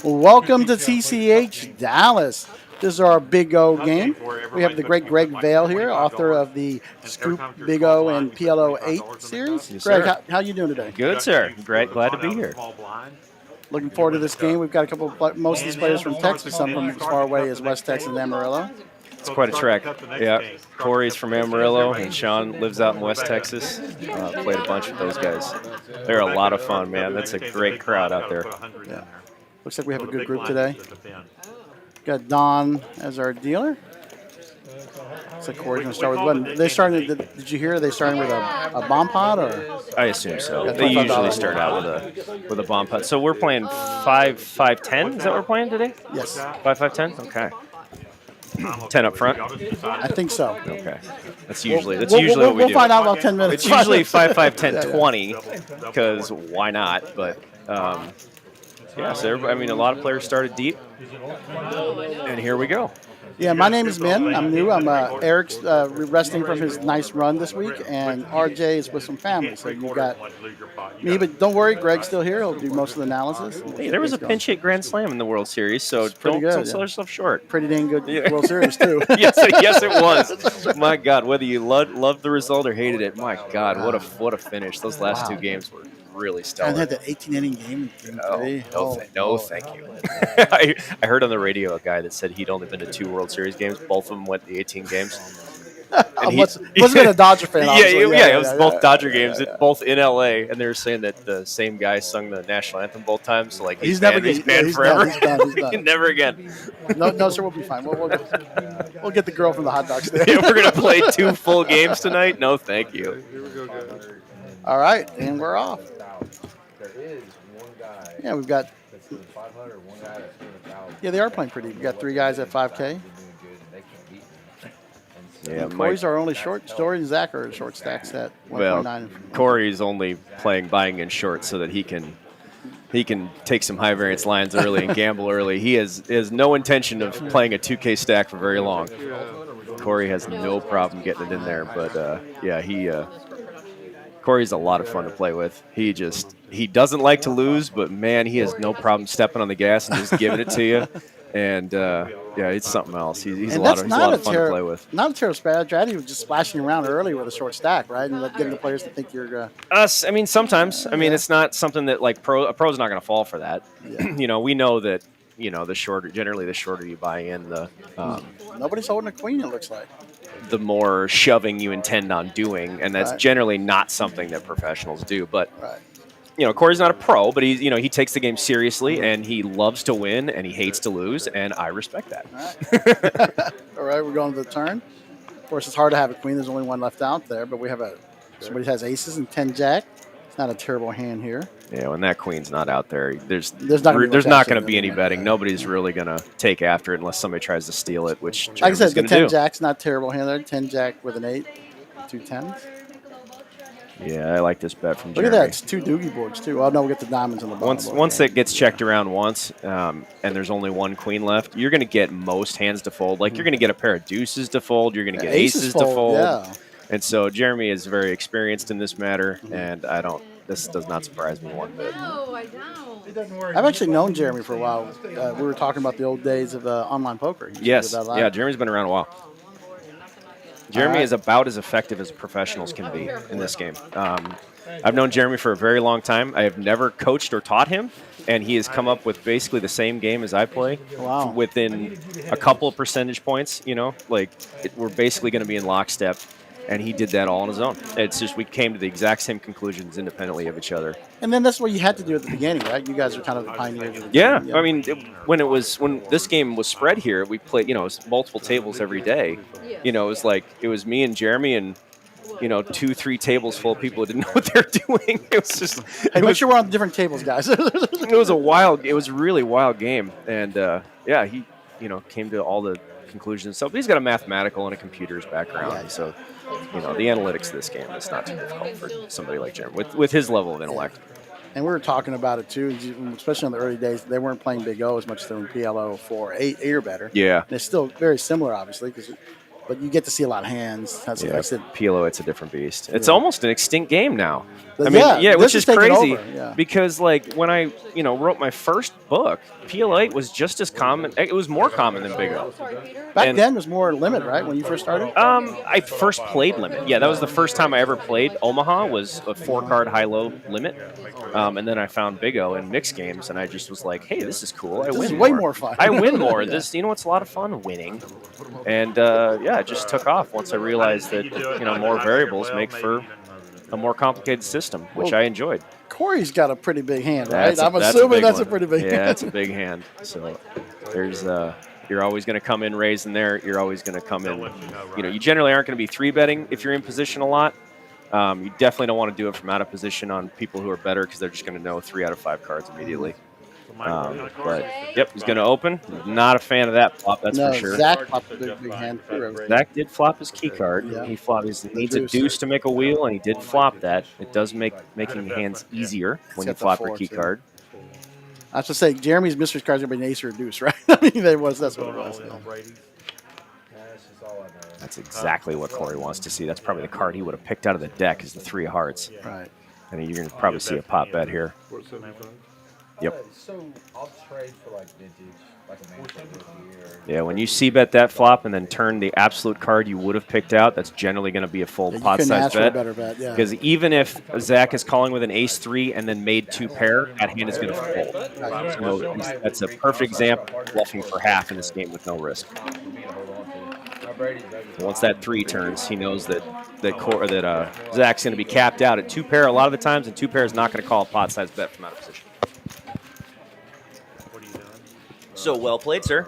Welcome to TCH Dallas. This is our Big O game. We have the great Greg Vail here, author of the Scoop Big O and PLO 8 series. Yes, Greg, sir. how you doing today? Good, sir. Great. Glad to be here. Looking forward to this game. We've got a couple of most of these players from Texas, some from as far away as West Texas and Amarillo. It's quite a trek. Yeah. Corey's from Amarillo, and Sean lives out in West Texas. Played a bunch with those guys. They're a lot of fun, man. That's a great crowd out there. Yeah. Looks like we have a good group today. Got Don as our dealer. Looks like Corey's going to start with one. They started. Did you hear? They starting with a bomb pot, or? I assume so. They usually start out with a bomb pot. So we're playing 5-5-10. Is that what we're playing today? Yes. 5-5-10. Okay. 10 up front. I think so. Okay. That's usually what we do. We'll find out about 10 minutes. It's usually 5-5-10-20 because why not? But yeah. So I mean, a lot of players started deep, and here we go. Yeah, my name is Min. I'm new. I'm Eric's resting from his nice run this week, and RJ is with some family. So you got me, but don't worry, Greg's still here. He'll do most of the analysis. Hey, there was a pinch hit grand slam in the World Series, so don't sell yourself short. Pretty dang good World Series too. yes, it was. My God, whether you loved the result or hated it, my God, what a finish! Those last two games were really stellar. And had that 18-inning game. No, thank you. I heard on the radio a guy that said he'd only been to 2 World Series games. Both of them went the 18 games. Wasn't a Dodger fan. Yeah, it was both Dodger games, both in LA, and they were saying that the same guy sung the national anthem both times. So like he's banned forever. He's done. Never again. No, sir, we'll be fine. We'll get the girl from the hot dog stand. Yeah, we're gonna play 2 full games tonight. No, thank you. All right, and we're off. Yeah, we've got. Yeah, they are playing pretty. We've got 3 guys at 5K. Yeah, Corey's our only short. Story and Zach are short stacks at 1.9. Well, Corey's only buying in short so that he can take some high variance lines early and gamble early. He has no intention of playing a 2K stack for very long. Corey has no problem getting it in there, but yeah, Corey's a lot of fun to play with. He doesn't like to lose, but man, he has no problem stepping on the gas and just giving it to you. And yeah, it's something else. He's a lot of fun to play with. Not a terrible strategy. Was just splashing around early with a short stack, right? And getting the players to think you're. Us. I mean, sometimes. I mean, it's not something that like a pro's not going to fall for that. Yeah. We know that. The shorter you buy in, nobody's holding a queen. It looks like. The more shoving you intend on doing, and that's generally not something that professionals do. But Corey's not a pro, but he takes the game seriously, and he loves to win, and he hates to lose, and I respect that. All right, all right, we're going to the turn. Of course, it's hard to have a queen. There's only one left out there, but we have somebody has aces and 10 jack. It's not a terrible hand here. Yeah, when that queen's not out there, there's not going to be any betting. Nobody's really going to take after it unless somebody tries to steal it, which like I said, the 10 jack's not a terrible hand there. 10 jack with an 8, 2 10s. Yeah, I like this bet from Look Jeremy. at that. It's 2 doogie boards, too. Oh, no, we get the diamonds on the bottom. Once it gets checked around once, and there's only 1 queen left, you're going to get most hands to fold. Like, you're going to get a pair of deuces to fold. You're going to get aces to fold. Yeah. And so Jeremy is very experienced in this matter, and this does not surprise me one bit. No, I don't. I've actually known Jeremy for a while. We were talking about the old days of online poker. Yes. Yeah, Jeremy's been around a while. Jeremy is about as effective as professionals can be in this game. I've known Jeremy for a very long time. I have never coached or taught him, and he has come up with basically the same game as I play. Wow. Within a couple of percentage points, we're basically going to be in lockstep, and he did that all on his own. It's just we came to the exact same conclusions independently of each other. And then that's what you had to do at the beginning, right? You guys are kind of the pioneers of the game. Yeah, I mean, when this game was spread here, we played, it was multiple tables every day. It was me and Jeremy and 2-3 tables full of people who didn't know what they're doing. It was just. Hey, make sure we're on different tables, guys. It was a really wild game, and he came to all the conclusions. So he's got a mathematical and a computer's background, so the analytics of this game is not too difficult for somebody like Jeremy with his level of intellect. And we were talking about it too, especially in the early days. They weren't playing Big O as much as they were in PLO for 8 or better. Yeah, and it's still very similar, obviously, but you get to see a lot of hands. That's Yeah, what I said. PLO, it's a different beast. It's almost an extinct game now. I But mean, yeah, which this is is taking crazy over, yeah. because like when I, wrote my first book, PL8 was just as common. It was more common than Big O. Back And- then was more limit, right? When you first started. I first played Limit. Yeah, that was the first time I ever played Omaha. Was a 4-card Hi-Lo Limit, and then I found Big O in mixed games, and I just was like, "Hey, this is cool. This win is way more. more fun. I win more. Yeah. This, it's a lot of fun winning." And it just took off once I realized that more variables make for a more complicated system, which I enjoyed. Corey's got a pretty big hand, right? That's a- I'm that's a assuming big that's one. a pretty big Yeah, hand. that's a big hand. So there's you're always going to come in raising there. You're always going to come in. You generally aren't going to be 3-betting if you're in position a lot. You definitely don't want to do it from out of position on people who are better because they're just going to know 3 out of 5 cards immediately. But yep, he's going to open. Not a fan of that flop, that's No, for sure. Zach popped a big hand. Too. Zach did flop his key card. Yeah. He needs a deuce to make a wheel, and he did flop that. It does make making hands easier when you got the flop your 4 key too. card. I was to say Jeremy's mystery card's gonna be an ace or a deuce, right? I mean, that's what it was. That's exactly what Corey wants to see. That's probably the card he would have picked out of the deck is the 3 of hearts. Right. And you're going to probably see a pot bet here. Yep. So I'll trade for like vintage, like a man here. Yeah, when you c-bet that flop and then turn the absolute card you would have picked out, that's generally going to be a full Yeah, you pot couldn't size ask for a bet. better bet, yeah. Because even if Zach is calling with an ace-3 and then made 2 pair, that hand is going to fold. So that's a perfect example of bluffing for half in this game with no risk. Once that 3 turns, he knows that Zach's going to be capped out at 2 pair a lot of the times, and 2 pair is not going to call a pot size bet from out of position. So well played, sir.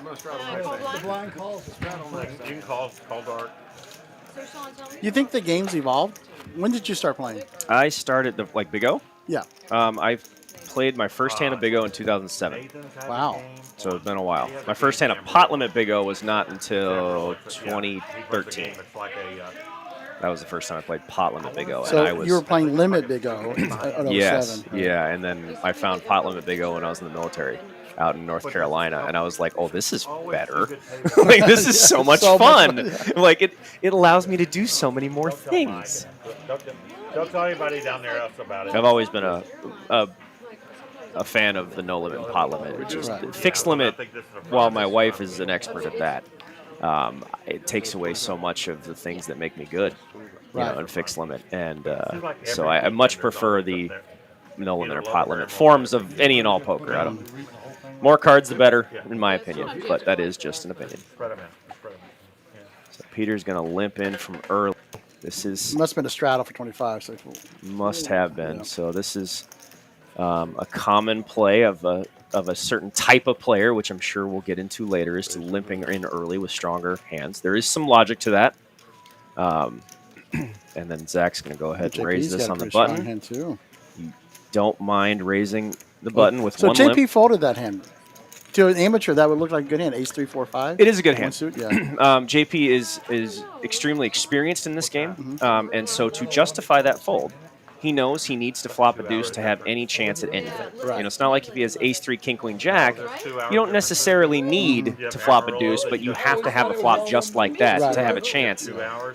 The blind calls is You can call dark. So Sean, tell me. You think the game's evolved? When did you start playing? I started like Big O. Yeah. I played my first hand of Big O in 2007. Wow. So it's been a while. My first hand of Pot Limit Big O was not until 2013. That was the first time I played Pot Limit Big O. So and I was, you were playing Limit Big O in 07. yes, yeah. And then I found Pot Limit Big O when I was in the military out in North Carolina, and I was like, "Oh, this is better! Like this is so much So fun! much fun, Like it allows me to do so many more things." Don't tell anybody down there else about it. I've always been a fan of the no limit and pot limit, which is fixed limit. While my wife is an expert at that, it takes away so much of the things that make me good, in fixed limit. And so I much prefer the no limit or pot limit forms of any and all poker. More cards the better, in my opinion, but that is just an opinion. So Peter's going to limp in from early. This is Must have been a straddle for 25. So must have been. So this is a common play of a certain type of player, which I'm sure we'll get into later, is to limping in early with stronger hands. There is some logic to that. And then Zach's going to go ahead and raise this on the button. Hand too. You don't mind raising the button with So one JP limp. folded that hand. To an amateur, that would look like a good hand. Ace 3, 4, 5. It is a good One hand. suit, yeah. JP is extremely experienced in this game, and so to justify that fold, he knows he needs to flop a deuce to have any chance at anything. Right. It's not like if he has ace 3, king, queen, jack, you don't necessarily need to flop a deuce, but you have to have a flop just like that to have a chance.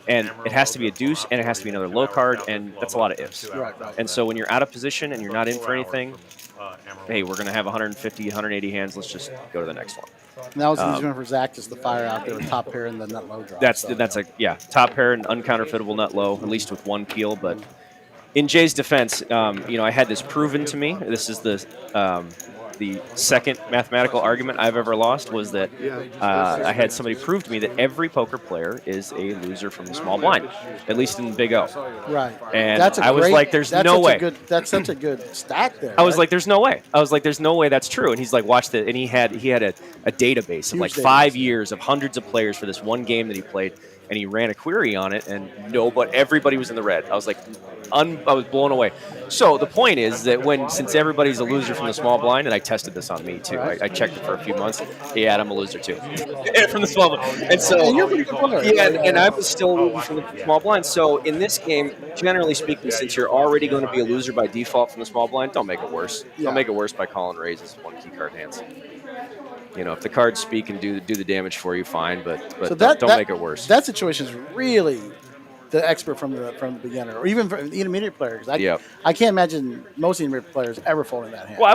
And it has to be a deuce, and it has to be another low card, and that's a lot of ifs. Right. And so when you're out of position and you're not in for anything, hey, we're going to have 150, 180 hands. Let's just go to the next one. And that was the easy one for Zach, just the fire out there with top pair and the nut low draw. That's top pair and uncounterfeitable nut low, at least with one peel. But in Jay's defense, I had this proven to me. This is the second mathematical argument I've ever lost, was that I had somebody prove to me that every poker player is a loser from the small blind, at least in Big O. Right. And That's a I was great- like, there's that's no such way. a good, that's such a good stat there. I was right? like, there's no way. I was like, there's no way that's true. And he's like, watch that. And he had a database of like Huge 5 database. years of hundreds of players for this one game that he played. And he ran a query on it, and everybody was in the red. I was like, I was blown away. So the point is that since everybody's a loser from the small blind, and I tested this on me too. I checked it for a few months. Yeah, I'm a loser too from the small blind. And so, And you're a pretty good player. yeah, and I was still a loser from the small blind. So in this game, generally speaking, since you're already going to be a loser by default from the small blind, don't make it worse. Yeah. Don't make it worse by calling raises one key card hands. You know, if the cards speak and do the damage for you, fine, but So don't make it worse. That situation is really the expert from the beginner, or even from the intermediate players. Yep. I can't imagine most intermediate players ever folding that hand. Well, I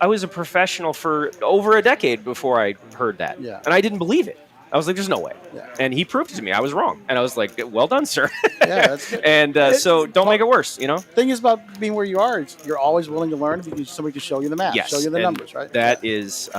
was a professional for over a decade before I heard that, Yeah. and I didn't believe it. I was like, "There's no way," Yeah. and he proved it to me. I was wrong, and I was like, "Well done, sir." Yeah, that's good. And so don't make it worse. You know. Thing is about being where you are, you're always willing to learn if somebody can show you the math, Yes, show you the and numbers, right? That is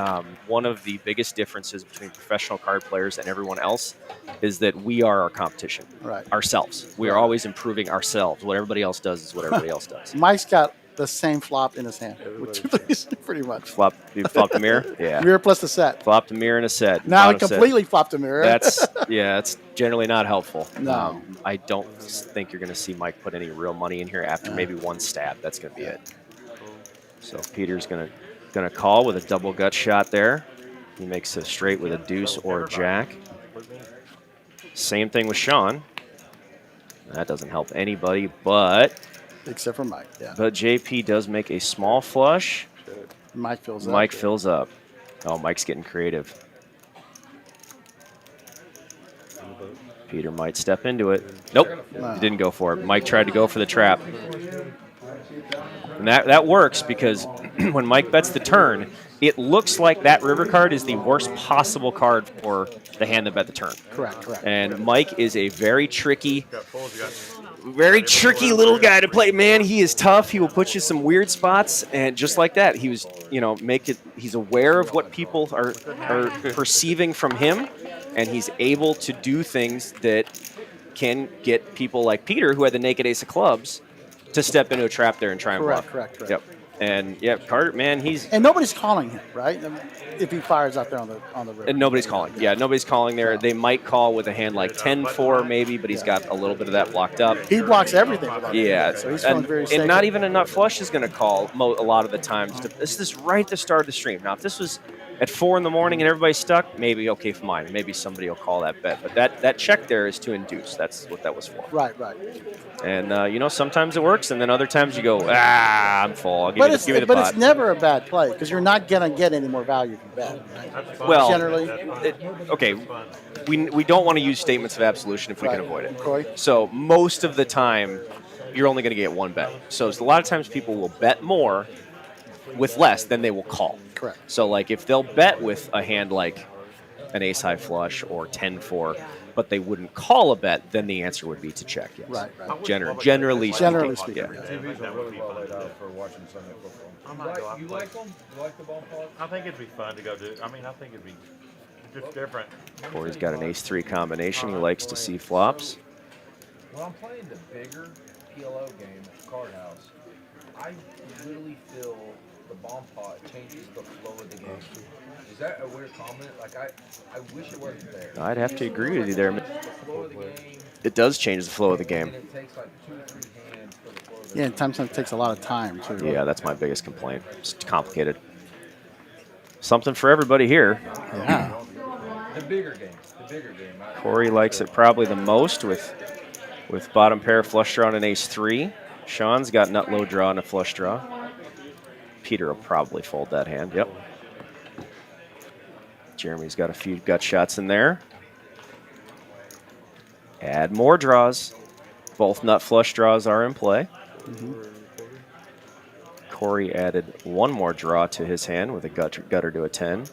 one of the biggest differences between professional card players and everyone else is that we are our competition. Right. Ourselves. We are always improving ourselves. What everybody else does is what everybody else does. Mike's got the same flop in his hand, which is pretty much. You flopped a mirror? Yeah. Mirror plus the set. Flopped a mirror and a set. Now he Bottom set. completely flopped a mirror. That's generally not helpful. No. I don't think you're going to see Mike put any real money in here after maybe one stab. That's going to be it. So Peter's going to call with a double gut shot there. He makes a straight with a deuce or a jack. Same thing with Sean. That doesn't help anybody, but except for Mike. Yeah. But JP does make a small flush. Mike fills up. Mike fills up. Oh, Mike's getting creative. Peter might step into it. Nope, he didn't go for it. Mike tried to go for the trap. And that works because when Mike bets the turn, it looks like that river card is the worst possible card for the hand that bet the turn. Correct. And Mike is a very tricky little guy to play. Man, he is tough. He will put you some weird spots, and just like that, he was, he's aware of what people are perceiving from him, and he's able to do things that can get people like Peter, who had the naked ace of clubs, to step into a trap there and try and bluff. Correct. Yep. And Carter, man, and nobody's calling him, right? I mean, if he fires out there on the river. And nobody's calling. Yeah, nobody's calling there. They might call with a hand like 10-4 maybe, but he's got a little bit of that blocked up. He blocks everything with that. Yeah, So he's feeling very safe. and not even a nut flush is going to call a lot of the times. This is right at the start of the stream. Now, if this was at 4 in the morning and everybody's stuck, maybe okay for mine. Maybe somebody will call that bet. But that check there is to induce. That's what that was for. Right. And, sometimes it works, and then other times you go, I'm full. Give me the pot. But it's never a bad play because you're not going to get any more value from bet. Right? Well, generally. Okay, we don't want to use statements of absolution if we can avoid it. Okay. So most of the time, you're only going to get one bet. So a lot of times people will bet more with less than they will call. Correct. So like if they'll bet with a hand like an ace high flush or 10-4, but they wouldn't call a bet, then the answer would be to check. Yes. Right. Generally speaking. Yeah. TVs are really well laid out for watching Sunday football. You like them? You like the ball pod? I think it'd be fun to go do. I think it'd be just different. Corey's got an ace-3 combination. He likes to see flops. When I'm playing the bigger PLO game at the card house, I literally feel the bomb pot changes the flow of the game. Is that a weird comment? Like I wish it wasn't there. I'd have to agree with you there. The flow of the game. It does change the flow of the game. And it takes like 2 or 3 hands for the flow of the Yeah, game. and sometimes it takes a lot of time too. Yeah, that's my biggest complaint. It's complicated. Something for everybody here. Yeah. The bigger game. Corey likes it probably the most with bottom pair flush draw and an ace-3. Sean's got nut low draw and a flush draw. Peter will probably fold that hand. Yep. Jeremy's got a few gut shots in there. Add more draws. Both nut flush draws are in play. Corey added one more draw to his hand with a gutter to a 10.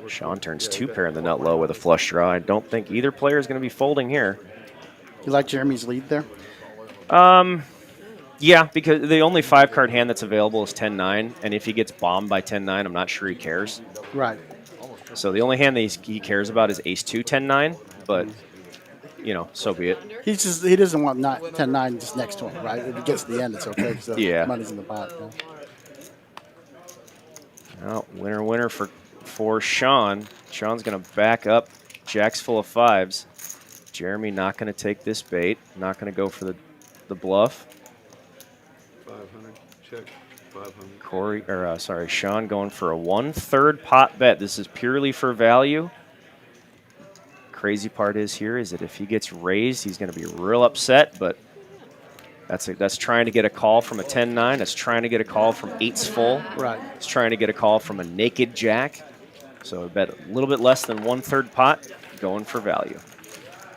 Sean turns 2 pair in the nut low with a flush draw. I don't think either player is going to be folding here. You like Jeremy's lead there? Yeah, because the only 5-card hand that's available is 10-9, and if he gets bombed by 10-9, I'm not sure he cares. Right. So the only hand that he cares about is ace-2, 10-9, but, so be it. He doesn't want 10-9 just next to him, right? If he gets to the end, it's okay because the money's in the pot. Well, winner for Sean. Sean's going to back up. Jack's full of 5s. Jeremy not going to take this bait. Not going to go for the bluff. 500, check, 500. Sean going for a 1/3 pot bet. This is purely for value. Crazy part is that if he gets raised, he's going to be real upset, but That's trying to get a call from a 10-9. That's trying to get a call from 8's full. Right. It's trying to get a call from a naked jack. So I bet a little bit less than 1/3 pot, going for value.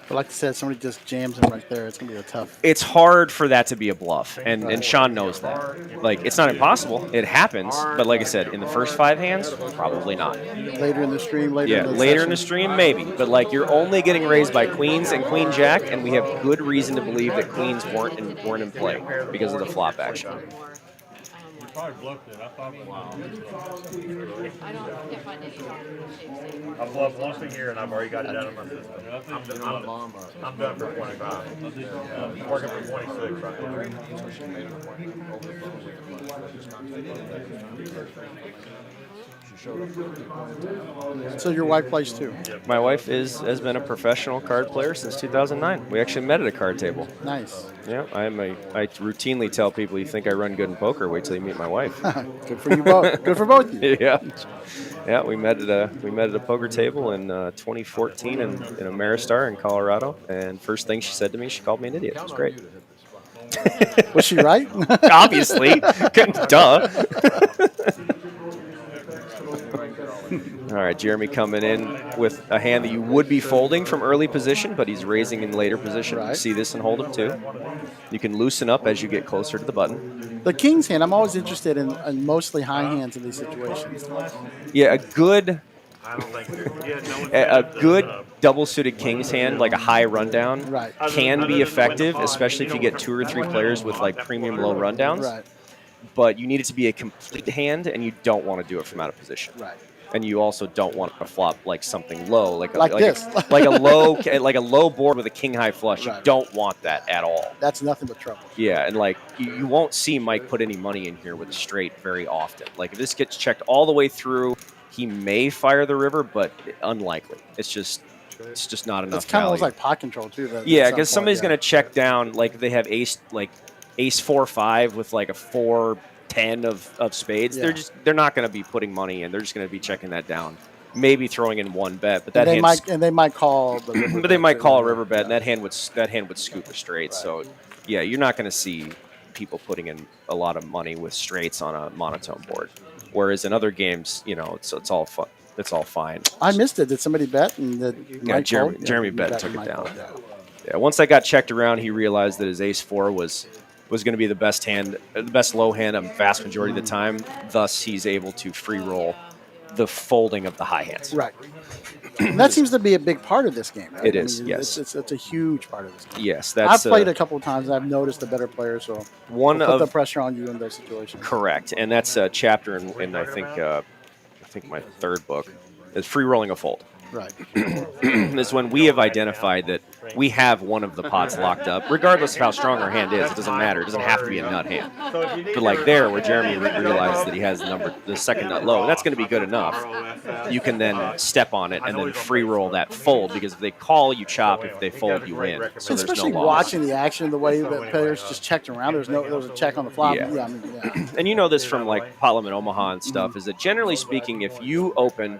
But like I said, somebody just jams him right there. It's going to be a tough. It's hard for that to be a bluff, and Sean knows that. Like, it's not impossible. It happens, but like I said, in the first 5 hands, probably not. Later in the stream, Yeah, later in the stream, maybe. But, like, you're only getting raised by queens and queen jack, and we have good reason to believe that queens weren't in play because of the flop action. Probably bluffed it. I thought, wow. Can't find any. I bluffed once a year and I've already got it out of my system. I'm done for 25. I'm working for 26 right now. So your wife plays too? My wife has been a professional card player since 2009. We actually met at a card table. Nice. Yeah, I routinely tell people, you think I run good in poker, wait till you meet my wife. Good for you both. Good for both of you. Yeah. Yeah, we met at a poker table in 2014 in Ameristar in Colorado, and first thing she said to me, she called me an idiot. It was great. Was she right? Obviously. Duh. All right, Jeremy coming in with a hand that you would be folding from early position, but he's raising in later position. Right. See this and hold him too. You can loosen up as you get closer to the button. The king's hand, I'm always interested in mostly high hands in these situations. Yeah, a good I don't think a good double-suited king's hand, like a high rundown, Right. can be effective, especially if you get 2 or 3 players with like premium low rundowns. Right. But you need it to be a complete hand, and you don't want to do it from out of position. Right. And you also don't want to flop like something low, like this. like a low board with a king high flush. Right. You don't want that at all. That's nothing but trouble. Yeah, and like you won't see Mike put any money in here with a straight very often. Like if this gets checked all the way through, he may fire the river, but unlikely. It's just not enough. It's kind of value. like pot control too. Yeah, because somebody's going to check down, like if they have ace 4-5 with like a 4-10 of spades. Yeah. They're not going to be putting money in. They're just going to be checking that down. Maybe throwing in one bet, but And that they might call the river but they bet might too. call a river bet, and that hand would scoop a straight. So yeah, you're not going to see people putting in a lot of money with straights on a monotone board. Whereas in other games, it's all fun. It's all fine. I missed it. Did somebody bet? And Yeah, Jeremy bet and took it down. Yeah, once I got checked around, he realized that his ace-4 was going to be the best hand, the best low hand a vast majority of the time. Thus, he's able to free roll the folding of the high hands. Right. And that seems to be a big part of this game. Right? It is, yes. It's a huge part of this game. Yes, that's I've played a couple of times. And I've noticed the better players, so one put of the pressure on you in those situations. Correct, and that's a chapter in I think my 3rd book is free rolling a fold. Right. Is when we have identified that we have one of the pots locked up, regardless of how strong our hand is. It doesn't matter. It doesn't have to be a nut hand. But like there, where Jeremy realized that he has the second nut low, and that's going to be good enough. You can then step on it and then free roll that fold, because if they call, you chop. If they fold, you win. So there's Especially no loss. watching the action, the way that players just checked around. There was a check on the flop. Yeah. I mean, yeah. And you know this from like Pot Limit Omaha and stuff, is that generally speaking, if you open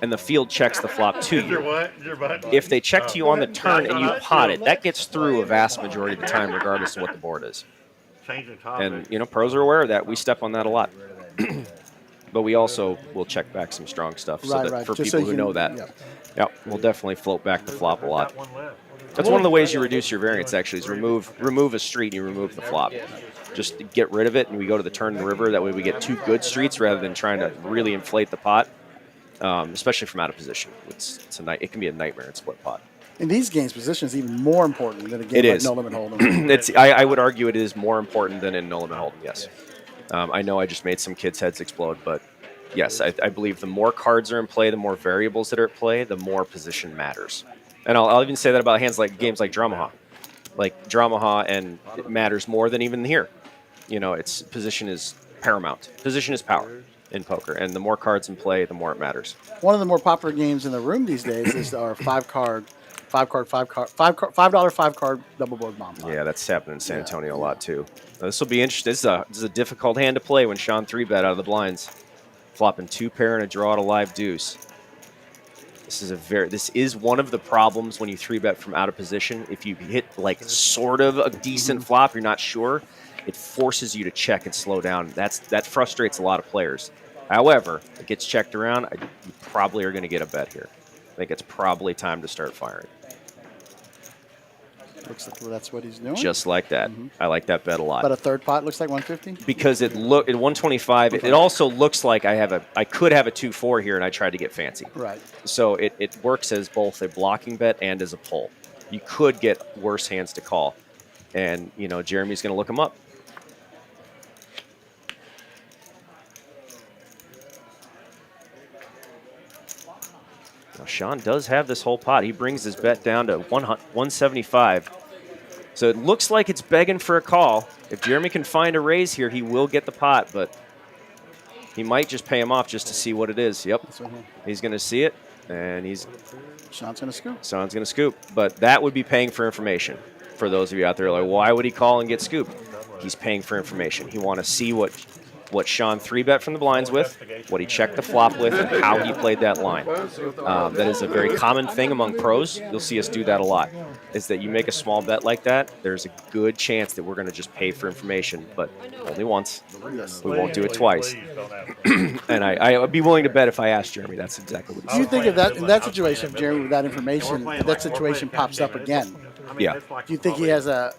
and the field checks the flop to you, if they check to you on the turn and you pot it, that gets through a vast majority of the time, regardless of what the board is. And pros are aware of that. We step on that a lot. But we also will check back some strong stuff for Just people who know that. Yeah, we'll definitely float back the flop a lot. That's one of the ways you reduce your variance, actually, is remove a street and you remove the flop. Just to get rid of it, and we go to the turn and the river. That way we get 2 good streets rather than trying to really inflate the pot, especially from out of position. It can be a nightmare in split pot. In these games, position is even more important than a game like No Limit Hold'em. I would argue it is more important than in No Limit Hold'em, yes. I know I just made some kids' heads explode, but yes, I believe the more cards are in play, the more variables that are at play, the more position matters. And I'll even say that about games like Dramah. Like Dramah, and it matters more than even here. Its position is paramount. Position is power in poker, and the more cards in play, the more it matters. One of the more popular games in the room these days is our $5 double board bomb pot. Yeah, that's happening in San Antonio a lot too. This will be interesting. This is a difficult hand to play when Sean 3-bet out of the blinds, flopping 2 pair and a draw at a live deuce. This is one of the problems when you 3-bet from out of position. If you hit like sort of a decent flop, you're not sure, it forces you to check and slow down. That frustrates a lot of players. However, it gets checked around. You probably are going to get a bet here. I think it's probably time to start firing. Looks like that's what he's doing. Just like that. I like that bet a lot. But a third pot looks like 150? Because at 125, it also looks like I could have a 2-4 here, and I tried to get fancy. Right. So it works as both a blocking bet and as a pull. You could get worse hands to call. And, you know, Jeremy's going to look them up. Now, Sean does have this whole pot. He brings his bet down to 175. So it looks like it's begging for a call. If Jeremy can find a raise here, he will get the pot, but he might just pay him off just to see what it is. Yep. He's going to see it, and Sean's going to scoop. Sean's going to scoop. But that would be paying for information for those of you out there like, why would he call and get scooped? He's paying for information. He want to see what Sean 3-bet from the blinds with, what he checked the flop with, and how he played that line. That is a very common thing among pros. You'll see us do that a lot, is that you make a small bet like that, there's a good chance that we're going to just pay for information, but only once. We won't do it twice. And I would be willing to bet if I asked Jeremy, that's exactly what he said. Do you think of that in that situation, if Jeremy, with that information, that situation pops up again? Yeah. Do you think he has the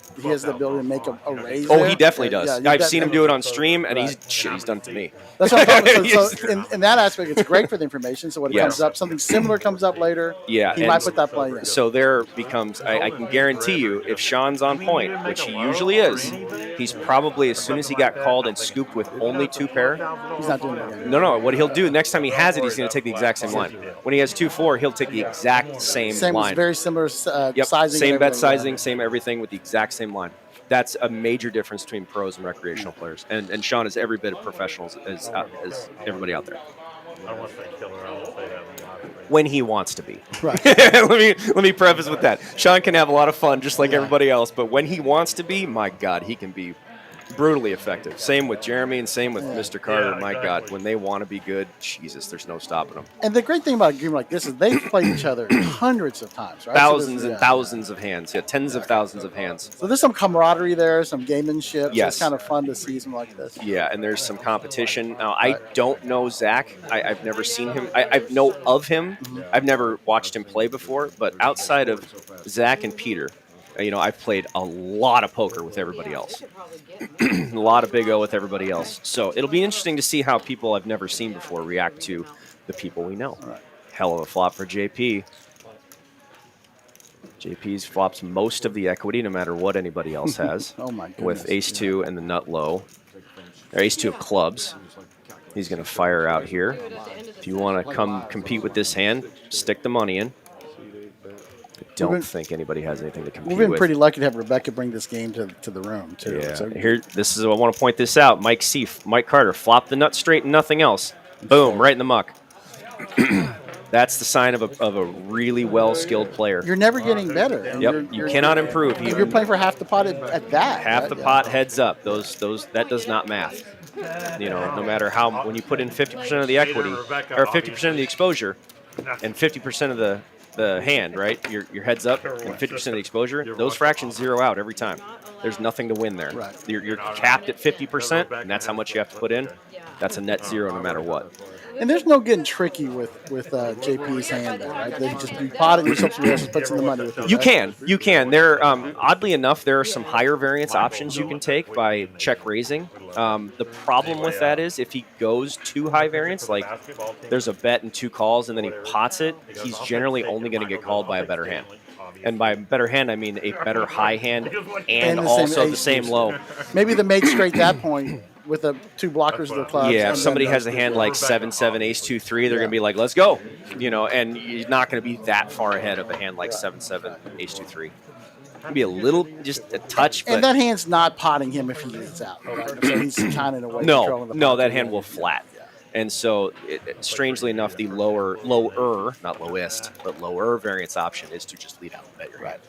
ability to make a raise? Oh, there? he definitely does. Yeah, I've seen him do it on stream, and he's done it to me. That's what I'm talking about. So in that aspect, it's great for the information. So when it Yes. comes up, something similar comes up later. Yeah, he might put that play in. So there becomes, I can guarantee you, if Sean's on point, which he usually is, he's probably, as soon as he got called and scooped with only 2 pair. He's not doing it again. No, what he'll do, next time he has it, he's going to take the exact same line. When he has 2-4, he'll take the exact same line. Very similar Yep, sizing. same and bet everything. sizing, same everything with the exact same line. That's a major difference between pros and recreational players. And Sean is every bit of professionals as everybody out there. I don't want to say killer. I won't say that. When he wants to be. Right. let me preface with that. Sean can have a lot of fun just like everybody else, but when he wants to be, my God, he can be brutally effective. Same with Jeremy and same with Mr. Carter. My God, when they want to be good, Jesus, there's no stopping them. And the great thing about a game like this is they've played each other hundreds of times, right? Thousands and thousands of hands. Yeah, tens of thousands of hands. So there's some camaraderie there, some gamemanship. Yes. So it's kind of fun to see something like this. Yeah, and there's some competition. Now, I don't know Zach. I've never seen him. I know of him. I've never watched him play before. But outside of Zach and Peter, you know, I've played a lot of poker with everybody else. A lot of Big O with everybody else. So it'll be interesting to see how people I've never seen before react to the people we know. Hell of a flop for JP. JP's flops most of the equity, no matter what anybody else has. Oh my goodness. With ace-2 and the nut low. Or ace-2 of clubs. He's going to fire out here. If you want to come compete with this hand, stick the money in. I don't think anybody has anything to compete with. We've been pretty lucky to have Rebecca bring this game to the room, too. Yeah. So, Here, I want to point this out. Mike Carter, flop the nut straight and nothing else. Boom, right in the muck. That's the sign of a really well-skilled player. you're never getting better. And Yep, you cannot improve. You're playing for half the pot at that. Half right? the pot heads up. That does not math. You know, no matter how, when you put in 50% of the equity or 50% of the exposure and 50% of the hand, right? Your heads up and 50% of the exposure. Those fractions zero out every time. There's nothing to win there. Right. You're capped at 50%, and that's how much you have to put in. That's a net zero no matter what. And there's no getting tricky with JP's hand there, right? They just you pot it and somebody else puts in the money with it. You right? can. There, oddly enough, there are some higher variance options you can take by check raising. The problem with that is if he goes too high variance, like there's a bet and 2 calls and then he pots it, he's generally only going to get called by a better hand. And by better hand, I mean a better high hand and also the same low. Maybe the mate straight that point with the 2 blockers of the clubs. Yeah, if and somebody then has a hand like 7-7, ace-2-3, they're going to be like, let's go. You know, and you're not going to be that far ahead of a hand like 7-7, ace-2-3. Maybe a little, just a touch. But and that hand's not potting him if he gets out. Right? So he's kind of in a way controlling the pot. No, that hand will flat. And so, strangely enough, the lower, not lowest, but lower variance option is to just lead out and bet your hand.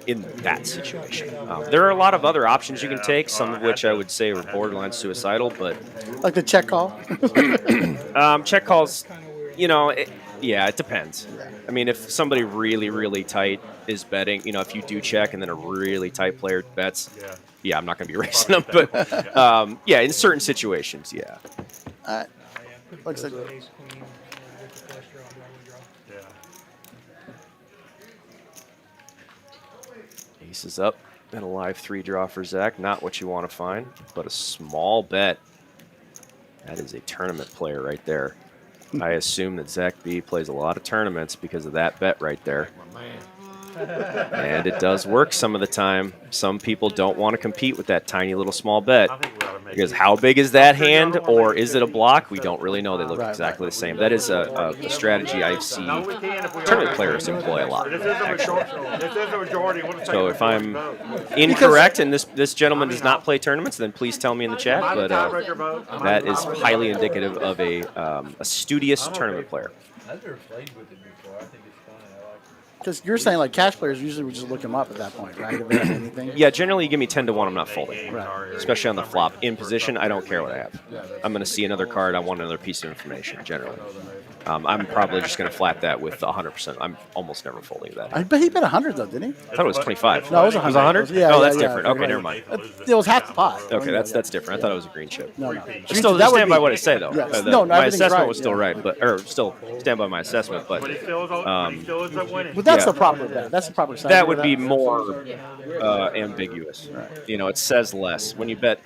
In that situation. There are a lot of other options you can take, some of which I would say are borderline suicidal, but... Like the check call? Check calls, you know, Yeah, it depends. I mean, if somebody really, really tight is betting, you know, if you do check and then a really tight player bets, yeah, I'm not going to be racing them. But yeah, in certain situations, yeah. Looks like Ace is up and a live 3 draw for Zach. Not what you want to find, but a small bet. That is a tournament player right there. I assume that Zach B plays a lot of tournaments because of that bet right there. And it does work some of the time. Some people don't want to compete with that tiny little small bet. Because how big is that hand, or is it a block? We don't really know. They look exactly the same. That is a strategy I see tournament players employ a lot, actually. So if I'm incorrect and this gentleman does not play tournaments, then please tell me in the chat. But that is highly indicative of a studious tournament player. I've never played with it before. I think it's fun. I like it. because you're saying like cash players usually we just look them up at that point, right? If they have anything. Yeah, generally you give me 10 to 1, I'm not folding. Right. Especially on the flop. In position, I don't care what I have. I'm going to see another card. I want another piece of information, generally. I'm probably just going to flat that with 100%. I'm almost never folding that. I bet he bet 100 though, didn't he? I thought it was 25. No, it was 100. It was 100? Yeah, oh, that's yeah, different. yeah. Okay, never mind. It was half the pot. Okay, that's different. I thought it was a green chip. No, no. Still, That would stand by be- what I say, though. Yes. No, No, my everything's assessment right, was still yeah. right, or still stand by my assessment. But But that's the proper bet. That's the proper side. that would be more ambiguous. You know, it says less. When you bet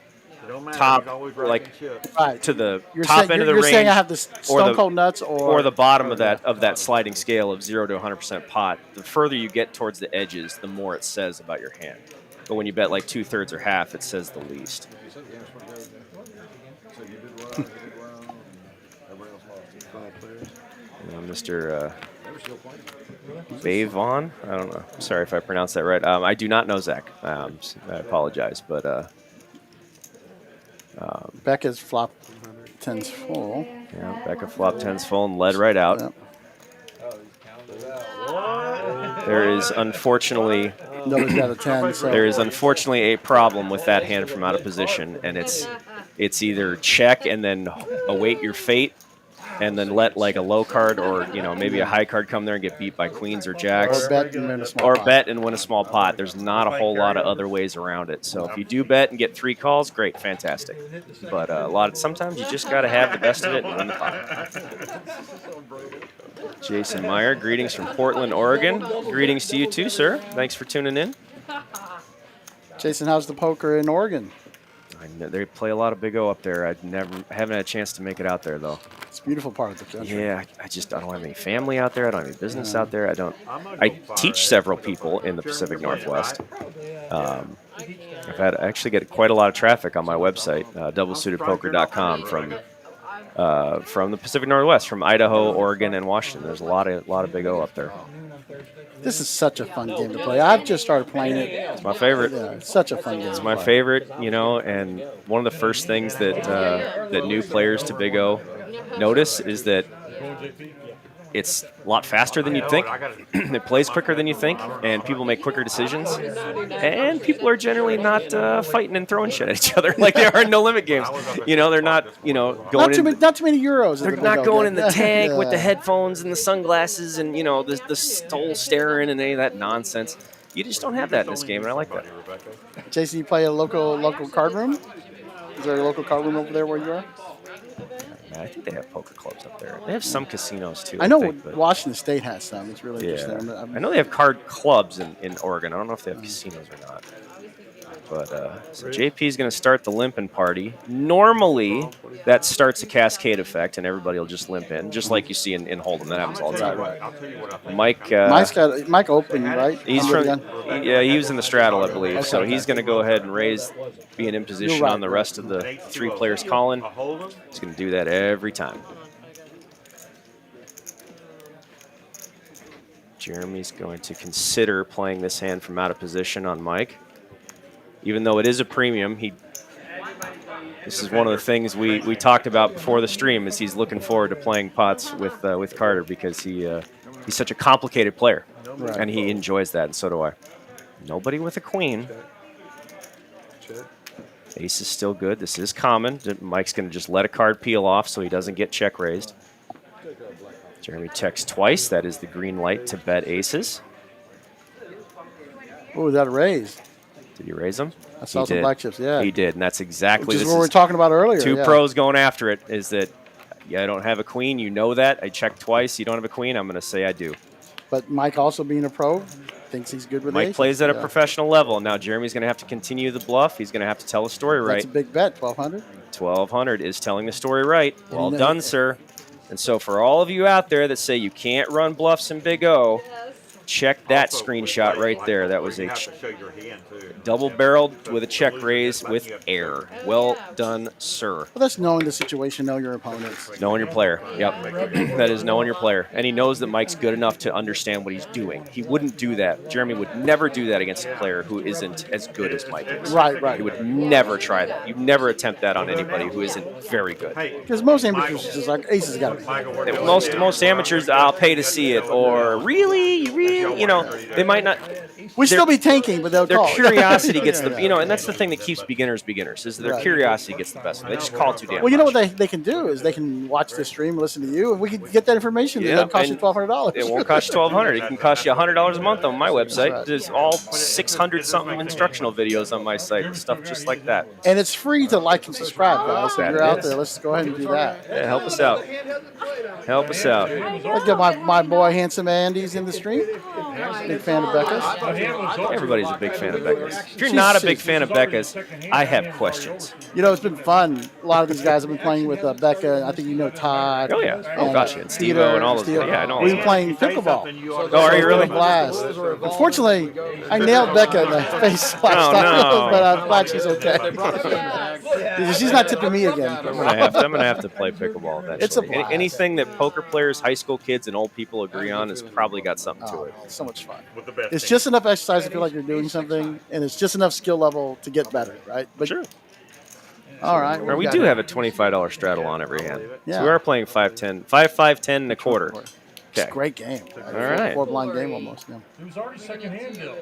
top, like right. to the You're top saying, end of you're the saying range, I have the stone cold nuts or the bottom of that sliding scale of 0 to 100% pot. The further you get towards the edges, the more it says about your hand. But when you bet like 2/3 or half, it says the least. Mr. Bavon, I don't know. Sorry if I pronounced that right. I do not know Zach. I apologize, but Becca's flop 10's full. yeah, Becca flop 10's full and led right out. Yep. There is unfortunately Nobody's got a 10. So there is unfortunately a problem with that hand from out of position, and it's either check and then await your fate, and then let like a low card or maybe a high card come there and get beat by queens or jacks, or bet and win a small or pot. bet and win a small pot. There's not a whole lot of other ways around it. So if you do bet and get 3 calls, great, fantastic. But sometimes you just got to have the best of it and win the pot. Jason Meyer, greetings from Portland, Oregon. Greetings to you too, sir. Thanks for tuning in. Jason, how's the poker in Oregon? I know they play a lot of Big O up there. I haven't had a chance to make it out there though. It's a beautiful part of the country. Yeah, I don't have any family out there. I don't have any business out there. I teach several people in the Pacific Northwest. I've had actually get quite a lot of traffic on my website, doublesuitedpoker.com from the Pacific Northwest, from Idaho, Oregon, and Washington. There's a lot of Big O up there. This is such a fun game to play. I've just started playing it. It's my favorite. Yeah, it's such a fun game. It's my favorite, and one of the first things that new players to Big O notice is that it's a lot faster than you'd think. It plays quicker than you think, and people make quicker decisions. And people are generally not fighting and throwing shit at each other like they are in No Limit games. They're not, going not too many euros. They're not going in the tank with the headphones and the sunglasses and the stole staring and any of that nonsense. You just don't have that in this game, and I like that. Jason, you play a local card room? Is there a local card room over there where you are? I think they have poker clubs up there. They have some casinos too. I know think, Washington State has some. It's really yeah. interesting. I know they have card clubs in Oregon. I don't know if they have casinos or not. But so JP is going to start the limping party. Normally, that starts a cascade effect, and everybody will just limp in, just like you see in Hold'em. That happens all the time. Mike open, right? He's he was in the straddle, I believe. Okay. So he's going to go ahead and raise, being in position on the rest of the 3 players calling. He's going to do that every time. Jeremy's going to consider playing this hand from out of position on Mike. Even though it is a premium, this is one of the things we talked about before the stream. Is he's looking forward to playing pots with Carter because he's such a complicated player, and he enjoys that, and so do I. Nobody with a queen. Ace is still good. This is common. Mike's going to just let a card peel off so he doesn't get check raised. Jeremy checks twice. That is the green light to bet aces. Oh, that a raise? Did he raise them? I saw He some did. black chips. Yeah, He did, and that's exactly which is this what we were talking about earlier. two yeah. pros going after it. Is that I don't have a queen. You know that. I checked twice. You don't have a queen. I'm going to say I do. But Mike, also being a pro, thinks he's good with Mike aces. plays at a Yeah. professional level. Now Jeremy's going to have to continue the bluff. He's going to have to tell the story right. That's a big bet, 1,200. 1,200 is telling the story right. Well you know- done, sir. And so for all of you out there that say you can't run bluffs in Big O, check that screenshot right there. That was a double-barreled with a check raise with air. Well done, sir. Well, that's knowing the situation, know your opponents. Knowing your player. Yep. That is knowing your player. And he knows that Mike's good enough to understand what he's doing. He wouldn't do that. Jeremy would never do that against a player who isn't as good as Mike is. Right, right. He would never try that. You never attempt that on anybody who isn't very good. Because most amateurs just like aces got to be. Most amateurs, I'll pay to see it, or really, you know, they might not. We'd still be tanking, but they'll Their call. curiosity gets the, you know, and that's the thing that keeps beginners, is their Right. curiosity gets the best. They just call too damn Well, you know much. what they can do is they can watch the stream, listen to you, and we can get that information. It Yeah, doesn't cost you and $1,200. It won't cost you $1,200. It can cost you $100 a month on my website. right. There's all 600 something instructional videos on my site, stuff just like that. And it's free to like and subscribe, guys. So if That you're out is. there, let's go ahead and do that. Yeah, help us out. Help us out. Let's get my boy Handsome Andy's in the stream. Big fan of Becca's. Everybody's a big fan of Becca's. If you're She's not a sick. big fan of Becca's, I have questions. You know, it's been fun. A lot of these guys have been playing with Becca. I think you know Todd. Oh, yeah. Oh, gosh, and Steve-O Peter, and all those. Steve. Yeah, I know. We've been playing pickleball. Oh, are you It's really? been a blast. Unfortunately, I nailed Becca in the face last time, no. but I'm glad she's okay. She's not tipping me again. I'm gonna have to play pickleball eventually. It's a blast. Anything that poker players, high school kids, and old people agree on has probably got something to Oh, it. it's so much fun. With the best It's team. just enough exercise to feel like you're doing something, and it's just enough skill level to get better, right? But Sure. all right, Or we got do here? have a $25 straddle on every hand. Yeah. So we are playing 5-10, 5-5-10 and a quarter. It's a Okay. great game. All right. Four blind game almost. Yeah. It was already second hand deal.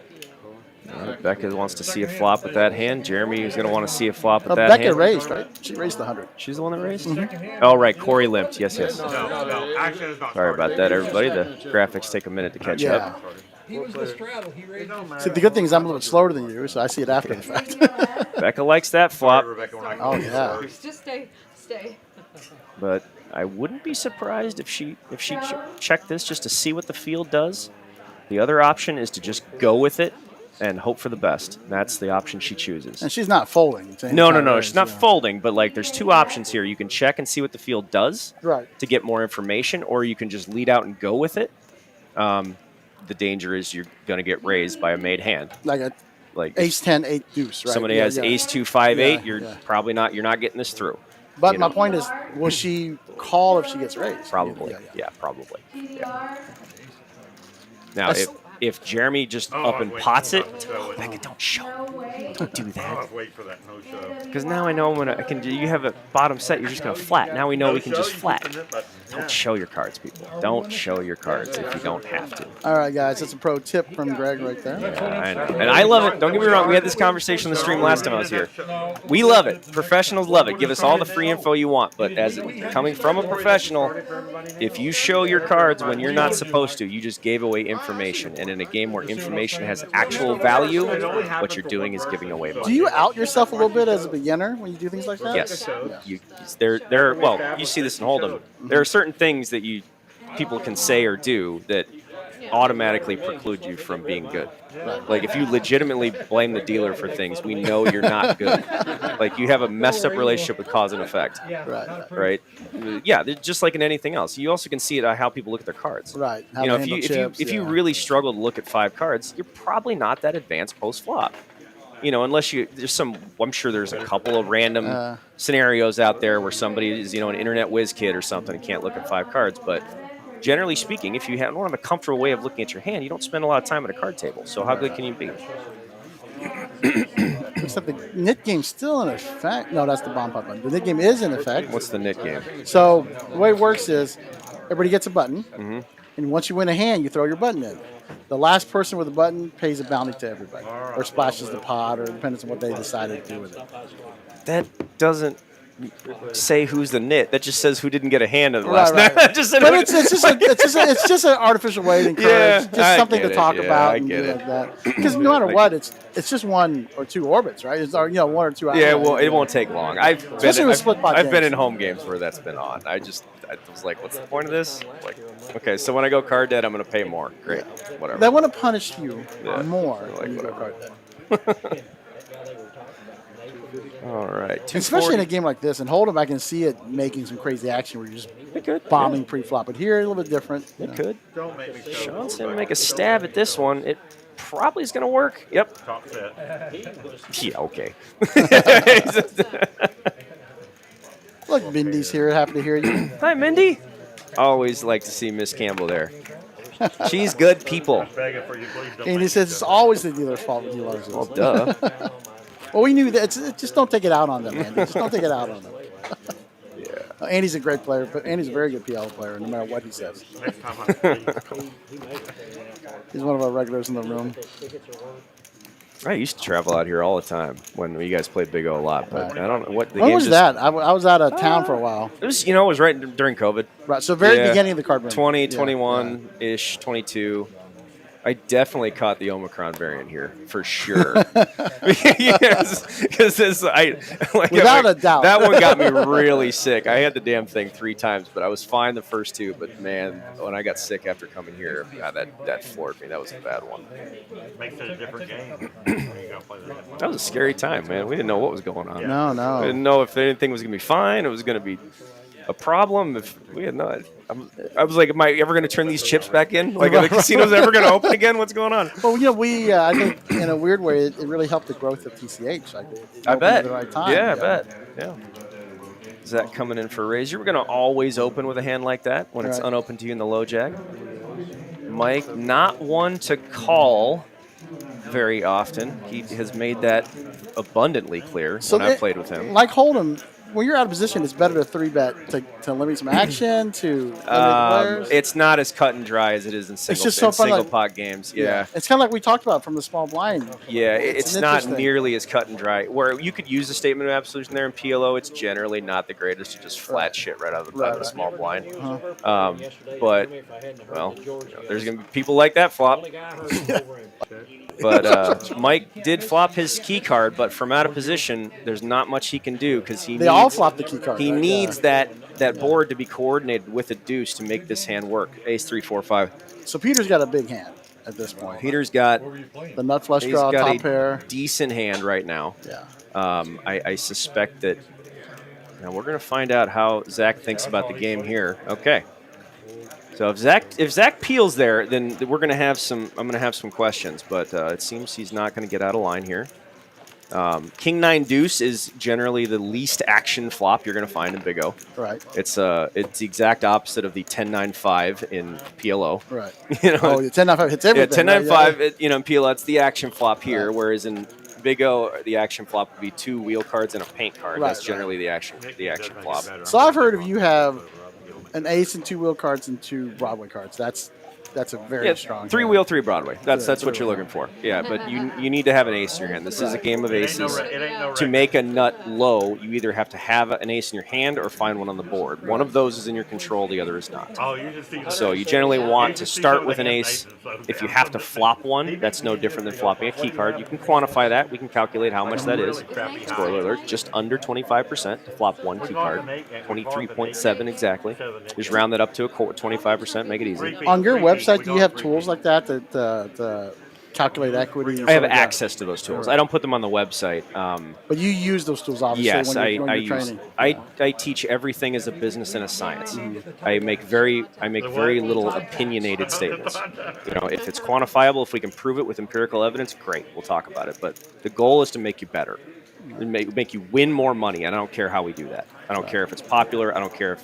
Becca wants to see a flop with that hand. Jeremy is going to want to see a flop with that Becca hand. raised, right? She raised the 100. She's the one that raised? Oh, right. Corey limped. Yes. No, action is not Sorry about that, everybody. The graphics take a minute to catch Yeah. up. He was the straddle. He raised See, the good thing is I'm a little bit slower than you, so I see it after the fact. Becca likes that flop, Oh, yeah. Just stay. but I wouldn't be surprised if she checked this just to see what the field does. The other option is to just go with it and hope for the best. That's the option she chooses. And she's not folding. to any No. kind of raise, She's not yeah. folding, but like there's two options here. You can check and see what the field does Right. to get more information, or you can just lead out and go with it. The danger is you're going to get raised by a made hand. Like a Like ace 10, 8 deuce, right? somebody Yeah, has yeah. ace 2 5 8, Yeah, you're yeah. probably not. You're not getting this through. But you my know. point is, will she call if she gets raised? Probably. Yeah. Probably. Yeah. Now, That's- if Jeremy just up and pots it, Becca, don't show. Don't do I'll that. just wait for that no show. Because now I know I can. You have a bottom set. You're just gonna flat. Now we know we can just flat. Don't show your cards, people. Don't show your cards if you don't have to. All right, guys. That's a pro tip from Greg right there. I know. And I love it. Don't get me wrong. We had this conversation on the stream last time I was here. We love it. Professionals love it. Give us all the free info you want. But as coming from a professional, if you show your cards when you're not supposed to, you just gave away information. And in a game where information has actual value, what you're doing is giving away Do money. you out yourself a little bit as a beginner when you do things like that? Yes. Well, you see this in Hold'em. There are certain things that people can say or do that automatically preclude you from being good. Like if you legitimately blame the dealer for things, we know you're not good. Like you have a messed up relationship with cause and effect, Right. right? Yeah, they're just like in anything else. You also can see it how people look at their cards. Right. How You know, to if handle you chips, if you yeah. really struggle to look at 5 cards, you're probably not that advanced post flop. You know, unless I'm sure there's a couple of random scenarios out there where somebody is, an internet whiz kid or something and can't look at 5 cards. But generally speaking, if you don't have a comfortable way of looking at your hand, you don't spend a lot of time at a card table. So how good can you be? Except the knit game's still in effect. No, that's the bomb pot button. The knit game is in effect. What's the knit game? So the way it works is everybody gets a button, Mm-hmm. and once you win a hand, you throw your button in. The last person with a button pays a bounty to everybody, or splashes the pot, or depends on what they decided to do with it. That doesn't say who's the nit. That just says who didn't get a hand in the last night. Right. Just said But who- it's just an artificial way to encourage, Yeah, just I something get to it. talk Yeah, about I and get do it. like that. Because no matter what, it's just 1 or 2 orbits, right? It's 1 or 2 hours. Yeah, well, it won't take long. Especially with split pot I've been games. in home games where that's been on. I was like, what's the point of this? Like, okay, so when I go card dead, I'm going to pay more. Great, whatever. They want to punish you Yeah. more Like, when you go whatever. card dead. All right, Especially in a 240. game like this, and Hold'em, I can see it making some crazy action where you're just It could. bombing pre-flop. But here, a little bit different. you It know. could. Don't make me show Sean's going to make a stab at this one. It probably is going to work. Yep. top set. Yeah, okay. Look, Mindy's here. Happy to hear you. Hi, Mindy. Always like to see Miss Campbell there. She's good people. Begging for you, please don't And make he me says show it's always the dealer's fault with dealers. Well, duh. Well, we knew that. Just don't take it out on them, Andy. Just don't take it out on them. Yeah. Andy's a great player, but Andy's a very good PL player, no matter what he says. Next time I see He's one of our regulars in the room. I used to travel out here all the time when you guys played Big O a lot, but I don't know what the When game was just, that? I was out of town for a while. It was, it was right during COVID. Right, so very Yeah. beginning of the card room. 20, Yeah, 21-ish, 22. I definitely caught the Omicron variant here for sure. Yes, because Without a doubt. that one got me really sick. I had the damn thing 3 times, but I was fine the first 2. But man, when I got sick after coming here, that floored me. That was a bad one. makes it a different game. You gotta play that. That was a scary time, man. We didn't know what was going on. No, I no. didn't know if anything was gonna be fine. It was gonna be a problem. If we had no, I was like, am I ever gonna turn these chips back in? Like, are the casinos ever gonna open again? What's going on? Well, we I think in a weird way, it really helped the growth of TCH. Like, it I opened bet. At the right time. Yeah, I bet. Yeah. Is that coming in for a raise? You're gonna always open with a hand like that when it's Right. unopened to you in the low jack. Mike, not one to call very often. He has made that abundantly clear when I've played with him. Like Hold'em, when you're out of position, it's better to 3-bet to limit some action, to limit players. It's not as cut and dry as it is in single, just so fun, single like- pot games. Yeah. It's kind of like we talked about from the small blind. Yeah, it's an not interesting- nearly as cut and dry. Where you could use the statement of absolution there in PLO, it's generally not the greatest to just flat shit right out of the, out of the small blind. But, well, there's going to be people like that flop. But Mike did flop his key card, but from out of position, there's not much he can do because They all flop the key card. he right? needs that board to be coordinated with a deuce to make this hand work. Ace 3, 4, 5. So Peter's got a big hand at this point. Peter's got The nut flush he's draw, got top a pair. decent hand right now. Yeah. I suspect that. Now we're going to find out how Zach thinks about the game here. Okay. So if Zach peels there, then we're going to have some. I'm going to have some questions, but it seems he's not going to get out of line here. King 9 deuce is generally the least action flop you're going to find in Big O. Right. It's the exact opposite of the 10-9-5 in PLO. Right. You know, Oh, the 10-9-5 hits everything. Yeah, 10-9-5. right? In PLO, it's the action flop here, Right. whereas in Big O, the action flop would be 2 wheel cards and a paint card. Right, That's generally the action flop. So I've heard if you have an ace and 2 wheel cards and 2 Broadway cards, that's a very Yeah, strong. 3 hand. wheel, 3 Broadway. That's Yeah, what you're looking for. Yeah, but you need to have an ace in your hand. This is a game of aces. To To make a nut low, you either have to have an ace in your hand or find one on the board. One of those is in your control, the other is not. Oh, you just see So you generally want to start with an ace. If you have to flop one, that's no different than flopping a key card. You can quantify that. We can calculate how much that is. Spoiler alert, just under 25% to flop one key card. 23.7 exactly. Just round that up to a 25%, make it easy. On your website, do you have tools like that to calculate equity? and I have stuff like that? access to those tools. I don't put them on the website. But you use those tools, obviously, Yes, when you're I training. use. I teach everything as a business and a science. I make very little opinionated statements. You know, if it's quantifiable, if we can prove it with empirical evidence, great, we'll talk about it. But the goal is to make you better, and make you win more money. And I don't care how we do that. I don't care if it's popular. I don't care.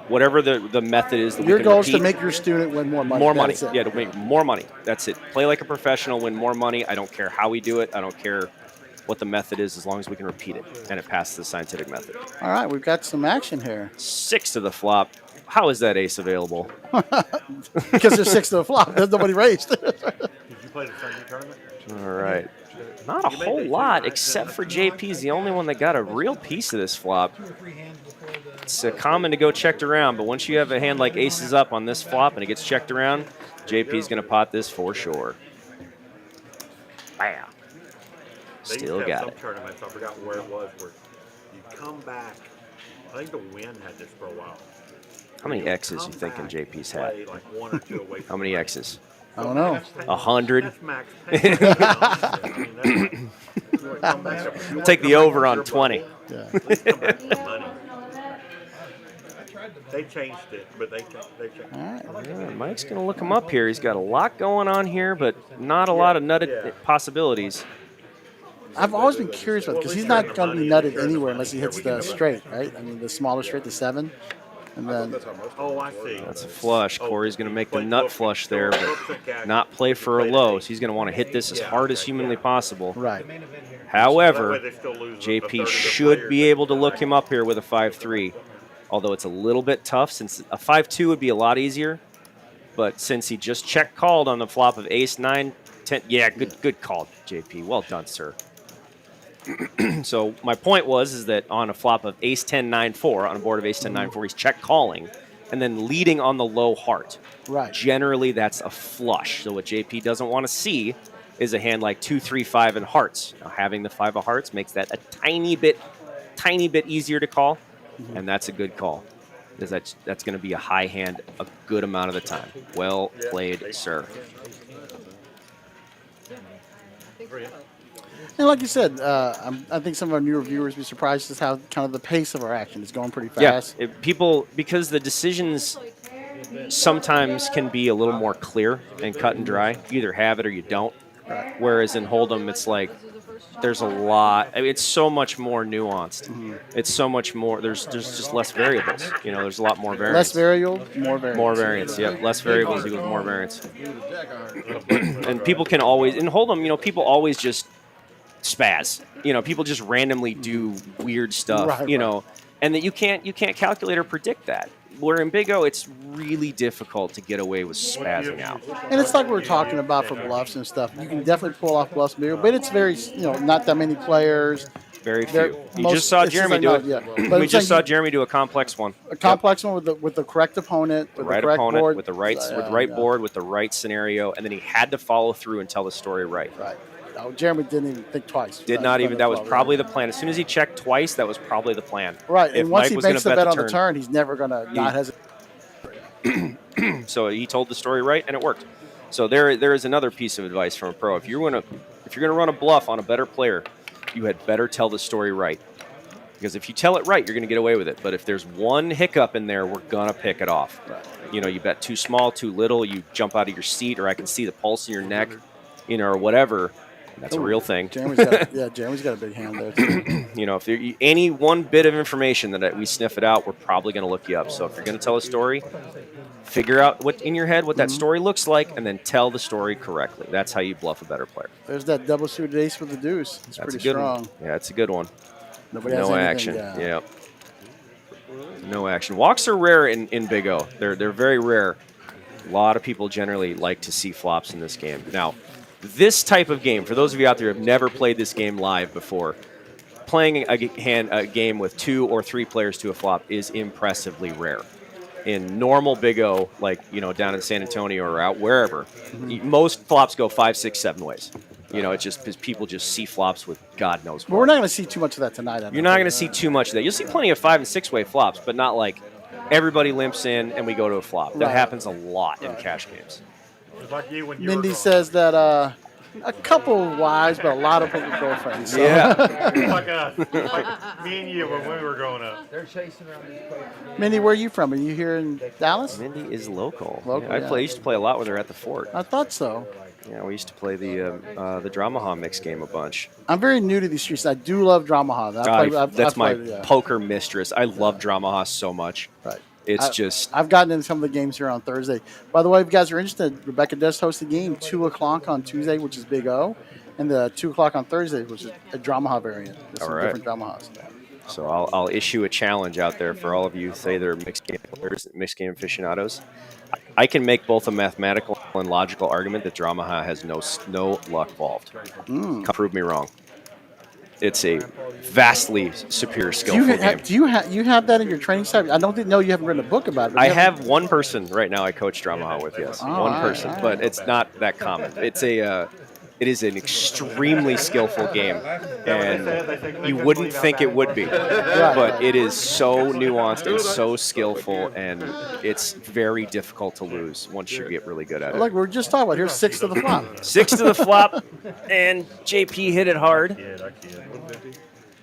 Whatever the method is that Your we can goal is to repeat. make your student win more money. More money. That's it. Yeah, to make more money. That's it. Play like a professional, win more money. I don't care how we do it. I don't care what the method is as long as we can repeat it and it passes the scientific method. All right, we've got some action here. 6 to the flop. How is that ace available? Because there's 6 to the flop. There's nobody raised. Did you play the Sunday tournament? All right. Not a whole lot, except for JP's the only one that got a real piece of this flop. It's common to go checked around, but once you have a hand like aces up on this flop and it gets checked around, JP's going to pot this for sure. Bam. Still got it. Tournaments, I forgot where it was, where you come back. I think the Win had this for a while. How many X's you thinking JP's had? Like 1 or 2 away. How many X's? I don't know. 100. That's max pay. Take the over on 20. Yeah. They changed it, but they changed All right. Yeah, Mike's going to look him up here. He's got a lot going on here, but not a lot of nutted possibilities. I've always been curious about it because he's not going to be nutted anywhere unless he hits the straight, right? I mean, the smaller straight, the 7. And then, Oh, I see. That's a flush. Corey's going to make the nut flush there, but not play for a low. So he's going to want to hit this as hard as humanly possible. right. However, JP should be able to look him up here with a 5-3, although it's a little bit tough since a 5-2 would be a lot easier. But since he just check called on the flop of ace 9, 10, yeah, good call, JP. Well done, sir. So my point is that on a flop of ace 10 9 4, on a board of ace 10 9 4, he's check calling and then leading on the low heart. Right. Generally, that's a flush. So what JP doesn't want to see is a hand like 2 3 5 and hearts. Now, having the 5 of hearts makes that a tiny bit easier to call, and that's a good call because that's going to be a high hand a good amount of the time. Well played, sir. And like you said, I think some of our newer viewers will be surprised as how kind of the pace of our action is going pretty fast. Yeah, because the decisions sometimes can be a little more clear and cut and dry. You either have it or you don't. Right. Whereas in Hold'em, it's like there's a lot. I mean, it's so much more nuanced. It's so much more. There's just less variables. You know, there's a lot more variance. Less variable, more variance. More variance. Yep. Less variables equals more variance. And people can always in Hold'em. You know, people always just spaz. You know, people just randomly do weird stuff. Right, you know, and that you can't calculate or predict that. Where in Big O, it's really difficult to get away with spazzing out. And it's like we were talking about for bluffs and stuff. You can definitely pull off bluffs bigger, but it's very, not that many players. Very few. You just saw Jeremy do it. Yeah. We just saw Jeremy do a complex one. A complex one with the correct opponent, with the right correct opponent, board. with the right board, with the right scenario, and then he had to follow through and tell the story right. Right. No, Jeremy didn't even think twice. Did not even. That was probably the plan. As soon as he checked twice, that was probably the plan. Right. If And once Mike he was makes the gonna bet on the turn, he's never going to not hesitate. So he told the story right, and it worked. So there is another piece of advice from a pro. If you're gonna run a bluff on a better player, you had better tell the story right. Because if you tell it right, you're gonna get away with it. But if there's one hiccup in there, we're gonna pick it off. Right. You know, you bet too small, too little, you jump out of your seat, or I can see the pulse in your neck, or whatever. That's a real thing. Jeremy's got a big hand there too. You know, if there, any one bit of information that we sniff it out, we're probably going to look you up. So if you're going to tell a story, figure out what in your head what that story looks like, and then tell the story correctly. That's how you bluff a better player. There's that double suited ace with the deuce. It's That's pretty a good strong. one. Yeah, it's a good one. Nobody has No anything, action. yeah. Yep. No action. Walks are rare in Big O. They're very rare. A lot of people generally like to see flops in this game. Now, this type of game, for those of you out there who have never played this game live before, playing a game with 2 or 3 players to a flop is impressively rare. In normal Big O, like down in San Antonio or out wherever, most flops go 5, 6, 7 ways. It's just because people just see flops with God knows what. But we're not going to see too much of that tonight. You're not going to see too much of that. You'll see plenty of 5 and 6 way flops, but not like everybody limps in and we go to a flop. That happens a lot in cash games. Like you when you Mindy says that a couple of wives, but a lot of people girlfriends. So. Yeah. like us. Like me and you when we were growing up. They're chasing around these players. Mindy, where are you from? Are you here in Dallas? Mindy is local. Local, I used to play a lot with her at the fort. I thought so. Yeah, we used to play the Dramah mix game a bunch. I'm very new to these streets. I do love Dramah. That's my poker mistress. I love Dramah so much. Right. I've gotten into some of the games here on Thursday. By the way, if you guys are interested, Rebecca does host a game 2 o'clock on Tuesday, which is Big O, and the 2 o'clock on Thursday, which is a Dramah variant. There's some different Dramahs. So I'll issue a challenge out there for all of you, say they're mixed game players, mixed game aficionados. I can make both a mathematical and logical argument that Dramah has no luck involved. Prove me wrong. It's a vastly superior skillful game. Do you have that in your training side? I don't know you haven't written a book about it. I have one person right now I coach Dramah with, yes. Oh, one person, but it's not that common. It is an extremely skillful game, and you wouldn't think it would be, but it is so nuanced and so skillful, and it's very difficult to lose once you get really good at it. Look, we were just talking about here's 6 to the flop. 6 to the flop, and JP hit it hard.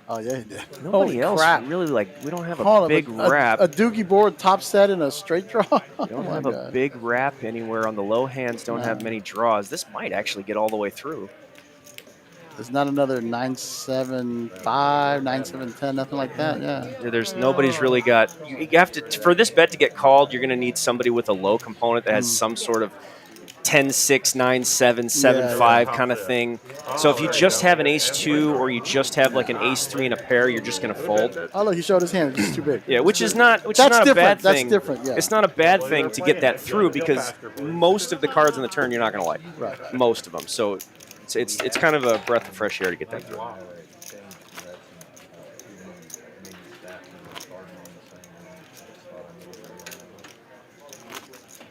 Oh yeah, he did. Nobody else crap. really we don't have Hold a on, big wrap. A doogie board top set and a straight draw. Don't have a big wrap anywhere on the low hands. Don't have many draws. This might actually get all the way through. There's not another 9-7-5, 9-7-10, nothing like that. Yeah. There's nobody's really got. You have to for this bet to get called. You're going to need somebody with a low component that has some sort of 10-6, 9-7, 7-5 kind of thing. So if you just have an ace-2 or you just have like an ace-3 and a pair, you're just going to fold. Oh look, he showed his hand. It's just too big. Yeah, which is not a bad thing. That's different. Yeah. It's not a bad thing to get that through because most of the cards on the turn you're not going to like. Right. Most of them. So it's kind of a breath of fresh air to get that through.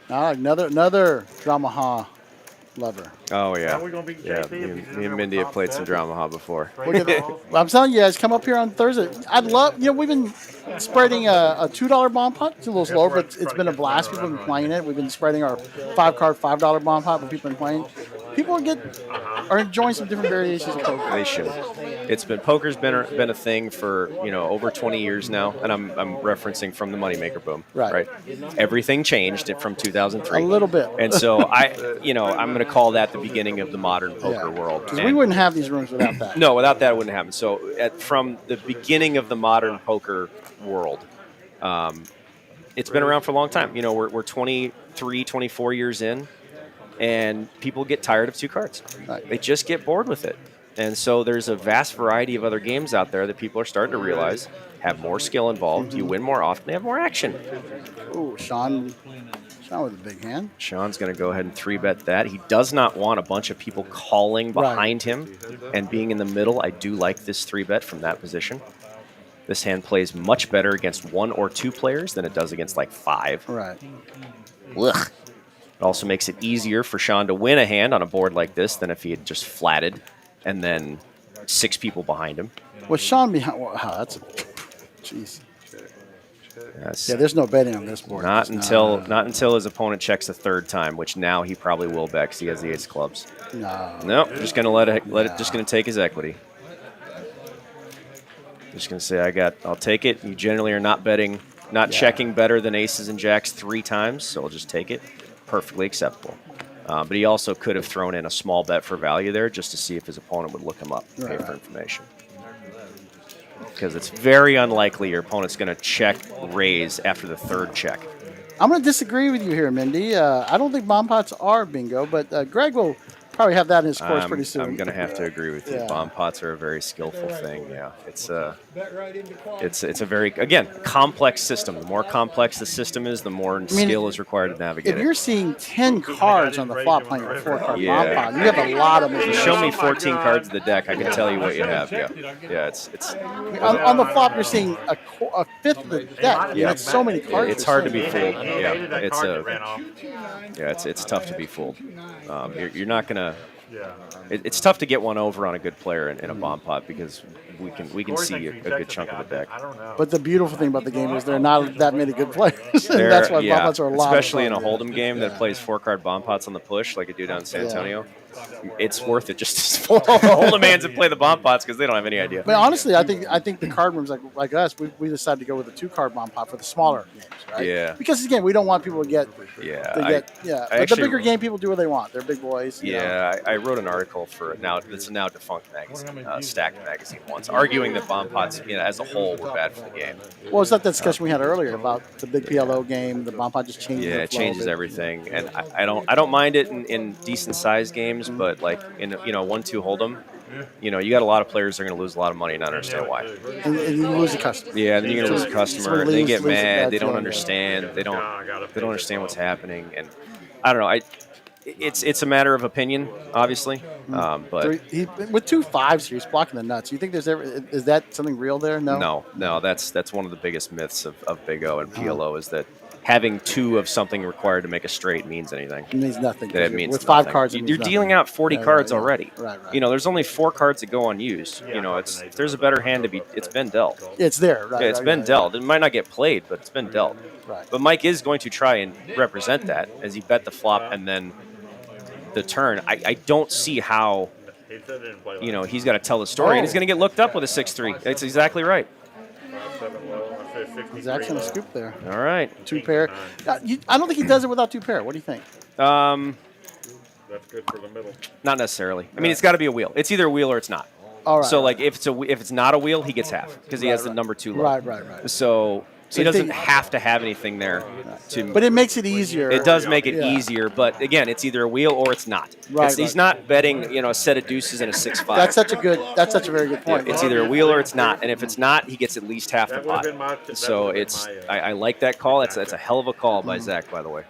Another Dramah lover. Oh yeah, Are we gonna be yeah. JP? Me and Mindy have played some Dramah before. Look at that. Well, I'm telling you guys, come up here on Thursday. I'd love. We've been spreading a $2 bomb pot. It's a little slower, but it's been a blast. People have been playing it. We've been spreading our 5-card $5 bomb pot, but people have been playing. People are enjoying some different variations of poker. They should. Poker's been a thing for over 20 years now, and I'm referencing from the moneymaker boom. Right. Everything changed from 2003. A little bit. And so I'm going to call that the beginning of the modern poker world. Because we wouldn't have these rooms without that. No, without that it wouldn't happen. So from the beginning of the modern poker world, it's been around for a long time. We're 23, 24 years in. And people get tired of 2 cards. Right. They just get bored with it. And so there's a vast variety of other games out there that people are starting to realize have more skill involved. You win more often. They have more action. Ooh, Sean with a big hand. Sean's going to go ahead and 3-bet that. He does not want a bunch of people calling behind him and being in the middle. I do like this 3-bet from that position. This hand plays much better against 1 or 2 players than it does against like 5. Right. Ugh. It also makes it easier for Sean to win a hand on a board like this than if he had just flatted and then 6 people behind him. Well, Sean behind. Wow, that's jeez. Yes. Yeah, there's no betting on this board. Not until his opponent checks a 3rd time, which now he probably will bet because he has the ace of clubs. No. Just gonna just gonna take his equity. Just gonna say I'll take it. You generally are not betting, checking better than aces and jacks 3 times, so I'll just take it. Perfectly acceptable. But he also could have thrown in a small bet for value there just to see if his opponent would look him up and pay for information. Because it's very unlikely your opponent's going to check raise after the 3rd check. I'm going to disagree with you here, Mindy. I don't think bomb pots are bingo, but Greg will probably have that in his course pretty soon. I'm going to have to agree with you. Bomb pots are a very skillful thing. Yeah, it's a very, again, complex system. The more complex the system is, the more skill is required to navigate it. If you're seeing 10 cards on the flop playing a 4-card bomb pot, you have a lot of. If you show me 14 cards of the deck, I can tell you what you have. Yeah. It's on the flop. You're seeing a fifth of the deck. Yeah, it's so many cards. It's hard to be fooled. It's tough to be fooled. You're not gonna. It's tough to get one over on a good player in a bomb pot because we can see a good chunk of the deck. But the beautiful thing about the game is there are not that many good players, and that's why bomb pots are a lot. Especially in a hold'em game that plays 4-card bomb pots on the push, like you do down in San Antonio. It's worth it just to hold the hands and play the bomb pots because they don't have any idea. But honestly, I think the card rooms like us, we decided to go with a 2-card bomb pot for the smaller games, right? Yeah. Because again, we don't want people to get. But the bigger game people do what they want. They're big boys. Yeah, I wrote an article for it's a now defunct magazine, Stacked magazine once, arguing that bomb pots, as a whole, were bad for the game. Well, it's that discussion we had earlier about the big PLO game. The bomb pot just changes. Yeah, it changes everything, and I don't mind it in decent sized games. But like in 1-2 hold'em, you got a lot of players that are going to lose a lot of money and not understand why. And you lose a customer. Yeah, and then you're going to lose a customer. They get mad. They don't understand. They don't understand what's happening. And I don't know. it's a matter of opinion, obviously. But With 2 5s here, he's blocking the nuts. You think is that something real there? No. no, that's one of the biggest myths of Big O and PLO is that having 2 of something required to make a straight means anything. It means nothing. That it means with 5 nothing. cards, You're dealing out 40 cards already. Right. You know, there's only 4 cards that go unused. You know, if there's a better hand it's been dealt. It's there, right? Yeah, it's been dealt. It might not get played, but it's been dealt. Right. But Mike is going to try and represent that as he bet the flop and then the turn. I don't see how, you know, he's got to tell the story, and he's going to get looked up with a 6-3. That's exactly right. He's actually a scoop there. All right. 2 pair. I don't think he does it without 2 pair. What do you think? That's good for the middle. Not necessarily. I mean, it's got to be a wheel. It's either a wheel or it's not. All right. So, like, if it's not a wheel, he gets half because he has the number 2 low. Right. So he doesn't have to have anything there. But it makes it easier. It does make it easier, but again, it's either a wheel or it's not. He's not betting, you know, a set of deuces and a 6-5. That's such a very good point. It's either a wheel or it's not, and if it's not, he gets at least half the pot. So it's I like that call. That's a hell of a call by Zach, by the way.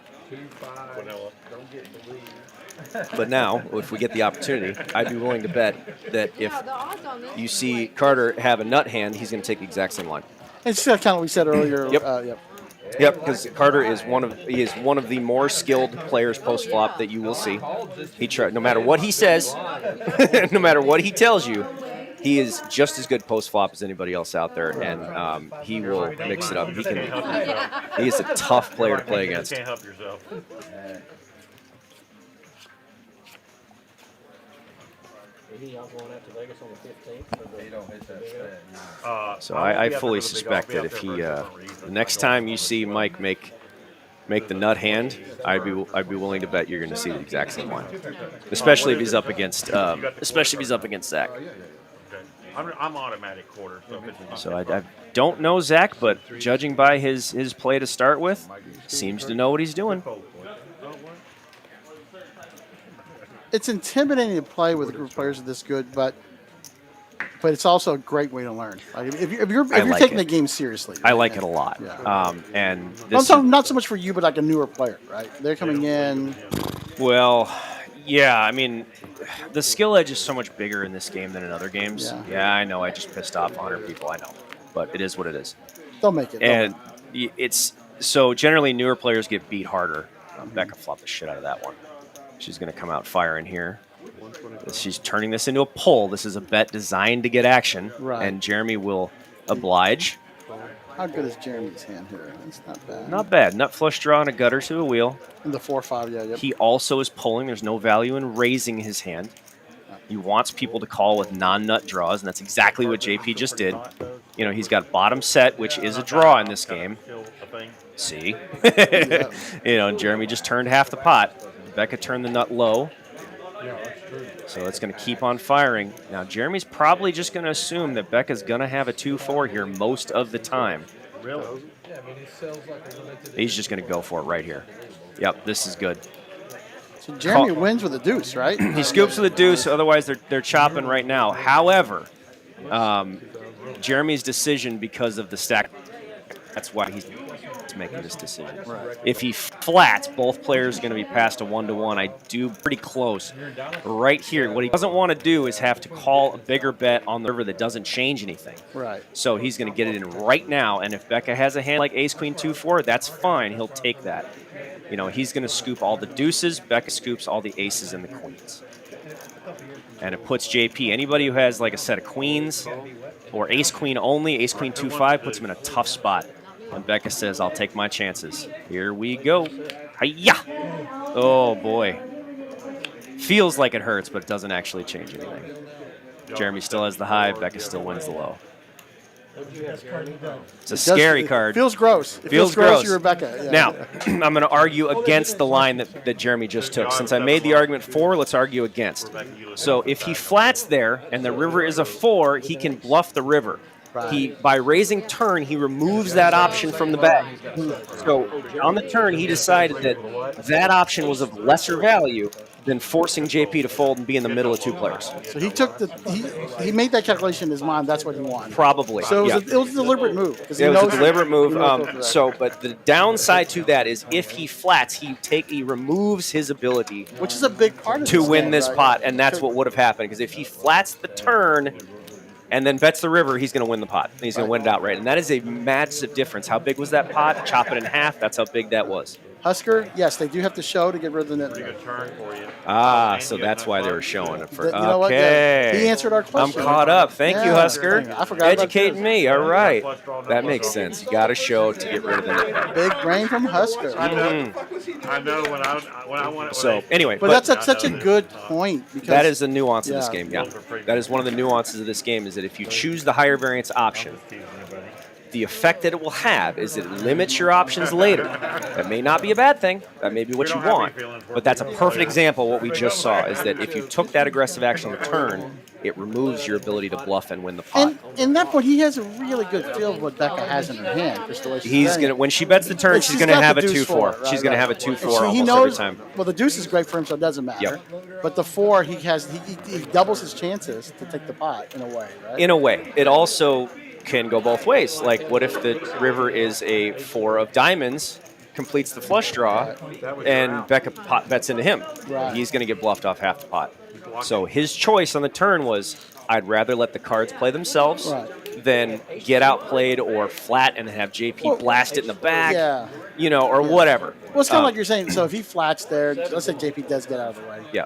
But now, if we get the opportunity, I'd be willing to bet that if you see Carter have a nut hand, he's going to take the exact same line. It's kind of what we said earlier. Yep, because Carter is one of the more skilled players post flop that you will see. No matter what he says, no matter what he tells you, he is just as good post flop as anybody else out there, and he will mix it up. He is a tough player to play against. You can't help yourself. So I fully suspect that if he the next time you see Mike make the nut hand, I'd be willing to bet you're going to see the exact same line, especially if he's up against Zach. I'm automatic quarter. So I don't know Zach, but judging by his play to start with, seems to know what he's doing. It's intimidating to play with a group of players this good, but it's also a great way to learn. Like if you're taking the game seriously, I like it a lot. Yeah. And not so much for you, but like a newer player, right? They're coming in. Well, yeah. I mean, the skill edge is so much bigger in this game than in other games. Yeah, I know. I just pissed off 100 people. I know, but it is what it is. They'll make it. And it's so generally newer players get beat harder. Becca flopped the shit out of that one. She's going to come out firing here. She's turning this into a pull. This is a bet designed to get action, and Jeremy will oblige. How good is Jeremy's hand here? It's not bad. Not bad. Nut flush draw and a gutter to a wheel. And the 4-5, yeah. Yep. He also is pulling. There's no value in raising his hand. He wants people to call with non-nut draws, and that's exactly what JP just did. You know, he's got bottom set, which is a draw in this game. See? You know, and Jeremy just turned half the pot. Becca turned the nut low. So it's going to keep on firing. Now, Jeremy's probably just going to assume that Becca's going to have a 2-4 here most of the time. Really? He's just going to go for it right here. Yep, this is good. So Jeremy wins with a deuce, right? He scoops with a deuce, otherwise they're chopping right now. However, Jeremy's decision because of the stack, that's why he's making this decision. If he flats, both players are going to be past a 1-1. I do pretty close right here. What he doesn't want to do is have to call a bigger bet on the river that doesn't change anything. Right. So he's going to get it in right now, and if Becca has a hand like ace, queen, 2-4, that's fine. He'll take that. You know, he's going to scoop all the deuces. Becca scoops all the aces and the queens. And it puts JP, anybody who has like a set of queens or ace, queen only, ace, queen, 2-5, puts him in a tough spot. And Becca says, I'll take my chances. Here we go. Hi-ya! Oh, boy. Feels like it hurts, but it doesn't actually change anything. Jeremy still has the high. Becca still wins the low. It's a scary card. Feels gross. It feels gross. You're Rebecca. Yeah. Now, I'm going to argue against the line that Jeremy just took. Since I made the argument for, let's argue against. So if he flats there and the river is a 4, he can bluff the river. Right. By raising turn, he removes that option from the bag. So on the turn, he decided that option was of lesser value, than forcing JP to fold and be in the middle of two players. So he took he made that calculation in his mind. That's what he wanted. Probably. So yeah. it was a deliberate move. It was a deliberate move. But But the downside to that is if he flats, he removes his ability which is a big part of to this win game, this right? pot, and that's what would have happened. Because if he flats the turn and then bets the river, he's going to win the pot. He's going to win it outright. And that is a massive difference. How big was that pot? Chop it in half. That's how big that was. Husker, yes, they do have to show to get rid of the net. Pretty good turn for you. So that's why they were showing it. For, You know what? okay. Yeah, he answered our I'm question. caught up. Thank you, Yeah, Husker. I forgot about Educating this. me. All right. That makes sense. You got to show to get rid of the net. Big brain from Husker. I know when I want it. So anyway, But that's such a good point. Because that is the nuance of this Yeah. game. Yeah, that is one of the nuances of this game. Is that if you choose the higher variance option, the effect that it will have is it limits your options later. That may not be a bad thing. That may be what you want. But that's a perfect example of what we just saw, is that if you took that aggressive action on the turn, it removes your ability to bluff and win the pot. And in that point, he has a really good feel of what Becca has in her hand. Just the way she's He's playing gonna it. when she bets the turn, But she's she's gonna got have the a deuce 2-4. four, She's gonna right. have a 2-4 So almost he knows, every time. well, the deuce is great for him, so it doesn't matter. Yep. But the 4, he doubles his chances to take the pot in a way, right? In a way, it also can go both ways. Like, what if the river is a 4 of diamonds, completes the flush draw, and Becca pot bets into him? Right. He's going to get bluffed off half the pot. So his choice on the turn was, I'd rather let the cards play themselves Right. than get outplayed or flat and have JP blast it in the back, Yeah. or whatever. Well, it's kind of like you're saying. So if he flats there, let's say JP does get out of the way. Yeah.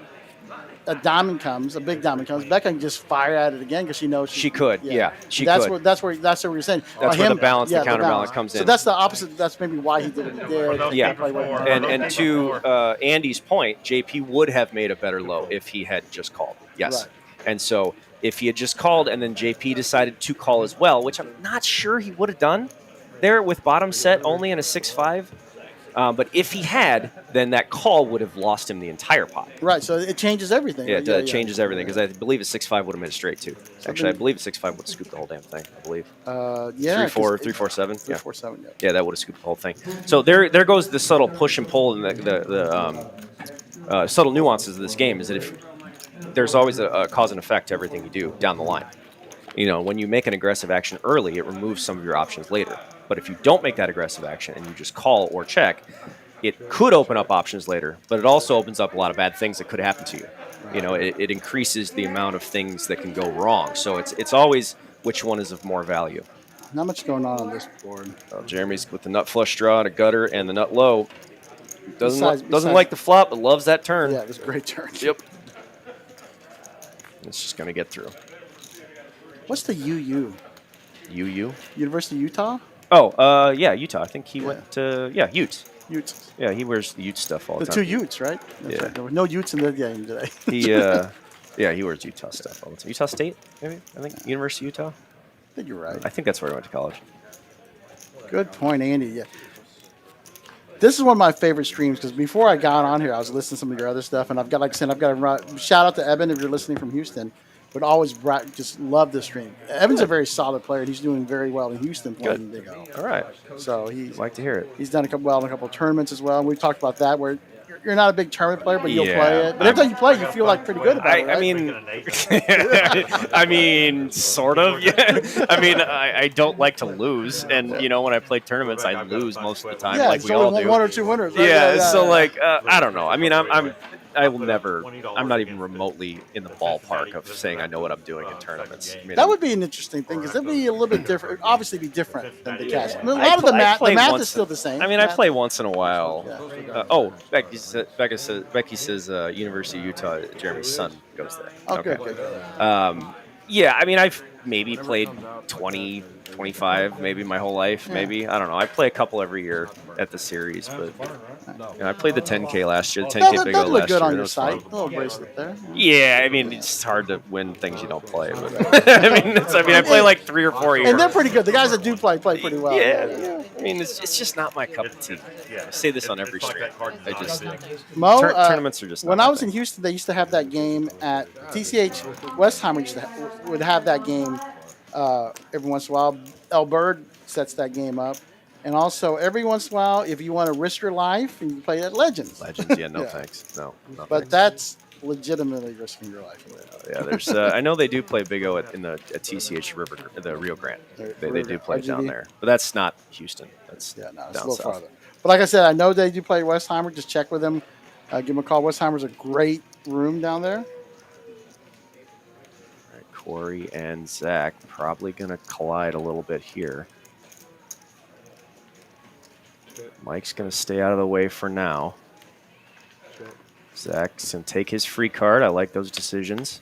A diamond comes, a big diamond comes. Becca can just fire at it again because she knows She could, yeah, she that's could. That's what you're saying. That's By where the balance, the yeah, counterbalance comes So in. that's the opposite. That's maybe why he did what he did. Yeah, Play what- and to Andy's point, JP would have made a better low if he had just called. Yes, Right. and so if he had just called and then JP decided to call as well, which I'm not sure he would have done there with bottom set only in a 6-5. But if he had, then that call would have lost him the entire pot. Right. So it changes everything. Yeah, right? it changes everything, because I believe a 6-5 would have made it straight too. Actually, I then- believe a 6-5 would have scooped the whole damn thing. I believe. Yeah. 3-4, 3-4-7. Yeah. 3-4-7. Yeah. Yeah, that would have scooped the whole thing. So there goes the subtle push and pull and the subtle nuances of this game. Is that if there's always a cause and effect to everything you do down the line. When you make an aggressive action early, it removes some of your options later. But if you don't make that aggressive action and you just call or check, it could open up options later, but it also opens up a lot of bad things that could happen to you. It increases the amount of things that can go wrong. So it's always which one is of more value. Not much going on this board. Jeremy's with the nut flush draw and a gutter and the nut low. Doesn't Besides- like the flop, but loves that turn. Yeah, it was a great turn. Yep. It's just gonna get through. What's the UU? UU. University of Utah? Oh, yeah, Utah. I think he went to Utes. Utes. Yeah, he wears the Utes stuff all the The time. two Utes, right? That's Yeah. right. There were no Utes in the game today. He wears Utah stuff all the time. Utah State, maybe? I think University of Utah. I think you're right. I think that's where he went to college. Good point, Andy. Yeah. This is one of my favorite streams because before I got on here, I was listening to some of your other stuff, and I've got a shout out to Evan if you're listening from Houston. But always just love this stream. Evan's a very solid player, and he's doing very well in Houston playing Big O. All right. So he's Like to hear it. he's done in a couple of tournaments as well. And we've talked about that where you're not a big tournament player, but you'll Yeah. play it. But every time you play, you feel like pretty good about it. Right? I mean, sort of. Yeah. I mean, I don't like to lose, and when I play tournaments, I lose most of the time, yeah, like it's we all only do. one or two winners. Right? Yeah. So I don't know. I mean, I'm not even remotely in the ballpark of saying I know what I'm doing in tournaments. I mean, That would be an interesting thing because it'd be a little bit different. It'd obviously be different than the cash. I mean, a I lot of the play- I math, play the math once is still the same. I mean, I Math- play once in a while. Yeah. Becky says University of Utah. Jeremy's son goes there. Oh, Okay. good. Yeah, I mean, I've maybe played 20, 25, maybe my whole life. Maybe I don't know. I play a couple every year at the series, but I played the 10K last year. The 10K That Big O would look last good year. on and it your was fun. site. A little bracelet there. Yeah, I mean, it's hard to win things you don't play. But I play like 3 or 4 a year. And they're pretty good. The guys that do play pretty well. Yeah. I mean, it's just not my cup of tea. I say this on every stream. I just Mo, tournaments are just not when my I was thing. in Houston, they used to have that game at TCH. Westheimer would have that game every once in a while. El Bird sets that game up. And also, every once in a while, if you want to risk your life, you can play at Legends. Legends, yeah, no Yeah. thanks. No, no But thanks. that's legitimately risking your life. Yeah, there's. I know they do play Big O at TCH River, the Rio Grande. They do play it down RGV? there, but that's not Houston. That's Yeah, no, it's a down little south. farther. But like I said, I know they do play Westheimer. Just check with them. Give them a call. Westheimer's a great room down there. All right, Corey and Zach probably going to collide a little bit here. Mike's going to stay out of the way for now. Zach's going to take his free card. I like those decisions.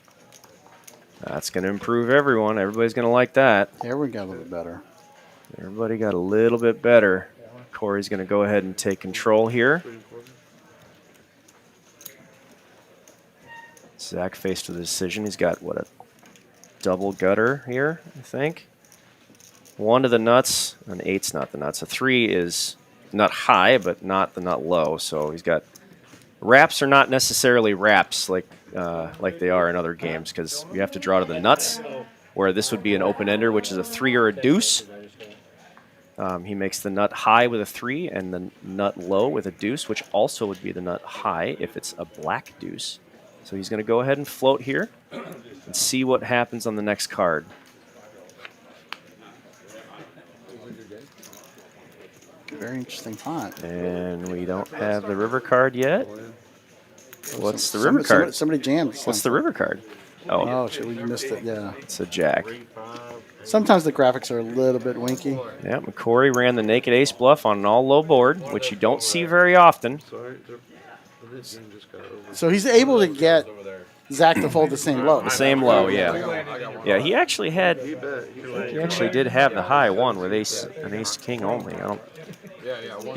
That's going to improve everyone. Everybody's going to like that. Everyone got a little bit better. Everybody got a little bit better. Corey's going to go ahead and take control here. Zach faced with a decision. He's got, what, a double gutter here, I think. 1 to the nuts. An 8's not the nuts. A 3 is nut high, but not the nut low. So he's got wraps are not necessarily wraps like they are in other games because you have to draw to the nuts, where this would be an open-ender, which is a 3 or a deuce. He makes the nut high with a 3 and the nut low with a deuce, which also would be the nut high if it's a black deuce. So he's going to go ahead and float here and see what happens on the next card. Very interesting font. And we don't have the river card yet. What's the river card? Somebody jammed. What's the river card? Oh, Oh, shit, we missed it. Yeah. it's a jack. Sometimes the graphics are a little bit winky. Yeah, McCory ran the naked ace bluff on an all-low board, which you don't see very often. Sorry, this game just got over. So he's able to get Zach to fold the same low. The same low, yeah. Yeah, he actually had. He bet. He actually did have the high one with an ace king only. I don't.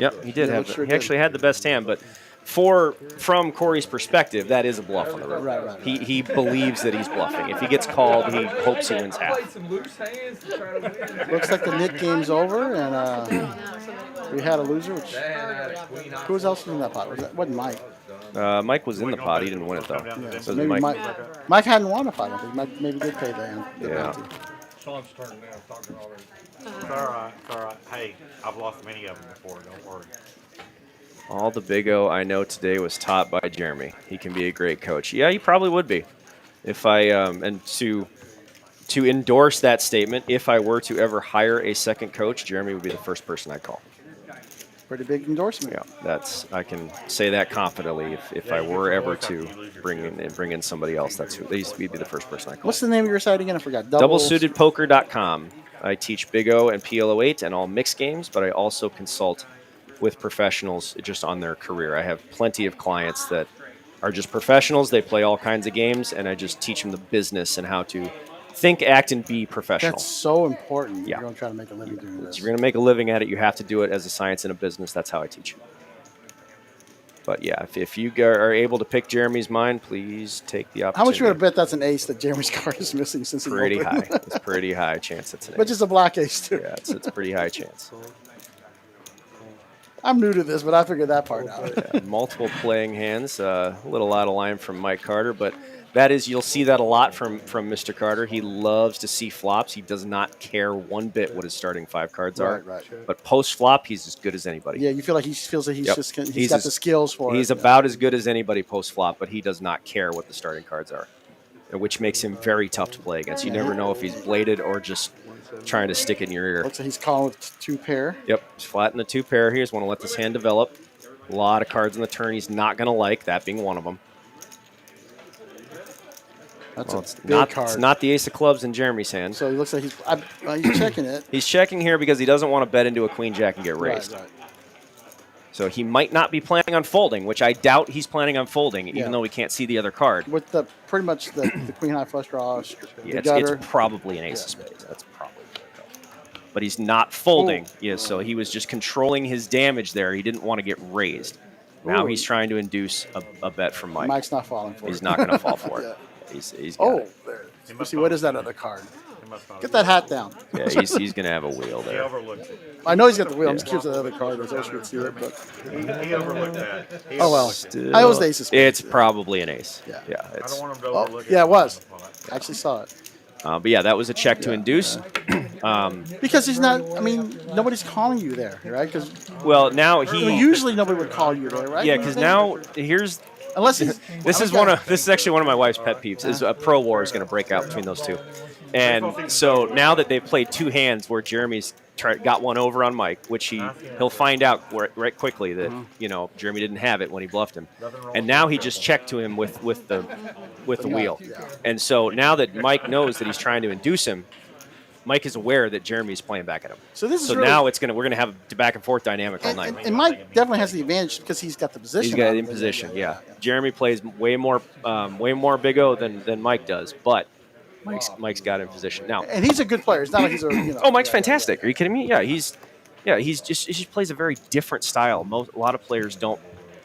Yep, he did Yeah, have. sure He actually had the best hand, but from Corey's perspective, that is a bluff on the river. Right. He believes that he's bluffing. If he gets called, he hopes he wins half. Played some loose hands to try to win. Looks like the knit game's over, and we had a loser. Which, who else was in that pot? Wasn't Mike? Mike was in the pot. He didn't win it though. Yeah, so So maybe Mike. Mike hadn't won a pot. I think Mike maybe did pay the hand. Yeah. Sean's turning now, talking already. It's all right. It's all right. Hey, I've lost many of them before. Don't worry. All the Big O I know today was taught by Jeremy. He can be a great coach. Yeah, he probably would be. If I and to endorse that statement, if I were to ever hire a second coach, Jeremy would be the first person I'd call. Pretty big endorsement. Yeah, I can say that confidently. If I were ever to bring in somebody else, he'd be the first person I call. What's the name of your site again? I forgot. DoubleSuitedPoker.com. I teach Big O and PLO 8 and all mixed games, but I also consult with professionals just on their career. I have plenty of clients that are just professionals. They play all kinds of games, and I just teach them the business and how to think, act, and be professional. That's so important. Yeah. You're going to try to make a living doing If this. you're going to make a living at it, you have to do it as a science and a business. That's how I teach you. But yeah, if you are able to pick Jeremy's mind, please take the opportunity. How much you would have bet that's an ace that Jeremy's card is missing since he Pretty opened? high. It's pretty high chance it's an Which ace. is a black ace, too. Yeah, it's a pretty high chance. I'm new to this, but I figured that part out. Yeah, multiple playing hands, a little out of line from Mike Carter, but that is, you'll see that a lot from Mr. Carter. He loves to see flops. He does not care one bit what his starting 5 cards are. Right. But post flop, he's as good as anybody. Yeah, you feel like he feels like he's Yep. just He's got as- the skills for it. He's about as good as anybody post flop, but he does not care what the starting cards are, which makes him very tough to play against. You never know if he's bladed or just trying to stick it in your ear. Looks like he's calling with 2 pair. Yep, he's flat in the 2 pair. He just want to let this hand develop. A lot of cards in the turn he's not going to like, that being one of them. That's Well, a it's big not, card. it's not the ace of clubs in Jeremy's hand. So it looks like he's checking it. He's checking here because he doesn't want to bet into a queen jack and get raised. Right. So he might not be planning on folding, which I doubt he's planning on folding, Yeah. even though we can't see the other card. With the pretty much the queen high flush draw, Yeah, the it's gutter. probably an ace of spades. That's probably what it is. But he's not folding. Yeah, so he was just controlling his damage there. He didn't want to get raised. Now Ooh. he's trying to induce a bet from Mike. Mike's not falling for it. He's not going to fall for it. Yeah. He's got Oh, it. there. Let's see, what is that other card? He must not Get that hat down. Yeah, he's going to have a wheel He there. overlooked it. I know he's got the wheel. I'm just curious what the other card is. I wish we could see it, but He overlooked that. He oh well. overlooked it. I was the ace of spades. It's probably an ace. Yeah. Yeah. I It's, don't want him to Oh, overlook it. yeah, it was. I actually saw it. but yeah, that was a check to induce. Because he's not. I mean, nobody's calling you there, right? Because Well, now he usually nobody would call you there, right? yeah, because now here's unless he's this is actually one of my wife's pet peeves is a pro war is going to break out between those two, and so now that they've played 2 hands where Jeremy's got one over on Mike, which he'll find out right quickly that Jeremy didn't have it when he bluffed him, and now he just checked to him with the wheel, and so now that Mike knows that he's trying to induce him, Mike is aware that Jeremy's playing back at him. So this is so really, now we're gonna have a back and forth dynamic all night. And Mike definitely has the advantage because he's got the position. He's got it in position. Yeah. Jeremy plays way more Big O than Mike does, but Mike's got it in position now. And he's a good player. It's not like he's a Oh, Mike's fantastic. Are you kidding me? Yeah, he just plays a very different style. A lot of players don't.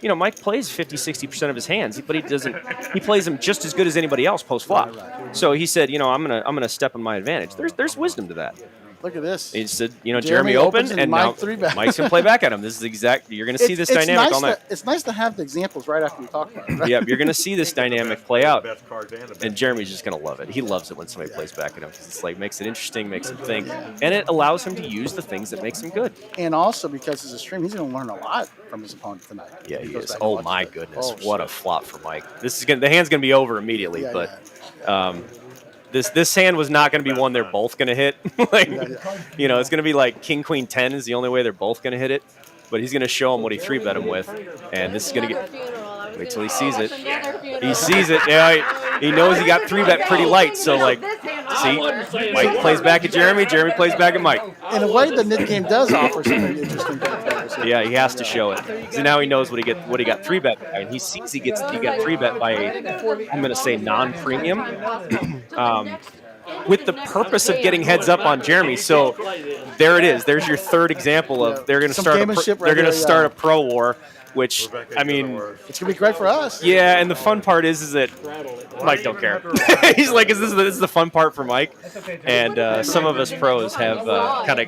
Mike plays 50-60% of his hands, but he plays them just as good as anybody else post flop. So he said, I'm gonna step on my advantage. There's wisdom to that. Look at this. He said, Jeremy opened, and now Mike's gonna play back at him. This is you're gonna see this dynamic all night. It's nice to have the examples right after you talk about it. Right? Yeah, you're gonna see this dynamic play out, and Jeremy's just gonna love it. He loves it when somebody plays back at him because it's like makes it interesting, makes him think, and it allows him to use the things that makes him good. And also because it's a stream, he's gonna learn a lot from his opponent tonight. Yeah, he is. Oh my goodness, what a flop for Mike. The hand's gonna be over immediately, but. This hand was not going to be one they're both going to hit. It's going to be like King Queen 10 is the only way they're both going to hit it. But he's going to show him what he 3-bet him with, and this is going to get. Wait till he sees it. He sees it. Yeah, he knows he got 3-bet pretty light. So see, Mike plays back at Jeremy. Jeremy plays back at Mike. In a way, the nit game does offer something interesting. Yeah, he has to show it. So now he knows what he got 3-bet by, and he sees he got 3-bet by I'm going to say non-premium. With the purpose of getting heads up on Jeremy. So there it is. There's your third example of they're going to start a pro war, which I mean, it's going to be great for us. Yeah, and the fun part is that Mike don't care. He's like, this is the fun part for Mike, and some of us pros have kind of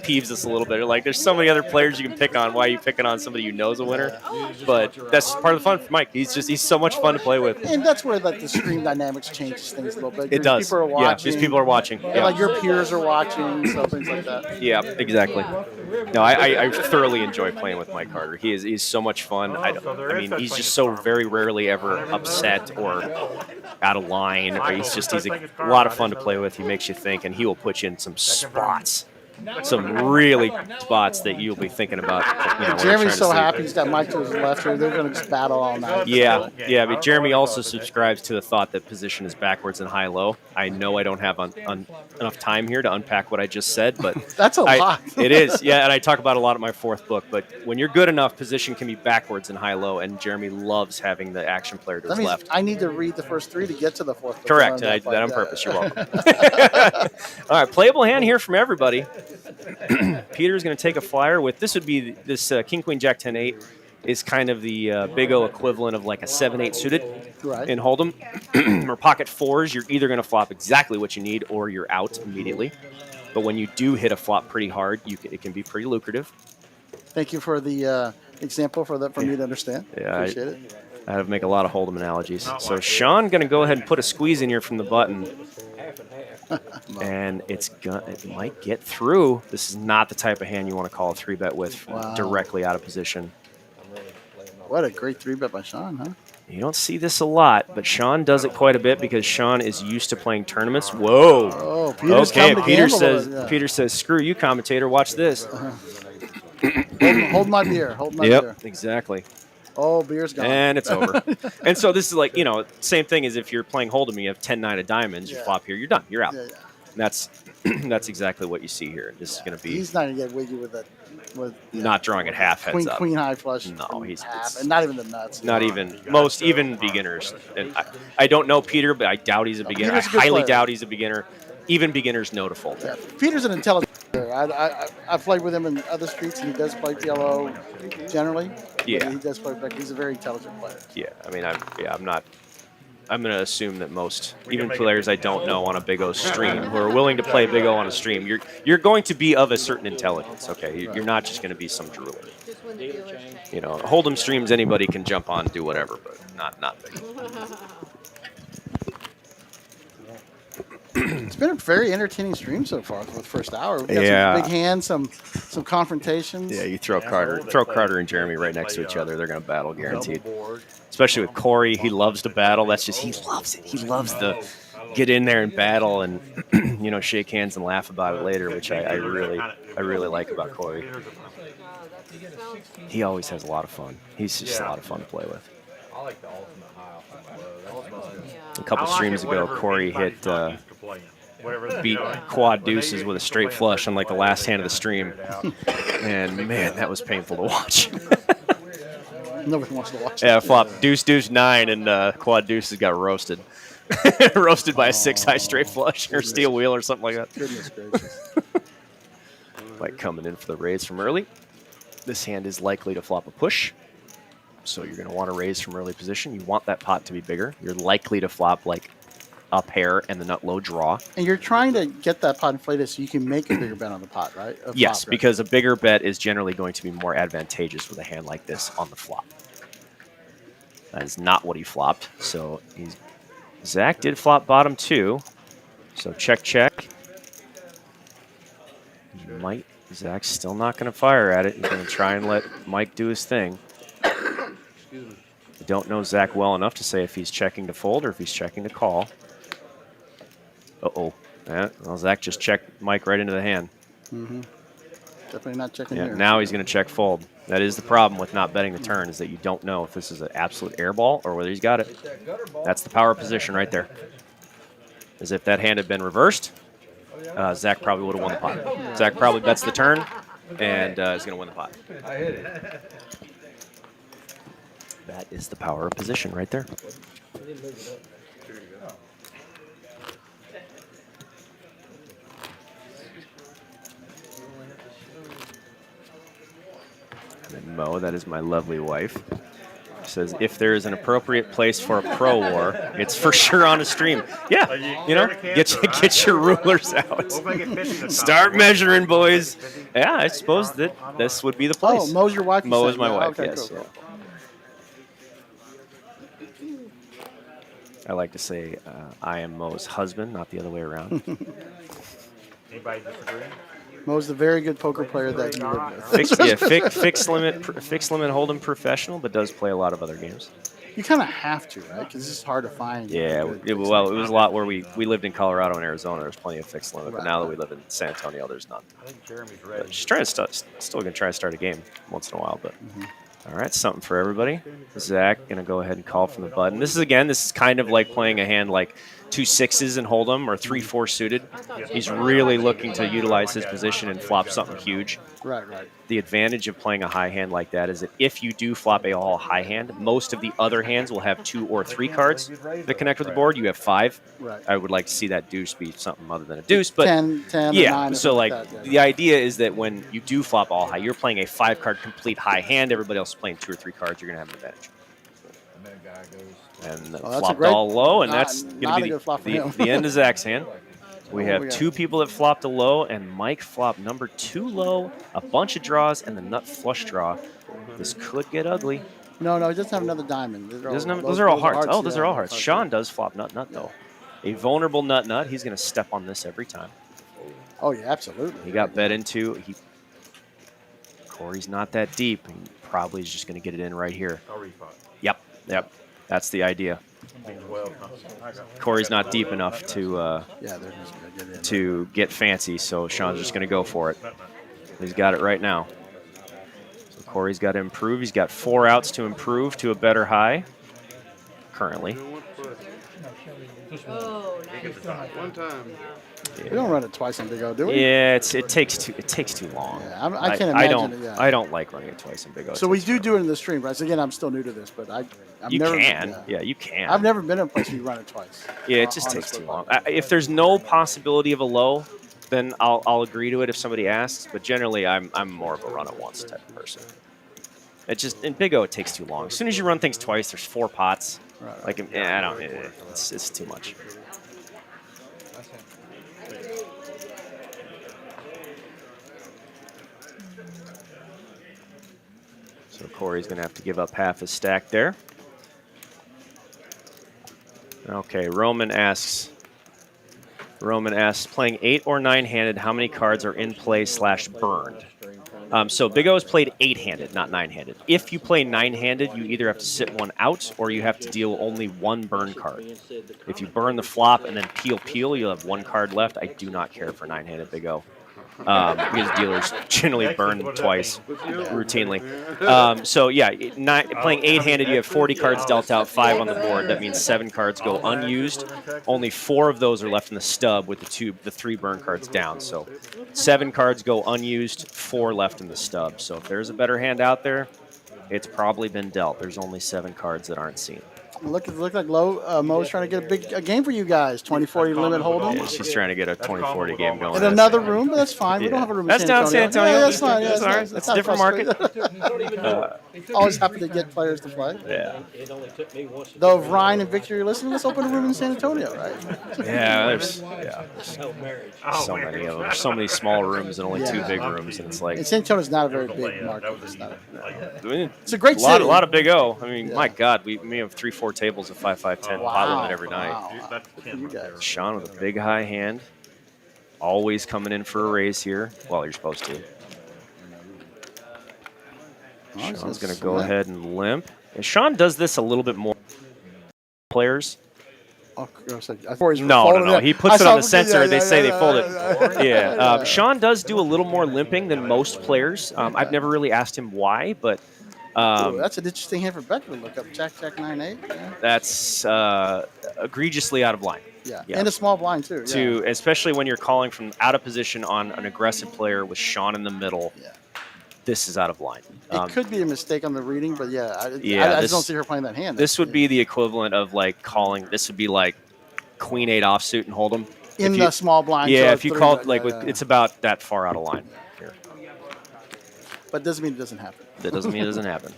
peeves us a little bit. Like, there's so many other players you can pick on. Why are you picking on somebody you know is a winner? But that's part of the fun for Mike. He's so much fun to play with. And that's where the stream dynamics changes things a little bit. It does. People are watching. Yeah, these people are watching. Yeah. Like your peers are watching, so things like that. Yeah, exactly. No, I thoroughly enjoy playing with Mike Carter. He's so much fun. I mean, he's just so very rarely ever upset or out of line. He's a lot of fun to play with. He makes you think, and he will put you in some spots. Some really spots that you'll be thinking about. Jeremy's so happy he's got Mike to his left here. They're going to just battle all night. Yeah. But Jeremy also subscribes to the thought that position is backwards and high-low. I know I don't have enough time here to unpack what I just said, but that's a lot. It is, yeah. And I talk about it a lot in my 4th book. But when you're good enough, position can be backwards and high-low, and Jeremy loves having the action player to his left. I need to read the first 3 to get to the 4th book. Correct. I did that on purpose. You're welcome. All right, playable hand here from everybody. Peter's going to take a flyer with this. Would be this King Queen Jack 10-8 is kind of the Big O equivalent of like a 7-8 suited in Hold'em or pocket 4s. You're either going to flop exactly what you need or you're out immediately. But when you do hit a flop pretty hard, it can be pretty lucrative. Thank you for the example for me to understand. Yeah, appreciate it. I have to make a lot of Hold'em analogies. So Sean going to go ahead and put a squeeze in here from the button. And it might get through. This is not the type of hand you want to call a 3-bet with directly out of position. What a great 3-bet by Sean, huh? You don't see this a lot, but Sean does it quite a bit because Sean is used to playing tournaments. Whoa. Oh, Peter's okay, Peter says, screw you, commentator, watch this. Hold my beer. Hold my beer. Yep, exactly. Oh, beer's gone. And it's over. And so this is like, same thing as if you're playing Hold'em, you have 10-9 of diamonds, you flop here, you're done, you're out. Yeah. And that's exactly what you see here. This is going to be. He's not going to get wiggy with it. Not drawing it half heads up. Queen high flush. No, he's half, and not even the nuts. Not even even beginners. And I don't know Peter, but I doubt he's a beginner. I highly doubt he's a beginner. Even beginners know to fold. Yeah. Peter's an intelligent player. I've played with him in other streets, and he does play PLO generally. Yeah, he does play back. He's a very intelligent player. Yeah, I mean, I'm not. I'm going to assume that most, even players I don't know on a Big O stream, who are willing to play Big O on a stream, you're going to be of a certain intelligence. Okay, you're not just going to be some drooler. Hold'em streams anybody can jump on and do whatever, but not Big O. It's been a very entertaining stream so far for the first hour. We've got Yeah. some big hands, some confrontations. Yeah, you throw Carter and Jeremy right next to each other. They're going to battle guaranteed. Especially with Corey, he loves to battle. That's just, he loves it. He loves the get in there and battle and, you know, shake hands and laugh about it later, which I really like about Corey. He always has a lot of fun. He's just a lot of fun to play with. I like the ultimate high off that low. That's fun. A couple streams ago, Corey hit beat quad deuces with a straight flush on like the last hand of the stream, and man, that was painful to watch. Nobody wants to watch. Yeah, flop deuce deuce 9, and quad deuces got roasted. Roasted by a 6-high straight flush or steel wheel or something like that. Goodness gracious. Like coming in for the raise from early. This hand is likely to flop a push, so you're going to want to raise from early position. You want that pot to be bigger. You're likely to flop like a pair and the nut low draw. And you're trying to get that pot inflated so you can make a bigger bet on the pot, right? Yes, Flop, right? because a bigger bet is generally going to be more advantageous with a hand like this on the flop. That is not what he flopped. So Zach did flop bottom 2. So check, check. Zach's still not going to fire at it. He's going to try and let Mike do his thing. I don't know Zach well enough to say if he's checking to fold or if he's checking to call. Uh-oh. Yeah, well, Zach just checked Mike right into the hand. Mm-hmm. Definitely not checking Yeah, here. now he's going to check fold. That is the problem with not betting the turn, is that you don't know if this is an absolute air ball or whether he's got it. That's the power position right there. As if that hand had been reversed, Zach probably would have won the pot. Zach probably bets the turn and is going to win the pot. I hit it. That is the power of position right there. And Mo, that is my lovely wife, says if there is an appropriate place for a pro war, it's for sure on a stream. Yeah, you know, get your rulers out. Start measuring, boys. Yeah, I suppose that this would be the place. Oh, Mo's your wife? you Mo said? is my Yeah, wife, okay, yes. cool, Yeah. cool. I like to say I am Mo's husband, not the other way around. Anybody disagree? Mo's the very good poker player that you live with. Fixed limit hold'em professional, but does play a lot of other games. You kind of have to, right? Because it's hard to find. Yeah, good it was a lot where we lived in Colorado and Arizona. There's plenty of fixed limit, but Right, now that right. we live in San Antonio, there's none. I think Jeremy's But ready. she's trying to still gonna try to start a game once in a while. But all right, something for everybody. Zach gonna go ahead and call from the button. This is kind of like playing a hand like 2 6s and hold'em or 3-4 suited. He's really looking to utilize his position and flop something huge. Right, right. The advantage of playing a high hand like that is that if you do flop a all high hand, most of the other hands will have 2 or 3 cards that connect with the board. You have 5. Right. I would like to see that deuce be something other than a deuce, but 10, yeah. 9, So like that, yeah. the idea is that when you do flop all high, you're playing a 5-card complete high hand. Everybody else is playing 2 or 3 cards. You're gonna have an advantage. And then a guy goes. And that's a flopped great- all low, and not- that's not going a to good flop for be him. the end of Zach's hand. We Oh, have we got- 2 people that flopped a low, and Mike flopped number 2 low, a bunch of draws, and the nut flush draw. This could get ugly. No, he doesn't have another diamond. Those are all hearts. Oh, those yeah, are all hearts. yeah. Sean does flop nut, though. A vulnerable nut. He's going to step on this every time. Oh, yeah, absolutely. He got bet into. Corey's not that deep. He probably is just going to get it in right here. I'll refund. Yep. That's the idea. 12. Corey's not deep enough to Yeah, they're just going to get in. to get fancy, so Sean's just going to go for it. He's got it right now. So Corey's got to improve. He's got 4 outs to improve to a better high currently. Oh, nice. One time. We don't run it twice on Big O, do we? Yeah, it takes too long. Yeah, I can't imagine it, yeah. I don't like running it twice in Big O. So we do it in the stream, right? So again, I'm still new to this, but I've You never. can. Yeah, you can. I've never been in a place where you run it twice. Yeah, it just takes too long. If there's no possibility of a low, then I'll agree to it if somebody asks. But generally, I'm more of a run it once type of person. It just in Big O it takes too long. As soon as you run things twice, there's 4 pots. Right. Like it's too much. So Corey's going to have to give up half his stack there. Okay, Roman asks, Roman asks, playing 8 or 9-handed, how many cards are in play / burned? So Big O has played 8-handed, not 9-handed. If you play 9-handed, you either have to sit one out or you have to deal only one burn card. If you burn the flop and then peel, you'll have 1 card left. I do not care for 9-handed Big O. Because dealers generally burn twice routinely. So yeah, playing 8-handed, you have 40 cards dealt out, 5 on the board. That means 7 cards go unused. Only 4 of those are left in the stub with the 3 burn cards down. So 7 cards go unused, 4 left in the stub. So if there's a better hand out there, it's probably been dealt. There's only 7 cards that aren't seen. Look like Mo's trying to get a game for you guys. 2040 limit hold'em. Yeah, she's trying to get a 20-40 game going. In another room, but that's fine. We don't have a room That's in down San Antonio. Yeah, that's fine. Yeah, That's all right. That's a different market. Always happy to get players to play. Yeah. Though if Ryan and Victor are listening, let's open a room in San Antonio, right? Yeah, there's so many of them. There's so many small rooms and only 2 big rooms, and it's like And San Antonio's not a very big market. It's a a great city. lot of Big O. I mean, my God, we may have 3-4 tables of 5-5-10 pot limit every night. Wow. You guys. Sean with a big high hand, always coming in for a raise here. Well, you're supposed to. Sean's going to go ahead and limp. And Sean does this a little bit more. Players. Oh, I thought he was No. folding He puts it on the saw- sensor. yeah, They yeah, say they yeah, fold yeah, it. Yeah. Sean does do a little more limping than most players. I've never really asked him why, but Ooh, that's an interesting hand for Becker to look up. Jack 9-8. Yeah. that's egregiously out of line. Yeah. Yeah. And a small blind too. Yeah. Especially when you're calling from out of position on an aggressive player with Sean in the middle. Yeah. This is out of line. It could be a mistake on the reading, but yeah, I this- just don't see her playing that hand. This would be the equivalent of like calling. This would be like Queen 8 offsuit and hold 'em. in If the you- small blind. Yeah, so if you three, called but, like it's about that far out of line. Here. but doesn't mean it doesn't happen. That doesn't mean it doesn't happen.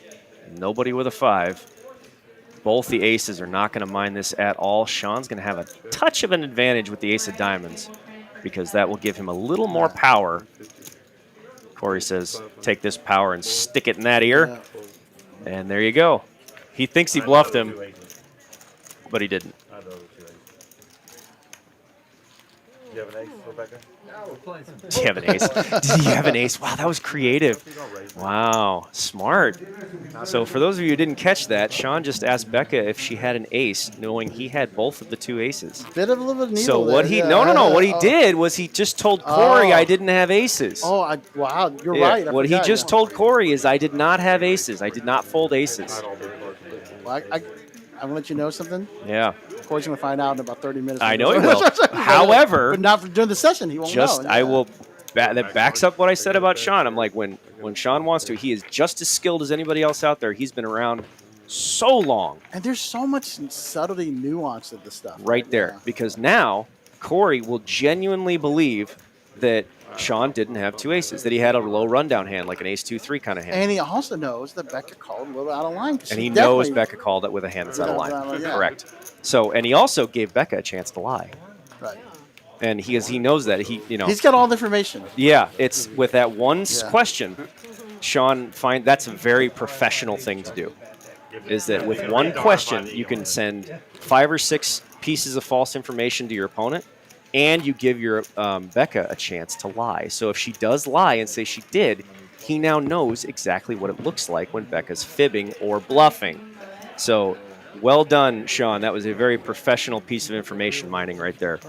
Nobody with a 5. Both the aces are not going to mind this at all. Sean's going to have a touch of an advantage with the ace of diamonds because that will give him a little more power. Corey says, take this power and stick it in that ear. Yeah. And there you go. He thinks he bluffed him, but he didn't. Do you have an ace, Rebecca? Do you have an ace? Did you have an ace? Wow, that was creative. Wow, smart. So for those of you who didn't catch that, Sean just asked Becca if she had an ace, knowing he had both of the 2 aces. Bit of a little needle So what there, he yeah. no, what he did was he just told Corey Oh. I didn't have aces. Oh, wow, you're Yeah, right. I what he forgot, just yeah. told Corey is I did not have aces. I did not fold aces. Well, I'm gonna let you know something. Yeah, Corey's gonna find out in about 30 minutes. I know he will. However, but not during the session. He won't just know. I will. That backs up what I said about Sean. I'm like when Sean wants to, he is just as skilled as anybody else out there. He's been around so long. And there's so much subtlety, nuance of the stuff. Right there. Yeah. Because now Corey will genuinely believe that Sean didn't have 2 aces, that he had a low rundown hand, like an ace 2-3 kind of hand. And he also knows that Becca called a little out of line. And he knows Becca called it with a hand that's out of line. Yeah. Correct. So, and he also gave Becca a chance to lie. Right. And he knows that. He's got all the information. Yeah, it's with that one Yeah. question, Sean, that's a very professional thing to do. Is that with one question, you can send 5 or 6 pieces of false information to your opponent, and you give your Becca a chance to lie. So if she does lie and say she did, he now knows exactly what it looks like when Becca's fibbing or bluffing. So well done, Sean. That was a very professional piece of information mining right there.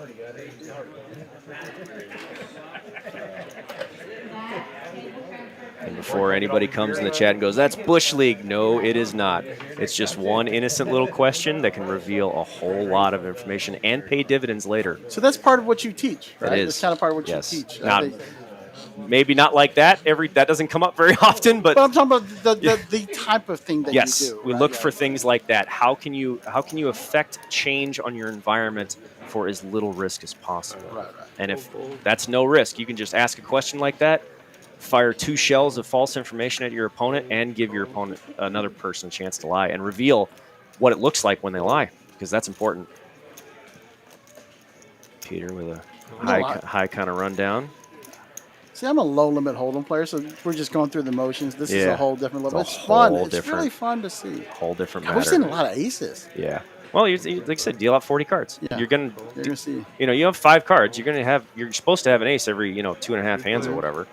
And before anybody comes in the chat and goes, that's Bush League. No, it is not. It's just one innocent little question that can reveal a whole lot of information and pay dividends later. So that's part of what you teach, right? That is. That's kind of part of what Yes. you teach. Maybe not like that. That doesn't come up very often, but But I'm talking about the type of thing that yes, you do. we right? look Yeah. for things like that. How can you affect change on your environment for as little risk as possible? Right. And if that's no risk, you can just ask a question like that, fire 2 shells of false information at your opponent, and give your opponent another person a chance to lie and reveal what it looks like when they lie, because that's important. Peter with a high kind of rundown. See, I'm a low limit hold'em player, so we're just going through the motions. This is Yeah. a whole different level. It's a It's fun. whole It's different- really fun to see. Whole different We're matter. seeing a lot of aces. Yeah. Well, like I said, deal out 40 cards. Yeah. You're gonna see. You know, you have 5 cards. You're supposed to have an ace every 2.5 hands or whatever.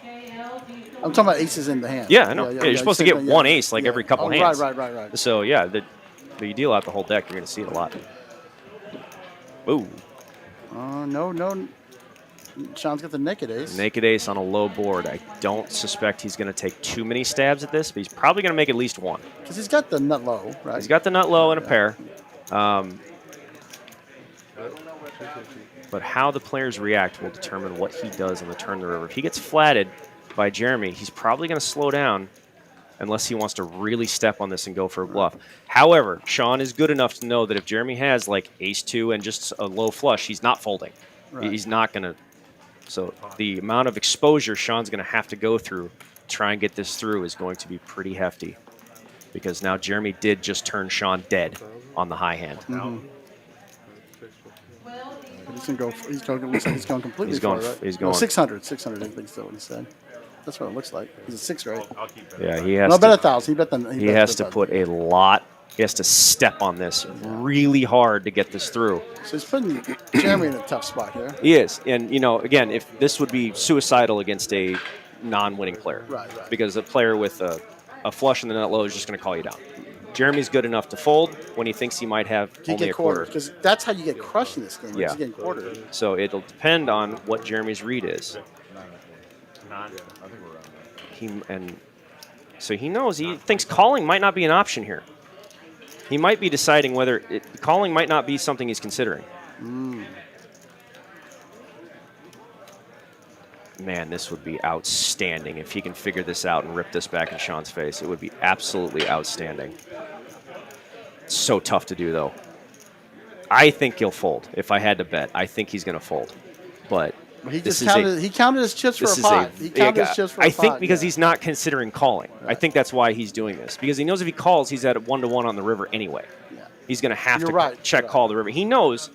I'm talking about aces in the hand. Yeah, I know. Yeah, you're supposed to get one ace like every couple hands. Right. So yeah, you deal out the whole deck, you're gonna see it a lot. Ooh. No. Sean's got the naked ace. Naked ace on a low board. I don't suspect he's going to take too many stabs at this, but he's probably going to make at least one. Because he's got the nut low, right? He's got the nut low and a pair. But how the players react will determine what he does on the turn of the river. If he gets flatted by Jeremy, he's probably going to slow down unless he wants to really step on this and go for a bluff. However, Sean is good enough to know that if Jeremy has like ace-2 and just a low flush, he's not folding. Right. He's not going to. So the amount of exposure Sean's going to have to go through to try and get this through is going to be pretty hefty. Because now Jeremy did just turn Sean dead on the high hand. He's going to go. Looks like he's going completely. He's going. Right? He's going. 600. 600. I think so. What he said. That's what it looks like. He's a 6, right? Yeah, he has. No, bet 1,000. He bet the. He has to put a lot. He has to step on this really hard to get this through. So he's putting Jeremy in a tough spot here. He is. And, again, if this would be suicidal against a non-winning player. Right. Because a player with a flush in the nut low is just going to call you down. Jeremy's good enough to fold when he thinks he might have only a quarter. Because that's how you get crushed in this game. Yeah. He's getting quartered. So it'll depend on what Jeremy's read is. So he knows. He thinks calling might not be an option here. He might be deciding whether calling might not be something he's considering. Man, this would be outstanding if he can figure this out and rip this back in Sean's face. It would be absolutely outstanding. It's so tough to do, though. I think he'll fold. If I had to bet, I think he's going to fold. But he counted his chips for a pot. He counted his chips for a pot. I think because he's not considering calling. Right. I think that's why he's doing this. Because he knows if he calls, he's at 1-1 on the river anyway. Yeah. He's going to have to check call the river. He knows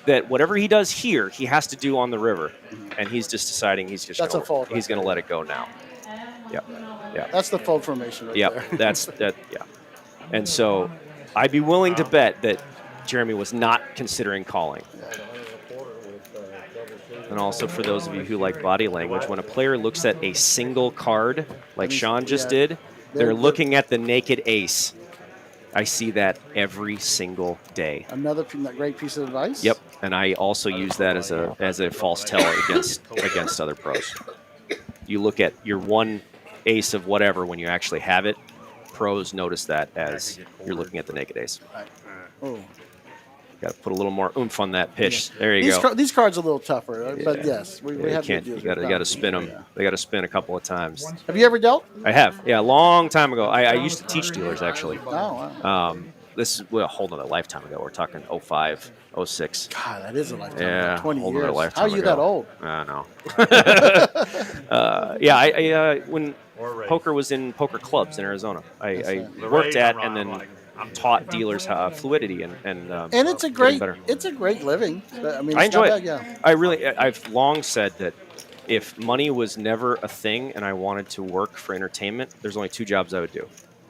that whatever he does here, he has to do on the river. And he's just deciding he's just he's going to let it go now. Yeah. That's the fold formation right there. That's that. Yeah. And so I'd be willing to bet that Jeremy was not considering calling. And also for those of you who like body language, when a player looks at a single card, like Sean just did, they're looking at the naked ace. I see that every single day. Another great piece of advice. Yep, and I also use that as a false tell against other pros. You look at your one ace of whatever when you actually have it. Pros notice that as you're looking at the naked ace. Oh. Got to put a little more oomph on that pitch. Yeah. There you go. These cards are a little tougher, but yes, we have to. You got to spin them. Yeah. They got to spin a couple of times. Have you ever dealt? I have. Yeah, a long time ago. I used to teach dealers actually. Oh wow. This is a whole nother lifetime ago. We're talking 05, 06. God, that is a lifetime. Yeah, 20 whole years. Lifetime How are you ago. that old? I know. I when poker was in poker clubs in Arizona, I worked at and then taught dealers fluidity and it's a great living. I mean, I enjoy it. Yeah. I've long said that if money was never a thing and I wanted to work for entertainment, there's only 2 jobs I would do: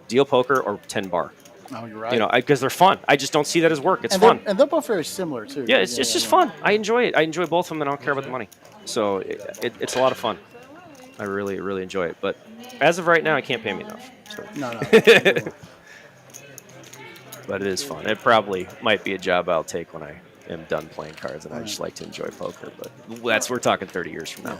deal poker or 10 bar. Oh, you're right. Because they're fun. I just don't see that as work. It's fun. And they're both very similar too. Yeah, it's just fun. I enjoy it. I enjoy both of them, and I don't care about the money. So it's a lot of fun. I really, really enjoy it. But as of right now, I can't pay me enough. So. No. But it is fun. It probably might be a job I'll take when I am done playing cards, and I just like to enjoy poker. But we're talking 30 years from now.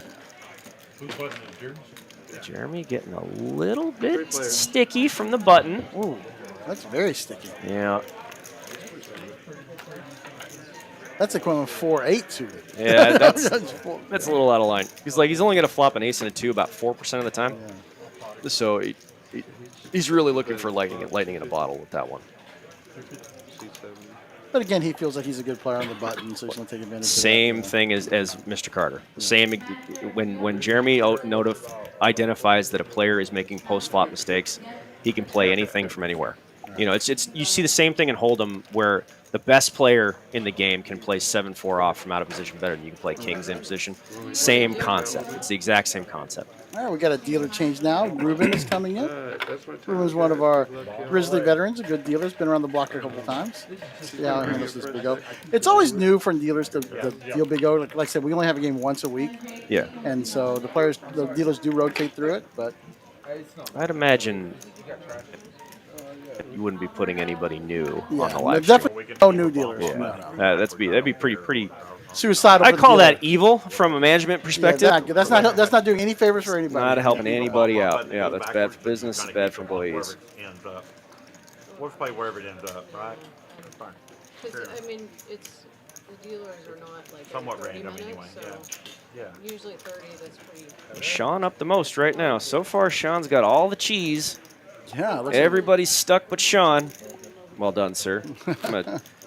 Jeremy getting a little bit sticky from the button. Ooh, that's very sticky. Yeah. That's equivalent 4-8 suited. Yeah, that's a little out of line. He's only going to flop an ace and a 2 about 4% of the time. Yeah. So he's really looking for lightning in a bottle with that one. But again, he feels like he's a good player on the button, so he's going to take advantage Same of that. thing as Mr. Carter. Yeah. Same when Jeremy identifies that a player is making post-flop mistakes, he can play anything from anywhere. You know, it's you see the same thing in Hold'em where The best player in the game can play 7-4 off from out of position better than you can play kings in position. Same concept. It's the exact same concept. All right, we got a dealer change now. Ruben is coming in. That's my time. Ruben's one of our Grizzly veterans, a good dealer. Has been around the block a couple of times. See how he handles this Big O. It's always new for dealers to deal Big O. Like I said, we only have a game once a week, Yeah. and so the dealers do rotate through it. But I'd imagine you wouldn't be putting anybody new on the yeah, live stream. definitely no new dealers. Yeah. No. That'd be pretty. Suicidal. I for the call dealer. that evil from a management Yeah, perspective. that's not doing any favors for anybody. Not helping anybody out. Yeah, that's bad for business. It's bad for employees. We'll play wherever it ends up, right? That's fine. Because, I mean, it's, the dealers are not like Somewhat every 30 random minutes, anyway, so Yeah. usually 30, that's pretty. Sean up the most right now. So far, Sean's got all the cheese. Yeah, looks Everybody's stuck but Sean. Well done, sir.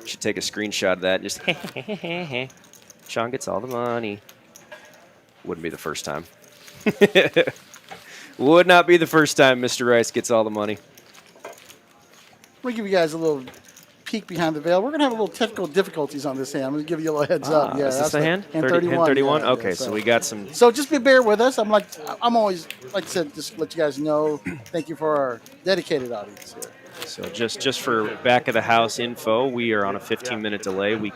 Should take a screenshot of that. Just Sean gets all the money. Wouldn't be the first time. Would not be the first time Mr. Rice gets all the money. We'll give you guys a little peek behind the veil. We're going to have a little technical difficulties on this hand. I'm going to give you a little heads up. Yeah, is this that's the hand? Hand 30, 31. hand 31? Yeah, Okay, yeah, so we got some. So just bear with us. I'm always, like I said, just let you guys know. Thank you for our dedicated audience here. So just for back of the house info, we are on a 15-minute delay. We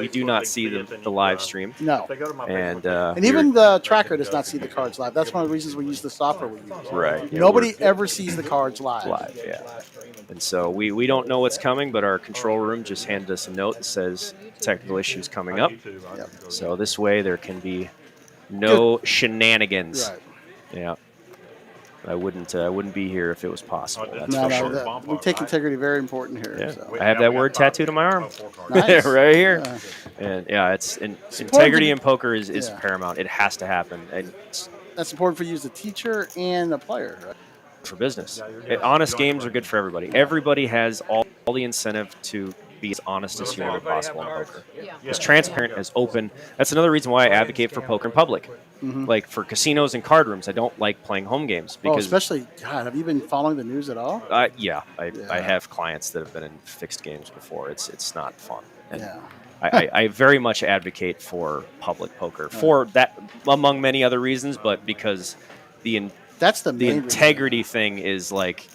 do not see the live stream. No. And Even the tracker does not see the cards live. That's one of the reasons we use the software we use. right. Yeah, Nobody ever sees the cards live. live, yeah. And so we don't know what's coming, but our control room just handed us a note that says technical issues coming up. Yep. So this way there can be no shenanigans. Right. Yeah. I wouldn't be here if it was possible. That's No, for no, sure. we take integrity very important here. Yeah. So. I have that word tattooed on my arm. Nice. Right here. Yeah. And yeah, important integrity to- in poker is Yeah. paramount. It has to happen. And it's That's important for you as a teacher and a player. Right? for business. Honest games are good for everybody. Everybody has all the incentive to be as honest as humanly possible in poker. Yeah. As transparent, as open. That's another reason why I advocate for poker in public. Like for casinos and card rooms, I don't like playing home games Oh, because especially, God, have you been following the news at all? I Yeah. have clients that have been in fixed games before. It's not fun. And Yeah. I very much advocate for public poker for that, among many other reasons, but because That's the the main integrity thing is like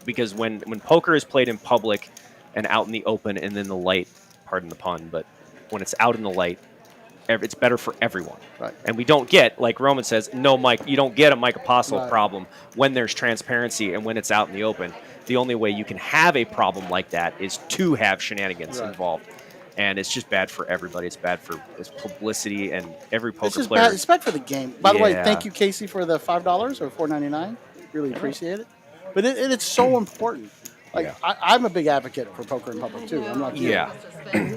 because when poker is played in public and out in the open and in the light, pardon the pun, but when it's out in the light, it's better for everyone. Right. And we don't get, like Roman says, no, Mike, you don't get a Mike Apostle Right. problem when there's transparency and when it's out in the open. The only way you can have a problem like that is to have shenanigans Right. involved. And it's just bad for everybody. It's bad for publicity, and every It's poker just player. bad. It's bad for the game. By the way, Yeah. thank you, Casey, for the $5 or $4.99. Really appreciate it. But it's so important. Like Yeah. I'm a big advocate for poker in public too. I'm like, Yeah.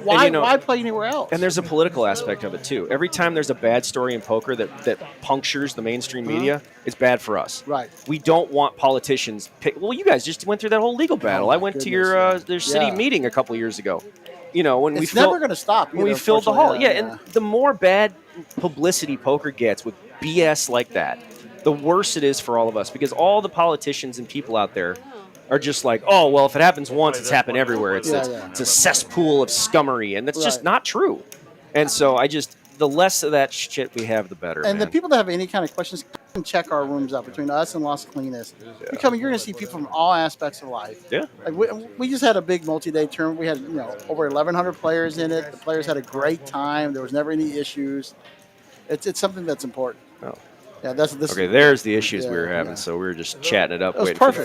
why you know- why play anywhere else? And there's a political aspect of it too. Every time there's a bad story in poker that punctures the mainstream media, it's bad for us. Right. We don't want politicians. Well, you guys just went through that whole legal battle. my I went to goodness, your their city yeah. meeting a couple years ago. You know, when It's we never going to stop. when we either, filled the hall. unfortunately. Yeah, and the more bad publicity poker gets with BS like that, the worse it is for all of us because all the politicians and people out there are just like, oh, well, if it happens once, it's happened everywhere. It's a cesspool of scummery, and that's just Right. not true. And so the less of that shit we have, the better. And man. the people that have any kind of questions can check our rooms out between us and Los Cleanest. You're going to see people from all aspects of life. Yeah. Like we just had a big multi-day tournament. We had over 1,100 players in it. The players had a great time. There was never any issues. It's something that's important. Oh. Yeah, that's this. Okay, there's the issues we Yeah, were having. yeah. So we were just chatting it up, It was waiting for the perfect,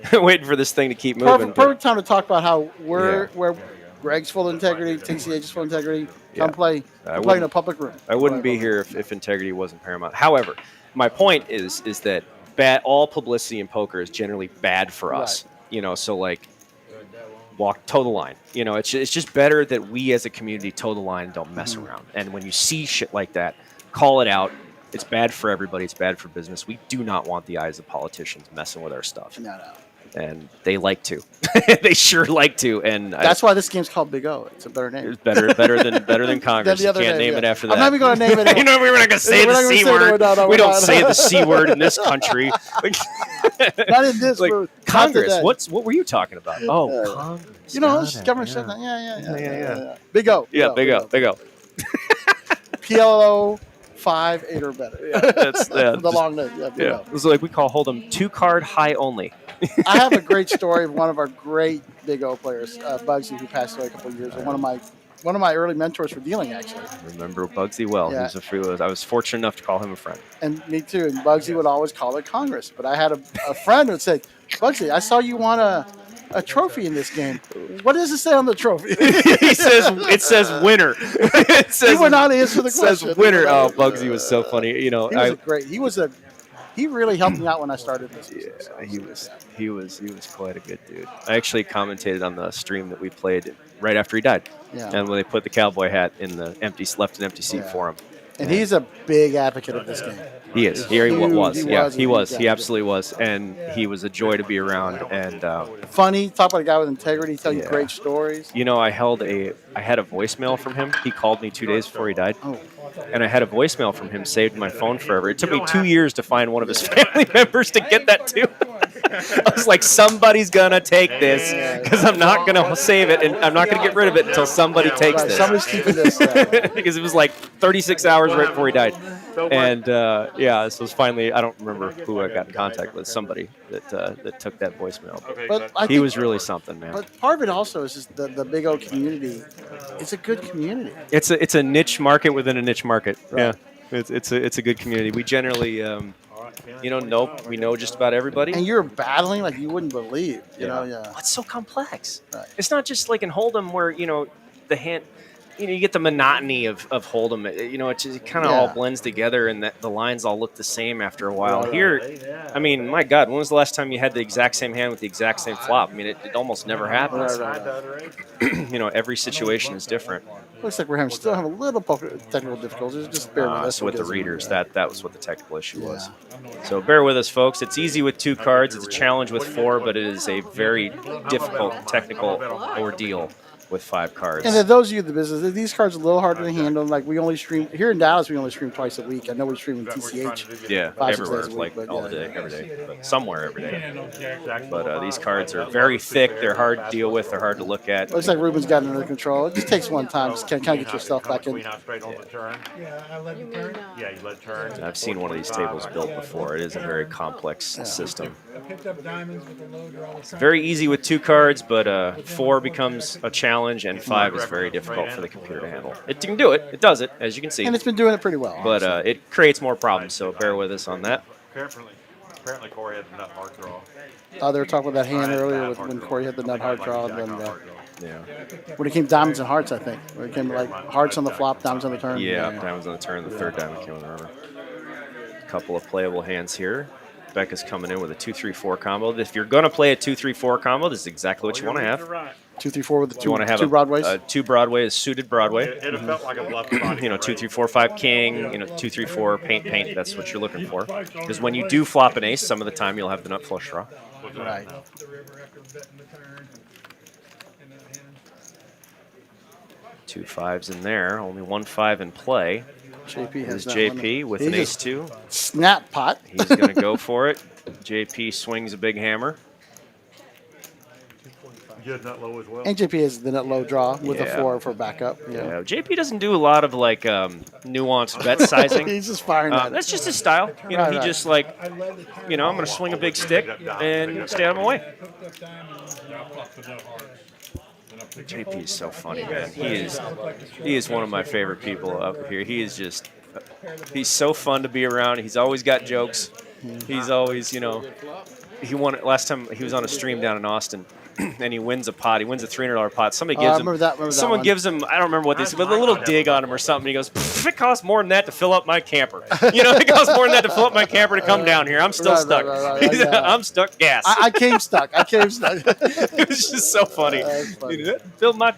thing to waiting for this thing to keep moving. Perfect time to talk about how Yeah. where Greg's full integrity, TCH is full integrity. Come Yeah. play. I Come play in a wouldn't- public room. I wouldn't be here if integrity wasn't paramount. However, my point is that all publicity in poker is generally bad for us. You know, so like toe the line. You know, it's just better that we as a community toe the line and don't mess around. And when you see shit like that, call it out. It's bad for everybody. It's bad for business. We do not want the eyes of politicians messing with our stuff. No. And they like to. They sure like to. And That's why this game's called Big O. It's a better name. it's better than Congress. the other You can't name, name it yeah. after that. I'm not even going to name it. You know, we're not going to say We're the not gonna C say the word. word. No, We we're don't not. say the C word in this country. Not in this like booth. Not Congress. today. What were you talking about? Oh, Congress. You know, got it, government yeah. shutdown. Yeah. Yeah. Big O. Yeah, big O. PLO 5, 8 or better. That's the just- long list. Yeah, big Yeah, O. it was like we call Hold'em 2-card high only. I have a great story of one of our great Big O players, Bugsy, who passed away a couple of years ago. One of my early mentors for dealing, actually. Remember Bugsy well. Yeah. I was fortunate enough to call him a friend. And me too. And Bugsy would always call it Congress. But I had a friend who would say, Bugsy, I saw you won a trophy in this game. What does it say on the trophy? It says winner. It says, He would not answer the it says question. winner. Oh, Bugsy was so funny. You know, he really helped me out when I started this. he was quite a good dude. I actually commentated on the stream that we played right after he died. Yeah. And when they put the cowboy hat in the empty seat Yeah. for him. And he's a big advocate of this game. He is. He was. He Yeah, was a he was. huge He advocate. absolutely was. And he was a joy to be around. And Funny, talk about a guy with integrity, tell you Yeah. great stories. you know, I had a voicemail from him. He called me 2 days before he died. Oh. And I had a voicemail from him saved in my phone forever. It took me 2 years to find one of his family members to get that to. I was like, somebody's gonna take this because I'm not gonna save it and I'm not gonna get rid of it until somebody takes Right, this. somebody's keeping this. Because it was like 36 hours right before he died. And so it was finally, I don't remember who I got in contact with, somebody that took that voicemail. But I He think- was really something, man. But part of it also is just the Big O community. It's a good community. It's a niche market within a niche market. Right. Yeah, it's a good community. We generally, we know just about everybody. And you're battling like you wouldn't believe. You know, It's so complex. Right. It's not just like in Hold'em where the hand. You get the monotony of Hold'em. It kind of all blends together, and that the lines all look the same after a while. Right. Here, I mean, my God, when was the last time you had the exact same hand with the exact same flop? I mean, it almost never happens. Right. Every situation is different. Looks like we're still having a little technical difficulties. Just bear with us. So with the We'll get readers, some- that was what the technical issue was. So bear with us, folks. It's easy with 2 cards. It's a challenge with 4, but it is a very difficult technical ordeal with 5 cards. And then those of you in the business, these cards are a little harder to handle. Like we only stream here in Dallas, we only stream twice a week. I know we stream in TCH. Yeah, 5, 6 everywhere, days a week, like but all yeah, day, every day, but somewhere every day. But these cards are very thick. They're hard to deal with. They're hard to look at. Looks like Ruben's got it under control. It just takes one time. Just kind of get yourself back in. You mean, Yeah, you let turn. I've seen one of these tables built before. It is a very complex system. Very easy with 2 cards, but 4 becomes a challenge, and 5 is very difficult for the computer to handle. It can do it. It does it, as you can see. And it's been doing it pretty well. But it creates more problems, so bear with us on that. Apparently Corey had the nut hard draw. They were talking about that hand earlier when Corey had the nut hard draw. And then, Yeah. when it came diamonds and hearts, I think. When it came like hearts on the flop, diamonds on the turn. Yeah, diamonds on the turn. The 3rd diamond came on the river. Couple of playable hands here. Becca's coming in with a 2-3-4 combo. If you're going to play a 2-3-4 combo, this is exactly what you want to have. 2, 3, 4 with the You two, want to have two broadways. 2 Broadways, suited Broadway. It felt like a bluff body. 2, 3, 4, 5 king. 2, 3, 4 paint. That's what you're looking for. Because when you do flop an ace, some of the time you'll have the nut flush draw. Right. 2 5s in there. Only 1 5 in play. JP has Is that JP one. with He an just ace 2. Snap pot. He's going to go for it. JP swings a big hammer. Good nut low as well. And JP has the nut low draw with a Yeah. 4 for backup. Yeah, JP doesn't do a lot of nuanced bet sizing. He's just firing at it. That's just his style. Right, He right. just I'm going to swing a big stick and stay out of my way. JP is so funny, man. He is one of my favorite people up here. He's so fun to be around. He's always got jokes. He's always, he won it last time he was on a stream down in Austin. And he wins a pot. He wins a $300 pot. Somebody gives him. remember that someone one. gives him. I don't remember what they said, but a little dig on him or something. He goes, "It costs more than that to fill up my camper. It costs more than that to fill up my camper to come down here. I'm still Right, stuck. right, yeah. I'm stuck gas." I came stuck. It was just so funny. That's funny. Fill my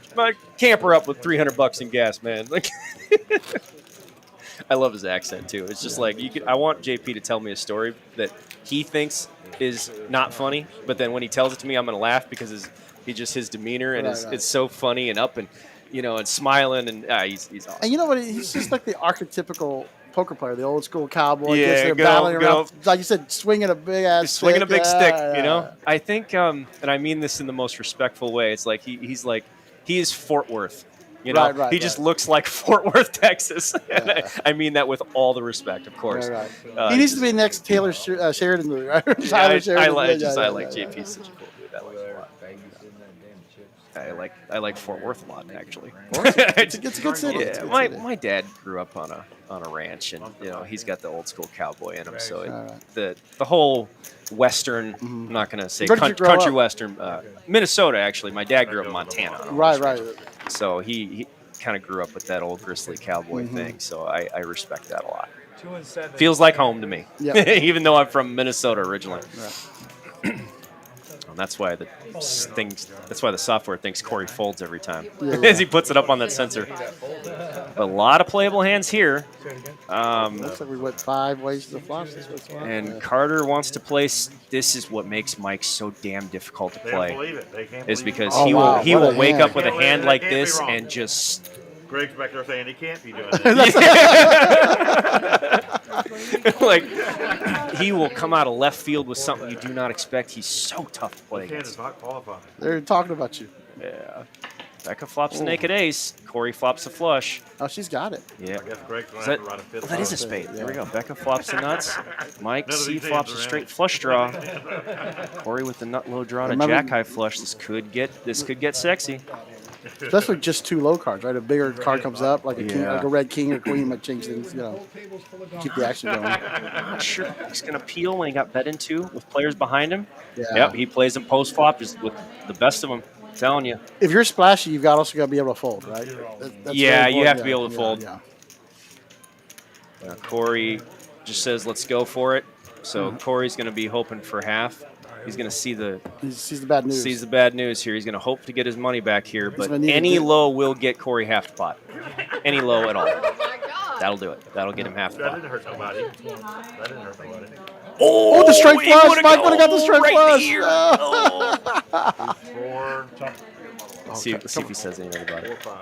camper up with $300 in gas, man. Like, I love his accent too. It's just like I want JP to tell me a story that he thinks is not funny, but then when he tells it to me, I'm gonna laugh because his demeanor and Right. it's so funny and up and and smiling and he's awesome. And you know what? He's just like the archetypical poker player, the old school cowboy. Yeah, gets there good battling old- good around, old- like you said, swinging a big ass, swinging a big stick, Yeah, you know. yeah. I think, and I mean this in the most respectful way. It's like he's like he is Fort Worth, you know. Right, he just right. looks like Fort Worth, Texas. And Yeah. I mean that with all the respect, of course. Right, right. He needs to be next Taylor Sheridan movie, right? Yeah, Tyler Sheridan. I like Yeah, just yeah, I yeah, like yeah. JP's such a cool dude. I like him a lot. Vegas in that damn chips. I like Fort Worth a lot, actually. It's a good city. It's a Yeah, good my, city. my dad grew up on a ranch, and you know he's got the old school cowboy in him. So Right. the whole Western, I'm not gonna say Where did you grow country up? Western, Minnesota actually. My dad grew up in Montana. on a Right, horse ranch. right. So he kind of grew up with that old gristly cowboy Mm-hmm. thing. So I respect that a lot. 2 and 7. Feels like home to me, Yep. even though I'm from Minnesota originally. Right. And that's why that's why the software thinks Corey folds every time Yeah. as he puts it up on that sensor. But a lot of playable hands here. Looks like we went 5 ways to the flush. And Carter wants to place. This is what makes Mike so damn difficult to They don't play, believe it. They can't is believe because it. Oh, he wow, will he what will a wake hand. up with a Can't believe hand it. like That can't be this wrong. and just Greg's back there saying he can't be doing that. like he will come out of left field with something you do not expect. He's so tough to play Kansas against. not qualified. They're talking about you. Yeah. Becca flops the naked ace. Corey flops the flush. Oh, she's got it. Yeah. I guess Greg's going Is to have that, to write a fifth. oh, that is a time. spade. There we Yeah. go. Becca flops the nuts. Mike None of C these flops a hands are in straight it. flush draw. Corey with the nut low draw to Remember- jack high flush. This could get sexy. Especially just 2 low cards, right? A bigger card comes up, like a king, Yeah. like a red king or queen, might change things, you know, keep the action going. I'm not sure he's gonna peel when he got bet into with players behind him. Yeah. Yep, he plays him post flop just with the best of them. I'm telling you. If you're splashy, you've also got to be able to fold, right? That's Yeah, very you have important. to be able to fold. Yeah. Corey just says, "Let's go for it." So Corey's gonna be hoping for half. He's gonna see the He sees the bad news. sees the bad news here. He's going to hope to get his money back here, but gonna need to any get- low will get Corey half the pot. Any low at all. Oh my God. That'll do it. That'll get him half the That pot. didn't hurt nobody. That didn't hurt nobody. Oh, the straight he flush! would've Mike would have got the straight right flush. here. Oh. Four, See if he says anything about it. 5.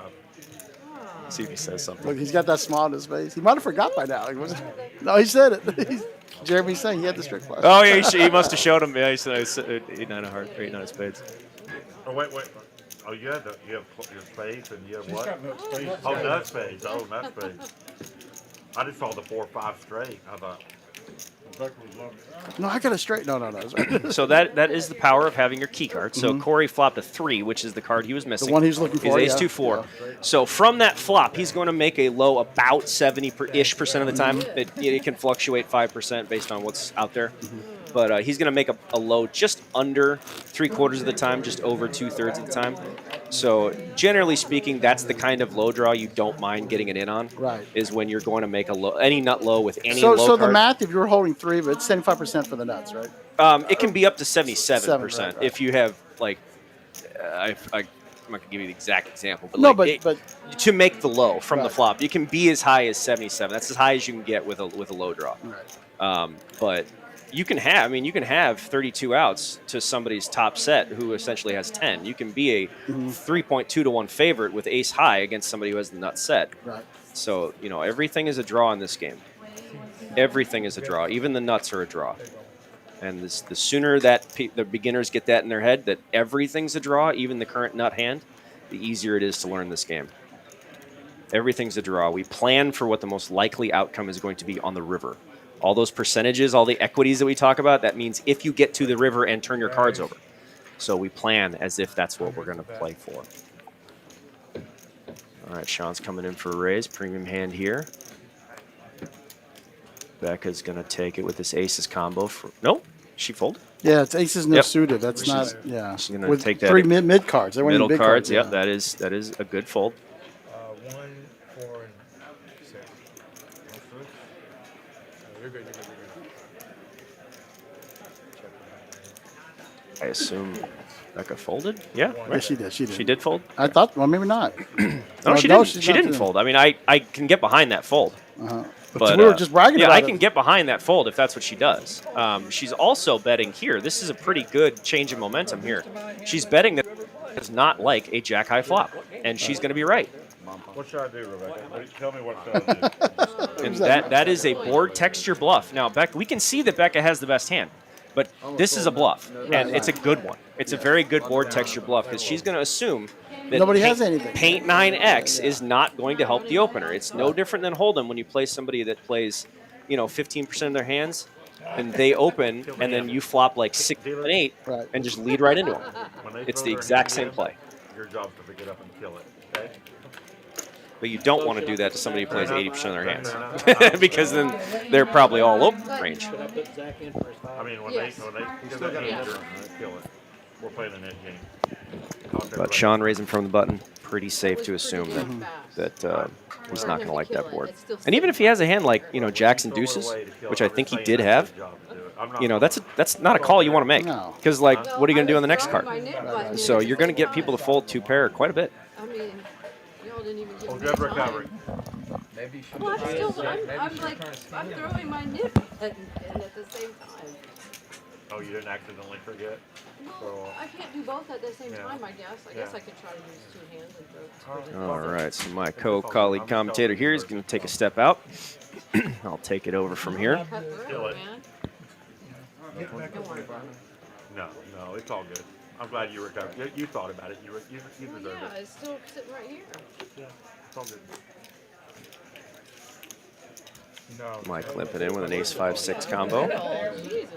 See if he says something. Look, he's got that smile on his face. He might have forgot by now. No, he said it. Jeremy's saying he had the straight flush. Oh, yeah, he must have showed him. Yeah, he said 8-9 of hearts, 8-9 of spades. Oh, wait. Oh, you have your spades and you have He's what? got no space. Oh, nut spades. Oh, nut spades. I just saw the 4-5 straight. I thought, No, I got a straight. No. That's right. So that is the power of having your key card. So Corey flopped a 3, which is the card he was missing. one he was looking for, He's yeah. ace-2-4. So from that flop, he's going to make a low about 70-ish percent of the time. It can fluctuate 5% based on what's out there. But he's going to make a low just under 3/4 of the time, just over 2/3 of the time. So generally speaking, that's the kind of low draw you don't mind getting it in on. Right. Is when you're going to make a low, any nut low with any So low the card. math, if you were holding 3, but it's 75% for the nuts, right? It can be up to 77% right. if you have like. I'm not gonna give you the exact example, but No, like but to make the low from the Right. flop, you can be as high as 77. That's as high as you can get with a low draw. right. But you can have 32 outs to somebody's top set who essentially has 10. You can be a 3.2 to 1 favorite with ace high against somebody who has the nut set. Right. So everything is a draw in this game. Everything is a draw. Even the nuts are a draw. And the sooner that the beginners get that in their head, that everything's a draw, even the current nut hand, the easier it is to learn this game. Everything's a draw. We plan for what the most likely outcome is going to be on the river. All those percentages, all the equities that we talk about, that means if you get to the river and turn your cards over. So we plan as if that's what we're going to play for. All right, Sean's coming in for a raise. Premium hand here. Becca's going to take it with this aces combo. Nope, she folded. Yeah, it's aces no Yep. suited. That's She's- not, yeah. she's gonna With take that 3 mid cards. They weren't even Middle big cards, yeah. yep, that is a good fold. 1, 4, and 6. You're good. I assume Becca folded. Yeah, Yeah, she did. She she did fold. I thought, well, maybe not. No, she no, didn't. she's She not didn't doing- fold. I mean, I can get behind that fold. But we were just bragging yeah, about I it. can get behind that fold if that's what she does. She's also betting here. This is a pretty good change in momentum here. She's betting that it's not like a jack high flop, and she's going to be right. what should I do, Rebecca? Tell me what should I do. And that is a board texture bluff. Now, Becca, we can see that Becca has the best hand, but this is a bluff, and it's a good one. It's a very good board texture bluff because she's going to assume that Nobody has anything. Paint 9X is not going to help the opener. It's no different than Hold'em when you play somebody that plays, 15% of their hands, and they open, and then you flop like 6 and 8, Right. and just lead right into them. When they It's throw the their exact hand same in, play. Your job is to pick it up and kill it. Okay? But you don't want to do that to somebody who plays 80% of their hands, because then they're probably all open range. I mean, when Yes. they give that hand, kill it. We're playing a net game. But Sean raising from the button, pretty safe was to pretty assume damn that fast. he's For not him going to like kill that it, board. it's still And even if he has a hand like Well, jacks and throw it deuces, away to kill which it. I I'm think he just did saying have, that's his job to do it. I'm not that's not a call you want to make. No. Because what are you Well, going to do on the I next was card? throwing my knit button So in you're going to get people to fold 2-pair quite a bit. I mean, y'all didn't even give Oh, me good time. recovery. Maybe she Well, maybe I'm she's like, trying to see I'm him. throwing my knit button in at the same time. Oh, you didn't accidentally forget? Well, I can't do both at the same Yeah. time, I guess. I guess Yeah. I could try to use 2 hands and throw it. All right, so my co-colleague commentator here is going to take a step out. I'll take it over from here. Cut Kill through, it. man. Don't worry about it. No, it's all good. I'm glad you recovered. You thought about it. You Well, deserve yeah, it. it's still sitting right here. Yeah, it's all good. Mike limping in with an ace-5-6 combo. Oh, Jesus.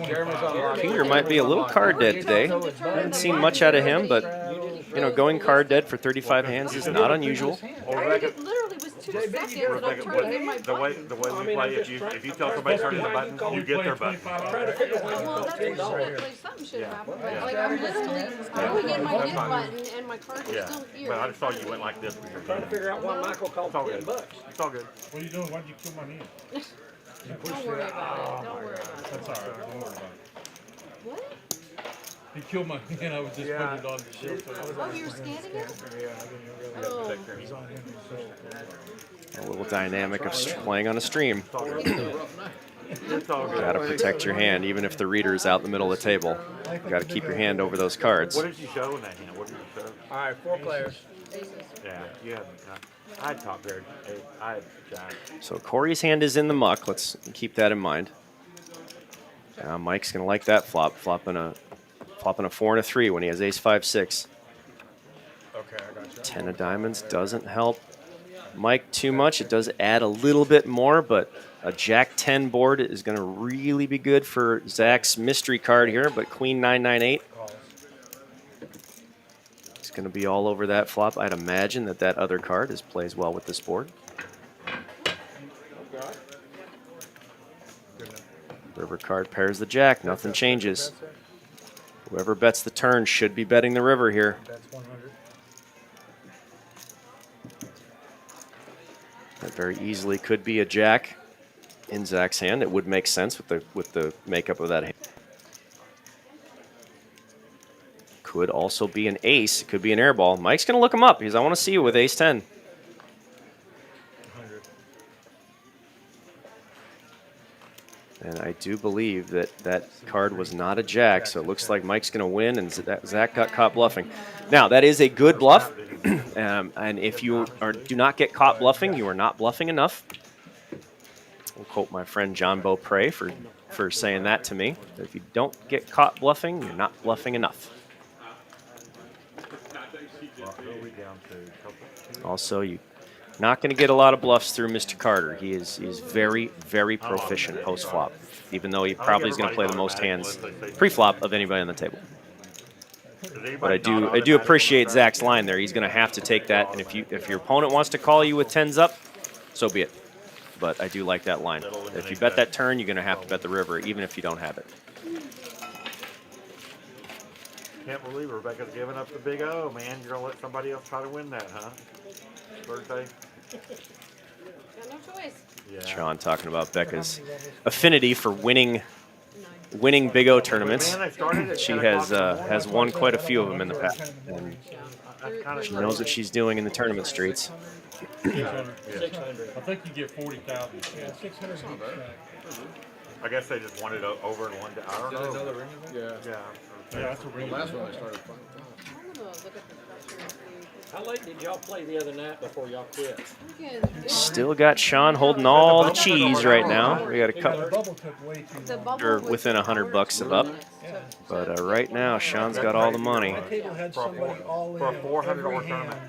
Jeremy's on lock. Peter might be a little card dead today. Haven't seen much out of him, but going card dead for 35 hands is not unusual. Well, I Rebecca, it literally was 2 seconds and I'm turning in my the way button. we play, if you tell somebody to turn in the button, you get their button. Well, that's what like something should happen. But like I'm literally throwing in my knit button and my card is Yeah, still here. but I just thought you went like this with your gun. Figure out why Michael called It's all good. $10. It's all good. What are you doing? Why'd you kill my hand? Don't worry about it. Don't worry about it. That's all right. Don't worry about it. What? He killed my hand. I was just Yeah. putting it on the shield. Oh, you're scanning it? Yeah, I didn't realize. Oh. A little dynamic of playing on a stream. It's all good. It's all good. Got to protect your hand, even if the reader is out in the middle of the table. Got to keep your hand over those cards. What did you show in that hand? What did you show? All right, 4 players. Yeah, you had. I had top pair. I had jack. So Corey's hand is in the muck. Let's keep that in mind. Mike's gonna like that flop, flopping a 4 and a 3 when he has ace-5-6. Okay, I got you. 10 of diamonds doesn't help Mike too much. It does add a little bit more, but a Jack-10 board is going to really be good for Zach's mystery card here, but Queen 998. It's going to be all over that flop. I'd imagine that other card plays well with this board. River card pairs the Jack. Nothing changes. Whoever bets the turn should be betting the river here. That's 100. That very easily could be a Jack in Zach's hand. It would make sense with the makeup of that hand. Could also be an ace. It could be an air ball. Mike's going to look him up because I want to see you with ace-10. 100. And I do believe that card was not a Jack, so it looks like Mike's going to win, and Zach got caught bluffing. Now, that is a good bluff, and if you do not get caught bluffing, you are not bluffing enough. I'll quote my friend John Beaupre for saying that to me. That if you don't get caught bluffing, you're not bluffing enough. Also, you're not going to get a lot of bluffs through Mr. Carter. He's very, very proficient post-flop, even though he probably is going to play the most hands pre-flop of anybody on the table. But I do appreciate Zach's line there. He's going to have to take that, and if your opponent wants to call you with 10s up, so be it. But I do like that line. If you bet that turn, you're going to have to bet the river, even if you don't have it. Can't believe Rebecca's giving up the big O, man. You're going to let somebody else try to win that, huh? Birthday? Got no choice. Yeah. Sean talking about Becca's affinity for winning Big O tournaments. She has won quite a few of them in the past, and she knows what she's doing in the tournament streets. 600. I think you get 40,000. Yeah, 600. I guess they just wanted over and one. I don't know. Yeah. Yeah. Yeah, that's a ring. Last one I started playing. look at the structure and see. How late did y'all play the other night before y'all quit? Still got Sean holding all the cheese right now. We got a The couple. bubble took way too The long. bubble Or was within an $100 hour of and up. 20 minutes But right now, Sean's got all the money. My table had somebody all in for a $400 every hand. tournament.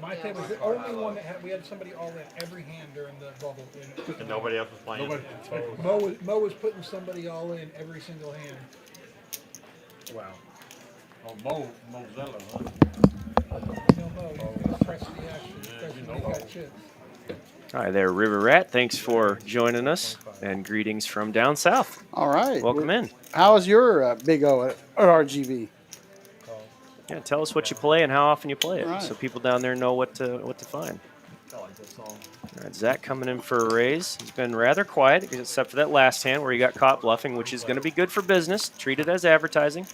My table was the only one that had, we had somebody all in every hand during the bubble. And nobody else was playing. Mo was putting somebody all in every single hand. Wow. Oh, Mozilla, huh? You know, Mo, press the action, especially when he got chips. Hi there, River Rat. Thanks for joining us, and greetings from down south. All right. Welcome in. How was your Big O at RGV? Yeah, tell us what you play and how often you play it, Right. so people down there know what to find. All right, Zach coming in for a raise. He's been rather quiet, except for that last hand where he got caught bluffing, which is going to be good for business. Treat it as advertising.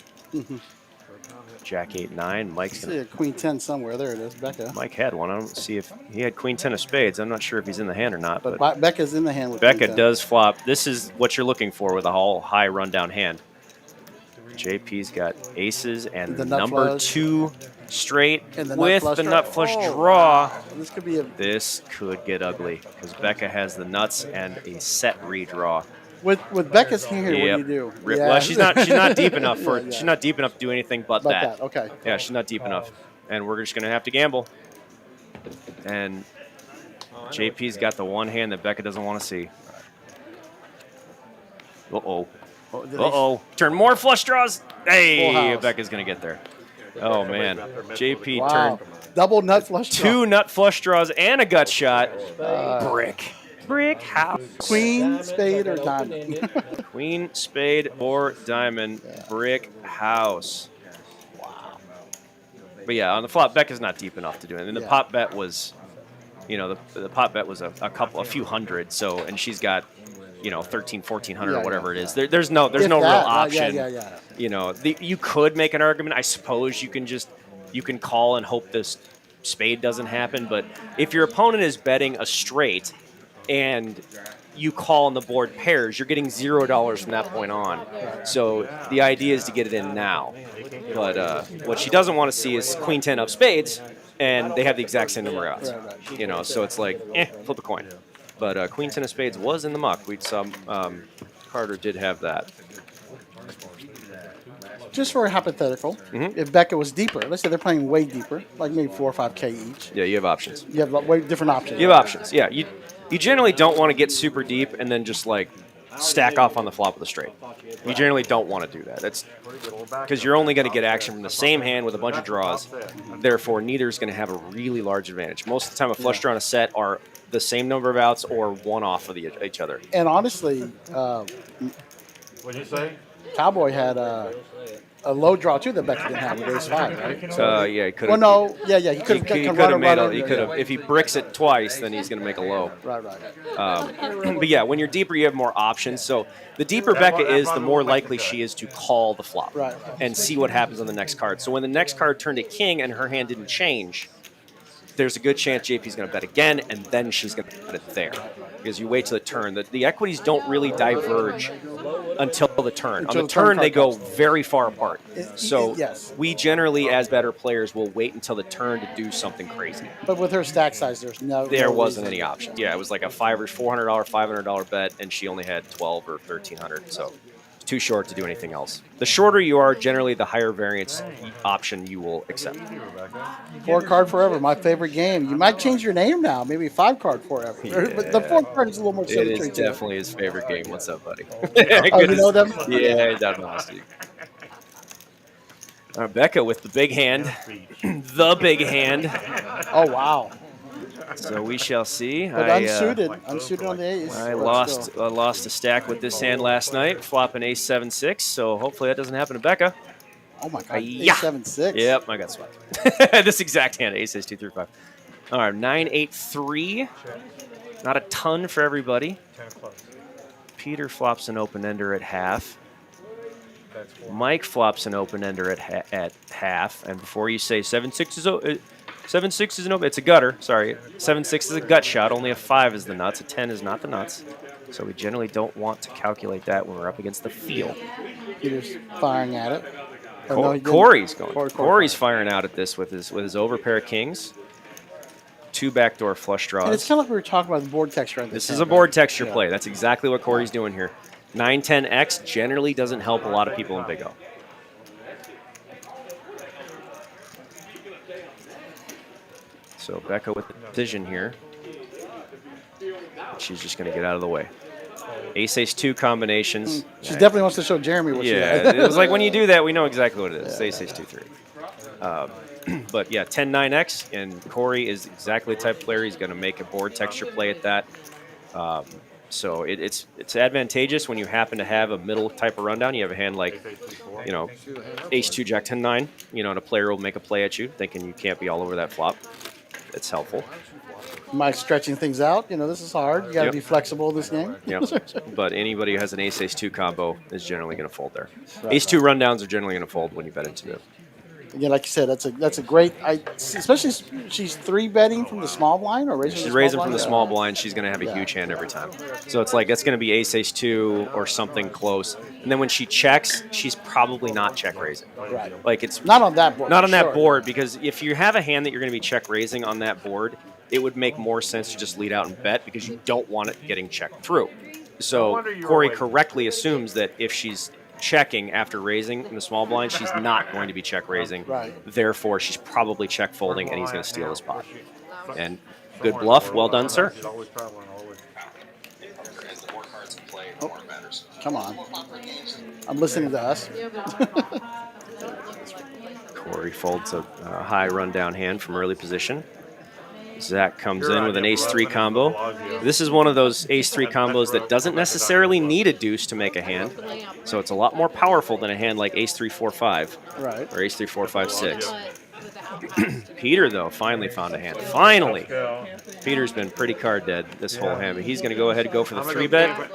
Jack 8-9. Mike's See going a Queen 10 somewhere. There it is, Becca. Mike had one. I don't see if he had Queen 10 of spades. I'm not sure if he's in the hand or not. But Becca's in the hand with Becca Queen 10. does flop. This is what you're looking for with a whole high rundown hand. JP's got aces and The nut number flush. 2 straight And the nut with flush the draw. nut flush Oh, draw. This could be a This could get ugly because Becca has the nuts and a set redraw. with Becca's hand here. Yep. What do you do? Well, she's not deep enough for Yeah. she's not deep enough to do anything but But that. that, okay. Yeah, she's not deep enough, and we're just gonna have to gamble. And JP's got the one hand that Becca doesn't want to see. Uh-oh. Oh, did they- Uh-oh. Turn more flush draws. Full Hey, house. Becca's going to get there. Oh, man. JP Wow. turned Double nut flush draw. 2 nut flush draws and a gut shot. Brick. Brick house. Queen, spade, or diamond. Queen, spade, or diamond. Brick house. Wow. But yeah, on the flop, Becca's not deep enough to do it. And the Yeah. pot bet was, you know, the pot bet was a few hundred. So, and she's got, you know, 1,300, 1,400 Yeah, or whatever yeah, it is. yeah. There's no If real that, option. Yeah. You know, you could make an argument. I suppose you can call and hope this spade doesn't happen. But if your opponent is betting a straight and you call on the board pairs, you're getting $0 from that point on. So the idea is to get it in now. But what she doesn't want to see is Queen 10 of spades, and they have the exact same number of outs. Right. You know, so it's like, flip a coin. But Queen 10 of spades was in the muck. We saw Carter did have that. Just for a hypothetical, Mm-hmm. if Becca was deeper, let's say they're playing way deeper, like maybe 4 or 5K each, Yeah, you have options. you have way different options. You have options. Yeah, you generally don't want to get super deep and then just like stack off on the flop with a straight. You generally don't want to do that. That's because you're only going to get action from the same hand with a bunch of draws. Therefore, neither is going to have a really large advantage. Most of the time, a flush draw and a set are the same number of outs or one off of each other. And honestly, What'd you say? Cowboy had a low draw too that Becca didn't have with ace 5, right? Yeah, he could Well, have. no, yeah, he could He have could have made a. He could have. If he bricks it twice, then he's going to make a low. Right. But yeah, when you're deeper, you have more options. So the deeper Becca is, the more likely she is to call the flop Right. and see what happens on the next card. So when the next card turned to king and her hand didn't change, there's a good chance JP's going to bet again, and then she's going to bet it there. Because you wait till the turn. The equities don't really diverge until the turn. Until On the the turn turn, they card go comes. very far apart. So yes. we generally, as better players, will wait until the turn to do something crazy. But with her stack size, There no wasn't reason. any option. Yeah, it was like a $400, $500 bet, and she only had 12 or 1,300. So too short to do anything else. The shorter you are, generally the higher variance option you will accept. 4-card forever, my favorite game. You might change your name now, maybe 5-card forever. But the 4-card is a little more It symmetry is to it. definitely his favorite game. What's up, buddy? Oh, you know them? Yeah, definitely. Becca with the big hand. The big hand. Oh, wow. So we shall see. But unsuited on the ace. I but lost still. lost a stack with this hand last night, flopping ace 7-6. So hopefully that doesn't happen to Becca. Oh, my God. Yeah. Ace 7-6. Yep, I got swept. This exact hand, ace 2 through 5. All right, 9-8-3. Not a ton for everybody. Peter flops an open ender at half. Mike flops an open ender at half. And before you say 7-6 is 7-6 is an open, it's a gutter. Sorry, 7-6 is a gut shot. Only a 5 is the nuts. A 10 is not the nuts. So we generally don't want to calculate that when we're up against the field. Peter's firing at it. Oh, no, he didn't. Corey's going. Corey Corey's fired. firing out at this with his overpair of kings. 2 backdoor flush And it's draws. kind of like we were talking about the board texture. On This hand, is a right? board texture Yeah. play. That's exactly what Corey's doing here. 9-10-X generally doesn't help a lot of people in Big O. So Becca with the decision here. She's just going to get out of the way. Ace-Ace-2 combinations. She definitely wants to show Jeremy what she Yeah, has. it was like when you do that, we know exactly what it is. Ace-Ace-2-3. But yeah, 10-9-X, and Corey is exactly the type of player. He's going to make a board texture play at that. So it's advantageous when you happen to have a middle type of rundown. You have a hand like, you know, Ace-2, Jack 10-9, you know, and a player will make a play at you, thinking you can't be all over that flop. It's helpful. Am I stretching things out? You know, this is hard. You got to Yep. be flexible in this game. Yep. But anybody who has an Ace-Ace-2 combo is generally going to fold there. Right, Ace-2 rundowns are generally going to fold when you bet into them. Again, like you said, that's a great. Especially she's 3-betting from the small blind or raising. She's raising from the small blind. She's going to have a Yeah. huge hand every time. So it's like that's going to be Ace-Ace-2 or something close. And then when she checks, she's probably not check raising. Right. Like it's Not on that board. not on for that sure. board, because if you have a hand that you're going to be check raising on that board, it would make more sense to just lead out and bet because you don't want it getting checked through. So Corey correctly assumes that if she's checking after raising in the small blind, she's not going to be check raising. Right. Therefore, she's probably check folding, and he's going to steal his pot. And good bluff. Well done, sir. She's always traveling all the way. Come on. I'm listening to us. Corey folds a high rundown hand from early position. Zach comes in with an ace-3 combo. This is one of those ace-3 combos that doesn't necessarily need a deuce to make a hand. So it's a lot more powerful than a hand like ace-3-4-5 Right. or ace-3-4-5-6. Peter, though, finally found a hand. Finally! Peter's been pretty card dead this whole hand, but he's going to go ahead and go for the 3-bet.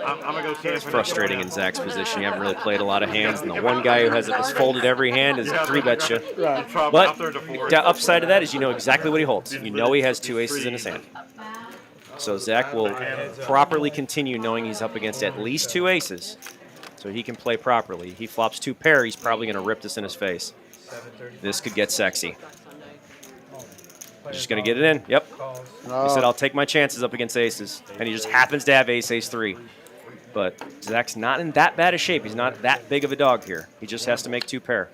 It's frustrating in Zach's position. You haven't really played a lot of hands, and the one guy who has folded every hand is 3-bet you. But the upside of that is you know exactly what he holds. You know he has 2 aces in his hand. So Zach will properly continue knowing he's up against at least 2 aces, so he can play properly. He flops 2 pair, he's probably going to rip this in his face. This could get sexy. Just going to get it in. Yep. He said, I'll take my chances up against aces. And he just happens to have ace-ace-3. But Zach's not in that bad a shape. He's not that big of a dog here. He just has to make 2 pair.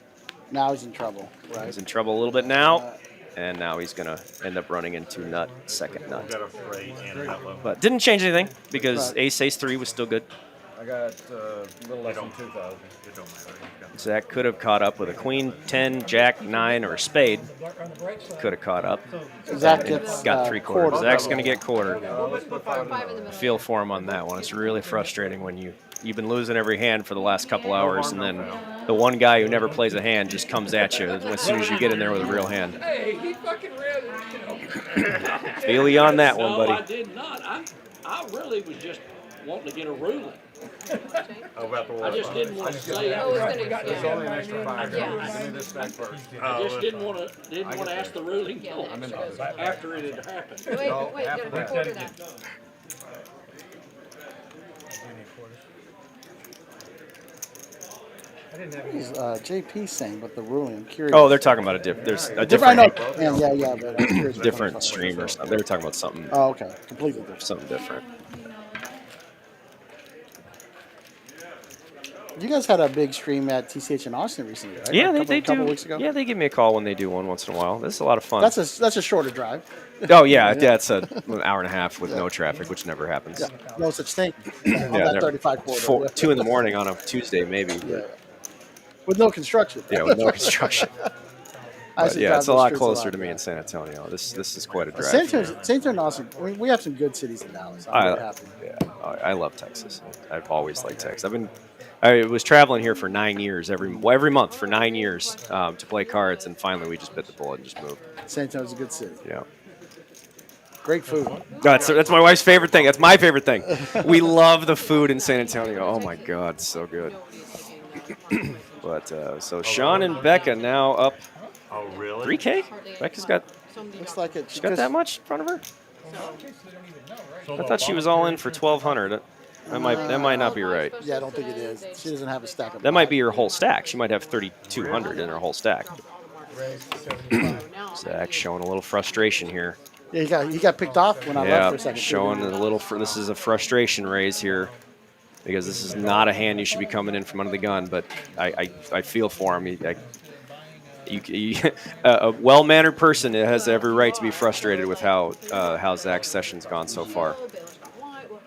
Now he's in trouble. Right. He's in trouble a little bit now. And now he's going to end up running into nut, second nut. But didn't change anything because ace-ace-3 was still good. I got a little less than 2,000. Zach could have caught up with a queen, 10, jack, 9, or a spade. Could have caught up. Zach gets got 3 quarters. quartered. Zach's going to get quartered. $5 in the middle. Feel for him on that one. It's really frustrating when you've been losing every hand for the last couple hours, and then the one guy who never plays a hand just comes at you as soon as you get in there with a real hand. Hey, he fucking read it. Feel you on that one, No, I buddy. did not. I really was just wanting to get a ruling. I just didn't want to say Oh, it. it's gonna, There's only an extra 5. Yeah. Give me this back first. I just didn't want to ask the ruling after it had happened. Wait, you gotta record that. JP saying, but the ruling, I'm curious. Oh, they're talking about a there's a Different, I different, know. Yeah, but I'm curious. different stream or something. They were talking about something, Oh, okay. Completely different. something different. You guys had a big stream at TCH in Austin recently, right? Yeah, a they couple do. weeks ago. Yeah, they give me a call when they do one once in a while. This is a lot of fun. That's a shorter drive. Oh yeah, it's an hour and a half with no traffic, which never happens. Yeah, no such thing. On Yeah, that never. 35 quarter. 2 in the morning on a Tuesday, maybe. Yeah. With no construction. Yeah, with no construction. I But used to yeah, drive it's a those lot streets closer to me yeah. in San Antonio. This is quite a drive. San Antonio and Austin, we have some good cities in Dallas. I'm very happy. I love Texas. I've always liked Texas. I was traveling here for 9 years, every month for 9 years to play cards, and finally we just bit the bullet and just moved. San Antonio's a good city. Yeah. Great food. That's my wife's favorite thing. That's my favorite thing. We love the food in San Antonio. Oh my God, it's so good. But so Sean and Becca now up Oh, really? 3K. Becca's got Looks like it. that much in front of her. I thought she was all in for 1,200. That might not be right. Yeah, I don't think it is. She doesn't have a stack of That might be your whole stack. She might have 3,200 in her whole stack. Zach showing a little frustration here. Yeah, he got picked off when I left for a second. Showing a little. This is a frustration raise here, because this is not a hand you should be coming in from under the gun. But I feel for him. A well-mannered person has every right to be frustrated with how Zach's session's gone so far.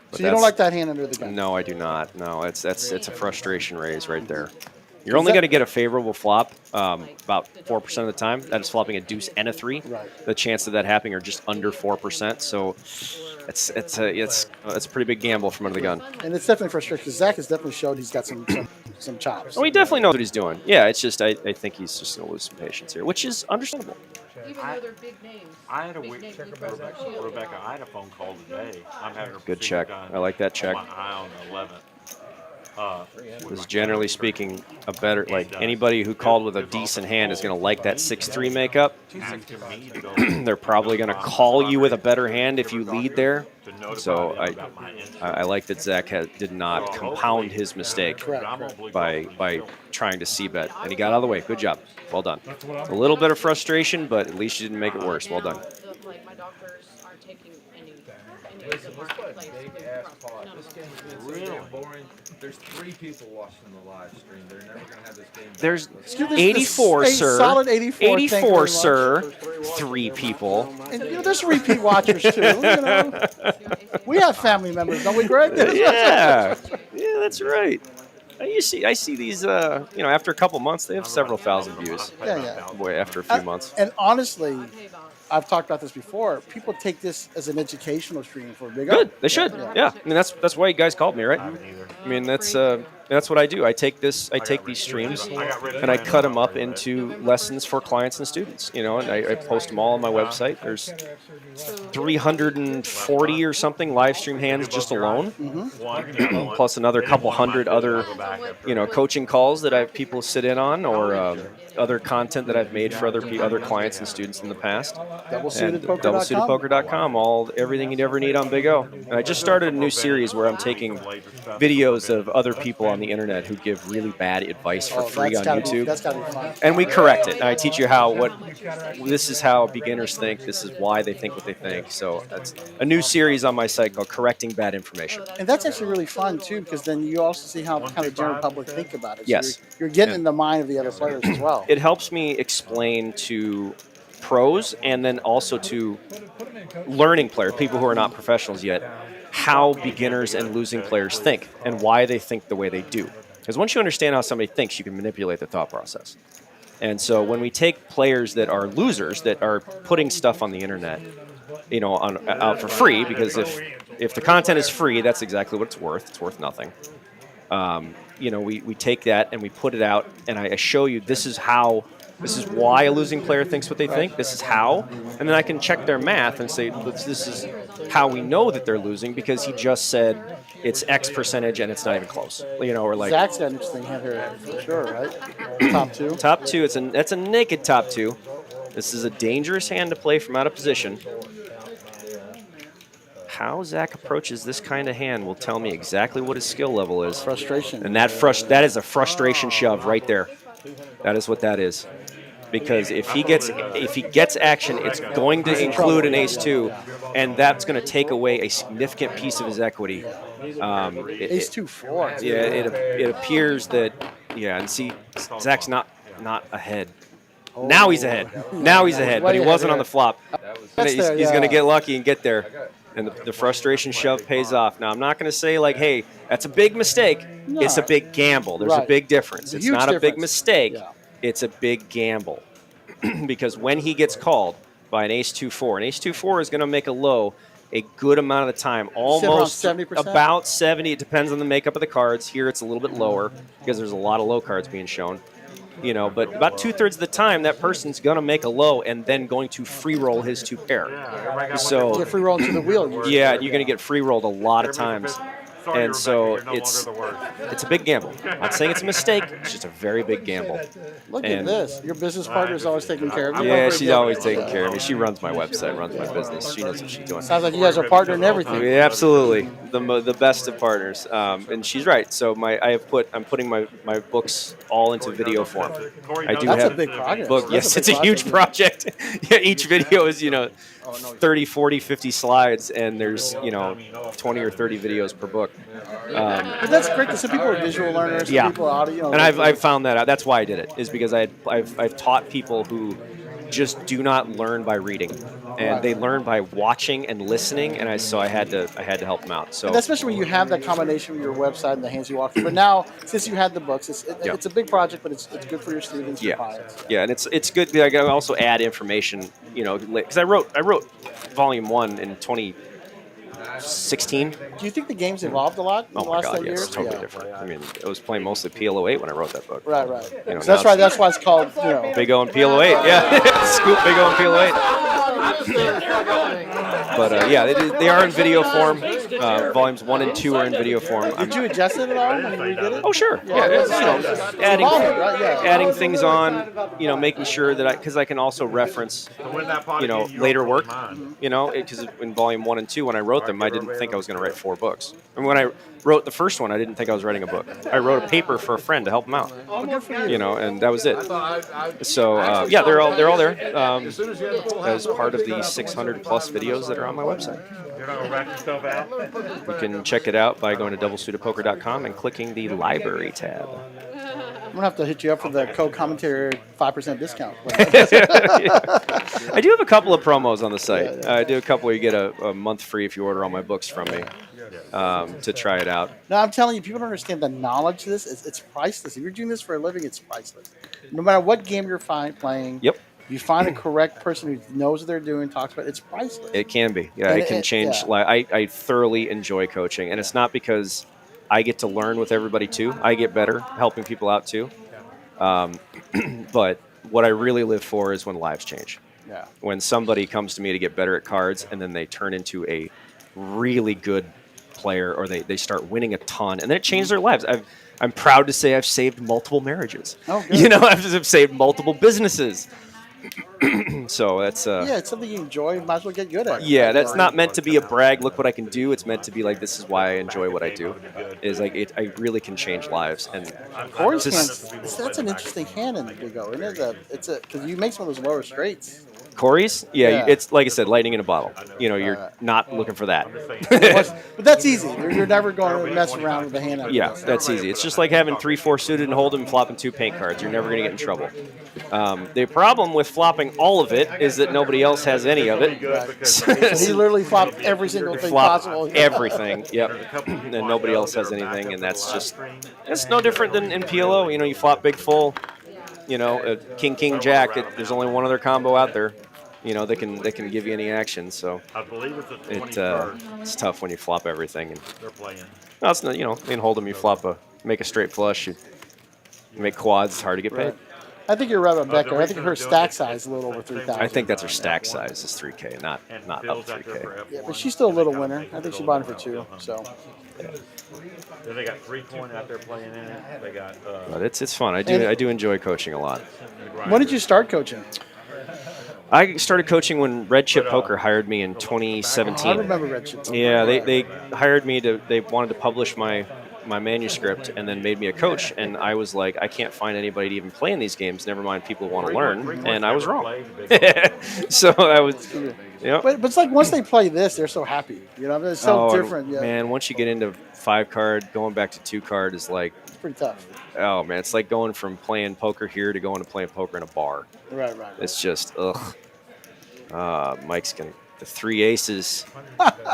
But so you don't like that hand under the gun? No, I do not. No, it's a frustration raise right there. You're only going to get a favorable flop about 4% of the time. That is flopping a deuce and a 3. Right. The chances of that happening are just under 4%. So it's a pretty big gamble from under the gun. And it's definitely frustrating because Zach has definitely showed he's got some chops. Oh, he definitely knows what he's doing. Yeah, it's just I think he's just going to lose some patience here, which is understandable. Even though they're big names. I had a week. Rebecca, I had a phone call today. I'm having a Good check. I like that check. My eye on the 11th. This is generally speaking a better, like anybody who called with a decent hand is going to like that 6-3 makeup. They're probably going to call you with a better hand if you lead there. So I like that Zach did not compound his mistake by trying to c-bet, and he got out of the way. Good job. Well done. A little bit of frustration, but at least you didn't make it worse. Well done. Like my doctors aren't taking any This game is really boring. There's 3 people watching the live stream. They're never going to have this game. There's 84, sir. Solid 84. 84, sir. 3 people. And there's repeat watchers too. We have family members, don't we, Greg? Yeah, that's right. I see these. After a couple months, they have several thousand views. Yeah. Boy, after a few months. And honestly, I've talked about this before. People take this as an educational stream for a big. Good, they should. Yeah. I mean that's why you guys called me, right? I mean that's what I do. I take these streams and I cut them up into lessons for clients and students. And I post them all on my website. There's 340 or something live stream hands just alone, plus another couple hundred other coaching calls that I have people sit in on, or other content that I've made for other clients and students in the past. DoubleSuitedPoker.com, everything you'd ever need on Big O. And I just started a new series where I'm taking videos of other people on the internet who give really bad advice for free on YouTube. That's gotta be fun. And we correct it. And I teach you this is how beginners think. This is why they think what they think. So that's a new series on my site called Correcting Bad Information. And that's actually really fun too, because then you also see how kind of general public think about it. So Yes. You're getting in the mind of the other players as well. It helps me explain to pros and then also to learning players, people who are not professionals yet, how beginners and losing players think and why they think the way they do. Because once you understand how somebody thinks, you can manipulate the thought process. And so when we take players that are losers, that are putting stuff on the internet, out for free, because if the content is free, that's exactly what it's worth. It's worth nothing. We take that and we put it out, and I show you this is why a losing player thinks what they think. This is how, and then I can check their math and say this is how we know that they're losing, because he just said it's X percentage and it's not even close. Or like Zach's got an interesting hand here for sure, right? Top 2. Top 2. That's a naked top 2. This is a dangerous hand to play from out of position. How Zach approaches this kind of hand will tell me exactly what his skill level is. Frustration. And that is a frustration shove right there. That is what that is. Because if he gets action, it's going to include an ace-2, and that's going to take away a significant piece of his equity. Ace-2-4. Yeah, it appears that, and see, Zach's not ahead. Now he's ahead. Now he's ahead, but he wasn't on the flop. He's going to get lucky and get there. And the frustration shove pays off. Now, I'm not going to say, like, hey, that's a big mistake. No. It's a big gamble. There's a big difference. It's not a big mistake. Yeah. It's a big gamble. Because when he gets called by an ace-2-4, an ace-2-4 is going to make a low a good amount of the time. Almost 70%? About 70. It depends on the makeup of the cards. Here it's a little bit lower because there's a lot of low cards being shown. But about 2/3 of the time, that person's going to make a low and then going to free roll his 2 pair. So get free roll into the wheel. Yeah, you're going to get free rolled a lot of times. Sorry, And so Rebecca, you're no it's longer the worst. it's a big gamble. I'm not saying it's a mistake. It's just a very big gamble. Look at And- this. Your business partner is always taking care of you. Yeah, she's always taking care of me. She runs my website, runs my business. She knows what she's doing. Sounds like you guys are partner in everything. Yeah, absolutely, the best of partners. And she's right. So I'm putting my books all into video form. I do That's have a big project. book. That's Yes, a it's a big huge project. Yeah, each video is 30, 40, 50 slides, and there's 20 or 30 videos per book. But that's great because some people are visual learners, some Yeah. people are audio. And I've found that out. That's why I did it, is because I've taught people who just do not learn by reading, and they learn by watching and listening. And so I had to help them out. So And especially when you have that combination of your website and the hands you walk through. But now, since you had the books, it's a big project, but it's good for your students, your clients. Yeah, and it's good. I can also add information, because I wrote volume 1 in 2016. Do you think the game's evolved a lot in Oh the my last God, 10 yes, years? totally different. I mean, I was playing mostly PLO 8 when I wrote that book. Right. So now that's right. it's- That's why it's called, Big O and PLO 8, yeah. Scoop Big O and PLO 8. But they are in video form. Volumes 1 and 2 are in video form. Did you adjust it at all when you redid it? Oh, sure. Yeah, adding evolving, right? Yeah. adding things on, making sure that because I can also reference, later work, because in volume 1 and 2 when I wrote them, I didn't think I was going to write 4 books. And when I wrote the first one, I didn't think I was writing a book. I wrote a paper for a friend to help him out, and that was it. So they're all there as part of the 600 plus videos that are on my website. You're not gonna rack yourself out? You can check it out by going to doublesuitedpoker.com and clicking the library tab. I'm going to have to hit you up for the co-commentator 5% discount. I do have a couple of promos on the site. I do a couple where you get a month free if you order all my books from me to try it out. No, I'm telling you, people don't understand the knowledge of this. It's priceless. If you're doing this for a living, it's priceless. No matter what game you're playing, Yep. you find a correct person who knows what they're doing, talks about it, it's priceless. It can be. Yeah, And it can change. yeah. I thoroughly enjoy coaching, and it's not because I get to learn with everybody too. I get better helping people out too. But what I really live for is when lives change. Yeah. When somebody comes to me to get better at cards, and then they turn into a really good player, or they start winning a ton, and then it changed their lives. I'm proud to say I've saved multiple marriages. Oh, good. I've saved multiple businesses. So that's Yeah, it's something you enjoy. You might as well get good at. yeah, that's not meant to be a brag. Look what I can do. It's meant to be like, this is why I enjoy what I do. Is like I really can change lives. And Corey's just- hand, that's an interesting hand in the Big O, isn't it? Because you make some of those lower straights. Corey's, yeah, Yeah. it's like I said, lightning in a bottle. You're not looking for that. But that's easy. You're never going to mess around with the hand. After Yeah, this. that's easy. It's just like having 3-4 suited and hold'em and flopping 2 paint cards. You're never going to get in trouble. The problem with flopping all of it is that nobody else has any of it. So he literally flopped every single thing Flop possible. everything, yep. And nobody else has anything, and it's no different than in PLO. You flop big full, king, king, jack. There's only one other combo out there, that can give you any action. So I believe it's the 21st. it's tough when you flop everything. And They're playing. no, it's not. In hold'em, you make a straight flush, you make quads. It's hard to get paid. Right. I think you're right about Becker. I think her stack size is a little over 3,000. I think that's her stack size is 3K, not up Bill's out there 3K. for F1. Yeah, but she's still a little winner. I think she bought it for 2. So Then they got 3-point out there playing in it. They got. But it's fun. I do enjoy coaching a lot. when did you start coaching? I started coaching when Red Chip Poker hired me in 2017. I remember Red Chip. Yeah, they hired me they wanted to publish my manuscript and then made me a coach, and I was like, I can't find anybody to even play in these games, never mind people who want to learn, and I was wrong. So I was, But it's like once they play this, they're so happy. It's so different. Yeah, Man, once you get into 5 card, going back to 2 card is like, it's pretty tough. oh man, it's like going from playing poker here to going to playing poker in a bar. Right. It's just, ugh. Mike's going to, the 3 aces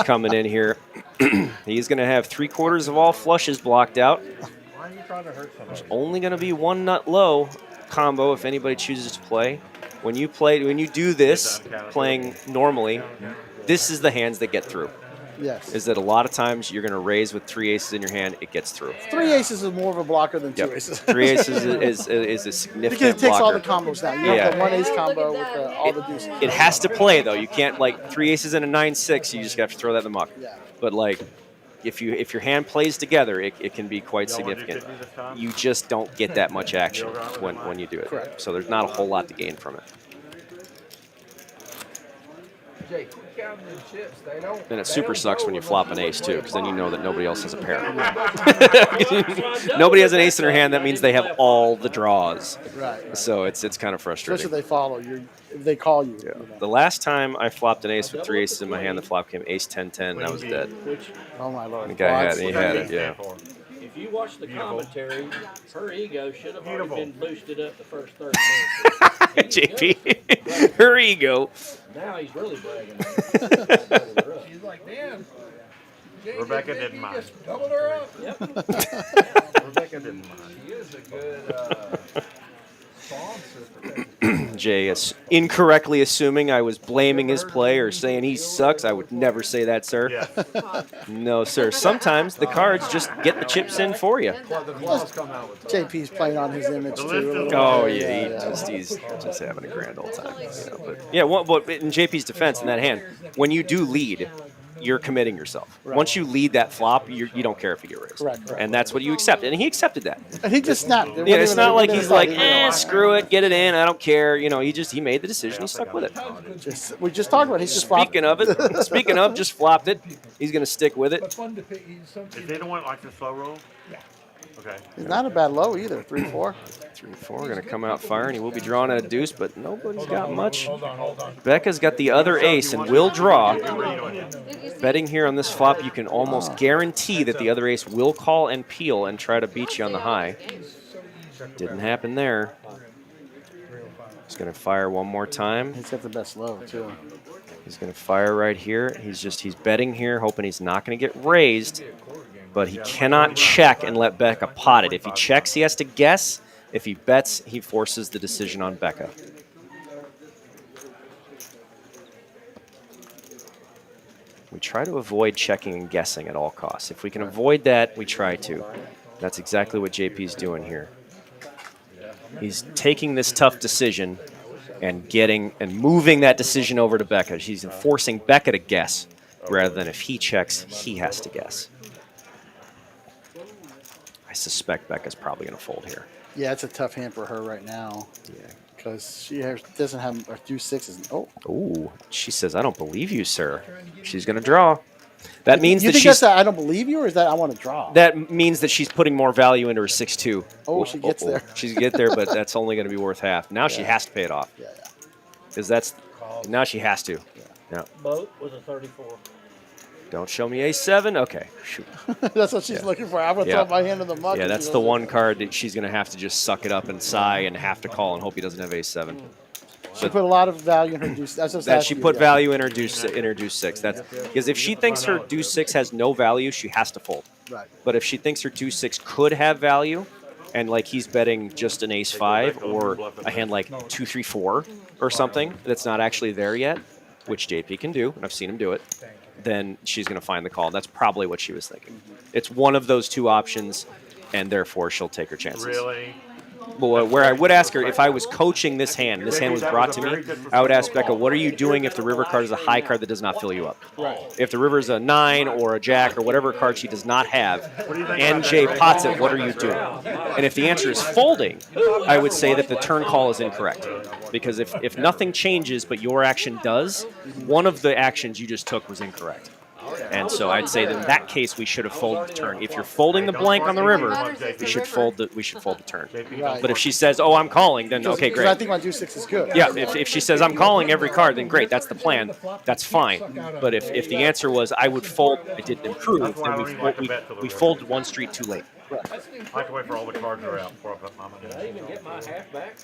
coming in here. He's going to have 3/4 of all flushes blocked out. Why are you trying to hurt somebody? There's only going to be 1 nut low combo if anybody chooses to play. When you do this, playing normally, this is the hands that get through. Yes. Is that a lot of times you're going to raise with 3 aces in your hand, it gets through. 3 aces is more of a blocker than 2 Yep. aces. 3 aces is a significant because it takes all the blocker. combos down. You Yeah. have the 1 ace combo with all the deuces. It has to play though. You can't 3 aces and a 9-6. You just have to throw that in the muck. Yeah. But if your hand plays together, it can be quite significant. You just don't get that much action when you do it. Correct. So there's not a whole lot to gain from it. Jay, quit counting them chips. They don't. And it super sucks when you flop an ace too, because then you know that nobody else has a pair. Nobody has an ace in their hand. That means they have all the draws. Right. So it's kind of frustrating. Especially if they follow you, if they call you. Yeah. You know. The last time I flopped an ace with 3 aces in my hand, the flop came ace 10-10, and I was dead. Oh my lord. The guy had it, yeah. If you watch the commentary, her ego should have already been boosted up the first 30 minutes. JP, her ego. Now he's really bragging. She's like, damn. Rebecca didn't mind. Just doubled her up. Yep. Rebecca didn't mind. He is a good sponsor for Jay is incorrectly assuming I was blaming his play or saying he sucks. I would never say that, sir. Yeah. No, sir. Sometimes the cards just get the chips in for you. JP's playing on his image too. Oh yeah, he's just having a grand old time. You know, but yeah, but in JP's defense, in that hand, when you do lead, you're committing yourself. Right. Once you lead that flop, you don't care if you get raised. Correct. And that's what you accept. And he accepted that. And he just snapped. Yeah, it's not like he's like, screw it, get it in, I don't care. You know, he made the decision, he stuck with it. We just talked about it. He's just flopped. Speaking of, just flopped it. He's going to stick with it. But fun to pick. Is anyone like the slow roll? Yeah. Okay. He's not a bad low either. 3-4. 3-4, going to come out firing. He will be drawing at a deuce, but nobody's got much. Hold on. Becca's got the other ace and will draw. Betting here on this flop, you can almost guarantee that the other ace will call and peel and try to beat you on the high. Didn't happen there. He's going to fire one more time. He's got the best low too. He's going to fire right here. He's betting here, hoping he's not going to get raised, but he cannot check and let Becca pot it. If he checks, he has to guess. If he bets, he forces the decision on Becca. We try to avoid checking and guessing at all costs. If we can avoid that, we try to. That's exactly what JP's doing here. He's taking this tough decision and moving that decision over to Becca. She's forcing Becca to guess rather than if he checks, he has to guess. I suspect Becca's probably going to fold here. Yeah, it's a tough hand for her right now. Yeah. Because she doesn't have a deuce sixes. Oh. Ooh, she says, I don't believe you, sir. She's going to draw. That means you that think she's. That's I don't believe you, or is that I want to draw? That means that she's putting more value into her 6-2. Oh, she gets there. She's get there, but that's only going to be worth half. Now she has to pay it off. Yeah. Because now she has to. Yeah. Boat was a 34. Don't show me A7. Okay, shoot. That's what she's looking for. I'm going to throw my hand in the mud. Yeah, that's the one card that she's going to have to just suck it up and sigh and have to call and hope he doesn't have A7. She put a lot of value in her deuce. That she put value in her deuce six. That's because if she thinks her deuce six has no value, she has to fold. Right. But if she thinks her deuce six could have value, and like he's betting just an ace 5 or a hand like 2-3-4 or something that's not actually there yet, which JP can do, and I've seen him do it, then she's going to find the call. That's probably what she was thinking. It's one of those two options, and therefore she'll take her chances. Really? Well, where I would ask her, if I was coaching this hand was brought to me, I would ask Becca, what are you doing if the river card is a high card that does not fill you up? Right. If the river is a 9 or a jack or whatever card she does not have, and Jay pots it, what are you doing? And if the answer is folding, I would say that the turn call is incorrect. Because if nothing changes but your action does, one of the actions you just took was incorrect. And so I'd say that in that case we should have folded the turn. If you're folding the blank on the river, we should fold the turn. Right. But if she says, "Oh, I'm calling," then okay, Because I great. think my deuce six is good. Yeah, if she says I'm calling every card, then great, that's the plan. That's fine. But if the answer was I would fold, it didn't improve, then we folded one street too late. I like to wait for all the cards are out before I put mama down. Did I even get my half back?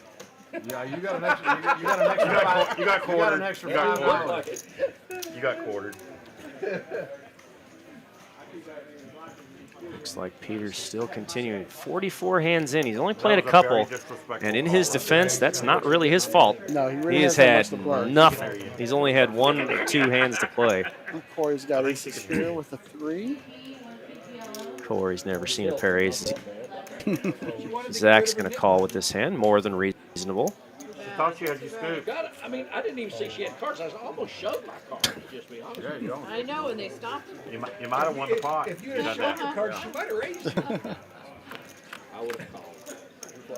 Yeah, you got an extra. You got an extra. You got quartered. You got an extra. You got $5. quartered. You got quartered. Looks like Peter's still continuing. 44 hands in. He's only played a couple. And in his defense, that's not really his fault. No, he really has hasn't had much to play. nothing. He's only had 1 or 2 hands to play. Corey's got aces here with a 3. Corey's never seen a pair of aces. Zach's going to call with this hand, more than reasonable. thought you had your scoop. Got it. I mean, I didn't even see she had cards. I almost showed my cards, just to be honest. Yeah, you don't. I know, and they stopped. You might have won the pot. If you had shot your card, she might have raised it. I would have called.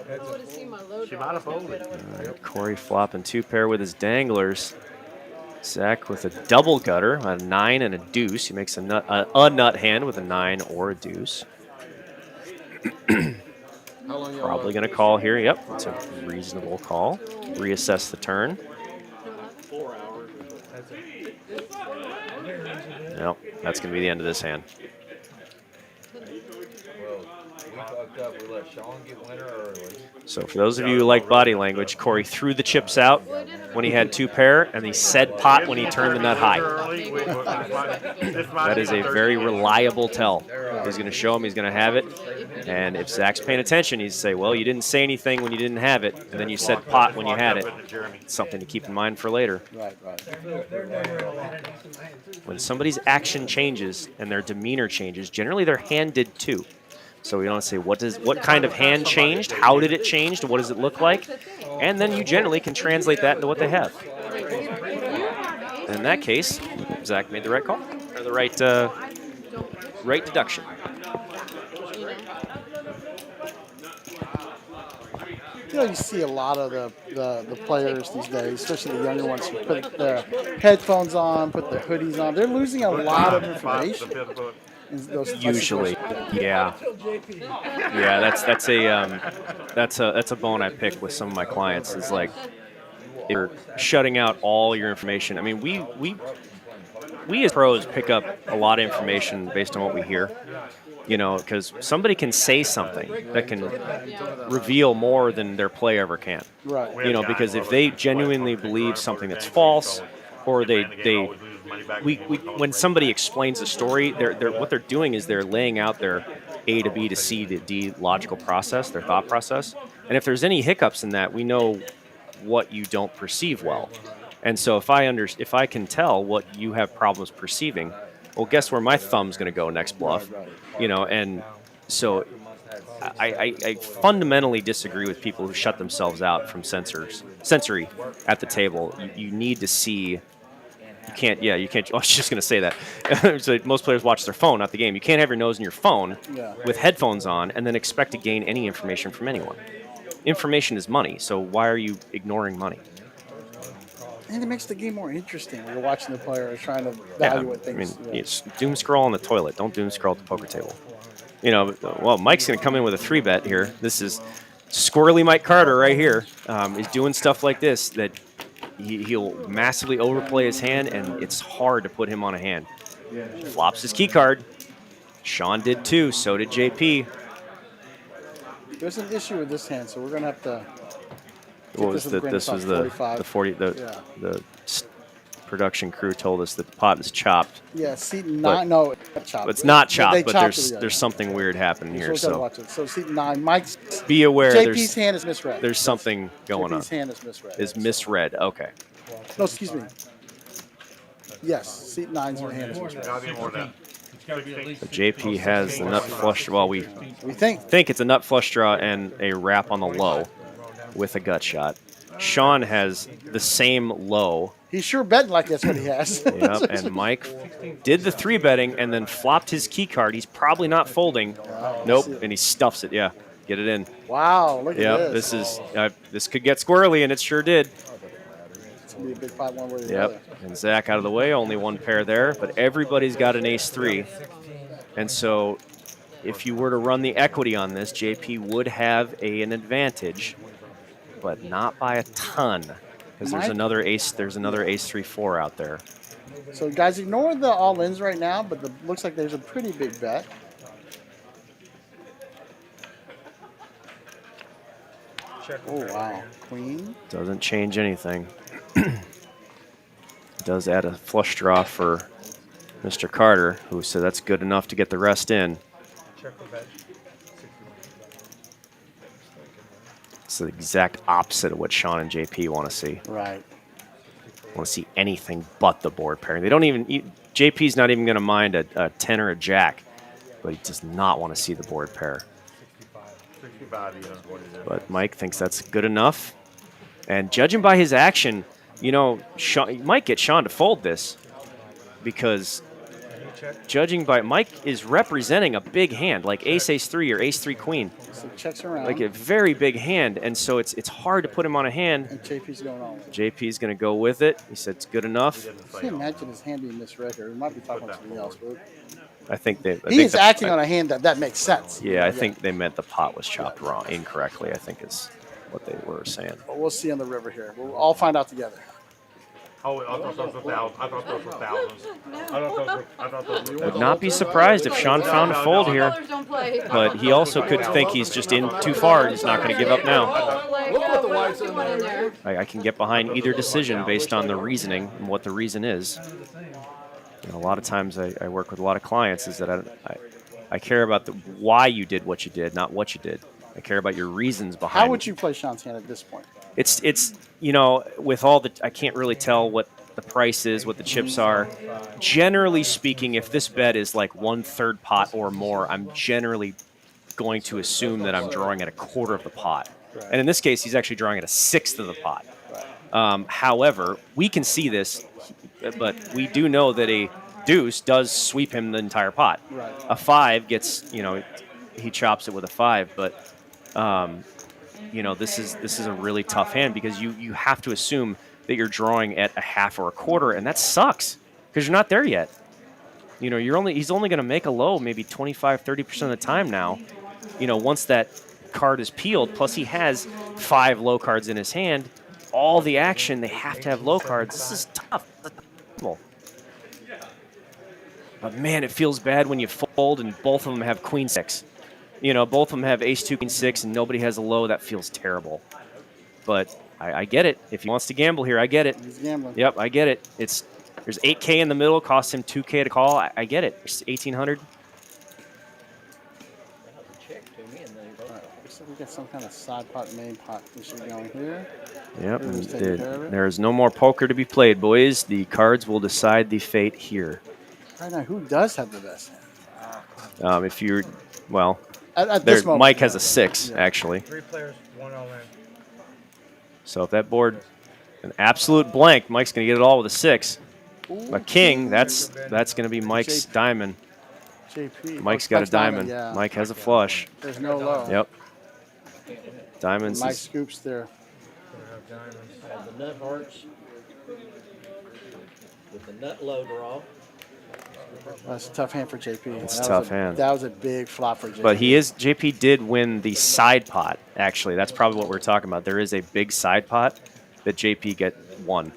I would have seen my low She draw. might have folded. Corey flopping 2-pair with his danglers. Zach with a double gutter, a 9 and a deuce. He makes a nut hand with a 9 or a deuce. Probably going to call here. Yep, it's a reasonable call. Reassess the turn. 4 hours. Nope, that's going to be the end of this hand. Well, we fucked up. We let Sean get winner early. So for those of you who like body language, Corey threw the chips out when he had 2-pair, and he said pot when he turned the nut high. That is a very reliable tell. He's going to show him he's going to have it. And if Zach's paying attention, he'd say, well, you didn't say anything when you didn't have it, and then you said pot when you had it. It's something to keep in mind for later. Right, right. When somebody's action changes and their demeanor changes, generally their hand did too. So we don't say what kind of hand changed, how did it change, what does it look like, and then you generally can translate that into what they have. In that case, Zach made the right call, or the right deduction. You know, you see a lot of the players these days, especially the younger ones, who put their headphones on, put their hoodies on. They're losing a lot of information. Usually, yeah. Yeah, that's a bone I pick with some of my clients. Is like you're shutting out all your information. I mean, we as pros pick up a lot of information based on what we hear. You know, because somebody can say something that can reveal more than their play ever can. Right. You know, because if they genuinely believe something that's false, or when somebody explains a story, what they're doing is they're laying out their A to B to C to D logical process, their thought process. And if there's any hiccups in that, we know what you don't perceive well. And so if I can tell what you have problems perceiving, well, guess where my thumb's going to go next bluff, you know, and so I fundamentally disagree with people who shut themselves out from sensory at the table. You need to see. You can't. I was just going to say that. So most players watch their phone, not the game. You can't have your nose in your phone with headphones on and then expect to gain any information from anyone. Information is money, so why are you ignoring money? And it makes the game more interesting when you're watching the players trying to evaluate things. I mean, it's doom scroll on the toilet. Don't doom scroll at the poker table. You know, well, Mike's going to come in with a 3-bet here. This is squirrely Mike Carter right here. He's doing stuff like this that he'll massively overplay his hand, and it's hard to put him on a hand. Flops his key card. Sean did too. So did JP. There's an issue with this hand, so we're going to have to. This was the 40. The production crew told us that the pot is chopped. Yeah, seat 9. No, not chopped. It's not chopped, but chopped there's something weird happening here. So So so seat 9. Mike's. be aware. JP's hand is misread. There's something going on. JP's hand is misread. Is misread. Okay. No, excuse me. Yes, seat 9's hand is misread. So JP has the nut flush. Well, we think it's a nut flush draw and a wrap on the low with a gut shot. Sean has the same low. He's sure betting like that's what he has. Yep, and Mike did the 3-betting and then flopped his key card. He's probably not folding. Nope, and he stuffs it. Yeah, get it in. Wow, look at this. this. This could get squirrely, and it sure did. It's going to be a big pot one way or the Yep, other. and Zach out of the way, only 1 pair there, but everybody's got an ace-3. And so if you were to run the equity on this, JP would have an advantage, but not by a ton, because there's another ace. There's another ace-3-4 out there. So guys, ignore the all-ins right now, but looks like there's a pretty big bet. Oh wow, queen. Doesn't change anything. Does add a flush draw for Mr. Carter, who said that's good enough to get the rest in. It's the exact opposite of what Sean and JP want to see. Right. Want to see anything but the board pairing. They don't even. JP's not even going to mind a 10 or a jack, but he does not want to see the board pair. But Mike thinks that's good enough. And judging by his action, you know, you might get Sean to fold this because judging by Mike is representing a big hand, like ace, ace 3 or ace 3 queen. So checks around. Like a very big hand, and so it's hard to put him on a hand. And JP's going on. JP's going to go with it. He said it's good enough. I can't imagine his hand being misread here. We might be talking about something else. But I think they. He's acting on a hand that makes sense. Yeah, I think they meant the pot was chopped wrong, incorrectly. I think is what they were saying. But we'll see on the river here. We'll all find out together. Oh, I thought those were thousands. I thought those were thousands. I thought those were Would not be surprised if Sean found a fold here, but he also could think he's just in too far. He's not going to give up now. I can get behind either decision based on the reasoning and what the reason is. You know, a lot of times I work with a lot of clients is that I care about why you did what you did, not what you did. I care about your reasons behind it. How would you play Sean's hand at this point? It's you know, with all the, I can't really tell what the price is, what the chips are. Generally speaking, if this bet is like 1/3 pot or more, I'm generally going to assume that I'm drawing at a quarter of the pot. Right. And in this case, he's actually drawing at a 1/6 of the pot. Right. However, we can see this, but we do know that a deuce does sweep him the entire pot. Right. A 5 gets, you know, he chops it with a 5, but you know, this is a really tough hand because you have to assume that you're drawing at a half or a quarter, and that sucks because you're not there yet. You know, he's only going to make a low maybe 25-30% of the time now. You know, once that card is peeled, plus he has 5 low cards in his hand, all the action, they have to have low cards. This is tough. But man, it feels bad when you fold and both of them have queen 6. You know, both of them have ace 2, queen 6, and nobody has a low. That feels terrible. But I get it. If he wants to gamble here, I get it. He's gambling. Yep, I get it. There's 8K in the middle, costs him 2K to call. I get it. It's 1,800. Looks like we got some kind of side pot, main pot issue going here. Yep, there's no more poker to be played, boys. The cards will decide the fate here. Right now, who does have the best hand? If you're, well, at this moment, Mike has a 6, actually. 3 players, 1 all in. So if that board, an absolute blank, Mike's going to get it all with a 6. A king, that's going to be Mike's diamond. JP. Mike's got a diamond. Yeah. Mike has a flush. There's no low. Yep. Diamonds. Mike scoops there. The nut hearts with the nut low draw. That's a tough hand for JP. It's a tough hand. That was a big flop for JP. But JP did win the side pot, actually. That's probably what we're talking about. There is a big side pot that JP won.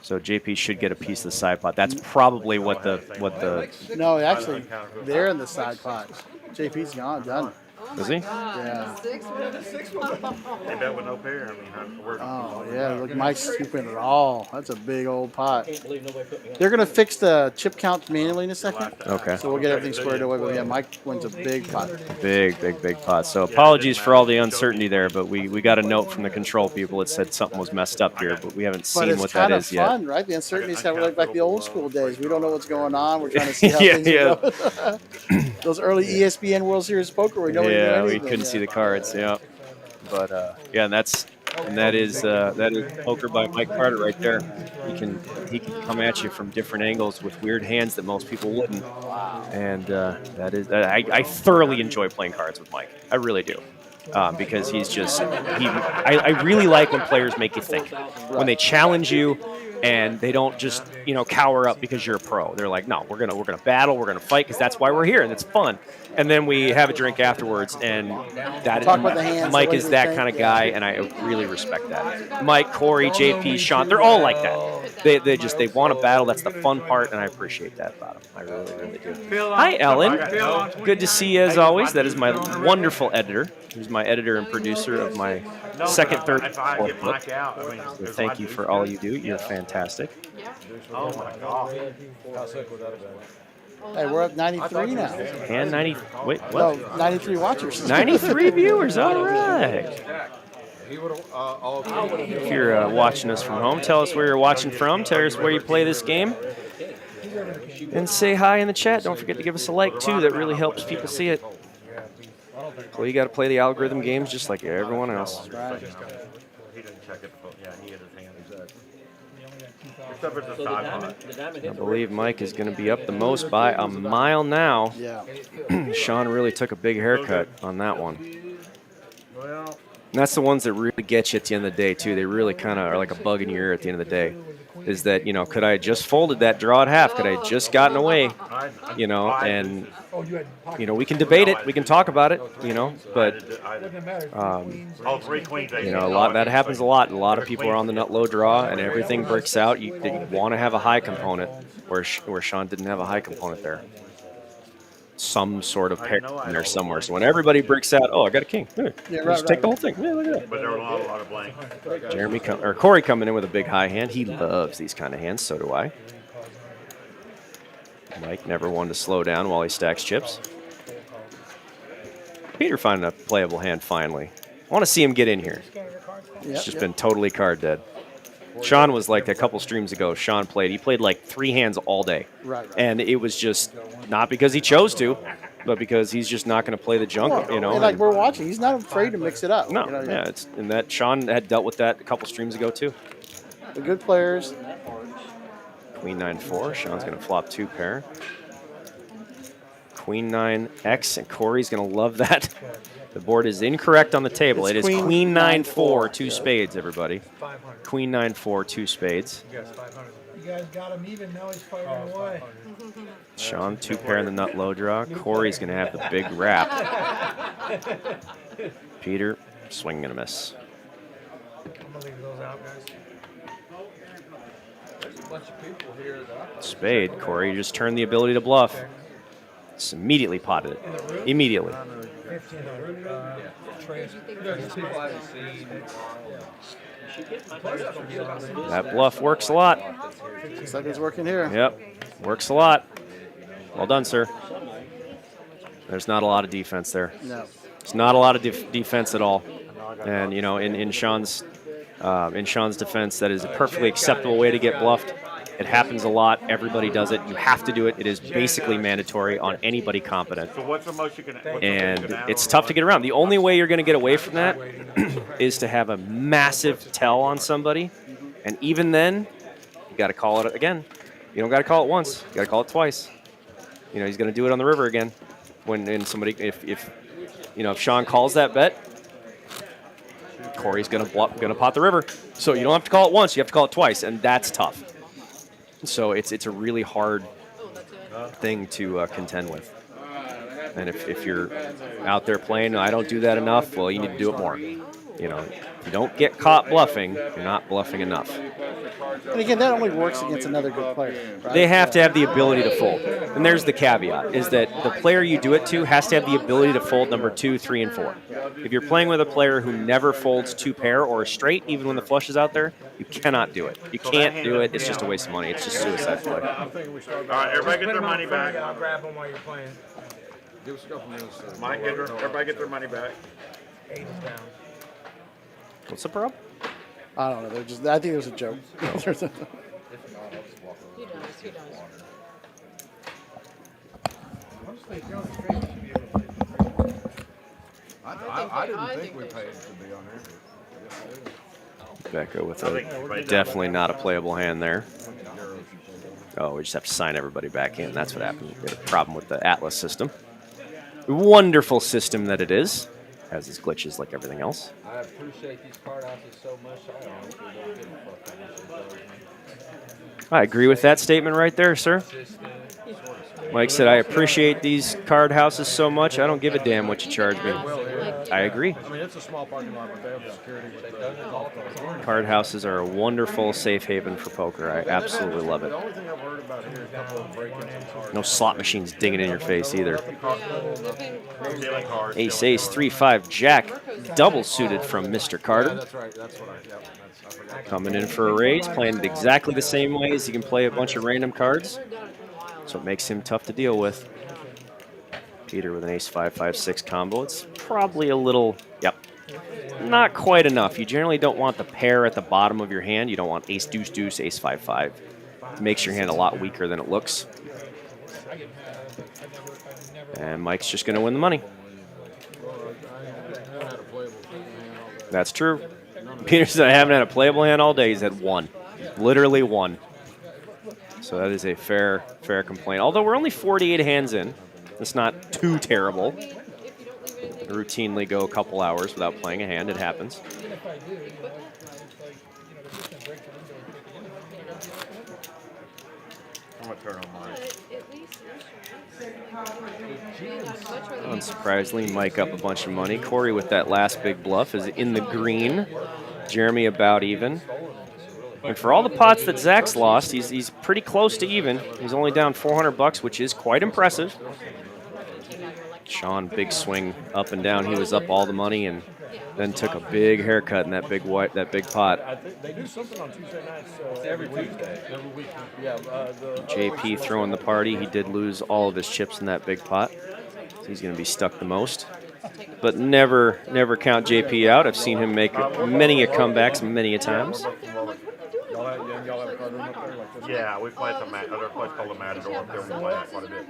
So JP should get a piece of the side pot. That's probably what the No, actually, they're in the side pot. JP's done. Is he? Yeah. They bet with no pair. I mean, Oh, yeah. Look, Mike's scooping it all. That's a big old pot. They're going to fix the chip count manually in a second. Okay. So we'll get everything squared away. But yeah, Mike wins a big pot. Big pot. So apologies for all the uncertainty there, but we got a note from the control people that said something was messed up here, but we haven't seen what that is yet. But it's kind of fun, right? The uncertainty is kind of like the old school days. We don't know what's going on. We're trying to see how things are going. Those early ESPN World Series poker where nobody knew anything. We couldn't see the cards. Yeah, but yeah, and that is poker by Mike Carter right there. He can come at you from different angles with weird hands that most people wouldn't. And I thoroughly enjoy playing cards with Mike. I really do. Because he's just I really like when players make you think, when they challenge you and they don't just cower up because you're a pro. They're like, no, we're gonna battle, we're gonna fight because that's why we're here and it's fun. And then we have a drink afterwards, and Mike is that kind of guy, and I really respect that. Mike, Corey, JP, Sean, they're all like that. They want to battle. That's the fun part, and I appreciate that about them. I really, really do. Hi, Ellen. Good to see you as always. That is my wonderful editor. He's my editor and producer of my second, third, fourth book. So thank you for all you do. You're fantastic. Oh my God. Hey, we're up 93 now. And 90. Wait, what? No, 93 watchers. 93 viewers. All right. If you're watching us from home, tell us where you're watching from. Tell us where you play this game. And say hi in the chat. Don't forget to give us a like, too. That really helps people see it. Well, you got to play the algorithm games just like everyone else. Right. check it. Yeah, he hit his hand. Exactly. Except for the So side pot. the diamond hit I the believe Mike is going to be up the most by a mile now. Yeah. Sean really took a big haircut on that one. Well, And that's the ones that really get you at the end of the day, too. They really kind of are like a bug in your ear at the end of the day. Is that, you know, could I have just folded that draw at half? Could I have just gotten away? You know, and, you know, we can debate it. We can talk about it, you know, but, all 3 queens. you know, a lot that happens a lot. A lot of people are on the nut low draw, and everything breaks out. You want to have a high component, where Sean didn't have a high component there. Some sort of pair in there somewhere. So when everybody breaks out, oh, I got a king. Here, just take the whole thing. Yeah, look at that. But there were a lot of blanks. Corey coming in with a big high hand. He loves these kind of hands. So do I. Mike never one to slow down while he stacks chips. Peter finding a playable hand finally. I want to see him get in here. It's just been totally card dead. Sean was like a couple streams ago. Sean played. He played like 3 hands all day. Right. And it was just not because he chose to, but because he's just not going to play the junk, you know. And like we're watching, he's not afraid to mix it up. No, you know, yeah, it's and that Sean had dealt with that a couple streams ago too. The good players. Queen 9-4. Sean's going to flop 2 pair. Queen 9X, and Corey's going to love that. The board is incorrect on the table. It's It is Queen 9-4, 2 yeah. spades, everybody. Queen 9-4, 2 spades. You guys got him even, now he's fighting away. Sean, 2 pair in the nut low draw. Corey's going to have the big wrap. Peter, swing and a miss. I'm gonna leave those out, guys. Spade, Corey, you just turned the ability to bluff. Just immediately potted it. Immediately. 1500. That bluff works a lot. Looks like it's working here. Yep, works a lot. Well done, sir. There's not a lot of defense there. No. It's not a lot of defense at all. And, you know, in Sean's defense, that is a perfectly acceptable way to get bluffed. It happens a lot. Everybody does it. You have to do it. It is basically mandatory on anybody competent. So what's the most you can? And it's tough to get around. The only way you're going to get away from that is to have a massive tell on somebody. And even then, you got to call it again. You don't got to call it once. You got to call it twice. You know, he's going to do it on the river again. When somebody, if Sean calls that bet, Corey's going to pot the river. So you don't have to call it once. You have to call it twice, and that's tough. So it's a really hard thing to contend with. And if you're out there playing, I don't do that enough, well, you need to do it more. You know, if you don't get caught bluffing, you're not bluffing enough. And again, that only works against another good player. Right? They have to have the ability to fold. And there's the caveat, is that the player you do it to has to have the ability to fold number 2, 3, and 4. If you're playing with a player who never folds 2 pair or a straight, even when the flush is out there, you cannot do it. You can't do it. It's just a waste of money. It's just suicide play. All right, everybody get their money back. I'll grab them while you're playing. Give us a couple minutes. Everybody get their money back. 8 is down. What's the problem? I don't know. I think it was a joke. He does, he does. I didn't think we paid to be on here. Becca with a definitely not a playable hand there. Oh, we just have to sign everybody back in. That's what happened. We had a problem with the Atlas system. Wonderful system that it is. Has its glitches like everything else. I appreciate these card houses so much. I honestly don't give a fuck. I agree with that statement right there, sir. Mike said, I appreciate these card houses so much, I don't give a damn what you charge me. I agree. I mean, it's a small parking lot, but they have security. Card houses are a wonderful safe haven for poker. I absolutely love it. The only thing I've heard about here is a couple of break-ins and cards. No slot machines dinging in your face either. Dealing cards. Ace, ace, 3-5, jack, double suited from Mr. Carter. That's right. That's what I forgot. Coming in for a raise, playing it exactly the same way as he can play a bunch of random cards. So it makes him tough to deal with. Peter with an ace 5-5-6 combo. It's probably a little, not quite enough. You generally don't want the pair at the bottom of your hand. You don't want ace deuce deuce, ace 5-5. It makes your hand a lot weaker than it looks. And Mike's just going to win the money. That's true. Peter said, I haven't had a playable hand all day. He's had one. Literally one. So that is a fair complaint. Although we're only 48 hands in. It's not too terrible. I routinely go a couple hours without playing a hand. It happens. I'm going to turn on mine. Unsurprisingly, Mike up a bunch of money. Corey with that last big bluff is in the green. Jeremy about even. And for all the pots that Zach's lost, he's pretty close to even. He's only down $400, which is quite impressive. Sean, big swing up and down. He was up all the money and then took a big haircut in that big pot. I think they do something on Tuesday nights. Every Tuesday. Every week. Yeah. JP throwing the party. He did lose all of his chips in that big pot. So he's going to be stuck the most. But never count JP out. I've seen him make many a comebacks many a times. Y'all have a card room up there like this? Yeah, we play some other place called the Matador up there. We play that quite a bit.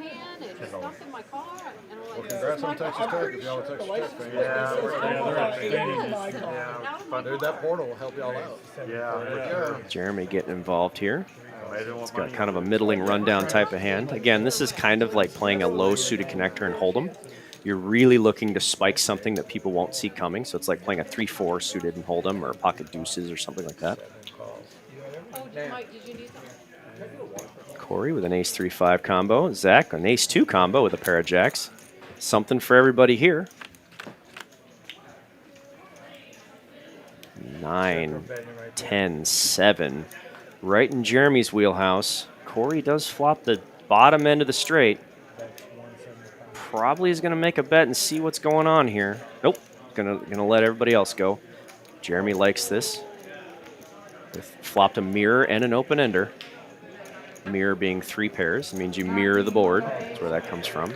Well, congrats on Texas Tech if y'all are Texas Tech fans. Yeah, they're outstanding. yeah, Dude, that portal will help y'all out. yeah. Jeremy getting involved here. Amazing what He's got kind of a middling rundown type of hand. Again, this is kind of like playing a low suited connector and hold'em. You're really looking to spike something that people won't see coming. So it's like playing a 3-4 suited and hold'em or pocket deuces or something like that. Corey with an ace-3-5 combo. Zach, an ace-2 combo with a pair of jacks. Something for everybody here. 9, 10, 7. Right in Jeremy's wheelhouse. Corey does flop the bottom end of the straight. Probably is going to make a bet and see what's going on here. Nope. Gonna let everybody else go. Jeremy likes this. Flopped a mirror and an open ender. Mirror being 3 pairs. It means you mirror the board. That's where that comes from.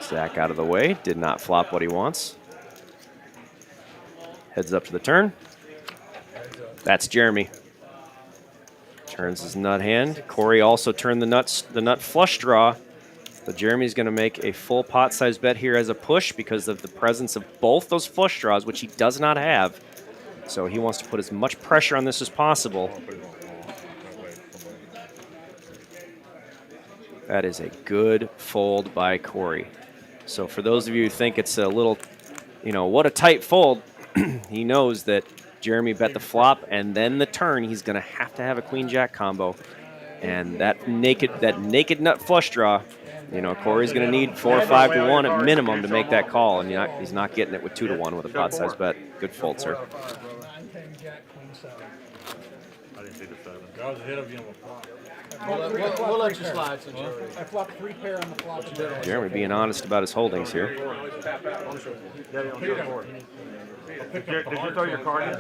Zach out of the way. Did not flop what he wants. Heads up to the turn. That's Jeremy. Turns his nut hand. Corey also turned the nut flush draw. So Jeremy's going to make a full pot size bet here as a push because of the presence of both those flush draws, which he does not have. So he wants to put as much pressure on this as possible. That is a good fold by Corey. So for those of you who think it's a little, what a tight fold, he knows that Jeremy bet the flop and then the turn. He's going to have a queen-jack combo. And that naked nut flush draw, Corey's going to need 4 or 5 to 1 at minimum to make that call. And he's not getting it with 2 to 1 with a pot size bet. Good fold, sir. I didn't see the 7. I was ahead of you on the flop. We'll let you slide since you're I flopped 3 pair on the flop. Jeremy being honest about his holdings here. Did you throw your card in?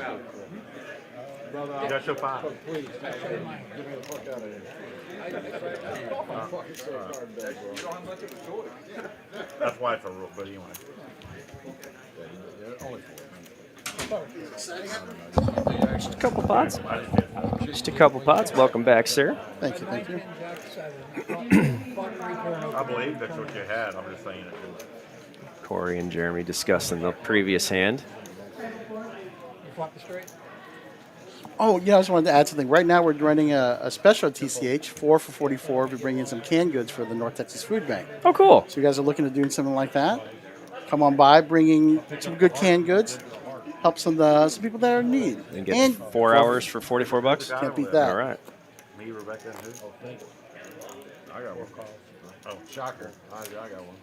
You got to show 5. Please, get me the fuck out of here. That's why it's a rule, but anyway. Just a couple pots. Just a couple pots. Welcome back, sir. Thank you. I believe that's what you had. I'm just saying it. Corey and Jeremy discussing the previous hand. Oh, yeah, I just wanted to add something. Right now we're running a special TCH, 4 for 44. We're bringing some canned goods for the North Texas Food Bank. Oh, cool. So you guys are looking at doing something like that? Come on by, bringing some good canned goods. Help some people that are in need. And get 4 hours for $44? Can't beat that. All right. Me, Rebecca, and who? I got one. Oh, shocker. I got one.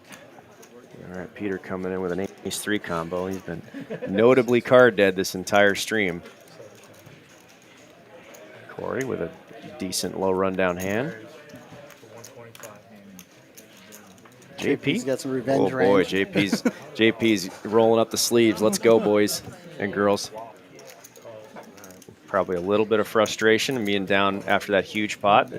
All right, Peter coming in with an ace-3 combo. He's been notably card dead this entire stream. Corey with a decent low rundown hand. JP's got some revenge Oh boy, range. JP's rolling up the sleeves. Let's go, boys and girls. Probably a little bit of frustration and being down after that huge pot.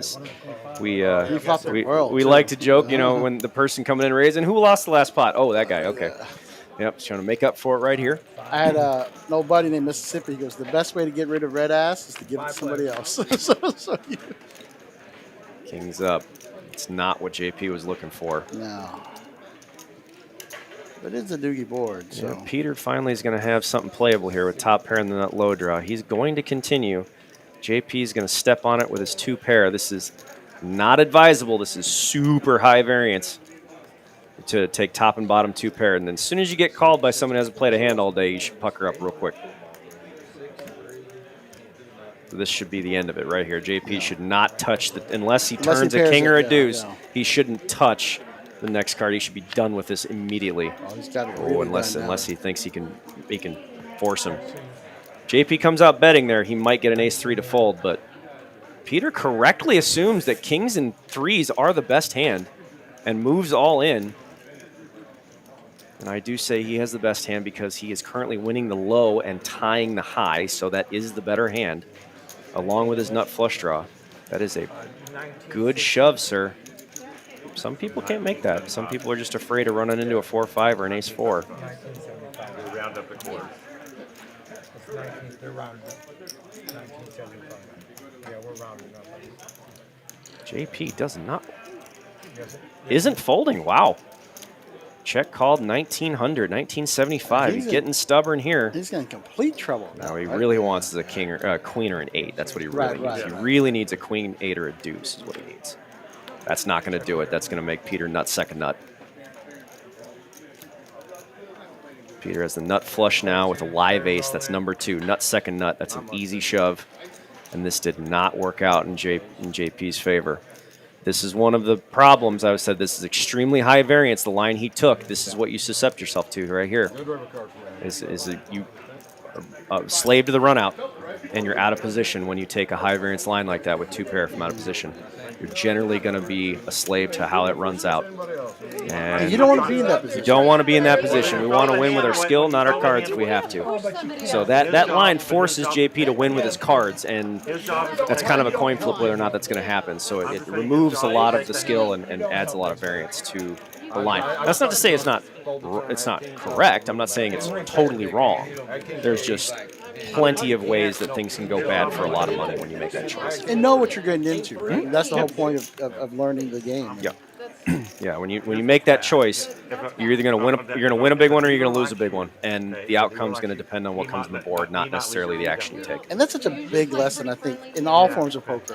We like to joke, when the person coming in raising, who lost the last pot? Oh, that guy. Okay. Yep, trying to make up for it right here. I had an old buddy named Mississippi. He goes, the best way to get rid of red ass is to give it to somebody else. King's up. It's not what JP was looking for. No. It is a doogie board, so. Yeah, Peter finally is going to have something playable here with top pair and the nut low draw. He's going to continue. JP is going to step on it with his 2 pair. This is not advisable. This is super high variance to take top and bottom 2 pair. And then as soon as you get called by someone who hasn't played a hand all day, you should pucker up real quick. So this should be the end of it right here. JP should not touch the, unless he turns a king or a deuce, he shouldn't touch the next card. He should be done with this immediately. Oh, he's got it really unless he thinks he can force him. JP comes out betting there. He might get an ace-3 to fold, but Peter correctly assumes that kings and 3s are the best hand and moves all in. And I do say he has the best hand because he is currently winning the low and tying the high, so that is the better hand, along with his nut flush draw. That is a good shove, sir. Some people can't make that. Some people are just afraid of running into a 4-5 or an ace-4. We round up the quarters. They're rounded up. 1975. Yeah, we're rounding up. JP does not. Isn't folding. Wow. Check called 1900, 1975. He's getting stubborn here. He's in complete trouble. Now he really wants a king or queen or an 8. That's what he really needs. He really needs a queen, 8, or a deuce is what he needs. That's not going to do it. That's going to make Peter nut second nut. Peter has the nut flush now with a live ace. That's number 2. Nut second nut. That's an easy shove. And this did not work out in JP's favor. This is one of the problems. I said this is extremely high variance. The line he took, this is what you suscept yourself to right here. You are a slave to the run out, and you're out of position when you take a high variance line like that with 2 pair from out of position. You're generally going to be a slave to how it runs out. And you don't want to be in that position. You don't want to be in that position. We want to win with our skill, not our cards if we have to. So that line forces JP to win with his cards, and that's kind of a coin flip whether or not that's going to happen. So it removes a lot of the skill and adds a lot of variance to the line. That's not to say it's not correct. I'm not saying it's totally wrong. There's just plenty of ways that things can go bad for a lot of money when you make that choice. And know what you're getting into. Right? That's the whole point of learning the game. Yeah. Yeah, when you make that choice, you're either going to win a big one or you're going to lose a big one, and the outcome's going to depend on what comes on the board, not necessarily the action you take. And that's such a big lesson, I think, in all forms of poker.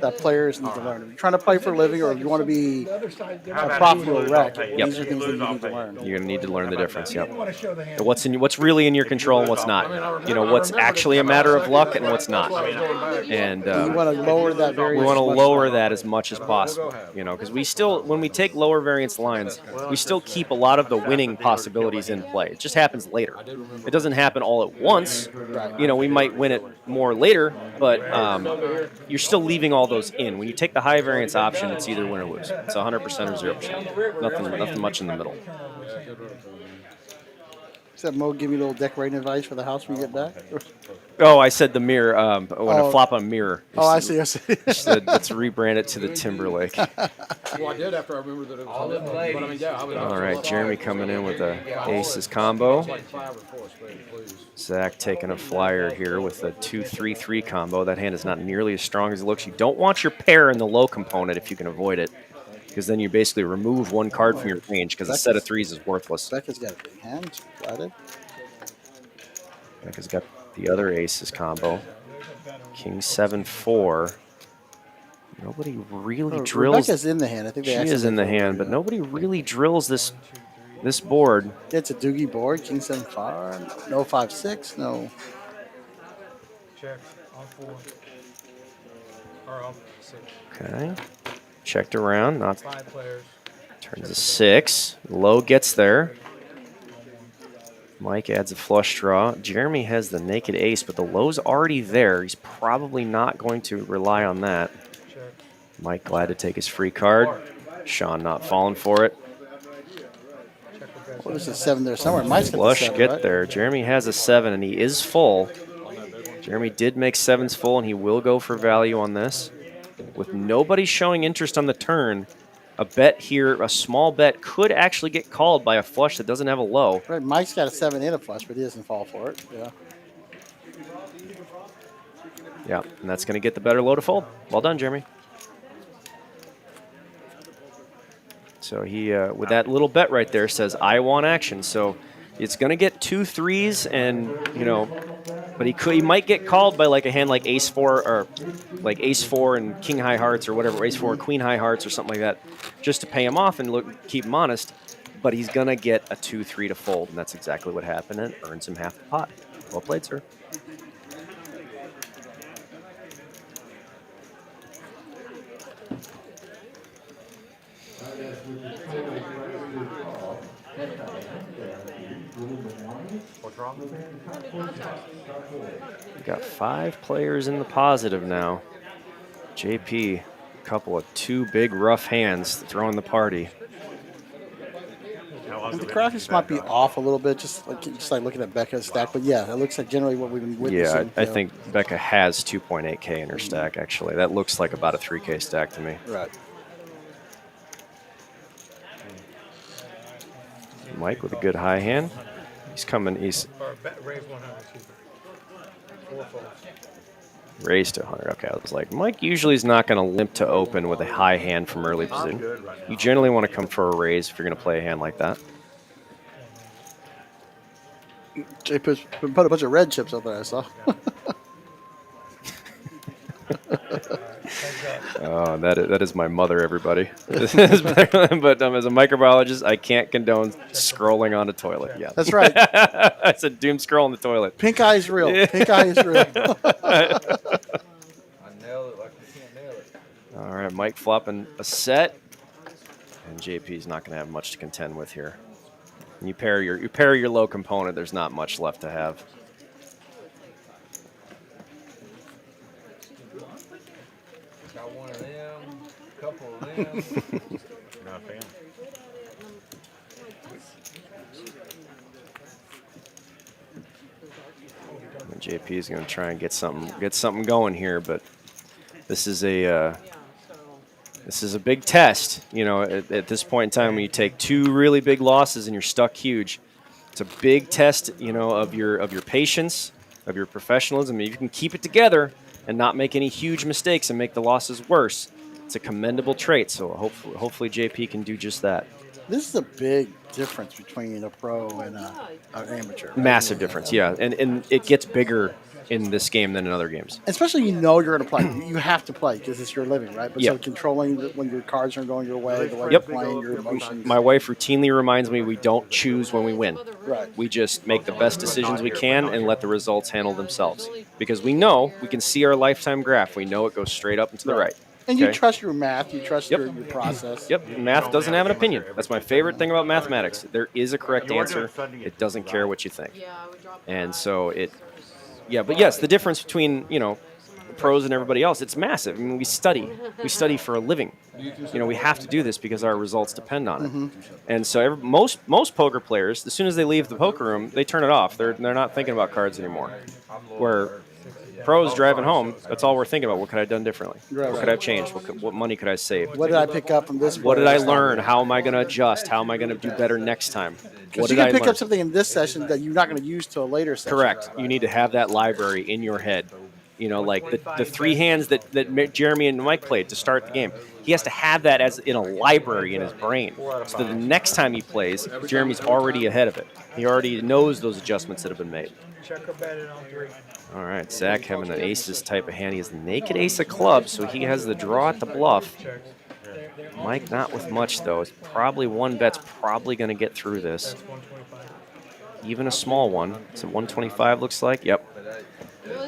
That players need to learn. If you're trying to play for a living, or if you want to be a profitable rec, these are things that you need to learn. You're going to need to learn the difference. Yep. What's really in your control and what's not. You know, what's actually a matter of luck and what's not. And you want to lower that variance. We want to lower that as much as possible. You know, because we still, when we take lower variance lines, we still keep a lot of the winning possibilities in play. It just happens later. It doesn't happen all at once. You know, we might win it more later, but you're still leaving all those in. When you take the high variance option, it's either win or lose. It's 100% or 0%. Nothing much in the middle. Does that Mo give you a little decorating advice for the house when you get back? Oh, I said the mirror. When I flop on mirror. I see. Said, let's rebrand it to the Timberlake. Well, I did after I remembered that it was but I mean, yeah, all right, Jeremy coming in with a aces combo. Zach taking a flyer here with a 2-3-3 combo. That hand is not nearly as strong as it looks. You don't want your pair in the low component if you can avoid it, because then you basically remove one card from your range because a set of 3s is worthless. Becca's got a big hand. Got it. Becca's got the other aces combo. King 7-4. Nobody really drills. Rebecca's in the hand. I think she is in the hand, but nobody really drills this board. It's a doogie board. King 7-5. No 5-6. No. Check on 4. Or on 6. Okay. Checked around. Not 5 players. turns a 6. Low gets there. Mike adds a flush draw. Jeremy has the naked ace, but the low's already there. He's probably not going to rely on that. Mike glad to take his free card. Sean not falling for it. What is the 7 there somewhere? Mike's got Flush the 7, get right? there. Jeremy has a 7, and he is full. Jeremy did make 7s full, and he will go for value on this. With nobody showing interest on the turn, a bet here, a small bet, could actually get called by a flush that doesn't have a low. Right, Mike's got a 7 and a flush, but he doesn't fall for it. Yeah. Yeah, and that's going to get the better low to fold. Well done, Jeremy. So he, with that little bet right there, says, I want action. So it's going to get 2 3s, and, you know, but he might get called by like a hand like ace 4 or like ace 4 and king high hearts or whatever, ace 4 and queen high hearts or something like that, just to pay him off and keep him honest. But he's going to get a 2 3 to fold, and that's exactly what happened, and it earns him half the pot. Well played, sir. What's wrong? We've got 5 players in the positive now. JP, a couple of 2 big rough hands throwing the party. And the graphics might be off a little bit, just like looking at Becca's stack. But yeah, it looks like generally what we've been witnessing. Yeah, I think Becca has 2.8K in her stack, actually. That looks like about a 3K stack to me. Right. Mike with a good high hand. He's coming. He's raised to 100. Okay, I was like, Mike usually is not going to limp to open with a high hand from early position. You generally want to come for a raise if you're going to play a hand like that. Jay put a bunch of red chips out there, I saw. Oh, that is my mother, everybody. But as a microbiologist, I can't condone scrolling on a toilet. Yeah, that's right. I said doom scroll on the toilet. Pink eye is real. Pink eye is real. I nailed it like you can't nail it. All right, Mike flopping a set, and JP's not going to have much to contend with here. You pair your low component. There's not much left to have. Got one of them, a couple of them. Not a fan. And JP is going to try and get something going here, but this is a big test. You know, at this point in time, when you take 2 really big losses and you're stuck huge, it's a big test. You know, of your patience, of your professionalism. If you can keep it together and not make any huge mistakes and make the losses worse, it's a commendable trait. So hopefully JP can do just that. This is a big difference between a pro and an amateur. Right? Massive difference, yeah. And it gets bigger in this game than in other games. Especially you know you're going to play. You have to play because it's your living, right? But Yep. so controlling when your cards are going your way, the way Yep. you're playing, your emotions. My wife routinely reminds me we don't choose when we win. Right. We just make the best decisions we can and let the results handle themselves. Because we know, we can see our lifetime graph. We know it goes straight up and to the right. And you Okay? trust your math. You trust Yep. your process. Yep, math doesn't have an opinion. That's my favorite thing about mathematics. There is a correct answer. It doesn't care what you think. And so but yes, the difference between, you know, pros and everybody else, it's massive. I mean, we study for a living. You know, we have to do this because our results depend on it. And so most poker players, as soon as they leave the poker room, they turn it off. They're not thinking about cards anymore. Where pros driving home, that's all we're thinking about. What could I have done differently? Right. What could I have changed? What money could I save? What did I pick up from this? What did player? I learn? How am I going to adjust? How am I going to do better next time? Because What you did can I pick learn? up something in this session that you're not going to use till a later session. Correct. You need to have that library in your head. You know, like the 3 hands that Jeremy and Mike played to start the game. He has to have that as in a library in his brain. So that the next time he plays, Jeremy's already ahead of it. He already knows those adjustments that have been made. All right, Zach having an aces type of hand. He has the naked ace of clubs, so he has the draw at the bluff. Mike not with much, though. It's probably one bet's probably going to get through this. Even a small one. It's a 125 looks like. Yep.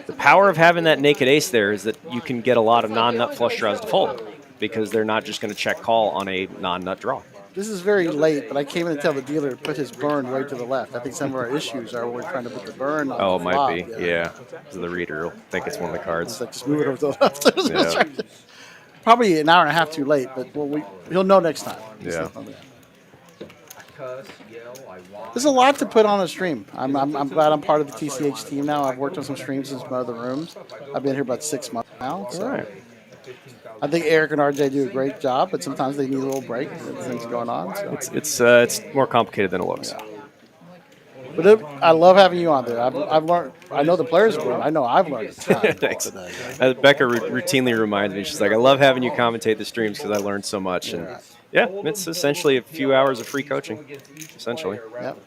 The power of having that naked ace there is that you can get a lot of non-nut flush draws to fold because they're not just going to check call on a non-nut draw. This is very late, but I came in to tell the dealer to put his burn right to the left. I think some of our issues are we're trying to put the burn on Oh, the it flop. might be. Yeah. So the reader will think it's one of the cards. It's like just move it over to the left. Yeah. Probably an hour and a half too late, but he'll know next time. Yeah. There's a lot to put on a stream. I'm glad I'm part of the TCH team now. I've worked on some streams in some other rooms. I've been here about 6 months now. So. All right. I think Eric and RJ do a great job, but sometimes they need a little break. Things going on. So. It's more complicated than it looks. Yeah. But I love having you on there. I've learned. I know the players have learned. I know I've learned a ton. Thanks. Becca routinely reminds me. She's like, I love having you commentate the streams because I learned so much. And Yeah, it's essentially a few hours of free coaching, essentially. Yep.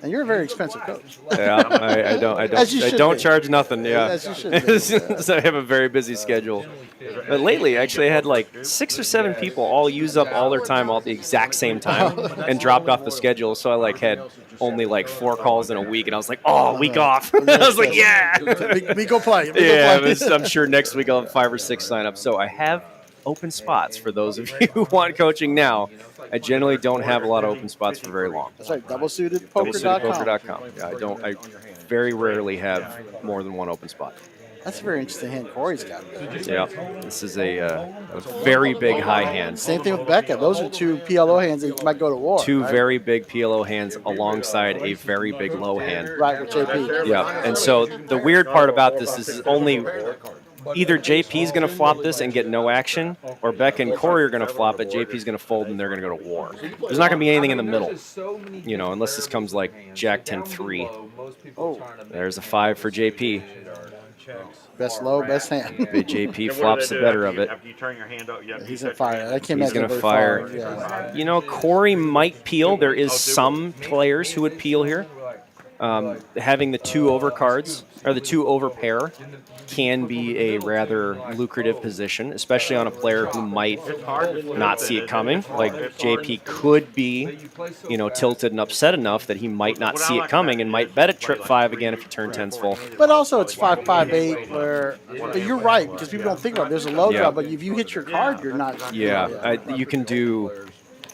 And you're a very expensive coach. Yeah, As you I should don't be. charge nothing. Yeah, As you should be, So I have a very busy schedule. But lately, actually, I had like 6 or 7 people all use up all their time all at the exact same time and dropped off the schedule. So I like had only like 4 calls in a week, and I was like, oh, week off. I was like, yeah. We go play. Yeah, I'm sure next week I'll have 5 or 6 sign up. So I have open spots for those of you who want coaching now. I generally don't have a lot of open spots for very long. That's right. Doublesuitedpoker.com. Doublesuitedpoker.com. Yeah, I very rarely have more than 1 open spot. That's a very interesting hand Corey's got. Yeah, this is a very big high hand. Same thing with Becca. Those are 2 PLO hands that might go to war. 2 right? very big PLO hands alongside a very big low hand. Right, with JP. Yeah, and so the weird part about this is only either JP's going to flop this and get no action, or Becca and Corey are going to flop it, JP's going to fold, and they're going to go to war. There's not going to be anything in the middle, you know, unless this comes like Jack 10-3. Oh, there's a 5 for JP. Best low, best hand. Big JP flops the better of it. After you turn your hand up, He's on fire. I can't He's imagine going to very fire. far. Yeah. You know, Corey might peel. There is some players who would peel here. Having the 2 over cards, or the 2 over pair, can be a rather lucrative position, especially on a player who might not see it coming. Like JP could be, you know, tilted and upset enough that he might not see it coming and might bet at trip 5 again if you turn 10's full. But also it's 5-5-8 where but you're right, because people don't think about it. There's a low draw, but if you hit your card, you're not. Yeah, you can do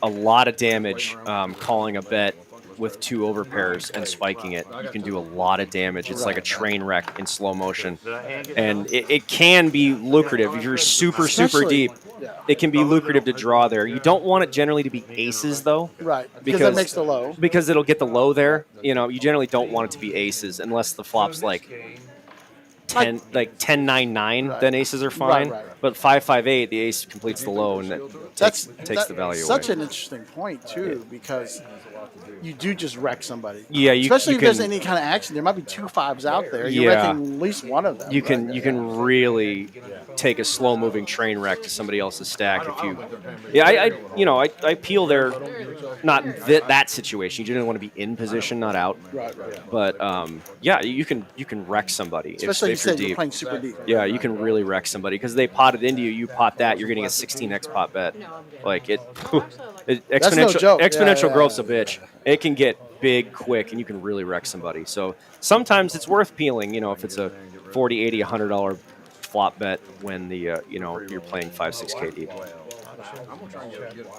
a lot of damage calling a bet with 2 over pairs and spiking it. You can do a lot of damage. It's like a train wreck in slow motion. And it can be lucrative. If you're super deep, it can be lucrative to draw there. You don't want it generally to be aces, though. Right, because that makes the low. Because it'll get the low there. You know, you generally don't want it to be aces unless the flop's like 10-9-9, right. Then aces are fine. Right. But 5-5-8, the ace completes the low, and that takes the value away. Such an interesting point, too, because you do just wreck somebody. Yeah, especially you if there's can, any kind of action. There might be 2 5s out there. You're Yeah. wrecking at least one of them. You can really take a slow moving train wreck to somebody else's stack if you. Yeah, I peel there, not that situation. You generally want to be in position, not out. Right. But yeah, you can wreck somebody. Especially if you're you're deep. playing super deep. Yeah, you can really wreck somebody because they potted into you. You pot that, you're getting a 16x pot bet. Like exponential growth's a bitch. It can get big quick, and you can really wreck somebody. So sometimes it's worth peeling. You know, if it's a $40, $80, $100 flop bet when the you're playing 5-6K deep.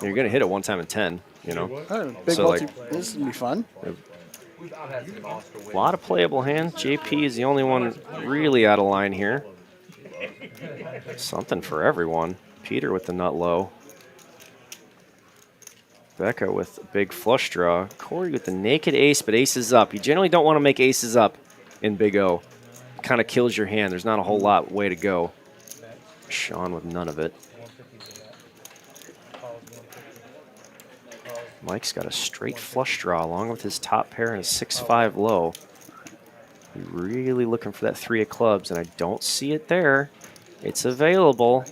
You're gonna hit it one time in 10. You know, Oh, big So, multi. like- This is gonna be fun. a lot of playable hands. JP is the only one really out of line here. Something for everyone. Peter with the nut low. Becca with a big flush draw. Corey with the naked ace, but aces up. You generally don't want to make aces up in Big O. Kind of kills your hand. There's not a whole lot way to go. Sean with none of it. Mike's got a straight flush draw along with his top pair and a 6-5 low. Really looking for that 3 of clubs, and I don't see it there. It's available.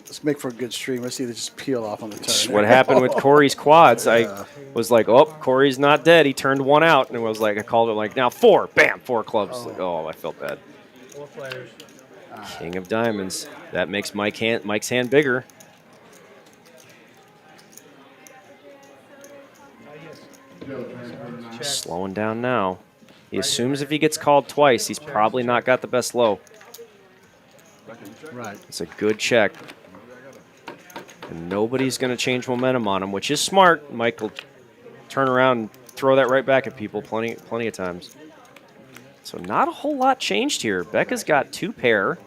Let's make for a good stream. Let's see they just peel off on the turn. What happened with Corey's quads? I was like, oh, Corey's not dead. He turned 1 out, and it was like I called it like now 4, bam, 4 clubs. Like, oh, I felt bad. 4 players. King of diamonds. That makes Mike's hand bigger. Slowing down now. He assumes if he gets called twice, he's probably not got the best low. Right. It's a good check. And nobody's going to change momentum on him, which is smart. Mike will turn around and throw that right back at people plenty of times. So not a whole lot changed here. Becca's got 2 pair.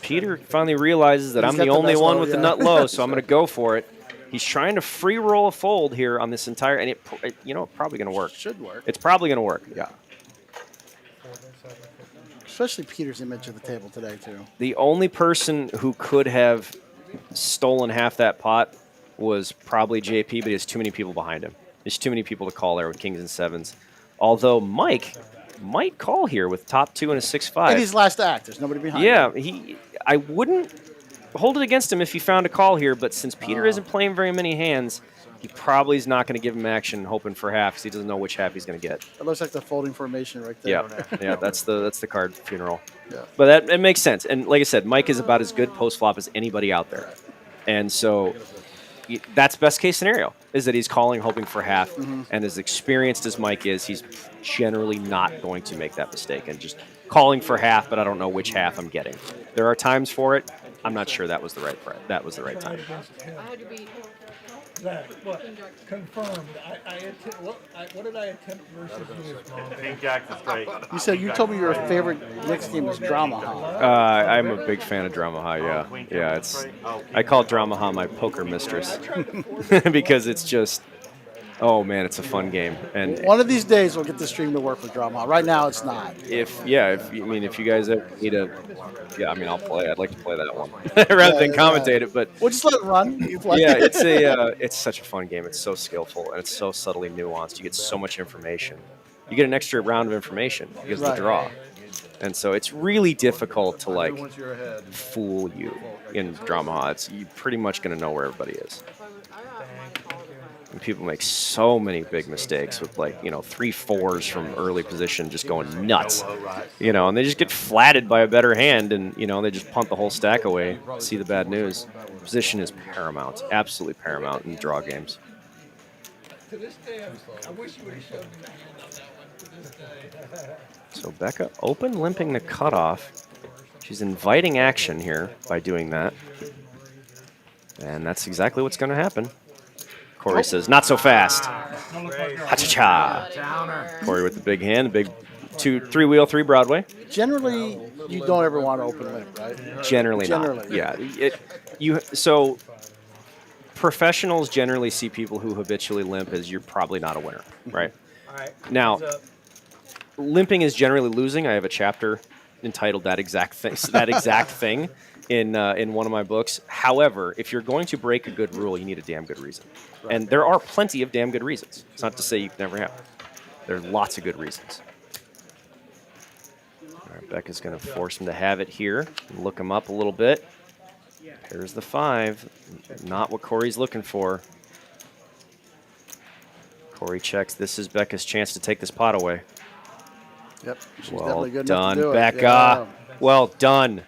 Peter finally realizes that I'm the only one with the nut low, so I'm going to go for it. He's trying to free roll a fold here on this entire, and it probably going to work. Should work. It's probably going to work. Yeah. Especially Peter's image of the table today, too. The only person who could have stolen half that pot was probably JP, but he has too many people behind him. There's too many people to call there with kings and 7s. Although Mike might call here with top 2 and a 6-5. In his last act, there's nobody behind him. Yeah, I wouldn't hold it against him if he found a call here, but since Peter isn't playing very many hands, he probably is not going to give him action hoping for half because he doesn't know which half he's going to get. It looks like the folding formation right there. Yeah, yeah, that's the card funeral. Yeah. But it makes sense. And like I said, Mike is about as good post-flop as anybody out there. And so that's best case scenario, is that he's calling hoping for half. And as experienced as Mike is, he's generally not going to make that mistake and just calling for half, but I don't know which half I'm getting. There are times for it. I'm not sure that was the right time. I had to be. That, what? Confirmed. What did I attempt versus you? King Jack is great. You told me your favorite next game was Dramah Hi. I'm a big fan of Dramah Hi. Yeah. I call Dramah Hi my poker mistress because it's just, oh man, it's a fun game. And One of these days we'll get the stream to work with Dramah Hi. Right now it's not. if you guys ever need I'll play. I'd like to play that one rather than commentate it. But We'll just let it run. You play. yeah, it's such a fun game. It's so skillful and it's so subtly nuanced. You get so much information. You get an extra round of information because of the draw. And so it's really difficult to like fool you in Dramah Hi. You're pretty much going to know where everybody is. And people make so many big mistakes with 3 4s from early position just going nuts, and they just get flatted by a better hand and, they just punt the whole stack away, see the bad news. Position is paramount, absolutely paramount in draw games. To this day, I wish you would have showed me the hand on that one. To this day. So Becca open limping the cutoff. She's inviting action here by doing that. And that's exactly what's going to happen. Corey says, not so fast. Ha-cha-cha. Corey with the big hand, the big 3-wheel, 3 Broadway. Generally, you don't ever want to open limp, right? Generally not. Yeah. So professionals generally see people who habitually limp as you're probably not a winner, right? All right. Now, limping is generally losing. I have a chapter entitled that exact thing in one of my books. However, if you're going to break a good rule, you need a damn good reason. And there are plenty of damn good reasons. It's not to say you can never have. There are lots of good reasons. All right, Becca's going to force him to have it here. Look him up a little bit. There's the 5. Not what Corey's looking for. Corey checks. This is Becca's chance to take this pot away. Yep. She's Well definitely good enough done, to do it. Becca. Yeah. Well done.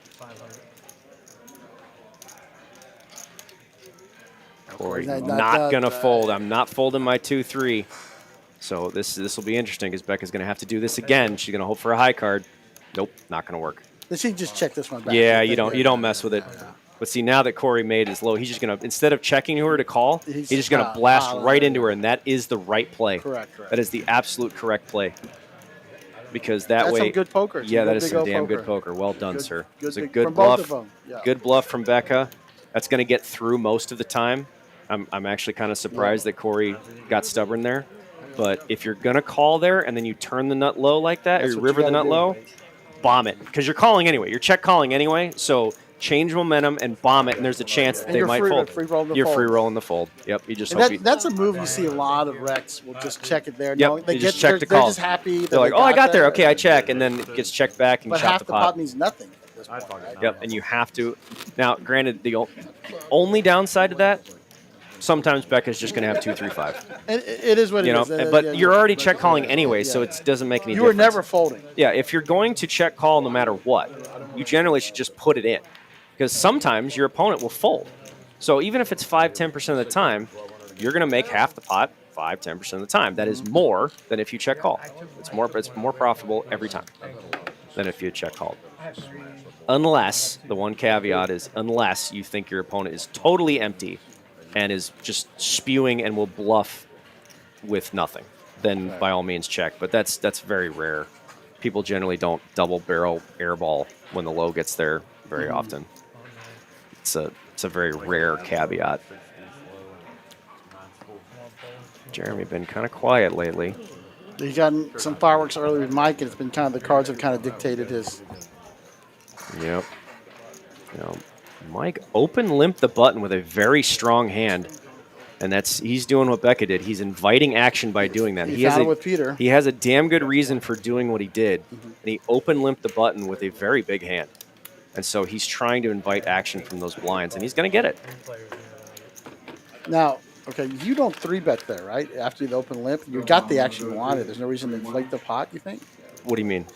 Corey, not going to fold. I'm not folding my 2-3. So this will be interesting because Becca's going to have to do this again. She's going to hope for a high card. Nope, not going to work. Then she can just check this one back. Yeah, you don't mess with it. But see, now that Corey made his low, he's just going to, instead of checking her to call, he's just going to blast right into her, and that is the right play. Correct. That is the absolute correct play. Because that way, some good poker. Yeah, that is some damn good poker. Well done, sir. It's a good from bluff. both of them. Yeah. Good bluff from Becca. That's going to get through most of the time. I'm actually kind of surprised that Corey got stubborn there. But if you're going to call there and then you turn the nut low like that, or you river the nut low, bomb it. Because you're calling anyway. You're check calling anyway. So change momentum and bomb it, and there's a chance that they might fold. You're free rolling the fold. Yep. You just hope that's a move you see a lot of wrecks will just check it there. Yep. No, They just check the call. They're just happy. They're like, oh, I got there. Okay, I check. And then it gets checked back and but chop half the the pot. pot means nothing at this point. Right? Yep, and you have to. Now, granted, the only downside to that, sometimes Becca's just going to have 2-3-5. It is what it is. But you're already check calling anyway, so it doesn't make any difference. You were never folding. Yeah, if you're going to check call no matter what, you generally should just put it in. Because sometimes your opponent will fold. So even if it's 5-10% of the time, you're going to make half the pot 5-10% of the time. That is more than if you check call. It's more profitable every time than if you check call. Unless, the one caveat is, unless you think your opponent is totally empty and is just spewing and will bluff with nothing, then by all means check. But that's very rare. People generally don't double barrel airball when the low gets there very often. It's a very rare caveat. Jeremy been kind of quiet lately. He's gotten some fireworks early with Mike, and it's been kind of the cards have kind of dictated his. Yep. Mike open limp the button with a very strong hand, and he's doing what Becca did. He's inviting action by doing that. He found it with Peter. He has a damn good reason for doing what he did, and he open limped the button with a very big hand. And so he's trying to invite action from those blinds, and he's going to get it. Now, okay, you don't 3-bet there, right? After the open limp, you got the action you wanted. There's no reason to inflate the pot, you think? What do you mean?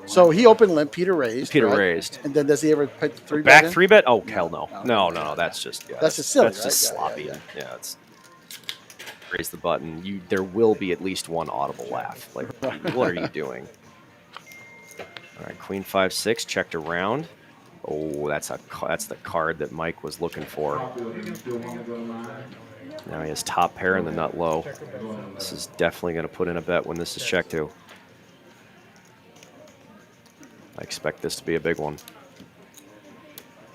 So he open limp, Peter raised. Peter right? raised. And then does he ever put the 3-bet Back in? 3-bet? Oh, hell no. No. That's just That's just silly, That's just right? sloppy. Yeah. Yeah, it's raise the button. There will be at least one audible laugh. Like, what are you doing? All right, Queen 5-6 checked around. Oh, that's the card that Mike was looking for. Now he has top pair and the nut low. This is definitely going to put in a bet when this is checked to. I expect this to be a big one.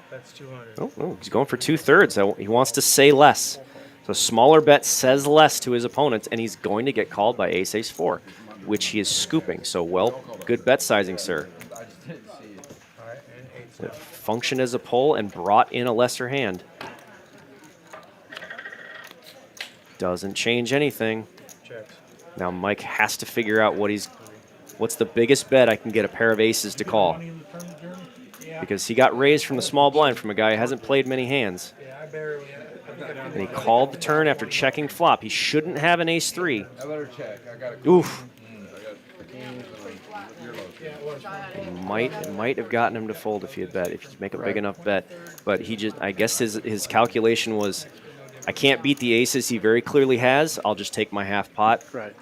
That's 200. Oh, he's going for 2/3. He wants to say less. So smaller bet says less to his opponents, and he's going to get called by ace-4, which he is scooping. So, well, good bet sizing, sir. I just didn't see it. All right, and 8. It functioned as a pull and brought in a lesser hand. Doesn't change anything. Checks. Now Mike has to figure out what's the biggest bet I can get a pair of aces to call. Money in the tournament, Jeremy? Yeah. Because he got raised from the small blind from a guy who hasn't played many hands. Yeah, I barely. And he called the turn after checking flop. He shouldn't have an ace-3. I better check. I got to Oof. Might It might have gotten him to fold if he had bet, if you make a big enough bet. But I guess his calculation was, I can't beat the aces he very clearly has. I'll just take my half pot. Right.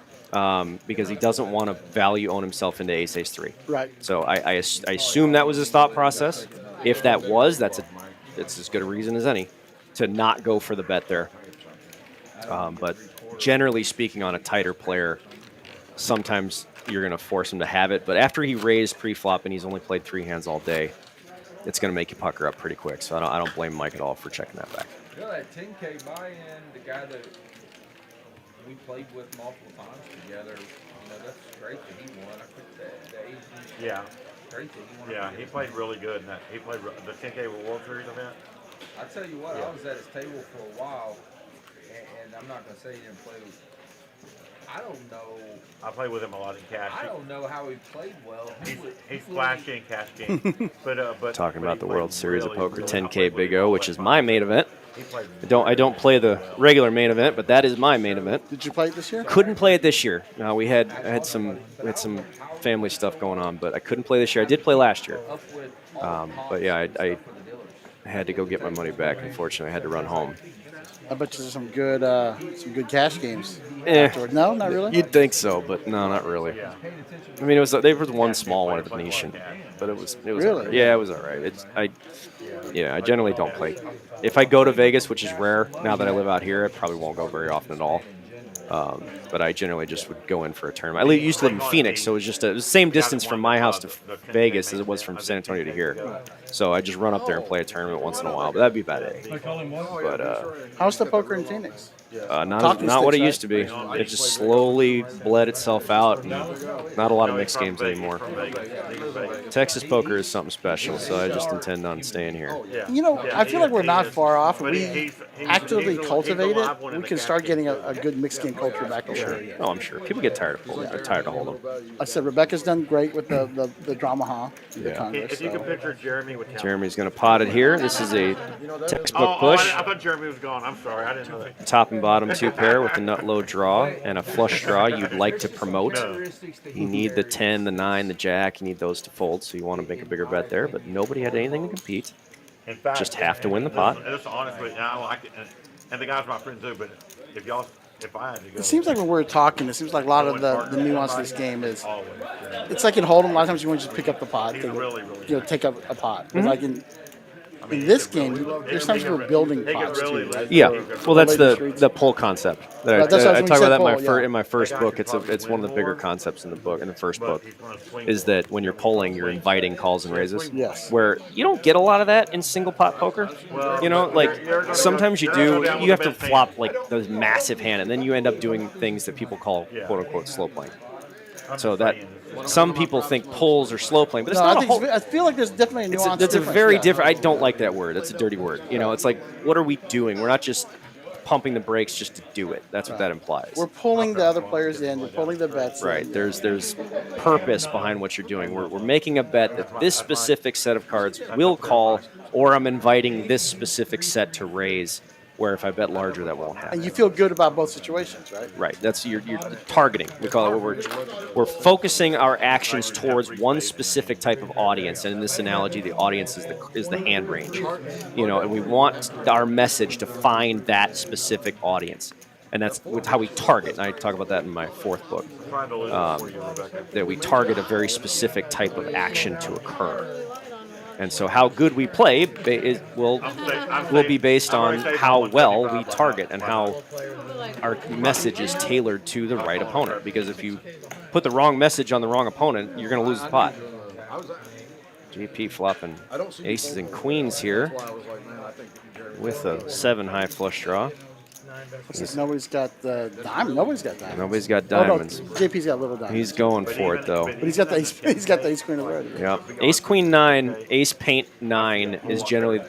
Because he doesn't want to value own himself into ace-3. Right. So I assume that was his thought process. If that was, that's as good a reason as any to not go for the bet there. But generally speaking, on a tighter player, sometimes you're going to force him to have it. But after he raised pre-flop and he's only played 3 hands all day, it's going to make you pucker up pretty quick. So I don't blame Mike at all for checking that back. You know that 10K buy-in, the guy that we played with multiple times together, you know, that's great that he won. I think that AZ, Yeah. great that he won. Yeah, he played really good. He played the 10K World Series event. I tell you what, I was at his table for a while, and I'm not going to say he didn't play with. I don't know. I played with him a lot in cash. I don't know how he played well. He's flashy in cash game. but Talking about the he World played Series of really, Poker really 10K well. Big O, which is my main event. He played I don't play the regular main event, but that is my main event. Did you play it this year? Couldn't play it this year. No, I had some family stuff going on, but I couldn't play this year. I did play last year. But yeah, I had to go get my money back. Unfortunately, I had to run home. I bet you there's some good cash games. Eh. No, not really. You'd think so, but no, not really. I mean, there was one small one at the Venetian, but it was Really? Yeah, it was all right. I generally don't play. If I go to Vegas, which is rare now that I live out here, I probably won't go very often at all. But I generally just would go in for a tournament. I used to live in Phoenix, so it was the same distance from my house to Vegas as it was from San Antonio to here. So I just run up there and play a tournament once in a while, but that'd be about it. I call him what? But How's the poker in Phoenix? not Talking what it sticks, used to be. It just slowly bled itself out, and not a lot of mixed games anymore. Texas poker is something special, so I just intend on staying here. You know, I feel like we're not far off. If we actively cultivate it, we can start getting a good mixed game culture back in here. Oh, I'm sure. People get tired of holding. They're tired of holding. I said Rebecca's done great with the Dramah, the Yeah. Congress. If you can So. picture Jeremy with talent. Jeremy's going to pot it here. This is a textbook Oh, push. I thought Jeremy was gone. I'm sorry. I didn't know that. Top and bottom 2 pair with the nut low draw and a flush draw you'd like to promote. You need the 10, the 9, the jack. You need those to fold, so you want to make a bigger bet there. But nobody had anything to compete. In fact, Just have to win the pot. That's honestly, I like it, and the guys are my friends too. But if I had to go, It seems like when we're talking, it seems like a lot of the nuance of this game is. always. It's like in Hold'em, a lot of times you want to just pick up the pot, He's really, really you know, take up a pot. But like in this game, there's times we're building pots too, right? Yeah, well, that's Lady Streets. the pull concept. That Right, that's what I I was talk when you about that said pull, yeah. in my first book. It's one of the bigger concepts in the book, in the first book, is that when you're pulling, you're inviting calls and raises. Yes. Where you don't get a lot of that in single pot poker. You know, like sometimes you do. You have to flop like those massive hand, and then you end up doing things that people call quote unquote slow playing. So that some people think pulls are slow playing, but it's No, not I a think whole. I feel like there's definitely a nuance. That's a difference, very yeah. different. I don't like that word. That's a dirty word. You know, it's like, what are we doing? We're not just pumping the brakes just to do it. That's what that implies. We're pulling the other players in. We're pulling the bets Right. in. There's purpose behind what you're doing. We're making a bet that this specific set of cards will call, or I'm inviting this specific set to raise, where if I bet larger, that won't happen. And you feel good about both situations, right? Right. That's you're targeting. We call it. We're focusing our actions towards one specific type of audience, and in this analogy, the audience is the hand range. You know, and we want our message to find that specific audience, and that's how we target. And I talk about that in my 4th book. That we target a very specific type of action to occur. And so how good we play will be based on how well we target and how our message is tailored to the right opponent. Because if you put the wrong message on the wrong opponent, you're going to lose the pot. JP flopping aces and queens here with a 7 high flush draw. Nobody's got the diamond. Nobody's got diamonds. Nobody's got diamonds. Oh, no, JP's got little diamonds. He's going for it though. But he's got the ace. He's got the ace queen already. Yeah, ace queen 9, ace paint 9 is generally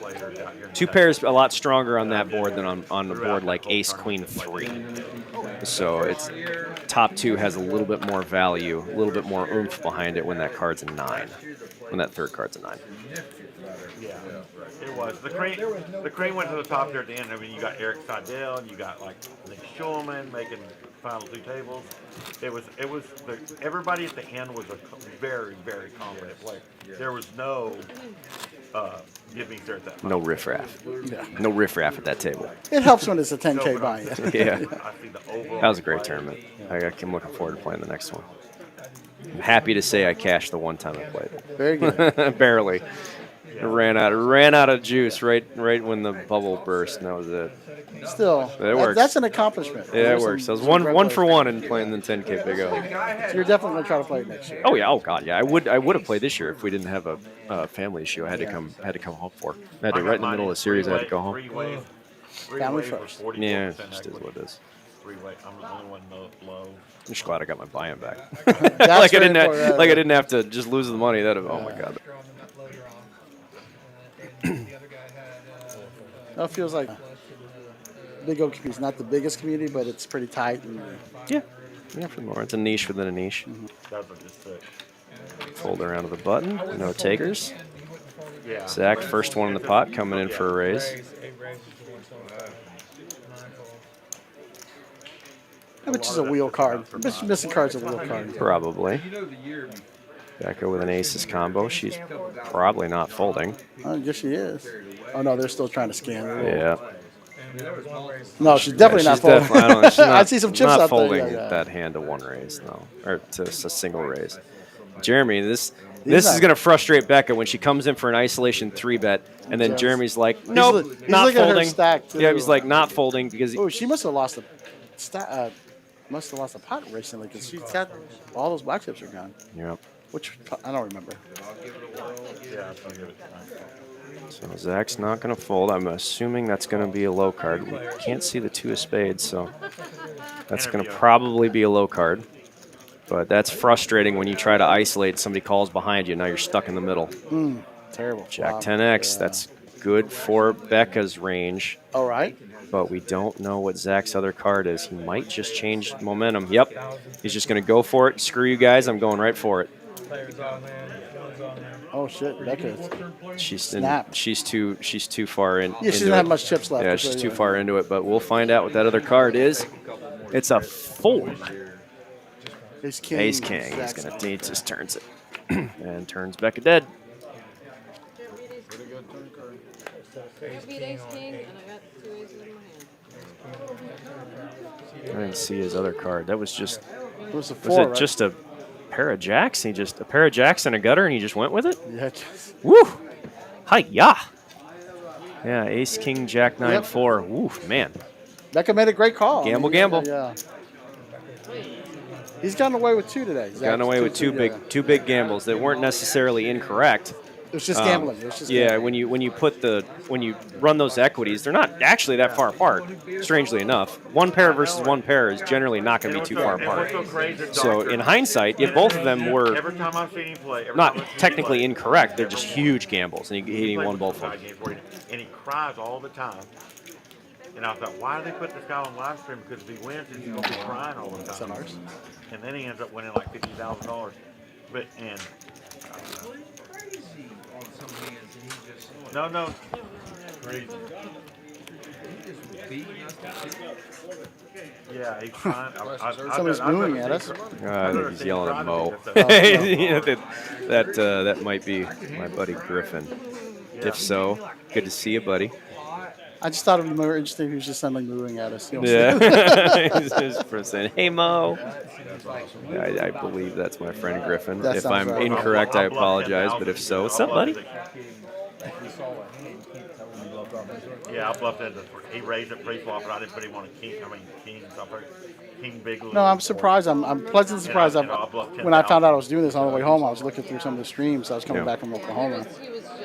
2 pairs a lot stronger on that board than on the board like ace queen 3. So it's top 2 has a little bit more value, a little bit more oomph behind it when that card's a 9, when that 3rd card's a 9. It was. The crane went to the top there at the end. I mean, you got Eric Seidel, and you got like Nick Schulman making final 2 tables. Everybody at the end was a very, very confident player. There was no give me there at that. No riffraff. Yeah. No riffraff at that table. It helps when it's a 10K buy-in. Yeah. That was a great tournament. I'm looking forward to playing the next one. I'm happy to say I cashed the one time I played. Very good. Barely. Ran out of juice right when the bubble burst, and that was it. Still, it works. That's an accomplishment. Yeah, it works. I was one for one in playing the 10K Big O. So you're definitely gonna try to play it next year. Oh yeah, oh god, yeah. I would have played this year if we didn't have a family issue. I had to come home for. I had to right in the middle of the series. I had to go home. Family first. Yeah, it just is what it is. I'm the only one low. I'm just glad I got my buy-in back. like I didn't have to just lose the money. Oh my god. It feels like Big O community is not the biggest community, but it's pretty tight. And yeah, for the more. It's a niche within a niche. Fold around to the button. No takers. Zach, first one in the pot, coming in for a raise. Which is a wheel card. Missing card's a wheel card. Probably. Becca with an aces combo. She's probably not folding. Oh, yes, she is. Oh, no, they're still trying to scan her. Yeah. No, she's definitely not folding. I see some chips not out folding there. that hand to 1 raise, no. Or to a single raise. Jeremy, this is going to frustrate Becca when she comes in for an isolation 3-bet, and then Jeremy's like, nope, not folding. Yeah, he's like, not folding because... Oh, she must have lost a pot recently because she's got all those black chips are gone. Yep. Which I don't remember. So Zach's not going to fold. I'm assuming that's going to be a low card. We can't see the 2 of spades, so that's going to probably be a low card. But that's frustrating when you try to isolate. Somebody calls behind you. Now you're stuck in the middle. Terrible. Jack 10X. Yeah. That's good for Becca's range. All right. But we don't know what Zach's other card is. He might just change momentum. Yep. He's just going to go for it. Screw you guys. I'm going right for it. Oh shit, Becca. She's too far in. Yeah, she doesn't have much chips left. Yeah, she's too far into it. But we'll find out what that other card is. It's a 4. Ace King. Ace King. He's gonna need just turns it and turns Becca dead. I didn't see his other card. That was just. Was it just a pair of jacks? A pair of jacks and a gutter, and he just went with it? Yeah. Woo! Hi-ya! Yeah, ace, king, jack, 9, 4. Woo, man. Becca made a great call. Gamble. Yeah. He's gotten away with 2 today. He's gotten away with two big gambles that weren't necessarily incorrect. It was just gambling. Gambling. When you run those equities, they're not actually that far apart. Strangely enough, 1 pair versus 1 pair is generally not going to be too far apart. So in hindsight, both of them were not technically incorrect. They're just huge gambles, and he won both of them. And he cries all the time. And I thought, why do they put this guy on live stream? Because if he wins, he's going to be crying all the time. And then he ends up winning like $50,000. But Crazy on some hands, and he just no, he just beat us. yeah, he's trying. Somebody's mooing at us. I think he's yelling at Mo. That might be my buddy Griffin. If so, good to see you, buddy. I just thought it would be more interesting if he was just suddenly mooing at us. You know, Yeah. He's just saying, hey, Mo. I believe that's my friend Griffin. That If sounds I'm right. incorrect, I apologize. But if so, what's up, buddy? Yeah, I bluffed into. He raised it pre-flop, but I didn't put him on a king. I mean, king. So I put king big. No, I'm surprised. I'm pleasantly surprised. When I found out I was doing this on the way home, I was looking through some of the streams. I was coming back from Oklahoma,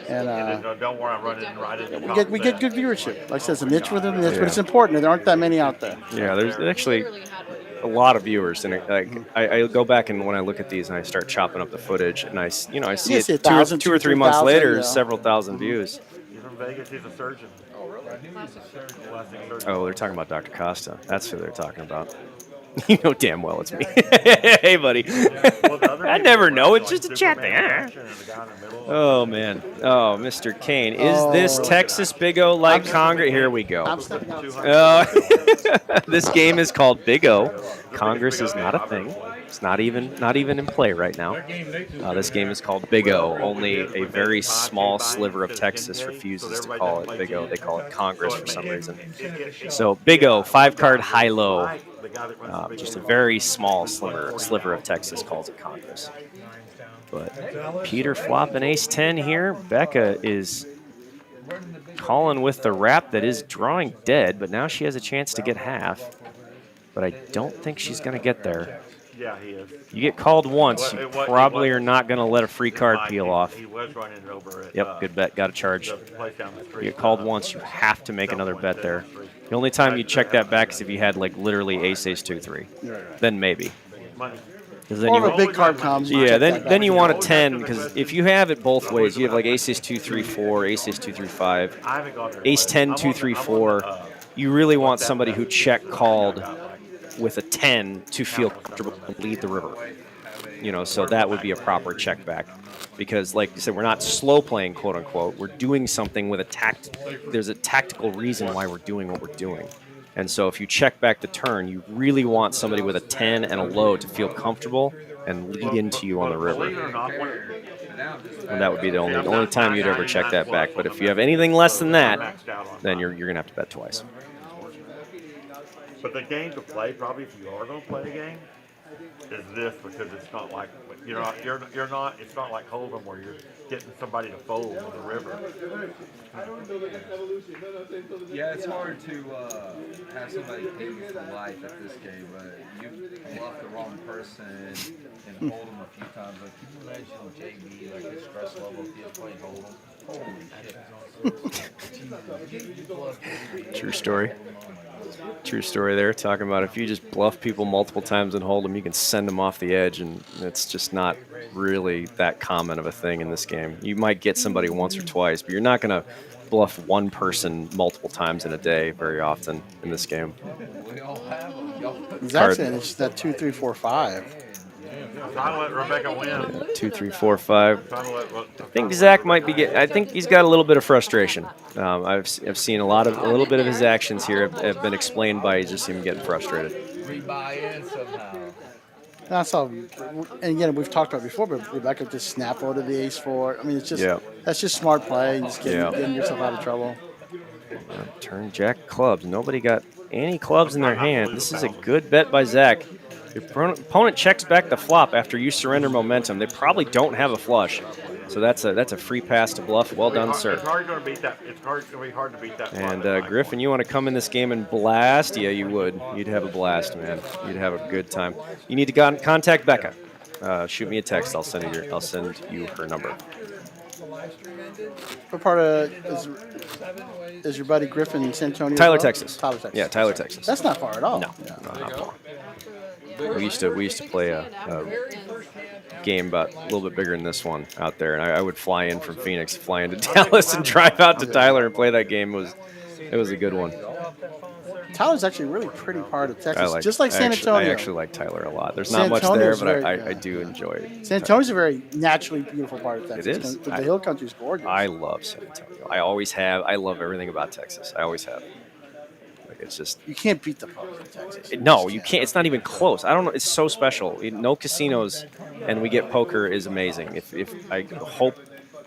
and don't worry, I'm running right into the we get good viewership. Like I said, it's a niche within a niche, but it's important. There aren't that many out there. Yeah, there's actually a lot of viewers, and I go back and when I look at these and I start chopping up the footage, and I see You it see 2 or 3 months 1,000, later, yeah. several thousand views. He's from Vegas. He's a surgeon. Oh, really? I knew he was a surgeon. Plastic surgeon. Oh, they're talking about Dr. Costa. That's who they're talking about. You know damn well it's me. Hey, buddy. I never know. It's just a chat thing. Oh, man. Oh, Mr. Kane. Is this Texas Big O like Congress? Here we go. I'm stepping outside. This game is called Big O. Congress is not a thing. It's not even in play right now. This game is called Big O. Only a very small sliver of Texas refuses to call it Big O. They call it Congress for some reason. So Big O, 5-card Hi-Lo. Just a very small sliver of Texas calls it Congress. But Peter flopping ace-10 here. Becca is calling with the wrap that is drawing dead, but now she has a chance to get half. But I don't think she's going to get there. Yeah, he is. You get called once, you probably are not going to let a free card peel off. He was running it over it. Yep, good bet. Got a charge. The place down the street. You get called once, you have to make another bet there. The only time you check that back is if you had like literally ace, ace, 2, 3. Then maybe. Money. Then Or if a big card comes. you yeah, check then that then back. you want a 10 because if you have it both ways, you have like ace, ace, 2, 3, 4, ace, ace, 2, 3, 5, I haven't gone there. ace, 10, 2, 3, 4. You really want somebody who check called with a 10 to feel comfortable and lead the river. You know, so that would be a proper check back. Because, like you said, we're not slow playing, quote unquote. We're doing something with there's a tactical reason why we're doing what we're doing. And so if you check back the turn, you really want somebody with a 10 and a low to feel comfortable and lead into you on the river. And that would be the only time you'd ever check that back. But if you have anything less than that, then you're going to have to bet twice. But the game to play, probably if you are going to play a game, is this because it's not like it's not like Hold'em where you're getting somebody to fold on the river. Yeah, it's hard to have somebody pay you for life at this game, but you bluffed the wrong person and hold them a few times. Like, can you imagine JB, like his stress level if he was playing Hold'em? Holy shit. True story. True story there, talking about if you just bluff people multiple times and hold them, you can send them off the edge, and it's just not really that common of a thing in this game. You might get somebody once or twice, but you're not going to bluff one person multiple times in a day very often in this game. We all have them. It's actually it's that 2, 3, 4, 5. Trying to let Rebecca win. 2, 3, 4, 5. Trying to let, I think Zach might be I think he's got a little bit of frustration. I've seen a little bit of his actions here have been explained by just him getting frustrated. Rebuy in somehow. That's all. And again, we've talked about it before, but Rebecca just snap loaded the ace 4. I mean, it's just that's just smart play. Just getting yourself out of trouble. Turn jack clubs. Nobody got any clubs in their hand. This is a good bet by Zach. Your opponent checks back the flop after you surrender momentum. They probably don't have a flush, so that's a free pass to bluff. Well done, sir. It's hard to beat that. It's going to be hard to beat that. And Griffin, you want to come in this game and blast? Yeah, you would. You'd have a blast, man. You'd have a good time. You need to contact Becca. Shoot me a text. I'll send you her number. What part of is your buddy Griffin in San Antonio? Tyler, Texas. Tyler, Texas. Yeah, Tyler, Texas. That's not far at all. No, not far. We used to play a game about a little bit bigger than this one out there, and I would fly in from Phoenix, fly into Dallas, and drive out to Tyler and play that game. It was a good one. Tyler's actually a really pretty part of Texas, I just like San Antonio. I actually like Tyler a lot. There's San not much Antonio's there, but very- I do enjoy it. San Antonio's a very naturally beautiful part of Texas. It is. The hill country's gorgeous. I love San Antonio. I always have. I love everything about Texas. I always have. Like it's just You can't beat the pubs in Texas. no, you can't. It's not even close. I don't know. It's so special. No casinos, and we get poker is amazing. If I hope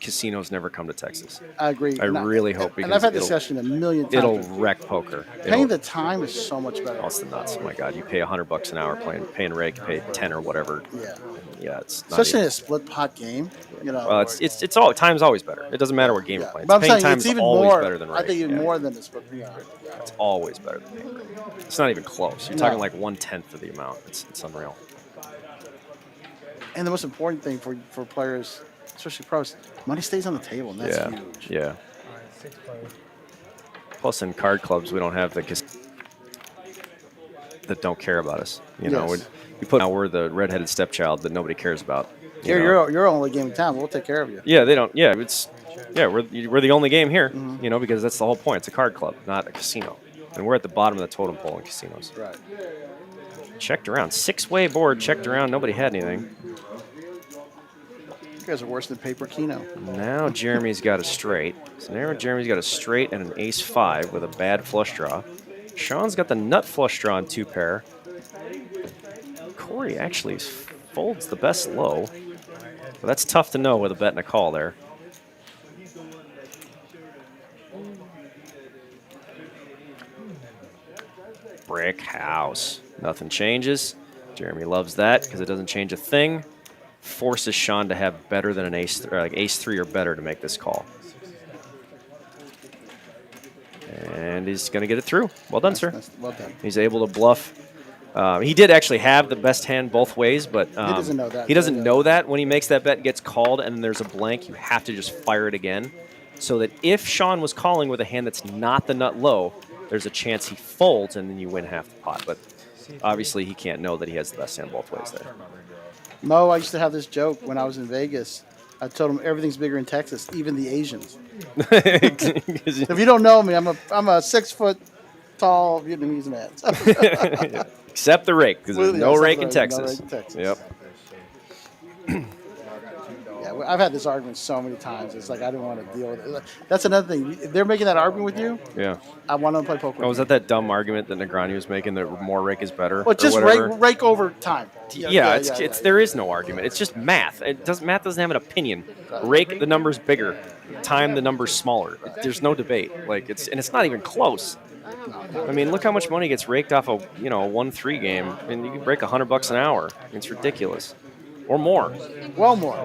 casinos never come to Texas. I agree. I really hope And I've because had this discussion a million times. it'll wreck poker. Paying the time is so much better. That's the nuts. Oh my God, you pay $100 an hour paying rake, you pay 10 or whatever. Yeah. Yeah, it's not Especially even, in a split pot game. You know. well, it's all time's always better. It doesn't matter what game you're playing. But I'm Paying saying time's it's even always more. better than rake. I think even Yeah. more than the split. It's always better than paying rake. It's not even close. You're talking like 1/10 of the amount. It's unreal. And the most important thing for players, especially pros, money stays on the table, and that's Yeah, huge. yeah. Plus, in card clubs, we don't have the that don't care about us. You know, Yes. we put now we're the redheaded stepchild that nobody cares about. you know. You're only game in town. We'll take care of you. Yeah, they don't. Yeah, we're the only game here. You know, because that's the whole point. It's a card club, not a casino, and we're at the bottom of the totem pole in casinos. Right. Checked around, 6-way board. Checked around. Nobody had anything. You guys are worse than paper keno. Now Jeremy's got a straight. So now Jeremy's got a straight and an ace-5 with a bad flush draw. Sean's got the nut flush draw in 2-pair. Corey actually folds the best low. But that's tough to know with a bet and a call there. Brick house. Nothing changes. Jeremy loves that because it doesn't change a thing. Forces Sean to have better than an ace, or like ace-3 or better to make this call. And he's going to get it through. Well done, sir. Well done. He's able to bluff. He did actually have the best hand both ways, but doesn't know that. he doesn't know that. When he makes that bet and gets called and there's a blank, you have to just fire it again. So that if Sean was calling with a hand that's not the nut low, there's a chance he folds and then you win half the pot. But obviously he can't know that he has the best hand both ways there. Mo, I used to have this joke when I was in Vegas. I told him everything's bigger in Texas, even the Asians. If you don't know me, I'm a 6 foot tall Vietnamese man. Except the rake, because there's no Except rake the in rake, Texas. no rake in Texas. Yep. Yeah, I've had this argument so many times. It's like I didn't want to deal with it. That's another thing. If they're making that argument with you, Yeah. I want to play poker. Oh, was that dumb argument that Negrani was making that more rake is better? Well, or just whatever? rake over time. Yeah, there is no argument. It's just math. Math doesn't have an opinion. Rake, the number's bigger. Time, the number's smaller. There's no debate. And it's not even close. I mean, look how much money gets raked off a 1-3 game, and you can break $100 an hour. It's ridiculous, or more. Well more.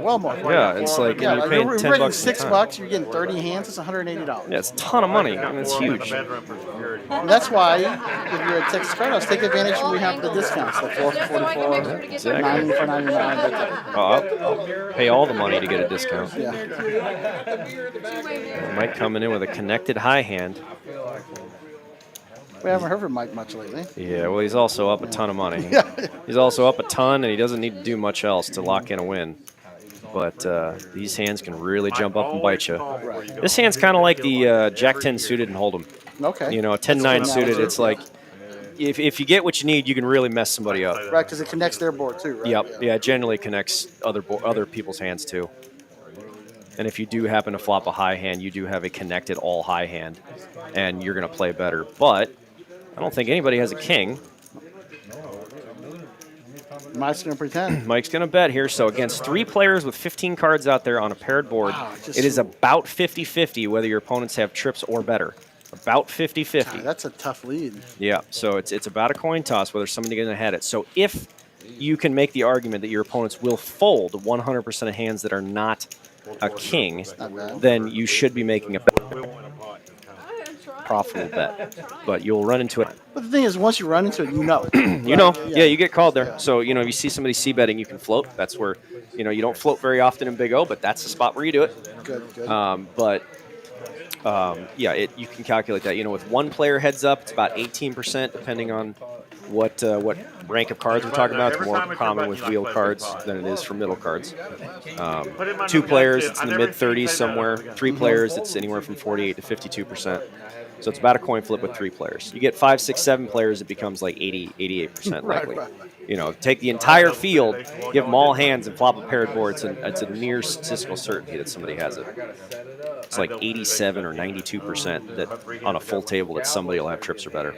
Yeah, it's like Yeah, you're paying you're $10 breaking a time. $6. You're getting 30 hands. It's $180. Yeah, it's a ton of money. I mean, it's huge. And that's why, if you're at Texas Card House, take advantage when we have the discounts, like 4 for 44, Exactly. 90 for 99. I'll pay all the money to get a discount. Yeah. Mike coming in with a connected high hand. We haven't heard from Mike much lately. Yeah, well, he's also up a ton of money. Yeah. He's also up a ton, and he doesn't need to do much else to lock in a win. But these hands can really jump up and bite you. This hand's kind of like the Jack-10 suited and Hold'em. Okay. You know, a 10-9 suited, it's like, if you get what you need, you can really mess somebody up. Right, because it connects their board too, right? Yep, yeah, it generally connects other people's hands too. And if you do happen to flop a high hand, you do have a connected all high hand, and you're going to play better. But I don't think anybody has a king. Mike's going to pretend. Mike's going to bet here. So against 3 players with 15 cards out there on a paired board, Wow, it is about 50-50 whether your opponents have trips or better. About 50-50. That's a tough lead. Yeah, so it's about a coin toss whether somebody's going to head it. So if you can make the argument that your opponents will fold 100% of hands that are not a king, then you should be making a profitable bet. But you'll run into it. But the thing is, once you run into it, you know. You know, yeah, you get called there. So, if you see somebody c-betting, you can float. That's where, you don't float very often in Big O, but that's the spot where you do it. Good. Yeah, you can calculate that. With one player heads up, it's about 18%, depending on what rank of cards we're talking about. It's more common with wheel cards than it is for middle cards. 2 players, it's in the mid-30s somewhere. 3 players, it's anywhere from 48 to 52%. So it's about a coin flip with 3 players. You get 5, 6, 7 players, it becomes like 80, 88% likely. Right. You know, take the entire field, give them all hands, and flop a paired board. It's a near statistical certainty that somebody has it. It's like 87 or 92% that on a full table that somebody will have trips or better.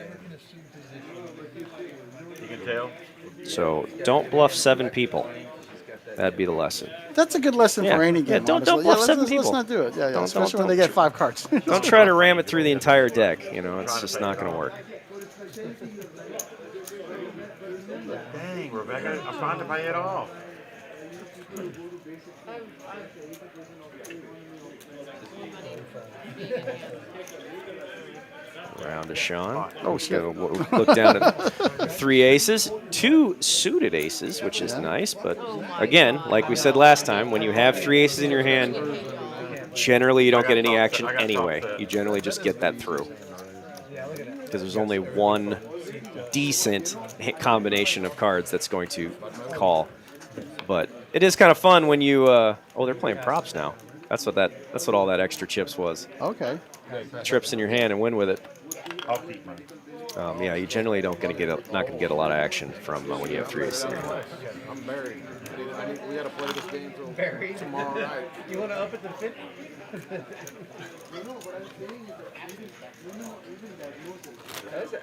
You can tell. So don't bluff 7 people. That'd be the lesson. That's a good lesson for any game. Don't honestly. bluff let's, 7 let's people. not do it. Yeah, Don't- especially when don't- they get 5 cards. Don't try to ram it through the entire deck. You know, it's just not going to work. Dang, Rebecca, I'm trying to pay it off. Round to Sean. Oh, he's going to look down at 3 aces, 2 suited aces, which is nice. But again, like we said last time, when you have 3 aces in your hand, generally you don't get any action anyway. You generally just get that through. Because there's only one decent combination of cards that's going to call. But it is kind of fun when you oh, they're playing props now. That's what all that extra chips was. Okay. Trips in your hand and win with it. I'll keep mine. Yeah, you generally not going to get a lot of action from when you have 3 aces in your hand. I'm buried. We got to play this game till tomorrow night. You want to up it to 50?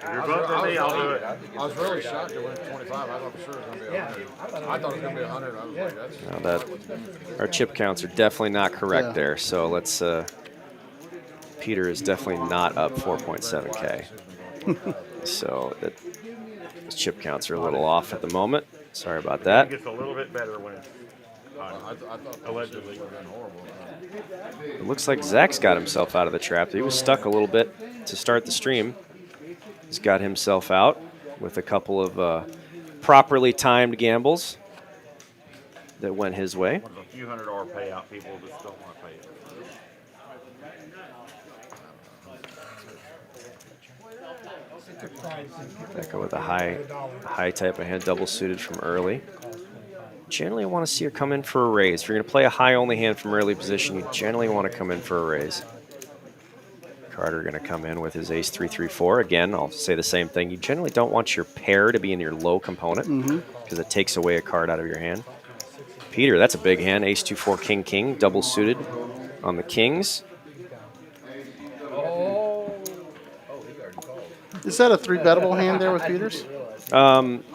You're voting for me, I'll do it. I was really shocked it went 25. I thought for sure it was going to be 100. I thought it was going to be 100. I was like, that's... Now our chip counts are definitely not correct there. So let's. Peter is definitely not up 4.7K. So his chip counts are a little off at the moment. Sorry about It that. gets a little bit better when it's I thought allegedly. horrible. It looks like Zach's got himself out of the trap. He was stuck a little bit to start the stream. He's got himself out with a couple of properly timed gambles that went his way. There's a few $100 payout, people just don't want to pay it. Becca with a high type of hand, double suited from early. Generally want to see her come in for a raise. If you're going to play a high only hand from early position, you generally want to come in for a raise. Carter going to come in with his ace 3-3-4. Again, I'll say the same thing. You generally don't want your pair to be in your low component because it takes away a card out of your hand. Peter, that's a big hand. Ace 2-4 King, double suited on the kings. Is that a 3-bettable hand there with Peters?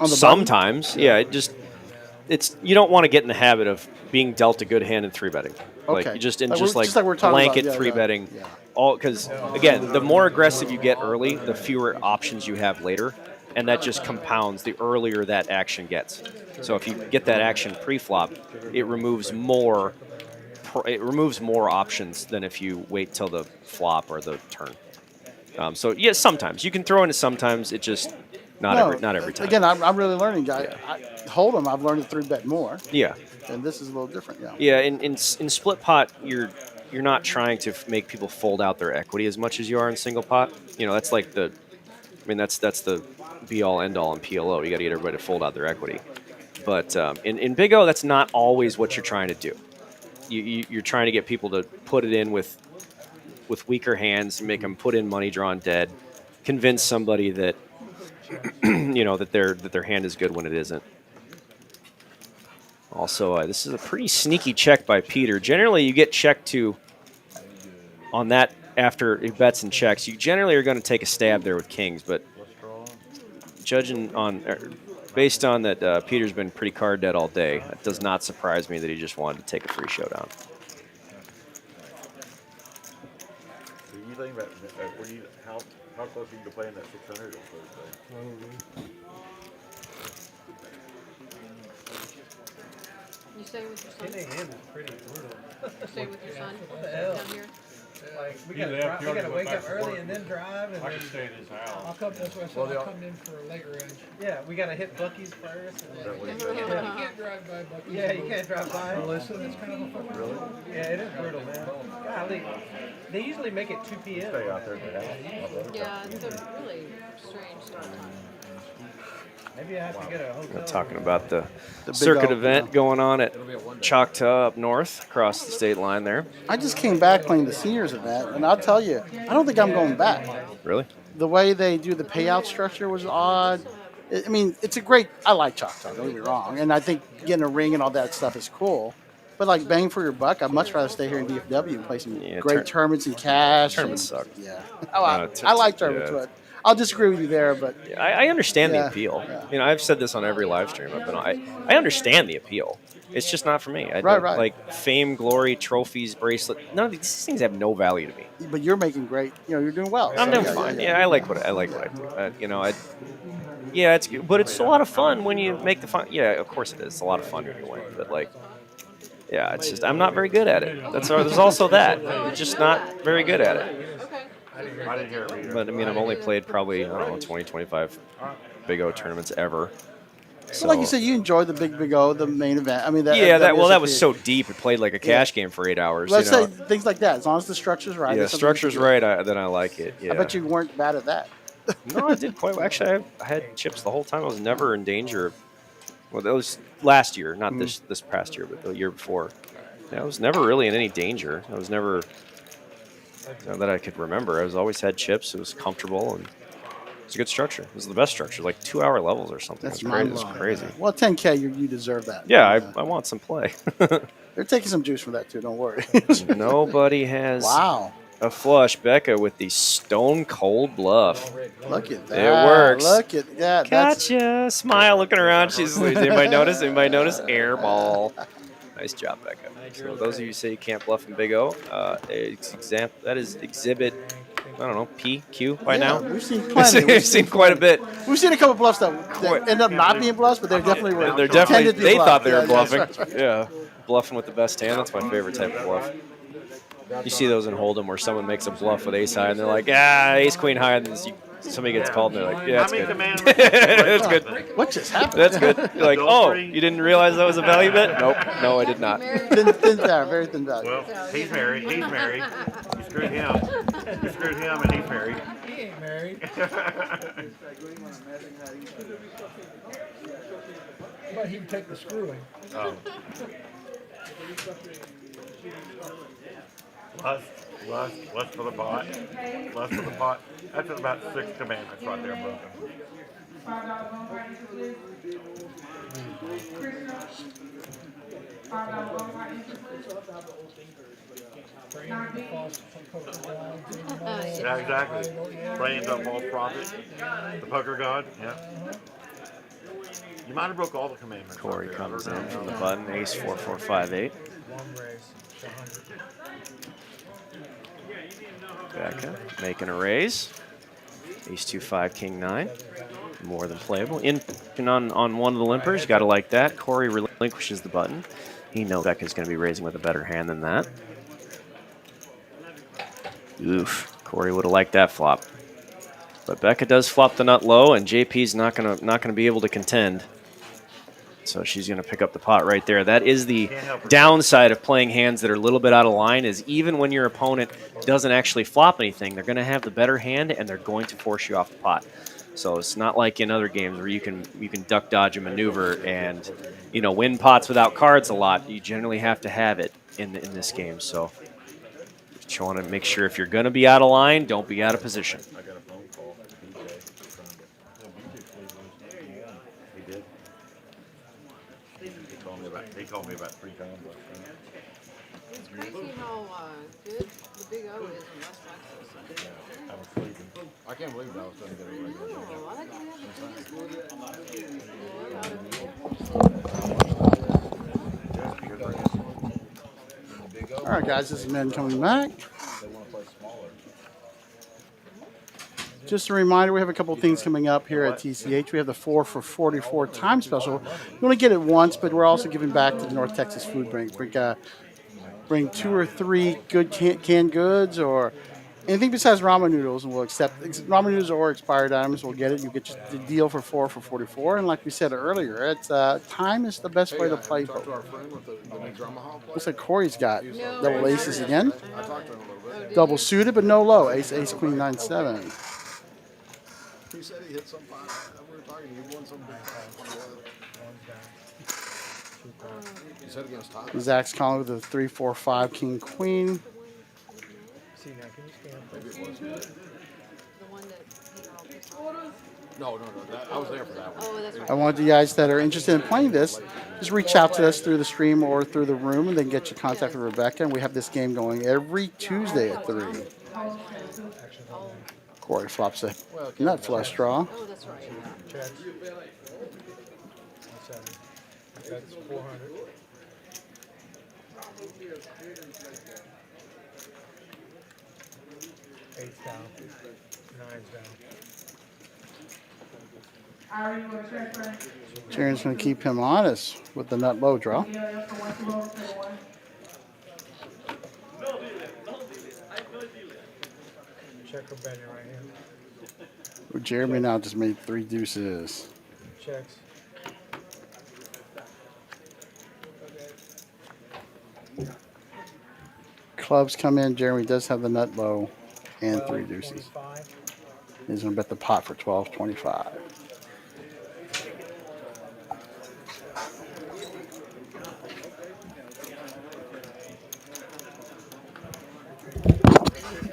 Sometimes, yeah. It's you don't want to get in the habit of being dealt a good hand in 3-betting. Like Okay. you just Like we're talking blanket about, 3-betting. yeah. All because again, the more aggressive you get early, the fewer options you have later, and that just compounds the earlier that action gets. So if you get that action pre-flop, it removes more options than if you wait till the flop or the turn. So yes, sometimes you can throw in it. Sometimes it just not every time. Again, I'm really learning. I Hold'em, I've learned to 3-bet more, Yeah, and this is a little different. Yeah. yeah. In split pot, you're not trying to make people fold out their equity as much as you are in single pot. You know, that's like that's the be all end all in PLO. You got to get everybody to fold out their equity. But in Big O, that's not always what you're trying to do. You're trying to get people to put it in with weaker hands, make them put in money drawn dead, convince somebody that that their hand is good when it isn't. Also, this is a pretty sneaky check by Peter. Generally, you get checked to on that after he bets and checks. You generally are going to take a stab there with kings, but judging on based on that, Peter's been pretty card dead all day. It does not surprise me that he just wanted to take a free showdown. Do you think that how close are you to playing that 600 on Thursday? You stay with your son? Hitting him is pretty brutal. You stay with your son What the hell? down here? Like, we He left, gotta, he we already gotta went wake up back to early work. and then drive and I then, can stay at his I'll house. come, that's why I said I'll come in for a late range. Yeah, we gotta hit Buc-ee's first. And then, You can't drive by Buc-ee's. Yeah, you can't drive by. Listen, it's kind of a fucking really? Yeah, it is brutal, man. Golly. They usually make it 2 p.m. Stay out there at the house. Yeah, it's a really strange start time. Maybe I have to get a hotel. We're talking about the Big circuit O, event yeah. going on at Choctaw up north, across the state line there. I just came back playing the seniors event, and I'll tell you, I don't think I'm going back. Really? The way they do the payout structure was odd. I mean, it's a great. I like Choctaw. Don't get me wrong, and I think getting a ring and all that stuff is cool. But like bang for your buck, I'd much rather stay here in DFW and play some great tournaments and cash. Tournaments suck. Yeah, I like tournaments, but I'll disagree with you there. But yeah, I understand the Yeah, appeal. yeah. You know, I've said this on every live stream I've been on. I understand the appeal. It's just not for me. I Right. Like fame, glory, trophies, bracelet. None of these things have no value to me. But you're making great. You're doing well. I'm So, doing fine. Yeah, I like what I do. You know, yeah, it's good, but it's a lot of fun when you make the fun. Yeah, of course it is. It's a lot of fun when you win, but like, yeah, it's just I'm not very good at it. There's also that. I'm just not very good at it. I didn't hear it. But I mean, I've only played probably, I don't know, 20, 25 Big O tournaments ever. So, like you said, you enjoyed the Big O, the main event. I mean, that was so deep. It played like a cash game for 8 hours. Let's say things like that. As long as the structure's right. Yeah, structure's right. Then I like it. Yeah. I bet you weren't bad at that. No, I did quite well. Actually, I had chips the whole time. I was never in danger. Well, that was last year, not this past year, but the year before. Yeah, I was never really in any danger. I was never, that I could remember. I was always had chips. It was comfortable and it's a good structure. It was the best structure, like 2-hour levels or something. That's It's crazy. Well, 10K, you deserve that. Yeah, I want some play. They're taking some juice from that too. Don't worry. Nobody has a flush. Becca with the stone cold bluff. Look at that. It works. Look at that. Gotcha. Smile looking around. Anybody notice? Anybody notice? Air ball. Nice job, Becca. So those of you who say you can't bluff in Big O, that is exhibit, I don't know, P, Q by now. We've seen plenty. We've seen quite a bit. We've seen a couple bluffs that end up not being bluffs, but they definitely were. They're definitely, they thought they were bluffing. Right. Yeah, bluffing with the best hand. That's my favorite type of bluff. You see those in Hold'em where someone makes a bluff with ace high and they're like, ace queen high, and somebody gets called and they're like, yeah, that's good. That's good. What just happened? That's good. You're like, oh, you didn't realize that was a value bet? Nope. No, I did not. Thin down, very thin down. Well, he's married. He's married. You screwed him. You screwed him, and he's married. He ain't married. But he can take the screwing. Oh. Lust for the pot. Lust for the pot. That's about 6 commandments right there, broken. Yeah, exactly. Praying to a false prophet. The poker god. Yeah. You might have broke all the commandments. Corey right comes there. in from the button, ace 4, 4, 5, 8. Becca making a raise. Ace 2, 5, king 9. More than playable. In on one of the limpers, you got to like that. Corey relinquishes the button. He knows Becca's going to be raising with a better hand than that. Oof. Corey would have liked that flop. But Becca does flop the nut low, and JP's not gonna be able to contend. So she's going to pick up the pot right there. That is the downside of playing hands that are a little bit out of line, is even when your opponent doesn't actually flop anything, they're going to have the better hand, and they're going to force you off the pot. So it's not like in other games where you can duck, dodge, and maneuver and win pots without cards a lot. You generally have to have it in this game. So you want to make sure if you're going to be out of line, don't be out of position. He called me about 3 times. It's crazy how good the Big O is in West Texas. I was sleeping. I can't believe that was going to get a regular game. Oh, I like to have All right, guys, this is Men coming back. Just a reminder, we have a couple of things coming up here at TCH. We have the 4 for 44 time special. We only get it once, but we're also giving back to the North Texas Food Bank. Bring 2 or 3 good canned goods or anything besides ramen noodles, and we'll accept ramen noodles or expired items. We'll get it. You get the deal for 4 for 44. And like we said earlier, it's time is the best way to play. Talked to our friend with the new Dramah. Looks like Corey's got double aces again. I talked to him a little bit. Double suited, but no low. Ace, queen, 9, 7. He said he hit some fine. We were talking. He won some big time. He said against Todd. Zach's calling with a 3, 4, 5, king, queen. See now, can you stand? Maybe it was. one that you were all pissed off? No. I was there for that one. Oh, that's right. I want you guys that are interested in playing this, just reach out to us through the stream or through the room, and then get you contact with Rebecca. And we have this game going every Tuesday at 3. Corey flops a nut flush draw. Oh, that's right. Checks. 7. That's 400. Eight's down. Nine's down. Jaren's going to keep him honest with the nut low draw. Check or betting right here. Jeremy now just made 3 deuces. Checks. Clubs come in. Jeremy does have the nut low and 3 deuces. 25. He's going to bet the pot for 12.25.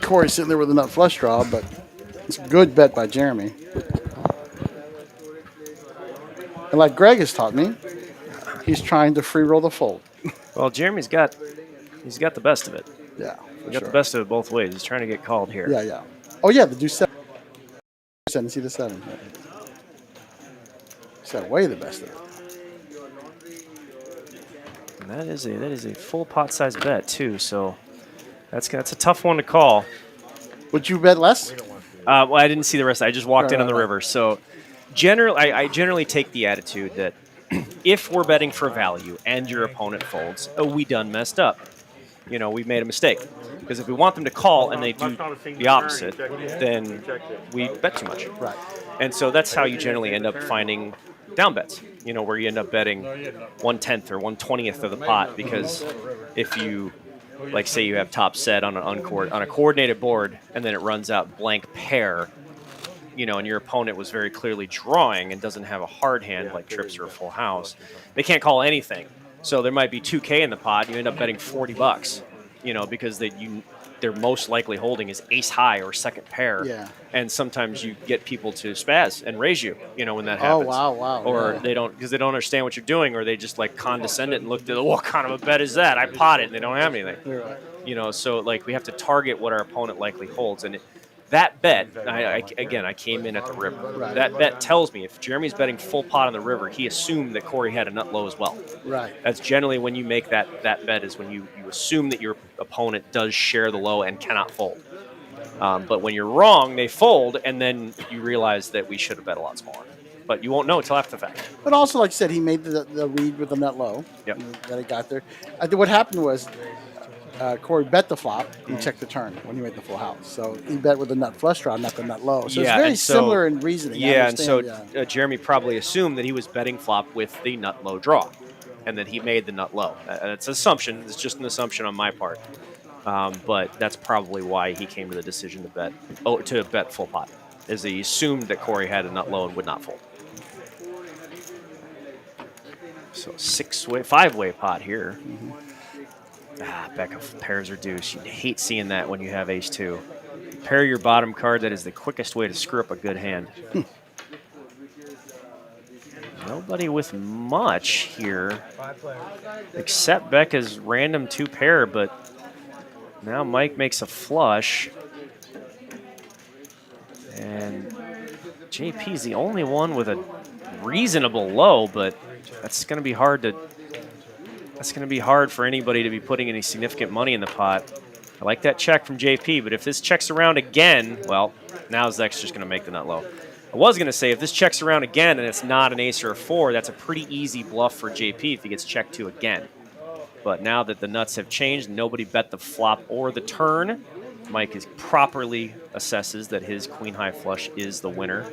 Corey's sitting there with a nut flush draw, but it's a good bet by Jeremy. And like Greg has taught me, he's trying to free roll the fold. Well, Jeremy's got the best of it. Yeah, He got the best of it both ways. He's trying to get called here. Yeah. Oh yeah, the deuce 7. See the 7. He's got way the best of it. And that is a full pot size bet too. So that's a tough one to call. Would you bet less? Well, I didn't see the rest. I just walked in on the river. So I generally take the attitude that if we're betting for value and your opponent folds, we done messed up. You know, we've made a mistake. Because if we want them to call and they do the opposite, then we bet too much. Right. And so that's how you generally end up finding down bets, you know, where you end up betting 1/10 or 1/20th of the pot, because if you, like, say you have top set on on a coordinated board and then it runs out blank pair, you know, and your opponent was very clearly drawing and doesn't have a hard hand like trips or a full house, they can't call anything. So there might be 2K in the pot. You end up betting $40, you know, because they're most likely holding is ace high or second pair. Yeah. And sometimes you get people to spaz and raise you, you know, when that happens. Oh, wow. Or Yeah. they don't, because they don't understand what you're doing, or they just like condescend it and look at what kind of a bet is that? I pot it and they don't have anything. Right. You know, so like we have to target what our opponent likely holds. And that bet, I came in at the river. Right. That bet tells me if Jeremy's betting full pot on the river, he assumed that Corey had a nut low as well. Right. That's generally when you make that bet, is when you assume that your opponent does share the low and cannot fold. But when you're wrong, they fold, and then you realize that we should have bet a lot smaller. But you won't know until after the fact. But also, like I said, he made the read with the nut low. Yep. That he got there. I think what happened was Corey bet the flop. He checked the turn when he made the full house. So he bet with the nut flush draw, not the nut low. So it's very and so- similar in reasoning. I Yeah, and so understand, Jeremy probably assumed that he was betting flop with the nut low draw, and that he made the nut low. It's an assumption. It's just an assumption on my part. But that's probably why he came to the decision to bet full pot, is he assumed that Corey had a nut low and would not fold. So 5-way pot here. Back of pairs or deuce. You hate seeing that when you have ace-2. Pair your bottom card. That is the quickest way to screw up a good hand. Nobody with much here, except Becca's random 2-pair, but now Mike makes a flush. And JP's the only one with a reasonable low, but that's going to be hard for anybody to be putting any significant money in the pot. I like that check from JP, but if this checks around again, well, now Zach's just going to make the nut low. I was going to say, if this checks around again and it's not an ace or a 4, that's a pretty easy bluff for JP if he gets checked to again. But now that the nuts have changed, nobody bet the flop or the turn, Mike properly assesses that his queen high flush is the winner,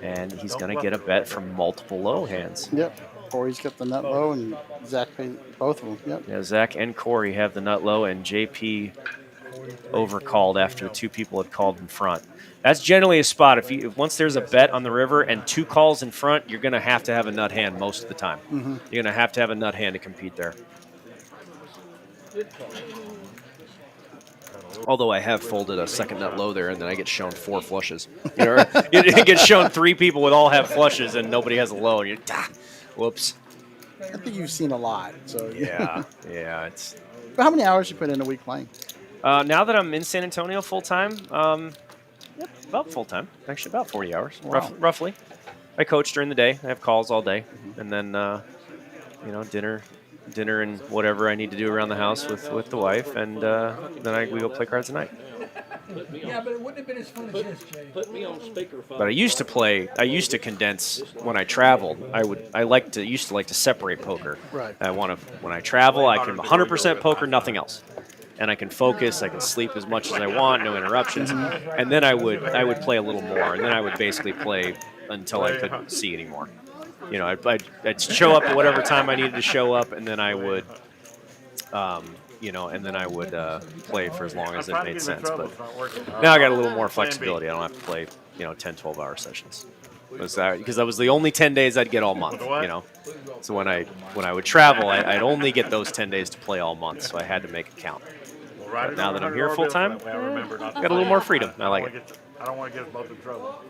and he's going to get a bet from multiple low hands. Yep. Corey's got the nut low, and Zach paid both of them. Yep. Yeah, Zach and Corey have the nut low, and JP overcalled after 2 people had called in front. That's generally a spot. If once there's a bet on the river and 2 calls in front, you're going to have a nut hand most of the time. Mm-hmm. You're going to have a nut hand to compete there. Although I have folded a second nut low there, and then I get shown 4 flushes. You know, it gets shown 3 people with all have flushes, and nobody has a low. And you're, whoops. I think you've seen a lot. So Yeah, yeah. It's But how many hours you put in a week playing? now that I'm in San Antonio full time, about full time. Actually, about 40 hours, Wow. roughly. I coach during the day. I have calls all day, and then you know, dinner and whatever I need to do around the house with the wife, and then we go play cards at night. Yeah, but it wouldn't have been as fun as this, Jay. Put me on speakerphone. But I used to condense when I traveled. Used to like to separate poker. Right. When I travel, I can 100% poker, nothing else. And I can focus, I can sleep as much as I want, no interruptions. And then I would play a little more, and then I would basically play until I couldn't see anymore. You know, I'd show up at whatever time I needed to show up, and then I would play for as long as it made sense. But now I got a little more flexibility. I don't have to play, 10, 12-hour sessions. Because that was the only 10 days I'd get all month, you know. So when I would travel, I'd only get those 10 days to play all month, so I had to make it count. But now that I'm here full time, got a little more freedom. I like it. I don't want to get us both in trouble.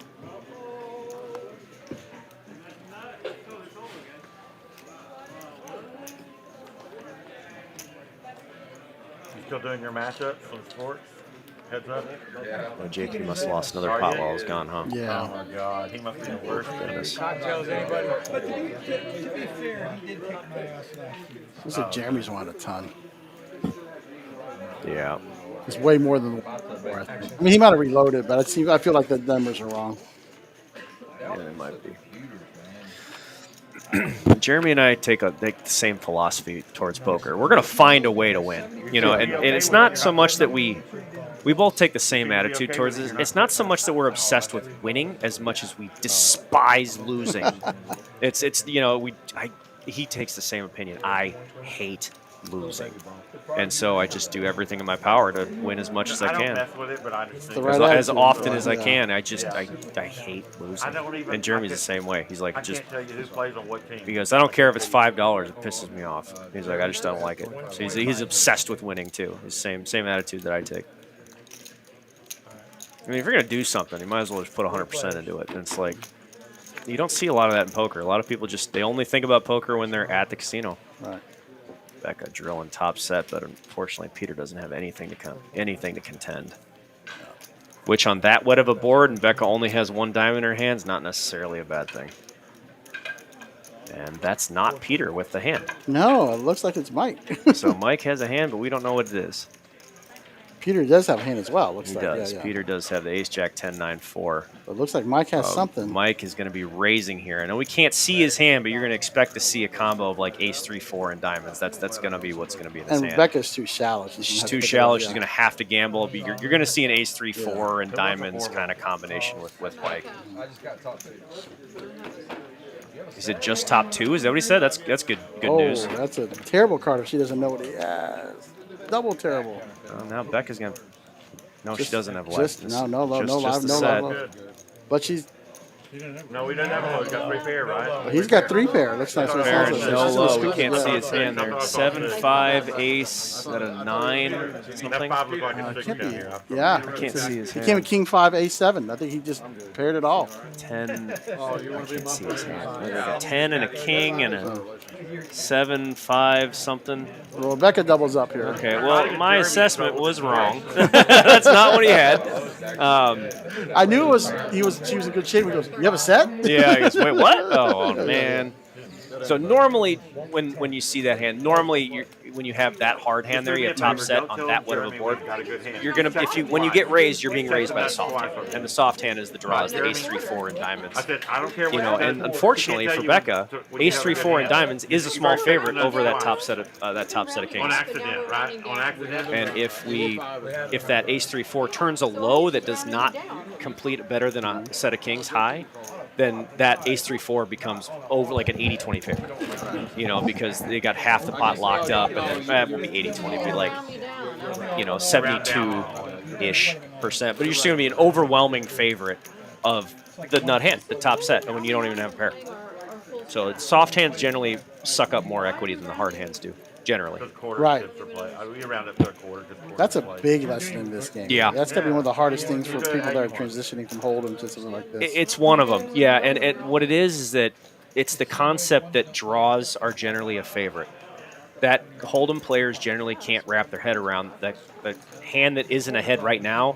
You still doing your matchups on sports? Heads up? Oh, JP must have lost another pot while I was gone, huh? Yeah. Oh my God, he must be the worst. Goodness. But to be fair, he did kick my ass last year. Looks like Jeremy's won a ton. Yeah. It's way more than worth. I mean, he might have reloaded, but I feel like the numbers are wrong. Yeah, it might be. Jeremy and I take the same philosophy towards poker. We're going to find a way to win, and it's not so much that we both take the same attitude towards this. It's not so much that we're obsessed with winning as much as we despise losing. He takes the same opinion. I hate losing. And so I just do everything in my power to win as much as I I don't can. mess with it, but I just think As often as I Yeah. can. I hate losing. And Jeremy's the same way. He's like, I can't tell you who plays on what team. because I don't care if it's $5, it pisses me off. He's like, I just don't like it. So he's obsessed with winning too. His same attitude that I take. I mean, if you're gonna do something, you might as well just put 100% into it. And it's like, you don't see a lot of that in poker. A lot of people they only think about poker when they're at the casino. Right. Becca drilling top set, but unfortunately Peter doesn't have anything to contend. Which on that wet of a board, and Becca only has 1 diamond in her hand, is not necessarily a bad thing. And that's not Peter with the hand. No, it looks like it's Mike. So Mike has a hand, but we don't know what it is. Peter does have a hand as well. Looks He like. does. Yeah, yeah. Peter does have the ace jack 10 9 4. It looks like Mike has something. Mike is going to be raising here. I know we can't see his hand, but you're going to expect to see a combo of like ace 3 4 and diamonds. That's going to be what's going to be in his And hand. Rebecca's too shallow. She's too shallow. She's going to have to gamble. But you're going to see an ace 3 4 and diamonds kind of combination with Mike. I just got top 2. Is it just top 2? Is that what he said? That's good Oh, news. that's a terrible card if she doesn't know what he has. Double terrible. Now Becca's going to. No, she doesn't have life. Just no live, no live. But she's. No, we didn't have a low. We got 3 pair, right? He's got 3 pair. That's not so Fair, sensitive. no She's low. gonna We scoop can't it. see his hand there. 7 5 ace. Is that a 9? That Something. 5 looked like a 6 Can't down be. here. Yeah. I can't see his He hand. came with King 5 Ace 7. I think he just paired it all. 10. I can't see his hand. Like a 10 and a king and a 7 5 something. Well, Rebecca doubles up here. Okay, well, my assessment was wrong. That's not what he had. I knew she was in good shape. He goes, "You have a set?" Yeah, I guess, wait, what? Oh, man. So normally, when you see that hand, when you have that hard hand there, you have top set on that wet of a board. You're gonna when you get raised, you're being raised by the soft hand, and the soft hand is the draws, the ace 3 4 and diamonds. I said, I don't care what And unfortunately for Becca, ace 3 4 and diamonds is a small favorite over that top set of on kings. accident, right? On accident. And if that ace 3 4 turns a low that does not complete better than a set of kings high, then that ace 3 4 becomes over like an 80-20 favorite. Because they got half the pot locked up, and then it won't be 80-20, it'd be like 72-ish %. But you're still gonna be an overwhelming favorite of the nut hand, the top set, and when you don't even have a pair. So soft hands generally suck up more equity than the hard hands do. generally. Because quarter Right. chips are played. We round up to a quarter. That's a big lesson in this game. Yeah. That's gonna be one of the hardest things for people that are transitioning from Hold'em to something like this. It's one of them, yeah. And what it is that it's the concept that draws are generally a favorite. That Hold'em players generally can't wrap their head around that the hand that isn't ahead right now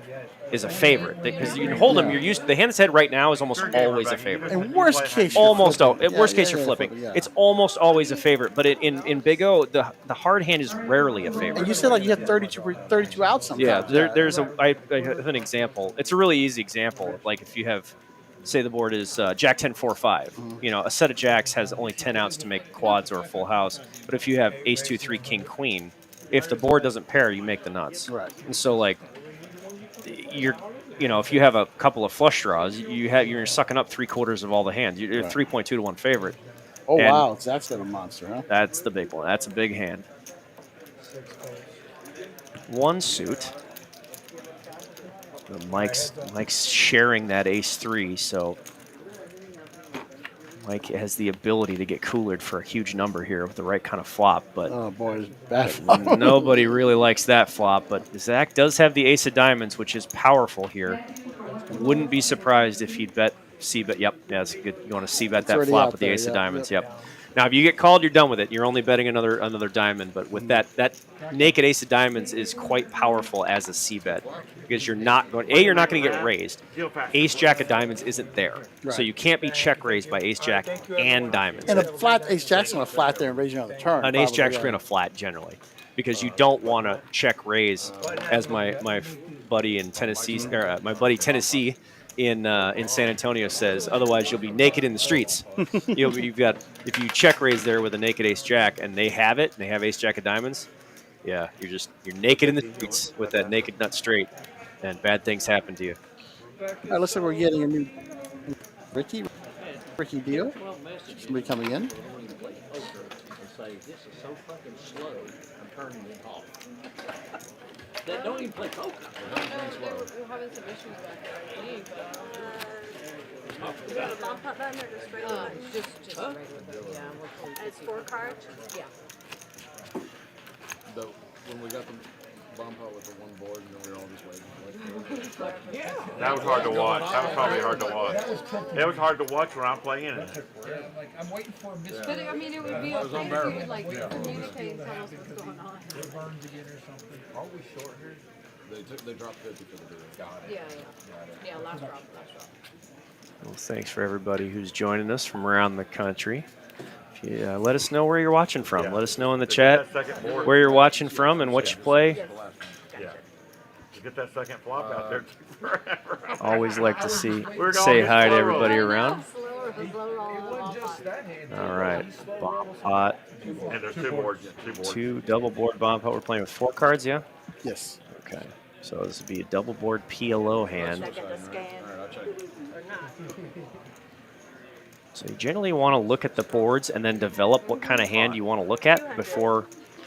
is a favorite. Because in Hold'em, you're used to, the hand that's ahead right now is almost always a favorite. In worst case, you're Almost flipping. at worst case you're flipping. Yeah. It's almost always a favorite. But in Big O, the hard hand is rarely a favorite. And you said like you have 32 outs sometimes. Yeah, there's I have an example. It's a really easy example of like if you have, say the board is Jack 10 4 5. You know, a set of jacks has only 10 outs to make quads or a full house. But if you have Ace 2 3 King Queen, if the board doesn't pair, you make the nuts. Right. And so like if you have a couple of flush draws, you're sucking up 3/4 of all the hands. You're 3.2 to 1 favorite. Oh And wow, that's got a monster, huh? That's the big one. That's a big hand. One suit. Mike's sharing that Ace 3, so Mike has the ability to get coolered for a huge number here with the right kind of flop, but oh boy, it's bad flop. nobody really likes that flop. But Zach does have the Ace of Diamonds, which is powerful here. Wouldn't be surprised if he'd bet C-bet. Yep, yeah, that's good. You want to C-bet that flop with the Ace of Diamonds. Yep. Now, if you get called, you're done with it. You're only betting another diamond. But with that naked Ace of Diamonds is quite powerful as a C-bet because you're not going to get raised. Ace Jack of Diamonds isn't there, so you can't be check raised by Ace Jack and Diamonds. And a flat Ace Jack's going to flat there and raise you on the turn. An Ace Jack's going to flat generally because you don't want to check raise, as my buddy in Tennessee, or my buddy Tennessee in San Antonio says. Otherwise, you'll be naked in the streets. If you check raise there with a naked Ace Jack and they have it, and they have Ace Jack of Diamonds, yeah, you're naked in the streets with that naked nut straight, and bad things happen to you. All right, looks like we're getting a new Ricky deal. Somebody coming in. This is so fucking slow, I'm turning it off. They don't even play poker. We're having some issues back there, I think. Is that a bomb pot button or just regular? Just regular. Yeah, And it's 4 cards? Yeah. When we got the bomb pot with the one board, and then we were all just waiting. That was hard to watch. That was probably hard to watch. It was hard to watch when I'm playing it. Like, I'm waiting for a miss. But I mean, it would be okay if you would like communicate and tell us what's going on. It burns again or something. Are we short here? They dropped 50 for the deal. Got it. Yeah, last drop. Well, thanks for everybody who's joining us from around the country. Let us know where you're watching from. Let us know in the chat where you're watching from and what you play. Yeah. You get that second flop out there forever. Always like to say hi to everybody around. All right, bomb pot. And there's two boards. Two double board bomb pot. We're playing with 4 cards, yeah? Yes. Okay. So this would be a double board PLO hand. So you generally want to look at the boards and then develop what kind of hand you want to look at before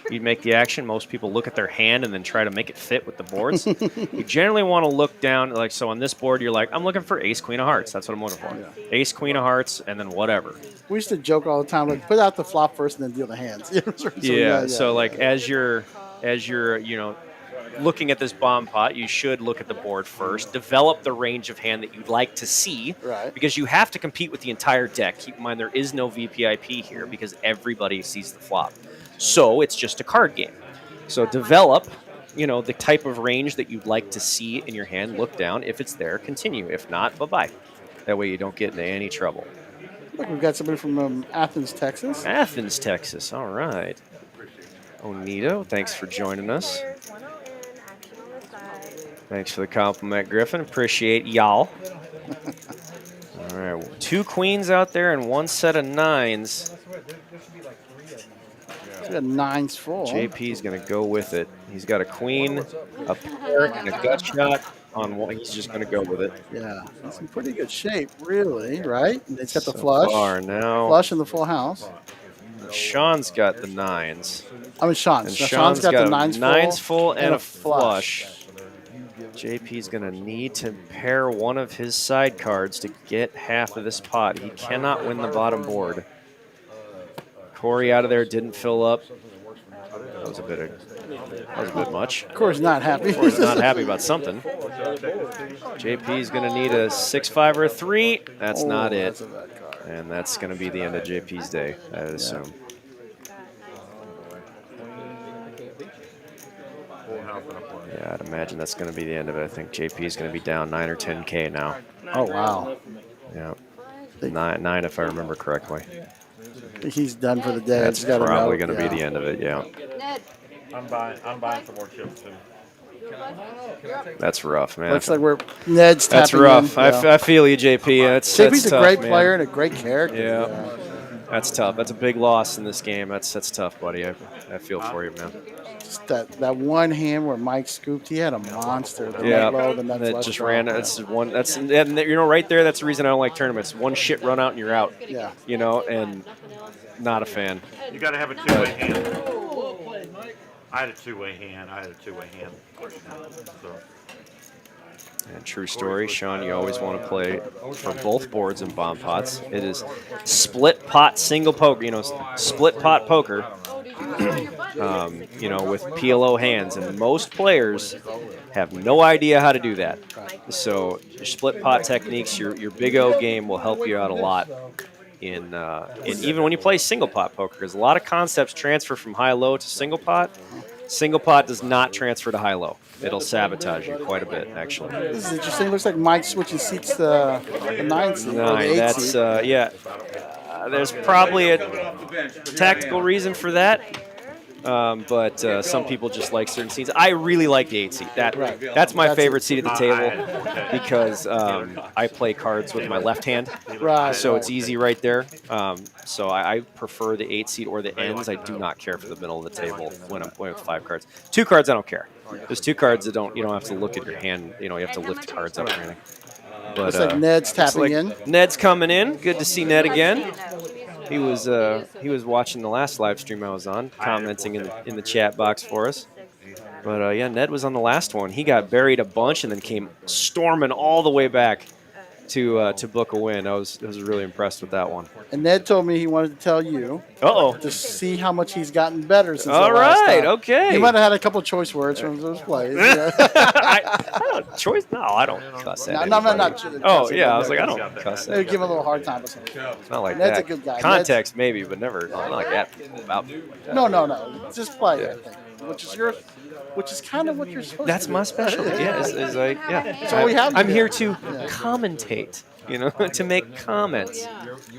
you make the action. Most people look at their hand and then try to make it fit with the boards. You generally want to look down, like, so on this board, you're like, I'm looking for Ace, Queen of Hearts. That's what I'm looking for. Yeah. Ace, Queen of Hearts, and then whatever. We used to joke all the time, like, put out the flop first and then deal the hands. So like, as you're looking at this bomb pot, you should look at the board first. Develop the range of hand that you'd like to see, right? Because you have to compete with the entire deck. Keep in mind there is no VPIP here because everybody sees the flop. So it's just a card game. So develop, the type of range that you'd like to see in your hand. Look down. If it's there, continue. If not, bye-bye. That way you don't get into any trouble. Look, we've got somebody from Athens, Texas. Athens, Texas. All right. Onito, thanks for joining us. Thanks for the compliment, Griffin. Appreciate y'all. All right, 2 queens out there and 1 set of 9s. He's got 9s full. JP's going to go with it. He's got a queen, a pair, and a gut shot on one. He's just going to go with it. Yeah, that's in pretty good shape, really, right? It's got the flush. Now, flush in the full house. Sean's got the 9s. I mean, Sean's got the 9s full and a flush. JP's going to need to pair one of his side cards to get half of this pot. He cannot win the bottom board. Corey out of there didn't fill up. That was a bit much. Of course, not happy. He's not happy about something. JP's going to need a 6-5 or a 3. That's not it. That's a bad card. And that's going to be the end of JP's day, I would assume. Yeah, I'd imagine that's going to be the end of it. I think JP is going to be down 9 or 10K now. Oh, wow. Yeah, 9 if I remember correctly. He's done for the day. That's He's probably going to be the end of it, yeah. Ned, I'm buying some more chips too. That's rough, man. Looks like Ned's tapping That's rough. in, I feel you, JP. That's JP's tough, a great man. player and a great character. Yeah. That's tough. That's a big loss in this game. That's tough, buddy. I feel for you, man. Just that one hand where Mike scooped, he had a monster. Yeah, low, the nuts that left just draw. ran. That's one. That's and right there. That's the reason I don't like tournaments. One shit run out and you're out. Yeah. And not a fan. You got to have a two-way hand. I had a two-way hand. So. And true story, Sean, you always want to play for both boards and bomb pots. It is split pot single poker, split pot poker, with PLO hands. And most players have no idea how to do that. So your split pot techniques, your big O game will help you out a lot in even when you play single pot poker, because a lot of concepts transfer from high-low to single pot. Single pot does not transfer to high-low. It'll sabotage you quite a bit, actually. This is interesting. Looks like Mike's switching seats to the 9 seat. or the 8 that's seat. there's probably a tactical reason for that. But some people just like certain seats. I really like the 8 seat. That's my favorite seat at the table because I play cards with my left hand. So it's easy right there. So I prefer the 8 seat or the ends. I do not care for the middle of the table when I'm playing with 5 cards. 2 cards I don't care. There's 2 cards that you don't have to look at your hand. You have to lift cards up or anything. But looks like Ned's tapping in. Ned's coming in. Good to see Ned again. He was watching the last live stream I was on, commenting in the chat box for us. But yeah, Ned was on the last one. He got buried a bunch and then came storming all the way back to book a win. I was really impressed with that one. And Ned told me he wanted to tell you. Uh-oh. To see how much he's gotten better since all the last right, time. okay. He might have had a couple of choice words from those plays. I don't choice. No, I don't cuss at not anybody. Oh yeah, I was like, I don't cuss. They give him a little hard time. It's not like Ned's that. a good guy. Context maybe, but never not like that about. No. Just play. I think. Which is kind of what you're supposed That's to do. my specialty. That's all we have. I'm here to commentate. To make comments.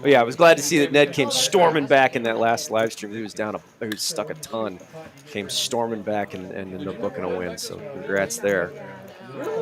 But yeah, I was glad to see that Ned came storming back in that last live stream. He was stuck a ton. Came storming back and ended up booking a win. So congrats there.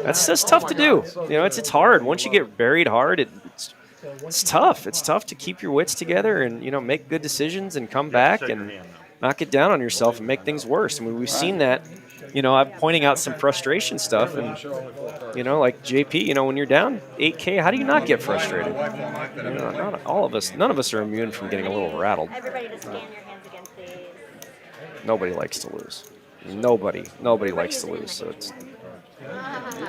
That's tough to do. It's hard. Once you get buried hard, it's tough. It's tough to keep your wits together and make good decisions and come back and not get down on yourself and make things worse. I mean, we've seen that. I'm pointing out some frustration stuff, and like JP, when you're down 8K, how do you not get frustrated? Not all of us. None of us are immune from getting a little rattled. Everybody to scan your hands against these. Nobody likes to lose. Nobody likes to lose. So it's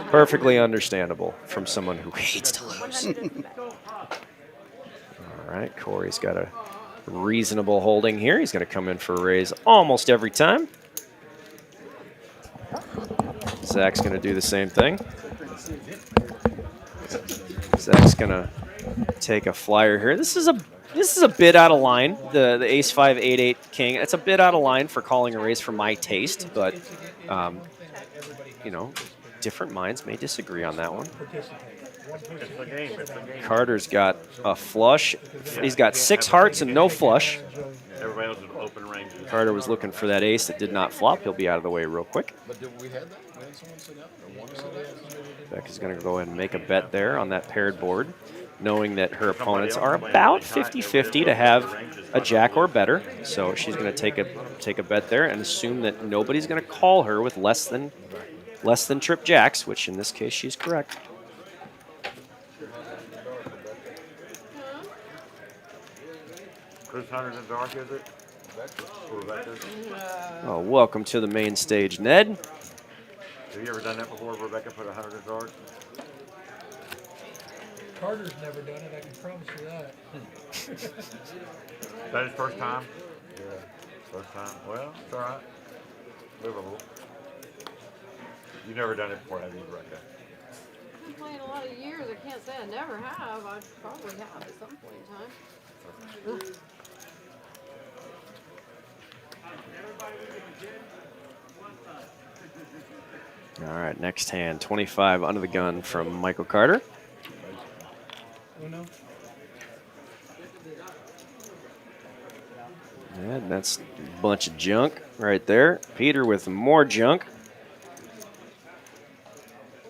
perfectly understandable from someone who hates to lose. All right, Corey's got a reasonable holding here. He's going to come in for a raise almost every time. Zach's going to do the same thing. Zach's going to take a flyer here. This is a bit out of line. The ace 5 8 8 king. It's a bit out of line for calling a raise for my taste, but different minds may disagree on that one. It's the game. Carter's got a flush. He's got 6 hearts and no flush. Everybody else is open range. Carter was looking for that ace that did not flop. He'll be out of the way real quick. But did we have that? We had someone sit down? Or one sit down? Beck is going to go ahead and make a bet there on that paired board, knowing that her opponents are about 50-50 to have a jack or better. So she's going to take a bet there and assume that nobody's going to call her with less than trip jacks, which in this case she's correct. Whose 100 in dark is it? Rebecca's? Oh, welcome to the main stage, Ned. Have you ever done that before, Rebecca put 100 in dark? Carter's never done it, I can promise you that. Is that his first time? Yeah, first time. Well, it's all right. livable. You've never done it before, have you, Rebecca? I've been playing a lot of years. I can't say I never have. I probably have at some point in time. All right, next hand, 25 under the gun from Michael Carter. And that's a bunch of junk right there. Peter with more junk.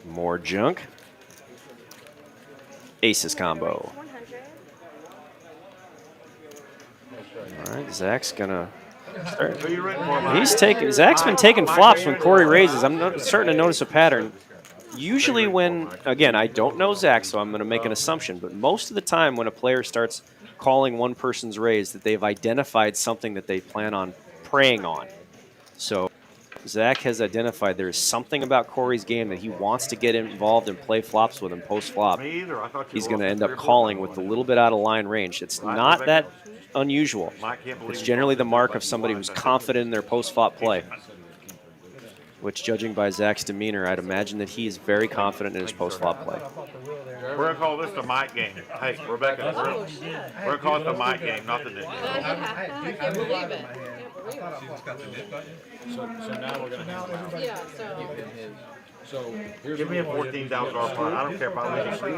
More junk. Aces combo. All right, Zach's gonna start. Who you rooting for, Mike? He's taking. Zach's been taking flops when Corey raises. I'm starting to notice a pattern. Usually when, again, I don't know Zach, so I'm going to make an assumption, but most of the time when a player starts calling one person's raise, that they've identified something that they plan on preying on. So Zach has identified there is something about Corey's game that he wants to get involved and play flops with him post-flop. Me either. I thought you He's were going to end up 3 or 4 calling times with a on little bit out of line range. It's not that unusual. Mike can't believe It's he generally lost the his mark button of somebody blind. who's confident in their post-flop play. Which, judging by Zach's demeanor, I'd imagine that he is very confident in his post-flop play. We're going to call this the Mike game. Hey, Rebecca, we're going to call it the Mike game, not the Nick game. I can't believe it. I can't believe it. So now we're going to have Yeah, so. So here's Give me a $14,000 pot. I don't care if I lose. You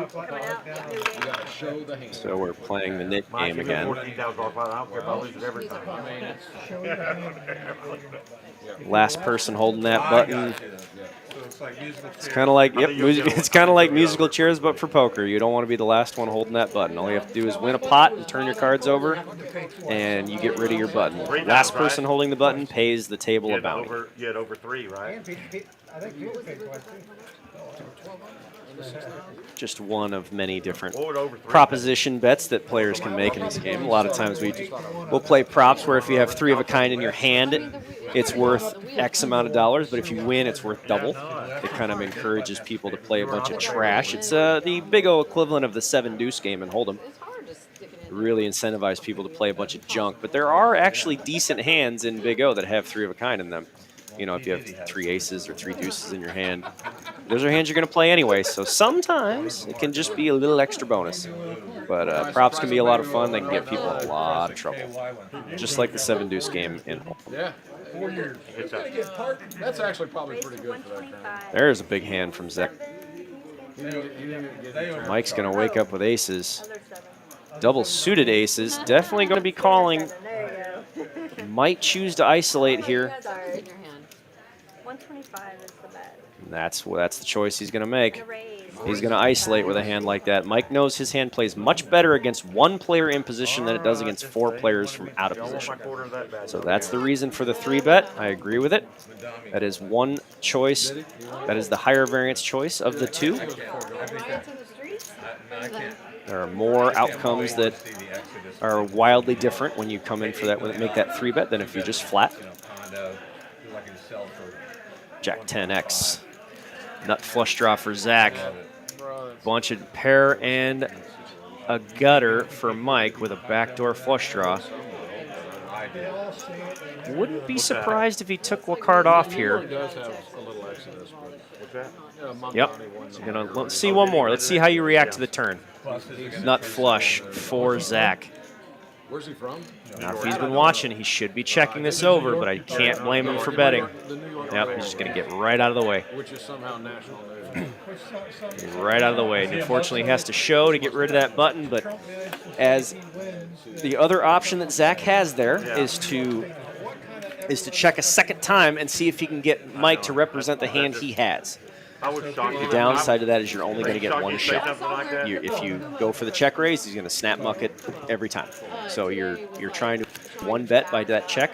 got to show the hand. So we're playing the Nick Mike, game give me a again. $14,000 pot. I don't care if I lose it every time. Last person holding that button. It's kind of like, yep, it's kind of like musical chairs, but for poker. You don't want to be the last one holding that button. All you have to do is win a pot and turn your cards over, and you get rid of your button. Last person holding the button pays the table a bounty. You had over 3, right? I think Peter paid twice too. Just one of many different What would over 3 proposition bets that players can make in this game. A lot of times we'll play props where if you have 3 of a kind in your hand, it's worth X amount of dollars, but if you win, it's worth double. It kind of encourages people to play a bunch of trash. It's the big O equivalent of the 7-deuce game in Hold'em. Really incentivize people to play a bunch of junk, but there are actually decent hands in Big O that have 3 of a kind in them. You know, if you have 3 aces or 3 deuces in your hand, those are hands you're going to play anyway. So sometimes it can just be a little extra bonus. But props can be a lot of fun. They can get people in a lot of trouble. Just like the 7-deuce game in Hold'em. Yeah. 4 years. That's actually probably pretty good for that kind. There's a big hand from Zach. Mike's going to wake up with aces. Double suited aces. Definitely going to be calling. Might choose to isolate here. 125 is the bet. That's the choice he's going to make. He's going to isolate with a hand like that. Mike knows his hand plays much better against 1 player in position than it does against 4 players from out of position. So that's the reason for the 3-bet. I agree with it. That is one choice. That is the higher variance choice of the 2. There are more outcomes that are wildly different when you come in for that, make that 3-bet than if you just flat. Jack 10X. Nut flush draw for Zach. Bunch of pair and a gutter for Mike with a backdoor flush draw. Wouldn't be surprised if he took a card off here. Yep. So let's see one more. Let's see how you react to the turn. Nut flush for Zach. Where's he from? Now, if he's been watching, he should be checking this over, but I can't blame him for betting. Yep, he's just going to get right out of the way. Which is somehow national news. Right out of the way. And unfortunately, he has to show to get rid of that button, but as the other option that Zach has there is to check a second time and see if he can get Mike to represent the hand he has. The downside to that is you're only going to get one shot. If you go for the check raise, he's going to snap muck it every time. So you're trying to 1-bet by that check.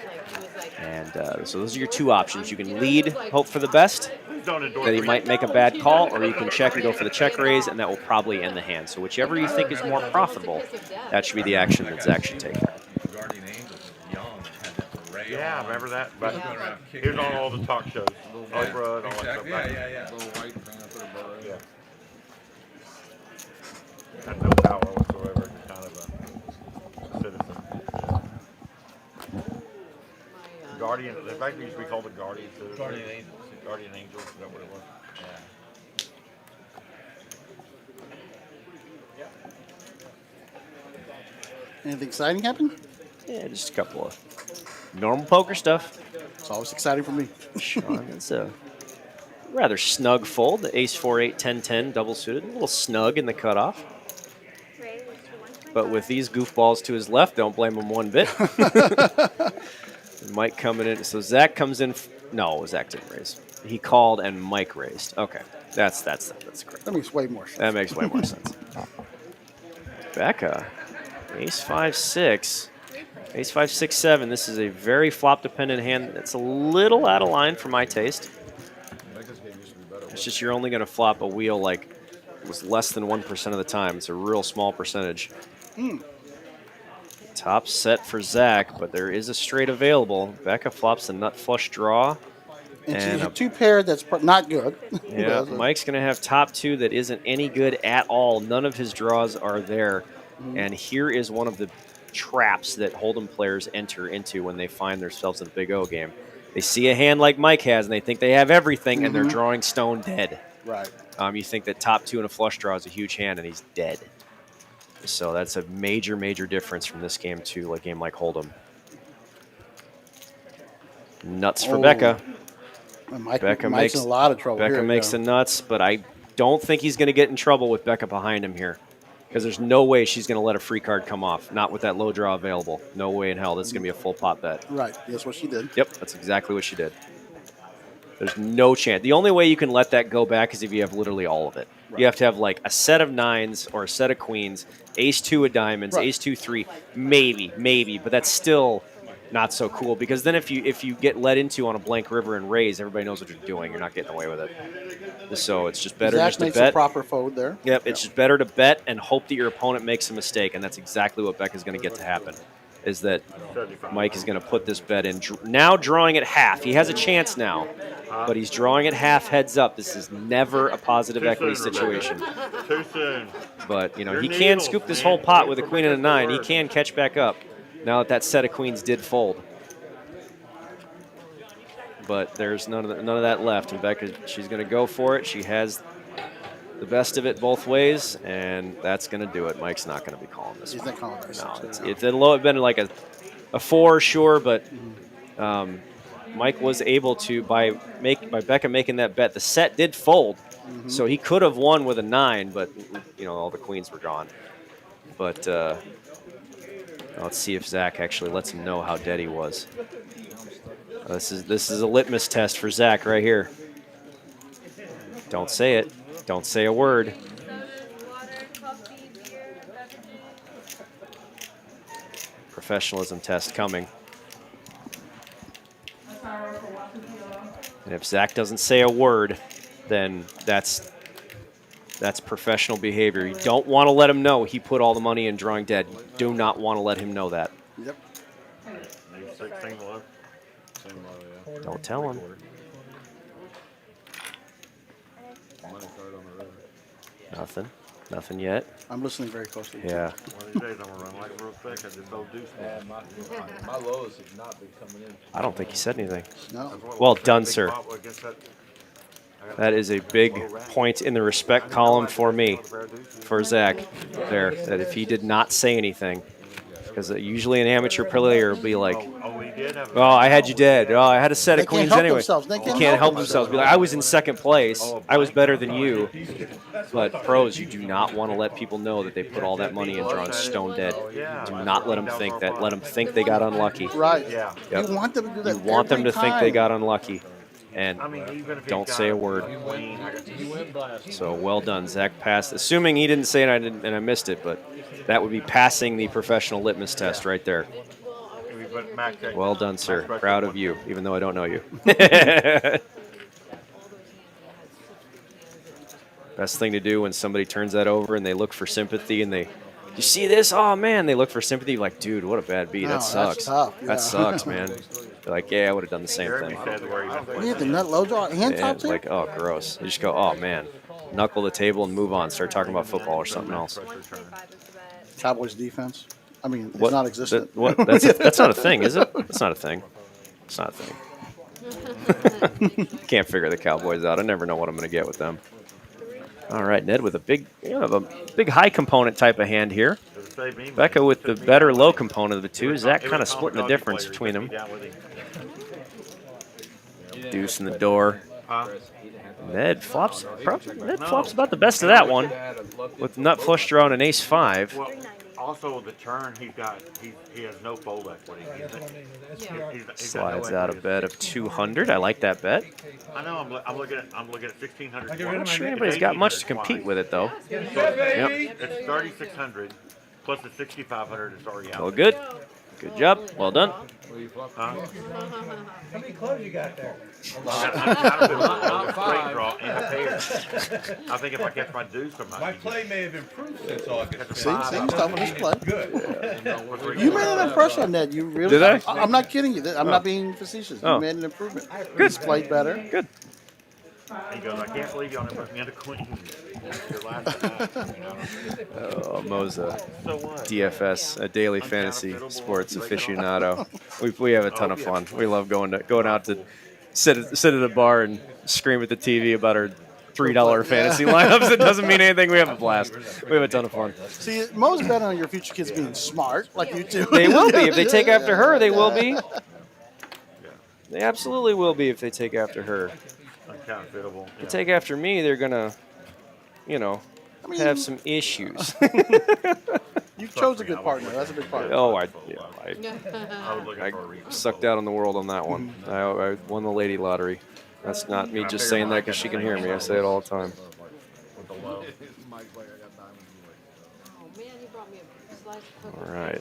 And so those are your 2 options. You can lead, hope for the best, that he might make a bad call, or you can check and go for the check raise, and that will probably end the hand. So whichever you think is more profitable, that should be the action that Zach should take. Yeah, remember that? But he was on all the talk shows. Oprah and all that stuff. Little white panther, Yeah. Had no power whatsoever. Just kind of a citizen. Guardian of the fact they used to be called the Guardians. Guardian Angels. Guardian Angels, is that what it was? Anything exciting happen? Yeah, just a couple of normal poker stuff. It's always exciting for me. Sean, it's a rather snug fold. The ace 4, 8, 10, 10 double suited. A little snug in the cutoff. But with these goofballs to his left, don't blame him one bit. Mike coming in. So Zach comes in. No, Zach didn't raise. He called and Mike raised. Okay, that's correct. That makes way more sense. That makes way more sense. Becca, ace 5, 6. Ace 5, 6, 7. This is a very flop dependent hand. That's a little out of line for my taste. It's just you're only going to flop a wheel like was less than 1% of the time. It's a real small percentage. Top set for Zach, but there is a straight available. Becca flops a nut flush draw. And she's a two pair that's not good. Yeah, Mike's going to have top 2 that isn't any good at all. None of his draws are there. And here is one of the traps that Hold'em players enter into when they find themselves in the Big O game. They see a hand like Mike has, and they think they have everything, and they're drawing stone dead. Right. You think that top 2 and a flush draw is a huge hand, and he's dead. So that's a major, major difference from this game to a game like Hold'em. Nuts for Becca. Mike's in a lot of trouble. Becca makes the nuts, but I don't think he's going to get in trouble with Becca behind him here. Because there's no way she's going to let a free card come off. Not with that low draw available. No way in hell. This is going to be a full pot bet. Right. That's what she did. Yep. That's exactly what she did. There's no chance. The only way you can let that go back is if you have literally all of it. Right. You have to have like a set of 9s or a set of queens, ace 2 of diamonds, ace 2, 3, maybe. But that's still not so cool because then if you get led into on a blank river and raise, everybody knows what you're doing. You're not getting away with it. So it's just better just to bet. Zach makes a proper fold there. Yep, it's just better to bet and hope that your opponent makes a mistake, and that's exactly what Becca's going to get to happen, is that Mike is going to put this bet in. Now drawing at half. He has a chance now, but he's drawing at half heads up. This is never a positive equity situation. Too soon. But, you know, he can scoop this whole pot with a queen and a 9. He can catch back up now that set of queens did fold. But there's none of that left, and Becca, she's going to go for it. She has the best of it both ways, and that's going to do it. Mike's not going to be calling this one. He's not calling this. No, it'll have been like a 4, sure, but Mike was able to, by Becca making that bet, the set did fold, so he could have won with a 9, but you know all the queens were gone. But let's see if Zach actually lets him know how dead he was. This is a litmus test for Zach right here. Don't say it. Don't say a word. Professionalism test coming. And if Zach doesn't say a word, then that's professional behavior. You don't want to let him know he put all the money in drawing dead. You do not want to let him know that. Yep. Don't tell him. Nothing. Nothing yet. I'm listening very closely. Yeah. One of these days I'm going to run like real quick. I just don't do stuff. My lows have not been coming in. I don't think he said anything. No. Well done, sir. That is a big point in the respect column for me, for Zach, there, that if he did not say anything, because usually an amateur player will be like, oh, I had you dead. Oh, I had a set of queens anyway. They can't help themselves. Be like, I was in second place. I was better than you. But pros, you do not want to let people know that they put all that money in drawing stone dead. Do not let them think that. Let them think they got unlucky. Right. Yep. You want them to do that. You want them to every think they time. got unlucky. And don't say a word. So well done. Zach passed. Assuming he didn't say it and I missed it, but that would be passing the professional litmus test right there. Well done, sir. Proud of you, even though I don't know you. Best thing to do when somebody turns that over and they look for sympathy and you see this? Oh, man. They look for sympathy. Like, dude, what a bad beat. That sucks. Tough, yeah. That sucks, man. They're like, yeah, I would have done the same thing. We had the nut low draw hand top too? Like, oh, gross. You just go, oh, man. Knuckle the table and move on. Start talking about football or something else. Cowboys defense. I mean, it's not existent. That's not a thing, is it? It's not a thing. It's not a thing. Can't figure the Cowboys out. I never know what I'm going to get with them. All right, Ned with a big, a big high component type of hand here. Becca with the better low component of the two. Zach kind of splitting the difference between them. Deuce in the door. Ned flops about the best of that one with nut flush draw and an ace-5. Well, also the turn he has no fold equity. Slides out a bet of 200. I like that bet. I know. I'm looking at 1,600. I'm not sure anybody's got much to compete with it though. Yep. It's 3,600 plus the 6,500 is already out. All good. Good job. Well done. How many clubs you got there? I think if I catch my deuce, My play may have improved since August. See, he's talking his play. Good. You made an impression on that. You really Did I? I'm not kidding you. I'm not being facetious. You made an improvement. Good. He's played better. Good. He goes, I can't believe you only put me into queen. Mo's a DFS, a daily fantasy sports aficionado. We have a ton of fun. We love going out to sit at a bar and scream at the TV about our $3 fantasy lineups. It doesn't mean anything. We have a blast. We have a ton of fun. See, Mo's betting on your future kids being smart, like you two. They will be if they take after her. They will be. They absolutely will be if they take after her. Uncounterfeitable. If they take after me, they're gonna, have some issues. You chose a good partner. That's a big part. Oh, I sucked out on the world on that one. I won the lady lottery. That's not me just saying that because she can hear me. I say it all the time. All right.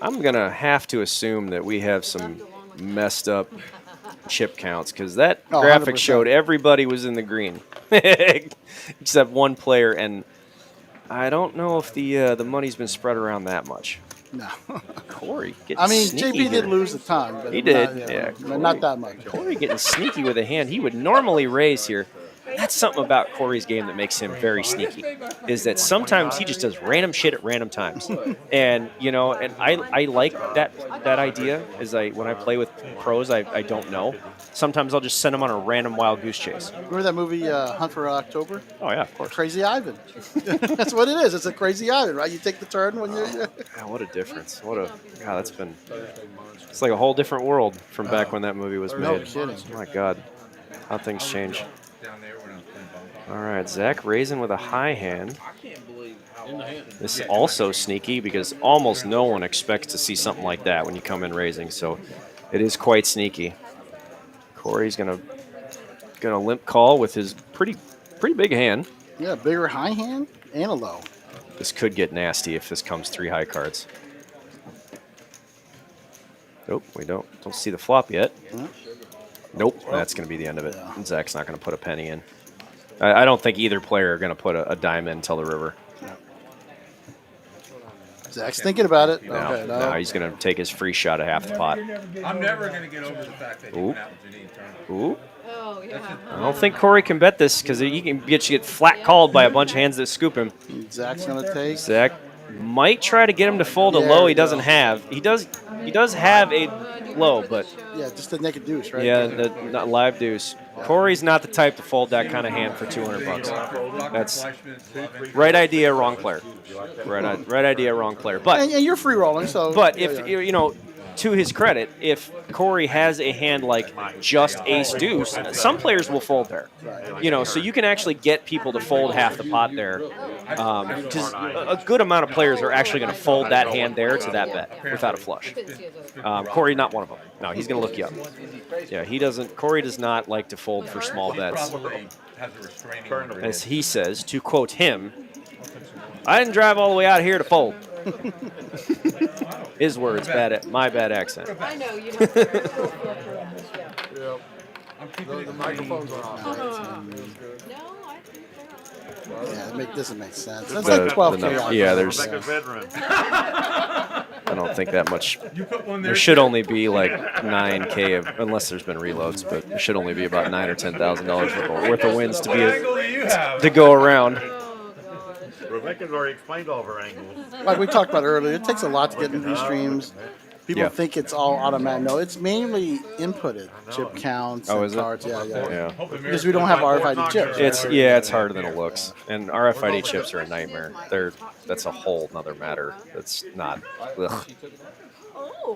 I'm going to have to assume that we have some messed up chip counts because that graphic 100%. showed everybody was in the green except one player, and I don't know if the money's been spread around that much. No. Corey getting I mean, sneaky JP did here. lose the time. But He did, not that much. Corey getting sneaky with a hand. He would normally raise here. That's something about Corey's game that makes him very sneaky, is that sometimes he just does random shit at random times. And, and I like that idea, is when I play with pros I don't know. Sometimes I'll just send them on a random wild goose chase. Remember that movie, Hunt for October? Oh, yeah, of course. Crazy Ivan. That's what it is. It's a Crazy Ivan, right? You take the turn when you're... God, what a difference. It's like a whole different world from back when that movie was made. No kidding. Oh, my God. How things change. All right, Zach raising with a high hand. This is also sneaky because almost no one expects to see something like that when you come in raising, so it is quite sneaky. Corey's gonna limp call with his pretty big hand. Yeah, bigger high hand and a low. This could get nasty if this comes 3 high cards. Nope, we don't see the flop yet. Nope, that's going to be the end of it. Yeah. Zach's not going to put a penny in. I don't think either player are going to put a dime in until the river. Zach's thinking about it. No, he's going to take his free shot at half the pot. I'm never going to get over the fact that he went out with Janine Turner. Ooh. Oh, yeah. I don't think Corey can bet this because he can get flat called by a bunch of hands that scoop him. Zach's going to take. Zach might try to get him to fold a low he doesn't have. He does have a low, but Yeah, just the naked deuce, right? yeah, the live deuce. Corey's not the type to fold that kind of hand for $200. That's right idea, wrong player. Right idea, wrong player. But And you're free rolling, so. if to his credit, if Corey has a hand like just ace deuce, some players will fold there. So you can actually get people to fold half the pot there. Because a good amount of players are actually going to fold that hand there to that bet without a flush. Corey, not one of them. No, he's going to look you up. Yeah, he doesn't. Corey does not like to fold for small bets. As he says, to quote him, "I didn't drive all the way out here to fold." His words, my bad accent. I know, you know. The microphones are off. No, I think they're Yeah, it doesn't make sense. That's like 12K. Yeah, there's. Rebecca's bedroom. I don't think that much. There should only be like 9K unless there's been reloads, but there should only be about $9,000 or $10,000 worth of wins to go around. Rebecca's already explained all of her angles. Like we talked about earlier, it takes a lot to get into these streams. People Yeah. think it's all automatic. No, it's mainly inputted. Chip counts Oh, and is it? cards. Yeah. Yeah. Because we don't have RFID chips. It's harder than it looks, and RFID chips are a nightmare. That's a whole nother matter. That's not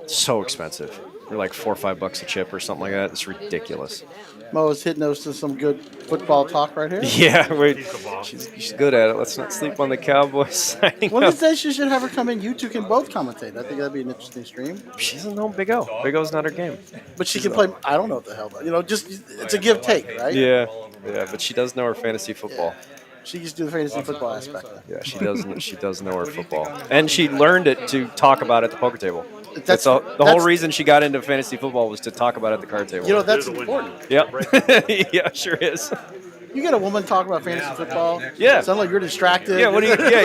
so expensive. They're like $4 or $5 a chip or something like that. It's ridiculous. Mo's hitting us to some good football talk right here. Yeah, wait, she's good at it. Let's not sleep on the Cowboys signing One up. of these days, you should have her come in. You two can both commentate. I think that'd be an interesting stream. She doesn't know Big O. Big O's not her game. But she can play. I don't know what the hell. Just it's a give take, right? Yeah, but she does know her fantasy football. She used to do the fantasy football aspect. Yeah, she does. She does know her football, and she learned it to talk about at the poker table. The whole reason she got into fantasy football was to talk about at the card table. That's important. Yep. Yeah, sure is. You get a woman talk about fantasy football. Yeah. Sound like you're distracted. Yeah.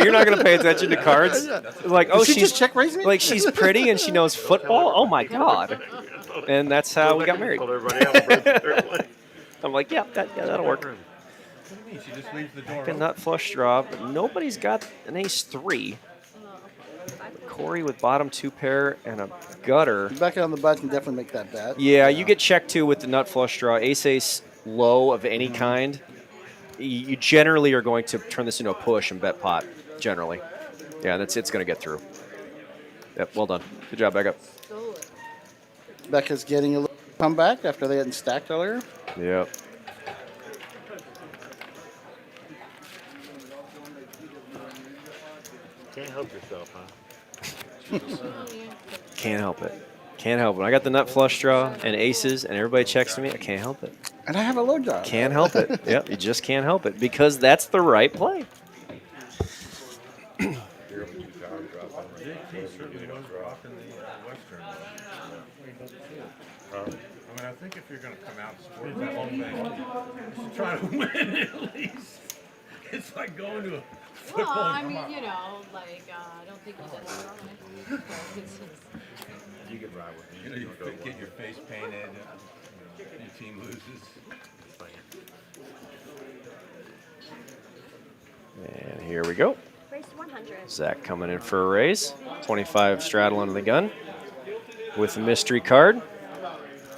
You're not going to pay attention to cards. Like, Did she just check raise me? Like, she's pretty and she knows football. Oh my god. And that's how we got married. I'm like, that'll work. She just leaves the door A nut flush draw, but nobody's got an ace 3. Corey with bottom 2 pair and a gutter. Back on the button can definitely make that bet. Yeah, you get checked too with the nut flush draw. Ace low of any kind. You generally are going to turn this into a push and bet pot. Generally, yeah, it's going to get through. Yep, well done. Good job, back up. Becca's getting a little comeback after they hadn't stacked earlier. Yep. Can't help yourself, huh? Can't help it. Can't help it. I got the nut flush draw and aces, and everybody checks to me. I can't help it. And I have a low draw. Can't help it. Yep, you just can't help it because that's the right play. I think if you're going to come out and support that whole thing, you should try to win at least. It's like going to a football. Well, I mean, I don't think he does it wrong. You can ride with me. You get your face painted. Your team loses. And here we go. Race 100. Zach coming in for a raise. 25 straddle under the gun with a mystery card.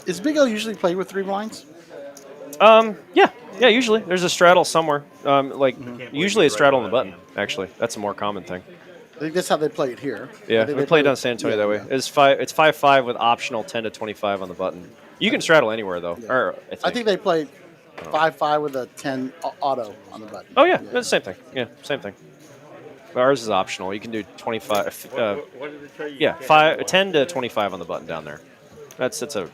Is Big O usually played with 3 blinds? Yeah, usually. There's a straddle somewhere. Usually a straddle on the button, actually. That's a more common thing. I think that's how they play it here. Yeah, we played on San Antonio that way. It's 5-5 with optional 10 to 25 on the button. You can straddle anywhere, though. Yeah. Or, I think they played 5-5 with a 10 auto on the button. Oh, yeah, it's the same thing. Yeah, same thing. But ours is optional. You can do 25. What did it tell you? Yeah, 10 to 25 on the button down there. That's a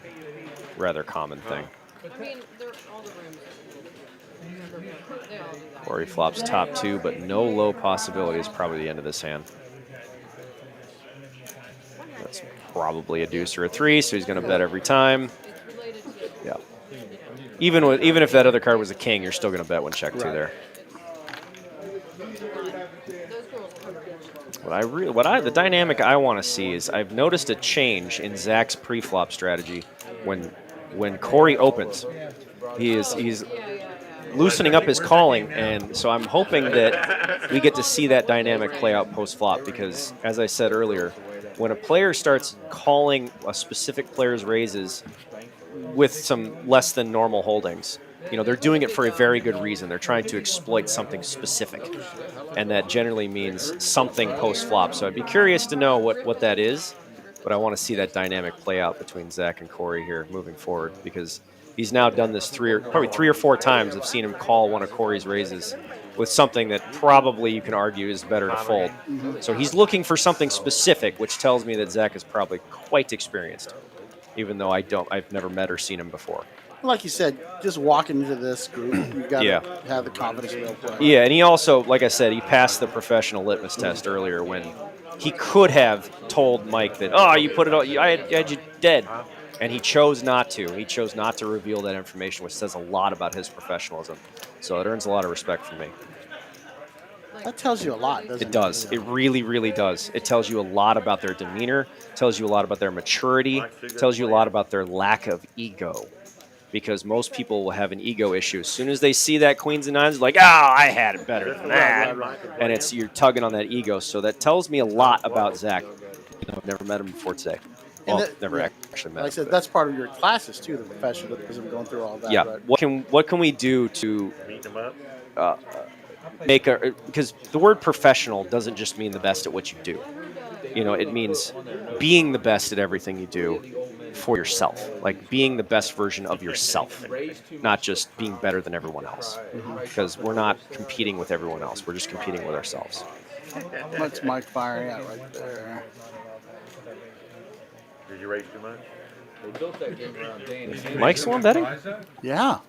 rather common thing. I mean, all the rooms. They all do that. Or he flops top 2, but no low possibility is probably the end of this hand. That's probably a deuce or a 3, so he's going to bet every time. It's related to Yeah. Even if that other card was a king, you're still going to bet when check 2 there. those girls. The dynamic I want to see is I've noticed a change in Zach's pre-flop strategy when Corey opens. He's loosening up his calling, and so I'm hoping that we get to see that dynamic play out post-flop because, as I said earlier, when a player starts calling a specific player's raises with some less than normal holdings, they're doing it for a very good reason. They're trying to exploit something specific, and that generally means something post-flop. So I'd be curious to know what that is, but I want to see that dynamic play out between Zach and Corey here moving forward because he's now done this probably three or four times. I've seen him call one of Corey's raises with something that probably you can argue is better to fold. So he's looking for something specific, which tells me that Zach is probably quite experienced, even though I've never met or seen him before. Like you said, just walking into this group, you've got to have the confidence to be able to play. Yeah, and he also, like I said, he passed the professional litmus test earlier when he could have told Mike that, you put it all, I had you dead. And he chose not to. He chose not to reveal that information, which says a lot about his professionalism. So it earns a lot of respect from me. That tells you a lot, doesn't it? It does. It really, really does. It tells you a lot about their demeanor, tells you a lot about their maturity, tells you a lot about their lack of ego. Because most people will have an ego issue. As soon as they see that queens and nines, like, I had it better than that. And you're tugging on that ego. So that tells me a lot about Zach. I've never met him before today. And Well, that- never yeah. actually met Like I him, said, but- that's part of your classes too, the professionalism, going through all that. yeah. Right? What can we do to Meet them up. make a, because the word professional doesn't just mean the best at what you do. You know, it means being the best at everything you do for yourself, like being the best version of yourself, not just being better than everyone else. Because we're not competing with everyone else; we're just competing with ourselves. That's Mike firing out right there. Did you raise too much? They built that game around Danny. Mike's the one betting? Yeah.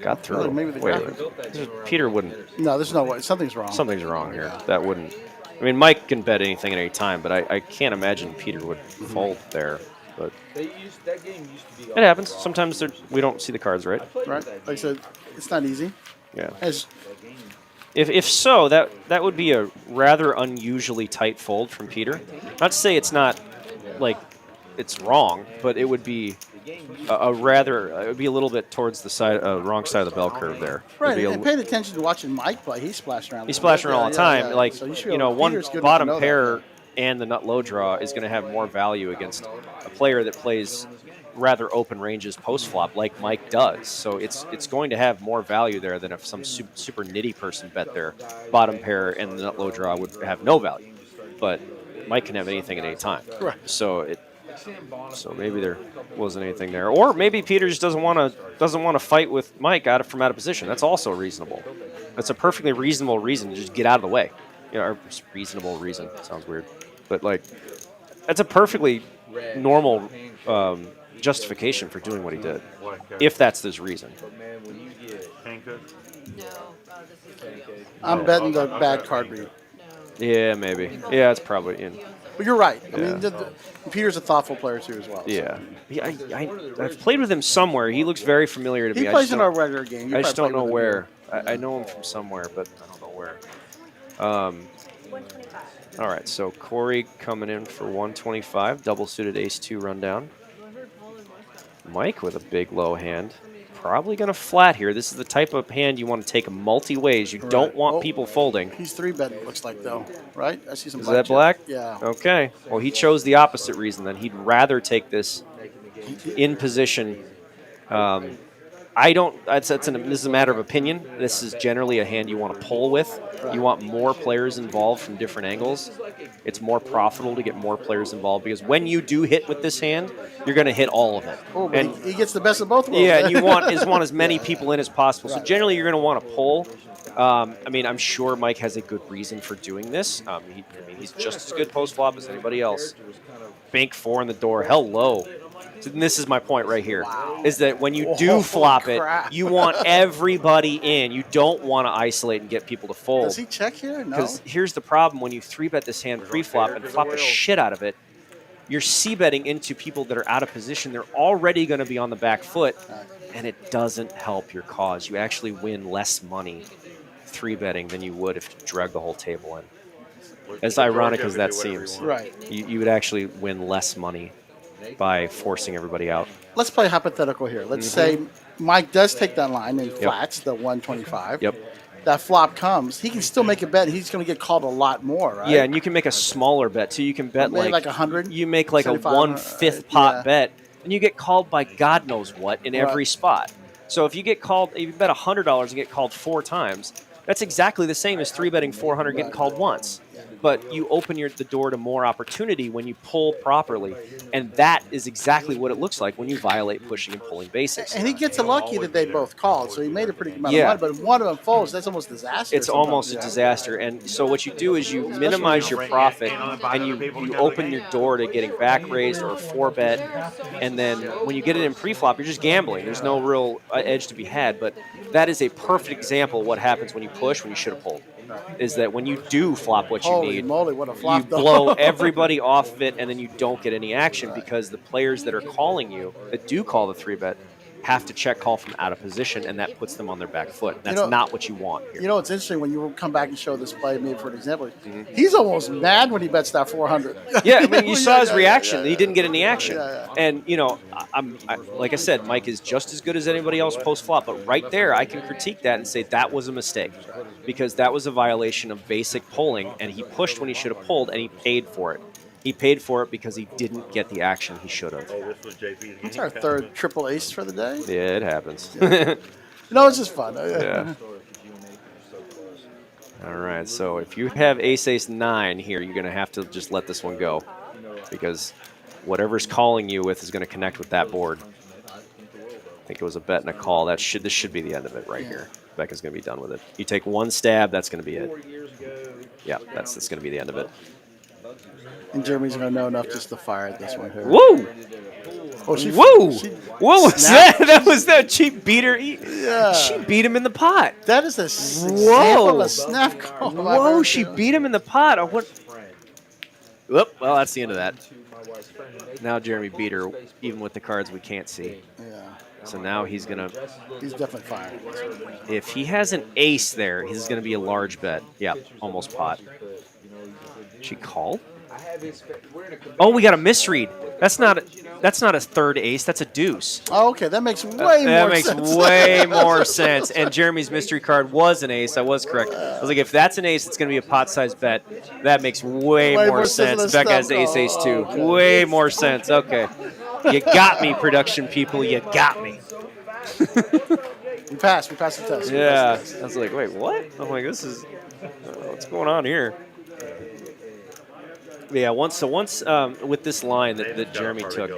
Got through. Well, maybe the Wait, graphics. Peter wouldn't. No, there's no way. Something's wrong. Something's wrong here. That wouldn't. I mean, Mike can bet anything at any time, but I can't imagine Peter would fold there. But That game used to be. it happens. Sometimes we don't see the cards right. Right? Like I said, it's not easy. Yeah. As If so, that would be a rather unusually tight fold from Peter. Not to say it's not like it's wrong, but it would be a rather it would be a little bit towards the side wrong side of the bell curve there. right, It'd be a- and paying attention to watching Mike play, he splashed around. He's splashing around all the time. Like, So you should you know, be able- one Peter's good enough to bottom know that. pair and the nut low draw is going to have more value against a player that plays rather open ranges post flop like Mike does. So it's going to have more value there than if some super nitty person bet their bottom pair and the nut low draw would have no value. But Mike can have anything at any time. Correct. So maybe there wasn't anything there, or maybe Peter just doesn't want to fight with Mike from out of position. That's also reasonable. That's a perfectly reasonable reason to just get out of the way. You know, or reasonable reason sounds weird, but like that's a perfectly normal justification for doing what he did, if that's his reason. Pancake? No. Oh, this is real. I'm betting the bad card read. Yeah, maybe. Yeah, it's probably in. But you're right. I Yeah. mean, Peter's a thoughtful player too, as well. Yeah, I've played with him somewhere. He looks very familiar to He me. plays in our regular game. You I just probably don't know played with him where. I know him from somewhere, but I don't know where. 125. All right, so Corey coming in for 125, double suited ace-2 rundown. Mike with a big low hand. Probably going to flat here. This is the type of hand you want to take multi-ways. You don't Right. want Oh. people folding. He's 3-betting, looks like, though. Right? I see some Is that black? chips. Yeah. Okay. Well, he chose the opposite reason then. He'd rather take this in position. I don't. This is a matter of opinion. This is generally a hand you want to pull with. You want more players involved from different angles. It's more profitable to get more players involved because when you do hit with this hand, you're going to hit all of it. Oh, but And he gets the best of both worlds. yeah, and you want as many people in as possible. So generally, you're going to want to pull. I mean, I'm sure Mike has a good reason for doing this. He's just as good post flop as anybody else. Bank 4 in the door. Hello. And this is my point right here, is that when you do flop it, you want everybody in. You don't want to isolate and get people to fold. Does he check here? No. Because here's the problem. When you 3-bet this hand pre-flop and flop the shit out of it, you're c-betting into people that are out of position. They're already going to be on the back foot, and it doesn't help your cause. You actually win less money 3-betting than you would if you drug the whole table in. As ironic as that seems. Right. You would actually win less money by forcing everybody out. Let's play hypothetical here. Let's say Mike does take that line and flats the 125. Yep. That flop comes. He can still make a bet. He's going to get called a lot more, right? Yeah, and you can make a smaller bet too. You can bet Maybe like 100. You make like a 75, 1/5 pot yeah. bet, and you get called by God knows what in every spot. So if you get called, if you bet $100 and get called 4 times, that's exactly the same as 3-betting 400 getting called once. But you open the door to more opportunity when you pull properly, and that is exactly what it looks like when you violate pushing and pulling basics. And he gets lucky that they both called, so he made a pretty good amount Yeah. of money. But if one of them folds, that's almost disaster. It's almost a disaster. And so what you do is you minimize your profit, and you open your door to getting back raised or 4-bet. And then when you get it in pre-flop, you're just gambling. There's no real edge to be had. But that is a perfect example of what happens when you push when you should have pulled. Is that when you do flop what you Holy need, moly, what a flop, you though. blow everybody off of it, and then you don't get any action because the players that are calling you, that do call the 3-bet, have to check call from out of position, and that puts them on their back foot. That's not what you want here. You know, it's interesting when you come back and show this play, maybe for an example. He's almost mad when he bets that 400. Yeah, I mean, you saw his reaction. yeah, He didn't get any action. Yeah. And, you know, like I said, Mike is just as good as anybody else post-flop. But right there, I can critique that and say that was a mistake because that was a violation of basic polling, and he pushed when he should have pulled, and he paid for it. He paid for it because he didn't get the action he should have. Oh, this was JP's. That's our third triple ace for the day. Yeah, it happens. No, it's just fun. Yeah. All right, so if you have ace 9 here, you're going to have to just let this one go because whatever's calling you with is going to connect with that board. I think it was a bet and a call. This should be the end of it right here. Becca's going to be done with it. You take one stab, that's going to be it. Yeah, that's going to be the end of it. And Jeremy's going to know enough just to fire at this one here. Whoa! Oh, she, Whoa! She What was snapped. that? That was that cheap beater. Yeah. She beat him in the pot. That is a example of a snap call. Whoa, she beat him in the pot. Oh, what? Whoop, well, that's the end of that. Now Jeremy beat her, even with the cards we can't see. Yeah. So now he's going to... He's definitely firing. If he has an ace there, he's going to be a large bet. Yeah, almost pot. She call? Oh, we got a misread. That's not a third ace. That's a deuce. Oh, okay, that makes way more sense. That makes way more sense. And Jeremy's mystery card was an ace. I was correct. I was like, if that's an ace, it's going to be a pot-sized bet. That makes way more sense. Becca has ace 2. Okay. Way more sense. Okay. You got me, production people. You got me. We passed the test. Yeah. I was like, wait, what? I'm like, this is... what's going on here? Yeah, once with this line that Jeremy took,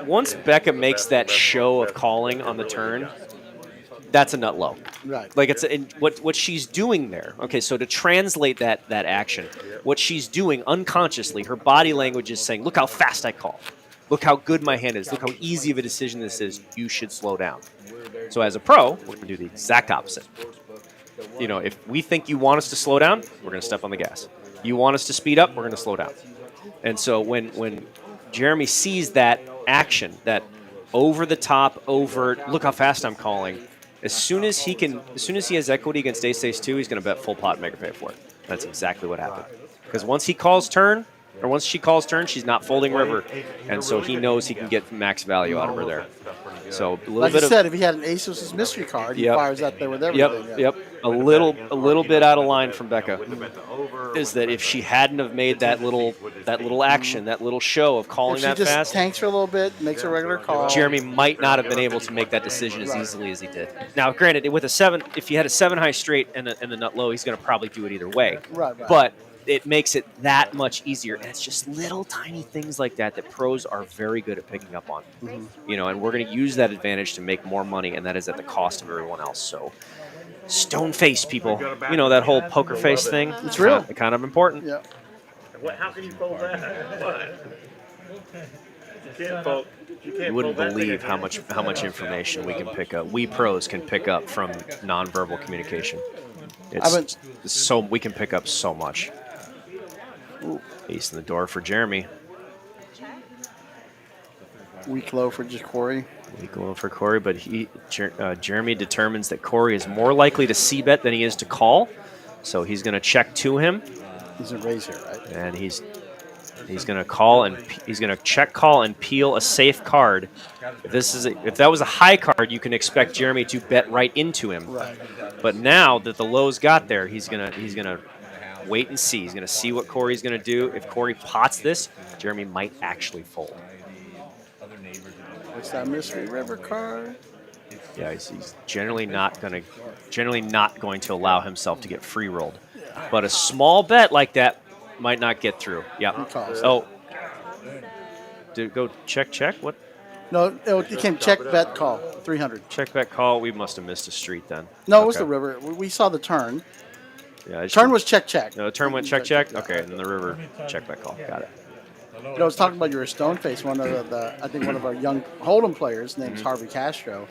once Becca makes that show of calling on the turn, that's a nut low. Right. Like what she's doing there. Okay, so to translate that action, what she's doing unconsciously, her body language is saying, "Look how fast I call. Look how good my hand is. Look how easy of a decision this is. You should slow down." So as a pro, we're going to do the exact opposite. You know, if we think you want us to slow down, we're going to step on the gas. You want us to speed up, we're going to slow down. And so when Jeremy sees that action, that over-the-top, overt, look how fast I'm calling, as soon as he has equity against ace 2, he's going to bet full pot and make her pay for it. That's exactly what happened. Because once she calls turn, she's not folding river. And so he knows he can get max value out of her there. So a little like bit you said, if he had an ace with his mystery card, he fires that there with everything. Yep. A little bit out of line from Becca is that if she hadn't have made that little action, that little show of calling that fast, if she just tanks for a little bit, makes a regular call, Jeremy might not have been able to make that decision as easily as he did. Now, granted, with a 7, if he had a 7 high straight and the nut low, he's going to probably do it either way. Right. But it makes it that much easier, and it's just little tiny things like that pros are very good at picking up on. You know, and we're going to use that advantage to make more money, and that is at the cost of everyone else. So, stone face, people. You know that whole poker face thing. It's real. Kind of important. Yeah. How can you fold that? What? You can't fold. You wouldn't believe how much information we can pick up. We pros can pick up from nonverbal communication. We can pick up so much. Ooh, ace in the door for Jeremy. Weak low for just Corey. Weak low for Corey, but Jeremy determines that Corey is more likely to c-bet than he is to call, so he's going to check to him. He's a raise here, right? And he's going to call and he's going to check call and peel a safe card. If that was a high card, you can expect Jeremy to bet right into him. Right. But now that the lows got there, he's gonna wait and see. He's gonna see what Corey's gonna do. If Corey pots this, Jeremy might actually fold. What's that mystery river card? Yeah, he's generally not going to allow himself to get free rolled. But a small bet like that might not get through. Yeah. Oh. Go check. What? No, it came check, bet, call. 300. Check, bet, call. We must have missed a street then. No, it was the river. We saw the turn. Yeah, turn was check. No, the turn went check. Okay, and then the river check, bet, call. Got it. I was talking about your stone face. I think one of our young Hold'em players, named Harvey Castro.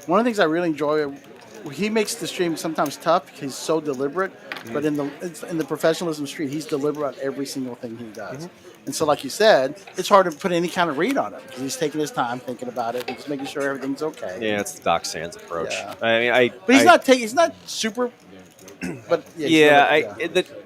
One of the things I really enjoy, he makes the stream sometimes tough because he's so deliberate. But in the professionalism street, he's deliberate on every single thing he does. And so, like you said, it's hard to put any kind of read on it because he's taking his time thinking about it and just making sure everything's okay. Yeah, it's the Doc Sands approach. Yeah. I mean, but he's not super. But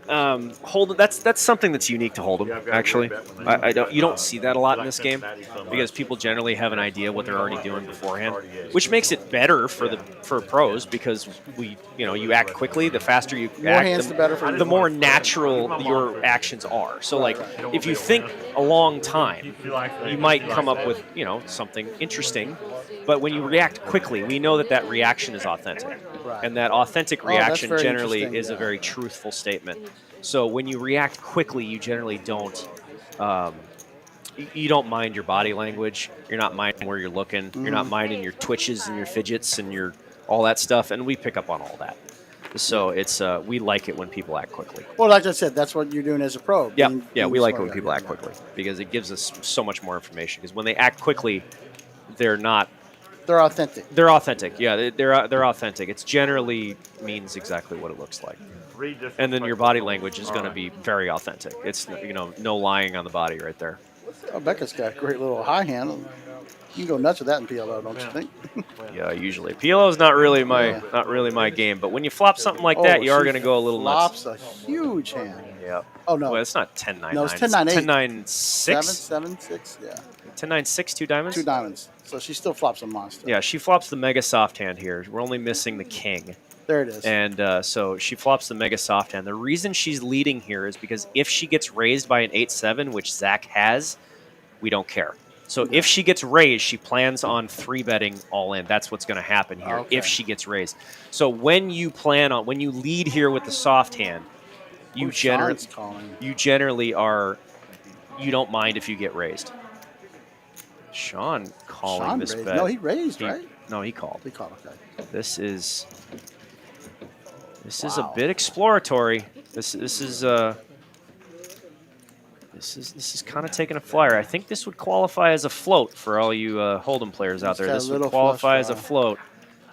Hold'em. That's something that's unique to Hold'em. Yeah, I've got a Actually, great bet when they I don't. You don't uh, see that a lot in like this game Cincinnati so much. because people generally have an idea what they're already doing beforehand, Already is. which makes it better for pros because you act quickly. The faster you More act, hands, the better for you. the more natural your actions are. So like if you think a long time, you might come up with something interesting, but when you react quickly, we know that reaction is authentic, and that authentic Oh, that's reaction very generally interesting, is a yeah. very truthful statement. So when you react quickly, you generally don't. You don't mind your body language. You're not minding where you're looking. You're not minding your twitches and your fidgets and your all that stuff. And we pick up on all that. So it's we like it when people act quickly. Well, like I said, that's what you're doing as a pro. Yeah, being we like it smart. when people act quickly because it gives us so much more information. Because when they act quickly, they're not. They're authentic. They're authentic. Yeah, they're authentic. It's generally means exactly what it looks like. And then your body language is going to be very authentic. It's no lying on the body right there. Oh, Becca's got a great little high hand. You can go nuts with that in PLO, don't you think? Yeah, usually PLO is not really my game. But when you flop something like that, you are going to go a little nuts. Flops a huge hand. Yeah. Oh no. Well, it's not 10-9. No, it's 10-9-8. 10-9-6. 7-6. Yeah. 10-9-6, 2 diamonds. 2 diamonds. So she still flops a monster. Yeah, she flops the mega soft hand here. We're only missing the king. There it is. And so she flops the mega soft hand. The reason she's leading here is because if she gets raised by an 8-7, which Zach has, we don't care. So if she gets raised, she plans on 3-betting all in. That's what's going to happen here if she gets raised. So when you lead here with the soft hand, you generally are, you don't mind if you get raised. Sean calling this bet. No, he raised, right? No, he called. He called, okay. This is a bit exploratory. This is kind of taking a flyer. I think this would qualify as a float for all you Hold'em players out there. This would qualify as a float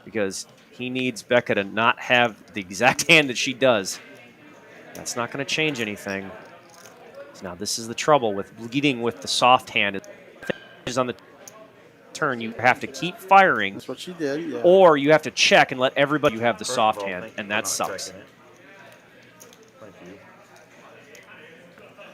because he needs Becca to not have the exact hand that she does. That's not going to change anything. Now, this is the trouble with leading with the soft hand. Is on the turn, you have to keep firing. That's what she did, yeah. Or you have to check and let everybody you have the soft hand, and that sucks.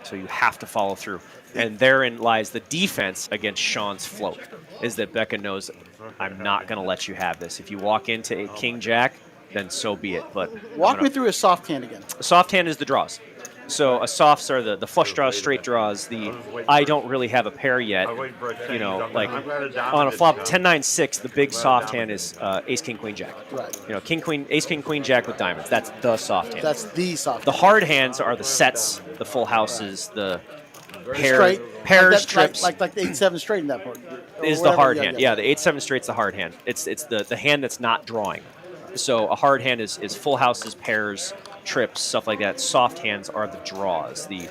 So you have to follow through. And therein lies the defense against Sean's float, is that Becca knows, I'm not going to let you have this. If you walk into a king-jack, then so be it. But walk me through a soft hand again. A soft hand is the draws. So a softs are the flush draws, straight draws, I don't really have a pair yet. Like on a flop 10-9-6, the big soft hand is ace, king, queen, jack. Right. King, queen, ace, king, queen, jack with diamonds. That's the soft hand. That's the soft hand. The hard hands are the sets, the full houses, the pairs, trips. Like the 8-7 straight in that part. Is the hard hand. Yeah, the 8-7 straight's the hard hand. It's the hand that's not drawing. So a hard hand is full houses, pairs, trips, stuff like that. Soft hands are the draws, the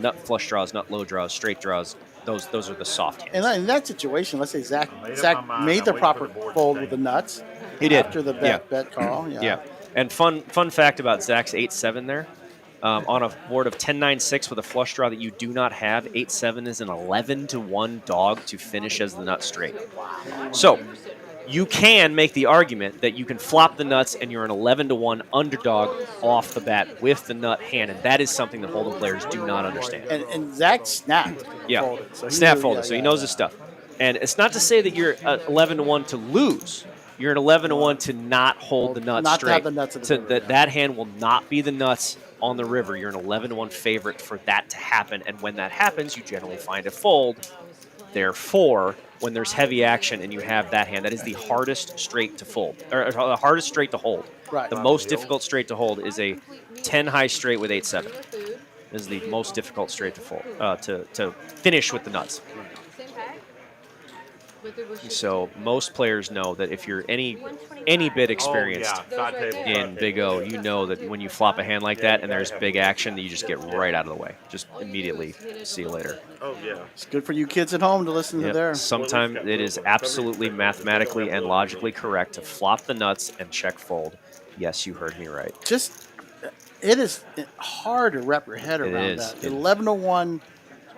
nut flush draws, nut low draws, straight draws. Those are the soft hands. And in that situation, let's say Zach made the proper fold with the nuts. He did after the bet call. Yeah. And fun fact about Zach's 8-7 there. On a board of 10-9-6 with a flush draw that you do not have, 8-7 is an 11-1 dog to finish as the nut straight. So you can make the argument that you can flop the nuts and you're an 11-1 underdog off the bat with the nut hand, and that is something that Hold'em players do not understand. And Zach snapped. Yeah, folded, so snap folded, so he knows his stuff. And it's not to say that you're 11-1 to lose. You're an 11-1 to not hold the nuts straight. Not to have the nuts in the river, that hand will not be the nuts on the river. You're an 11-1 favorite for that to happen, and when that happens, you generally find a fold. Therefore, when there's heavy action and you have that hand, that is the hardest straight to fold, or the hardest straight to hold. Right. The most difficult straight to hold is a 10 high straight with 8-7. This is the most difficult straight to fold, to finish with the nuts. So most players know that if you're any bit experienced in Big O, you know that when you flop a hand like that and there's big action, you just get right out of the way. Just immediately see you later. Oh, yeah. It's good for you kids at home to listen to theirs. Sometimes it is absolutely mathematically and logically correct to flop the nuts and check fold. Yes, you heard me right. It is hard to wrap your head around that. 11-1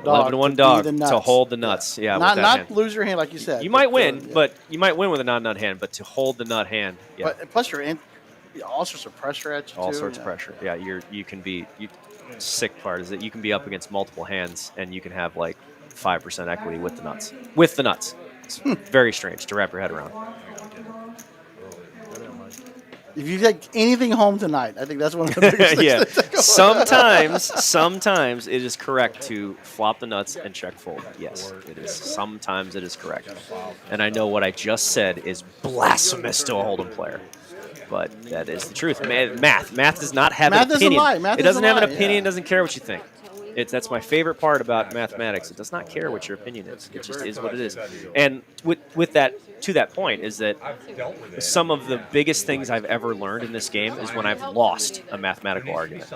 dog. 11-1 dog to hold the nuts. Yeah, not with that hand. lose your hand like you said. You might win, but you might win with a non-nut hand. But to hold the nut hand, yeah. But plus you're all sorts of pressure at you. All too, sorts yeah. of pressure. Yeah, you can be. Sick part is that you can be up against multiple hands and you can have like 5% equity with the nuts. With the nuts. It's very strange to wrap your head around. If you take anything home tonight, I think that's one of the biggest things. Yeah. to take home. Sometimes it is correct to flop the nuts and check fold. Yes, it is. Sometimes it is correct. And I know what I just said is blasphemous to a Hold'em player. But that is the truth. Math does not have an opinion. Math doesn't lie. It doesn't have an opinion. Yeah. It doesn't care what you think. That's my favorite part about mathematics. It does not care what your opinion is. It just is what it is. And with that, to that point, is that some of the biggest things I've ever learned in this game is when I've lost a mathematical argument.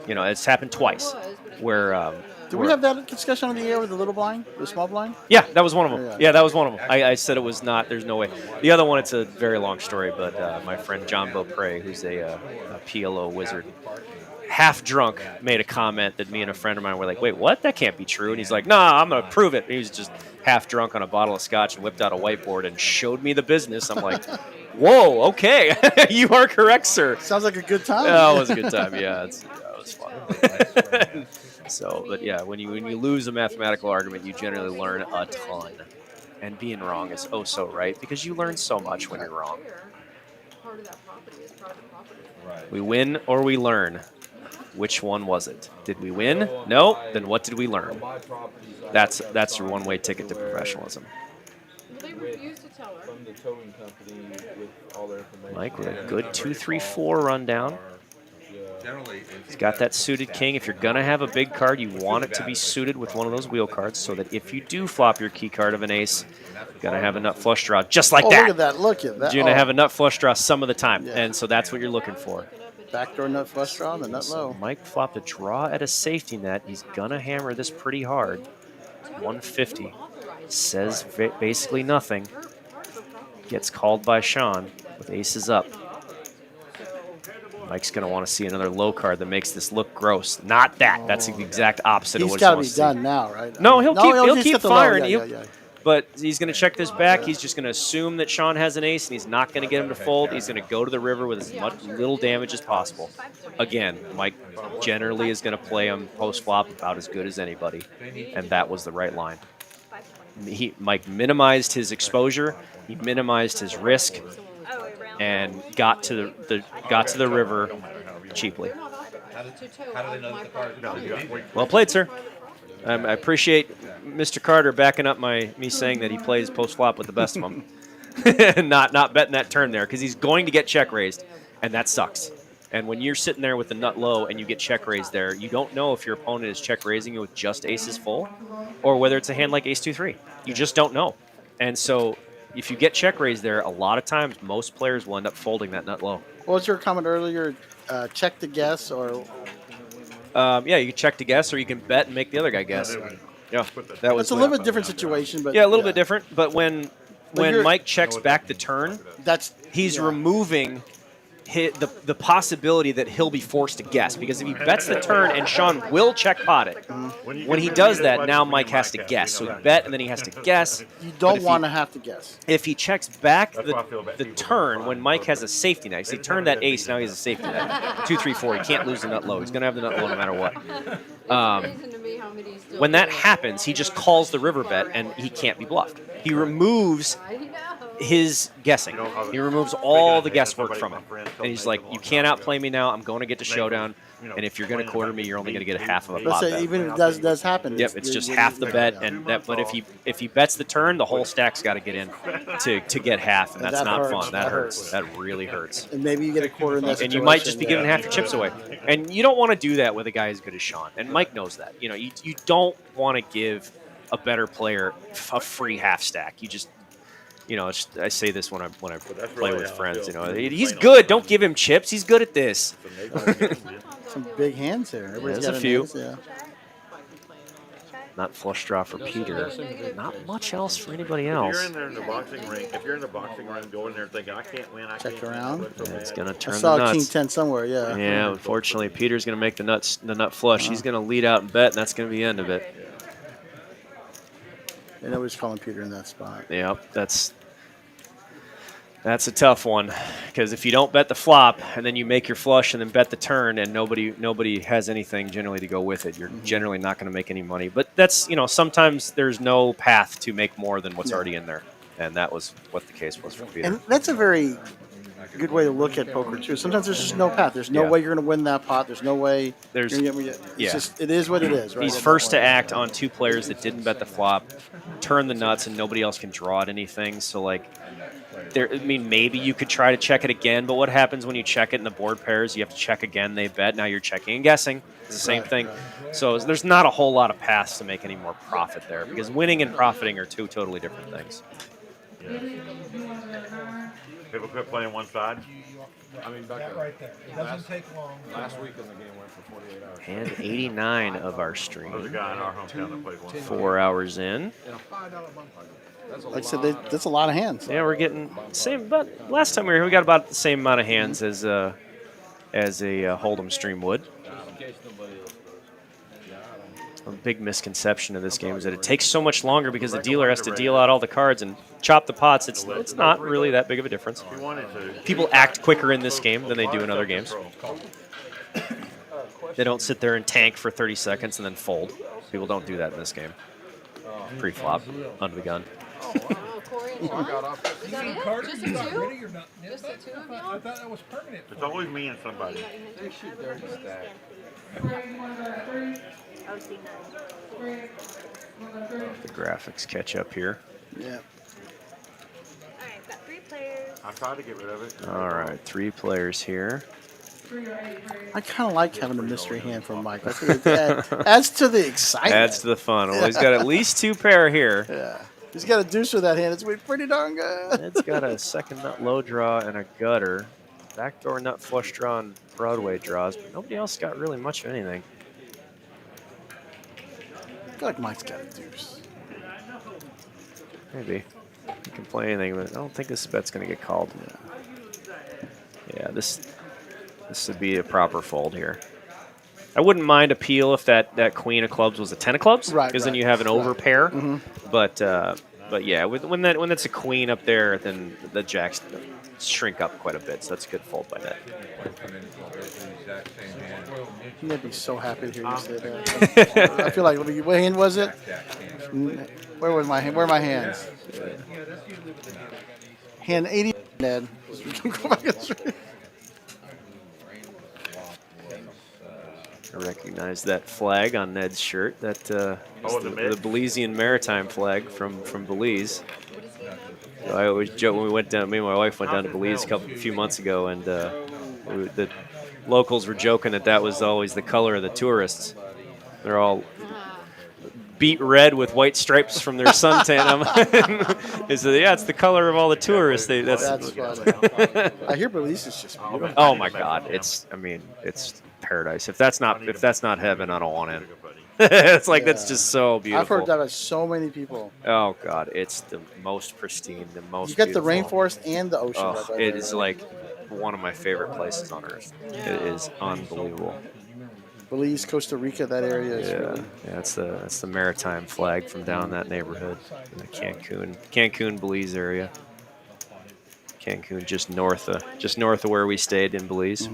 You know, it's happened twice. Where did we have that discussion on the air with the little blind, the small blind? Yeah, that was one of them. Yeah, that was one of them. I said it was not. There's no way. The other one, it's a very long story, but my friend John Beaupre, who's a PLO wizard, half drunk, made a comment that me and a friend of mine were like, wait, what? That can't be true. And he's like, nah, I'm going to prove it. And he was just half drunk on a bottle of scotch and whipped out a whiteboard and showed me the business. I'm like, whoa, okay. You are correct, sir. Sounds like a good time. Yeah, it was a good time. Yeah, it was fun. So, but yeah, when you lose a mathematical argument, you generally learn a ton. And being wrong is oh so right, because you learn so much when you're wrong. We win or we learn. Which one was it? Did we win? No? Then what did we learn? That's your one-way ticket to professionalism. They refuse to tell her. From the towing company with all their information. Mike with a good 2-3-4 rundown. He's got that suited king. If you're going to have a big card, you want it to be suited with one of those wheel cards so that if you do flop your key card of an ace, you're going to have a nut flush draw just like that. Look at that. Look at that. You're going to have a nut flush draw some of the time, Yeah. and so that's what you're looking for. Backdoor nut flush draw, the nut low. Mike flopped a draw at a safety net. He's going to hammer this pretty hard. 150. Says basically nothing. Gets called by Sean with aces up. Mike's going to want to see another low card that makes this look gross. Not that. That's the exact opposite of what He's got to wants be to done see. now, right? No, he'll keep get the low. firing. Yeah. But he's going to check this back. He's just going to assume that Sean has an ace, and he's not going to get him to fold. He's going to go to the river with as much little damage as possible. Again, Mike generally is going to play him post-flop about as good as anybody, and that was the right line. Mike minimized his exposure. He minimized his risk, and got to the river cheaply. Well played, sir. I appreciate Mr. Carter backing up me saying that he plays post flop with the best of them, not betting that turn there because he's going to get check raised, and that sucks. And when you're sitting there with the nut low and you get check raised there, you don't know if your opponent is check raising you with just aces full, or whether it's a hand like ace 2-3. You just don't know. And so if you get check raised there, a lot of times most players will end up folding that nut low. What was your comment earlier? Check to guess or? Yeah, you can check to guess, or you can bet and make the other guy guess. Yeah, that was It's a little bit different situation, but yeah, a little bit different. But when you're- Mike checks back the turn, he's yeah. removing the possibility that he'll be forced to guess, because if he bets the turn and Sean will check pot it, when he does that, now Mike has to guess. So he bet and then he has to guess. You don't want to have to guess. If he checks back the turn when Mike has a safety net, he turned that ace, now he has a safety net. 2-3-4, he can't lose the nut low. He's going to have the nut low no matter what. When that happens, he just calls the river bet and he can't be bluffed. He removes his guessing. He removes all the guesswork from it. And he's like, you can't outplay me now. I'm going to get to showdown. And if you're going to quarter me, you're only going to get a half of a pot bet. Even if it does happen. Yep, it's just half the bet. And that. But if he bets the turn, the whole stack's got to get in to get half. And that's that not hurts. fun. That hurts. That really hurts. And maybe you get a quarter in that situation. And you might just be giving half your chips away. And you don't want to do that with a guy as good as Sean. And Mike knows that. You know, you don't want to give a better player a free half stack. You just, you know, I say this when I play with friends. You know, he's good. Don't give him chips. He's good at this. Some big hands there. There's a few. Yeah. Not flush draw for Peter. Not much else for anybody else. If you're in there in the boxing ring, go in there thinking, I can't win, I Check can't around. win. Yeah, it's going to I turn the saw nuts. King 10 somewhere, yeah. Yeah, unfortunately, Peter's going to make the nut flush. He's going to lead out and bet, and that's going to be the end of it. And nobody's calling Peter in that spot. Yep, that's That's a tough one, because if you don't bet the flop and then you make your flush and then bet the turn and nobody has anything generally to go with it, you're generally not going to make any money. But that's, sometimes there's no path to make more than what's already in there, and that was what the case was for Peter. And that's a very good way to look at poker too. Sometimes there's just no path. There's no way you're going to win that pot. There's no way. It's just, it is what it is. Right? He's first to act on 2 players that didn't bet the flop, turn the nuts, and nobody else can draw at anything. So like. Maybe you could try to check it again, but what happens when you check it and the board pairs? You have to check again. They bet. Now you're checking and guessing. It's the same thing. So there's not a whole lot of paths to make any more profit there, because winning and profiting are 2 totally different things. People quit playing one side. I mean, back Right there. It doesn't take long. last weekend the game went for 48 hours. And 89 of our There's a stream. guy in our hometown that plays one side. 4 hours in. And a $5 bump. Like I said, that's a lot of hands. Yeah, we're getting same. But last time we were here, we got about the same amount of hands as a Hold'em stream would. A big misconception of this game is that it takes so much longer because the dealer has to deal out all the cards and chop the pots. It's not really that big of a difference. If you wanted to. People act quicker in this game than they do in other games. They don't sit there and tank for 30 seconds and then fold. People don't do that in this game. Pre-flop, under the gun. Oh, Corey and Sean? Is that it? Just the 2? Just the 2 of I y'all? thought that was permanent. It's always me and somebody. They shoot dirty stack. Oh, see, none. The graphics catch up here. Yeah. All right, I've got 3 players. I tried to get rid of it. All right, 3 players here. I kind of like having a mystery hand from Mike. I think it adds to the excitement. Adds to the fun. Well, he's got at least 2 pair here. Yeah. He's got a deuce with that hand. It's pretty darn good. It's got a second nut low draw and a gutter. Backdoor nut flush draw and Broadway draws, but nobody else got really much of anything. I feel like Mike's got a deuce. Maybe. You can play anything, but I don't think this bet's going to get called. Yeah, this would be a proper fold here. I wouldn't mind a peel if that queen of clubs was a 10 of clubs, because then you have an over pair. But yeah, when that's a queen up there, then the jacks shrink up quite a bit. So that's a good fold by net. He'd be so happy to hear you say that. I feel like, what hand was it? Where was my hand? Where are my hands? Hand 80, Ned. I recognize that flag on Ned's shirt. That the Belizean maritime flag from Belize. So I always joke when we went down. Me and my wife went down to Belize a few months ago, and the locals were joking that was always the color of the tourists. They're all beet red with white stripes from their suntan. They said, "Yeah, it's the color of all the tourists." That's funny. I hear Belize is just beautiful. Oh my God, it's paradise. If that's not heaven, I don't want it. It's like that's just so beautiful. I've heard that by so many people. Oh God, it's the most pristine, the most. You got beautiful. the rainforest and the ocean. Oh, right it there. is like one of my favorite places on earth. It is unbelievable. Belize, Costa Rica, that area is really. Yeah, that's the maritime flag from down that neighborhood, in the Cancun, Belize area. Cancun, just north of where we stayed in Belize.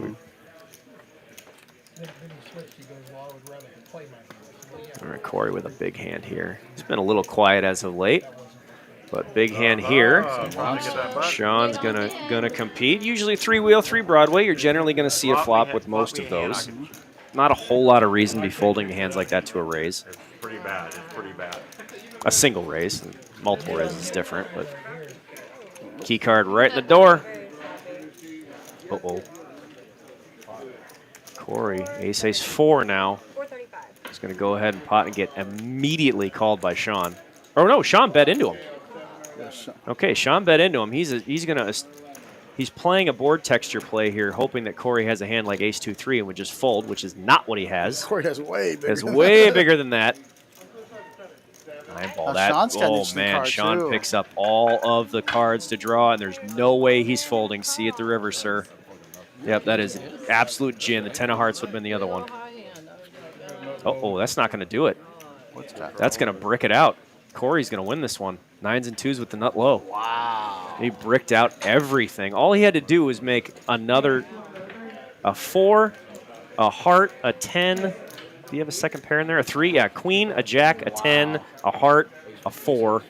All right, Corey with a big hand here. He's been a little quiet as of late, but big hand here. Sean's gonna compete. Usually 3-wheel, 3 Broadway. You're generally gonna see a flop with most of those. Not a whole lot of reason to be folding hands like that to a raise. It's pretty bad. It's pretty bad. A single raise, multiple raises is different, but key card right in the door. Uh-oh. Corey, ace 4 now. 435. He's going to go ahead and pot and get immediately called by Sean. Oh no, Sean bet into him. Okay, Sean bet into him. He's playing a board texture play here, hoping that Corey has a hand like ace 2-3 and would just fold, which is not what he has. Corey has way bigger. It's way bigger than that. Eyeball that. Sean's got an Oh interesting man, card, Sean too. picks up all of the cards to draw, and there's no way he's folding. See at the river, sir. Yep, that is absolute gin. The 10 of hearts would have been the other one. Oh, that's not going to do it. That's going to brick it out. Corey's going to win this one. 9s and 2s with the nut low. Wow. He bricked out everything. All he had to do was make a 4, a heart, a 10. Do you have a second pair in there? A 3? Yeah, queen, a jack, a 10, a heart, a 4,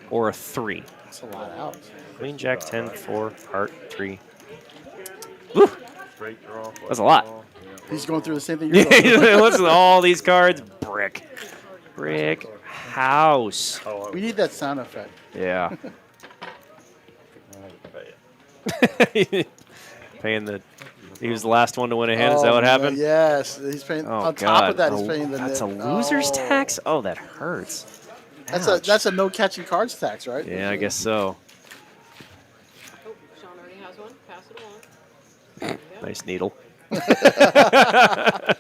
or a 3. That's a lot of outs. Queen, jack, 10, 4, heart, 3. Woo! Straight draw. That's a lot. He's going through the same thing you're going through. Listen to all these cards. Brick. Brick house. We need that sound effect. Yeah. Paying the. He was the last one to win a hand. Is that what happened? Yes. He's paying. Oh, on God. top of that, he's paying the. That's a nit. loser's Oh. tax? Oh, that hurts. That's a no catching cards tax, right? Yeah, I guess so. Oh, Sean already has one. Pass it along. There you go. Nice needle.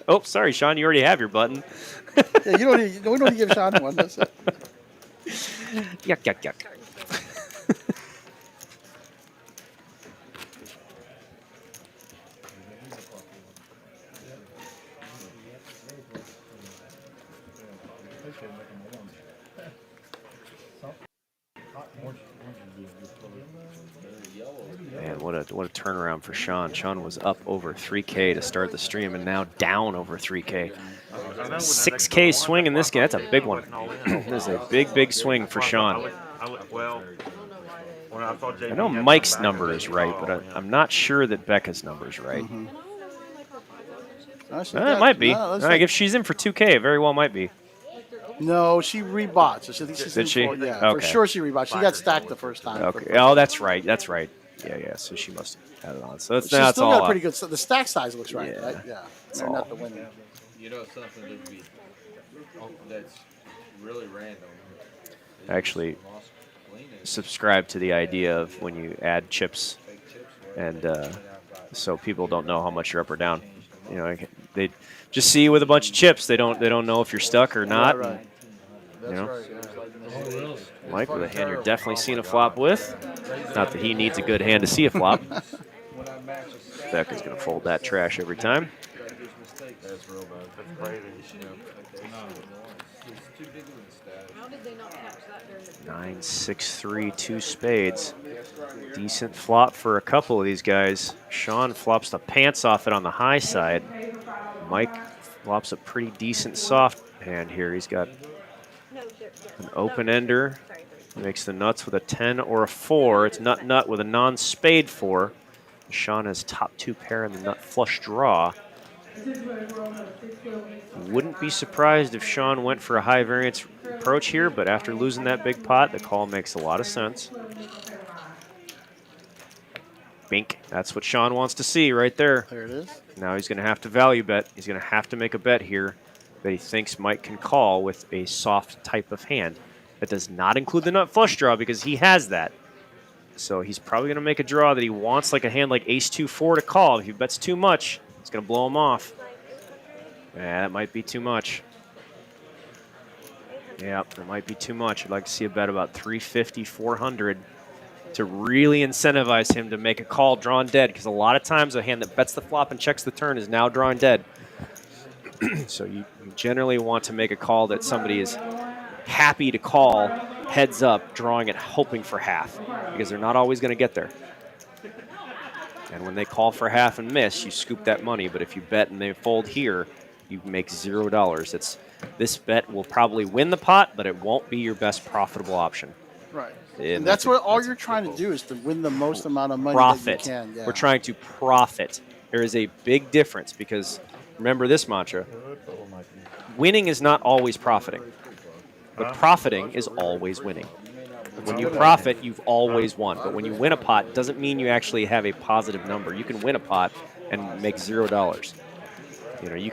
Oh, sorry, Sean. You already have your button. Yeah, we don't need to give Sean one. That's it. Yuck, yuck, yuck. Man, what a turnaround for Sean. Sean was up over 3K to start the stream and now down over 3K. 6K swing in this game. That's a big one. This is a big swing for Sean. I know Mike's number is right, but I'm not sure that Becca's number is right. It might be. If she's in for 2K, it very well might be. No, she rebought. So I think she's Did in she? For, yeah, Okay. for sure she rebought. She got stacked the first time. Okay. Oh, that's right. That's right. Yeah. So she must have had it on. So that's She's that's still all. got pretty good. The stack size looks right. Yeah. Right? Yeah. That's They're all. not the winning. You know something that'd be that's really random. I actually subscribe to the idea of when you add chips, and so people don't know how much you're up or down. You know, they just see you with a bunch of chips. They don't know if you're stuck or not. Right. You know, Mike with a hand you're definitely seeing a flop with. Not that he needs a good hand to see a flop. Becca's gonna fold that trash every time. That's real bad. That's crazy. How did they not catch that during the 9, 6, 3, 2 spades. Decent flop for a couple of these guys. Sean flops the pants off it on the high side. Mike flops a pretty decent soft hand here. He's got an open ender. Makes the nuts with a 10 or a 4. It's nut with a non-spade 4. Sean has top 2 pair in the nut flush draw. Wouldn't be surprised if Sean went for a high variance approach here, but after losing that big pot, the call makes a lot of sense. Bink. That's what Sean wants to see right there. There it is. Now he's going to have to value bet. He's going to have to make a bet here that he thinks Mike can call with a soft type of hand. That does not include the nut flush draw because he has that. So he's probably going to make a draw that he wants, like a hand like ace-2-4 to call. If he bets too much, it's going to blow him off. Yeah, that might be too much. Yeah, that might be too much. I'd like to see a bet about 350, 400 to really incentivize him to make a call drawn dead, because a lot of times a hand that bets the flop and checks the turn is now drawing dead. So you generally want to make a call that somebody is happy to call heads up, drawing it, hoping for half, because they're not always going to get there. And when they call for half and miss, you scoop that money. But if you bet and they fold here, you make $0. This bet will probably win the pot, but it won't be your best profitable option. Right. And that's what all you're trying to do is to win the most amount of money profit. that you can. Yeah. We're trying to profit. There is a big difference, because remember this mantra: winning is not always profiting, but profiting is always winning. When you profit, you've always won. But when you win a pot, doesn't mean you actually have a positive number. You can win a pot and make $0. You know, you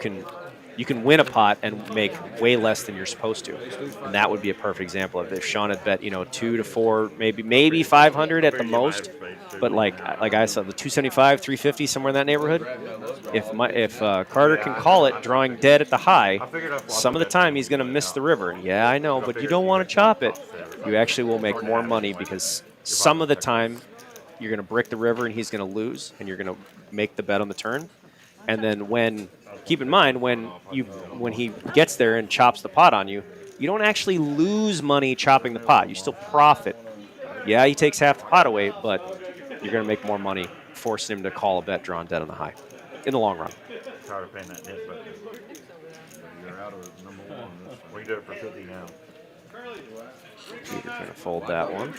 can win a pot and make way less than you're supposed to. And that would be a perfect example of if Sean had bet, 2 to 4, maybe 500 at the most. But like I said, the 275, 350, somewhere in that neighborhood. If Carter can call it drawing dead at the high, some of the time he's going to miss the river. And yeah, I know, but you don't want to chop it. You actually will make more money, because some of the time you're going to brick the river and he's going to lose, and you're going to make the bet on the turn. And then keep in mind, when he gets there and chops the pot on you, you don't actually lose money chopping the pot. You still profit. Yeah, he takes half the pot away, but you're going to make more money forcing him to call a bet drawn dead on the high in the long run. Tired of paying that net, but You're out of number one. we can do it for 50 now. Peter's going to fold that one.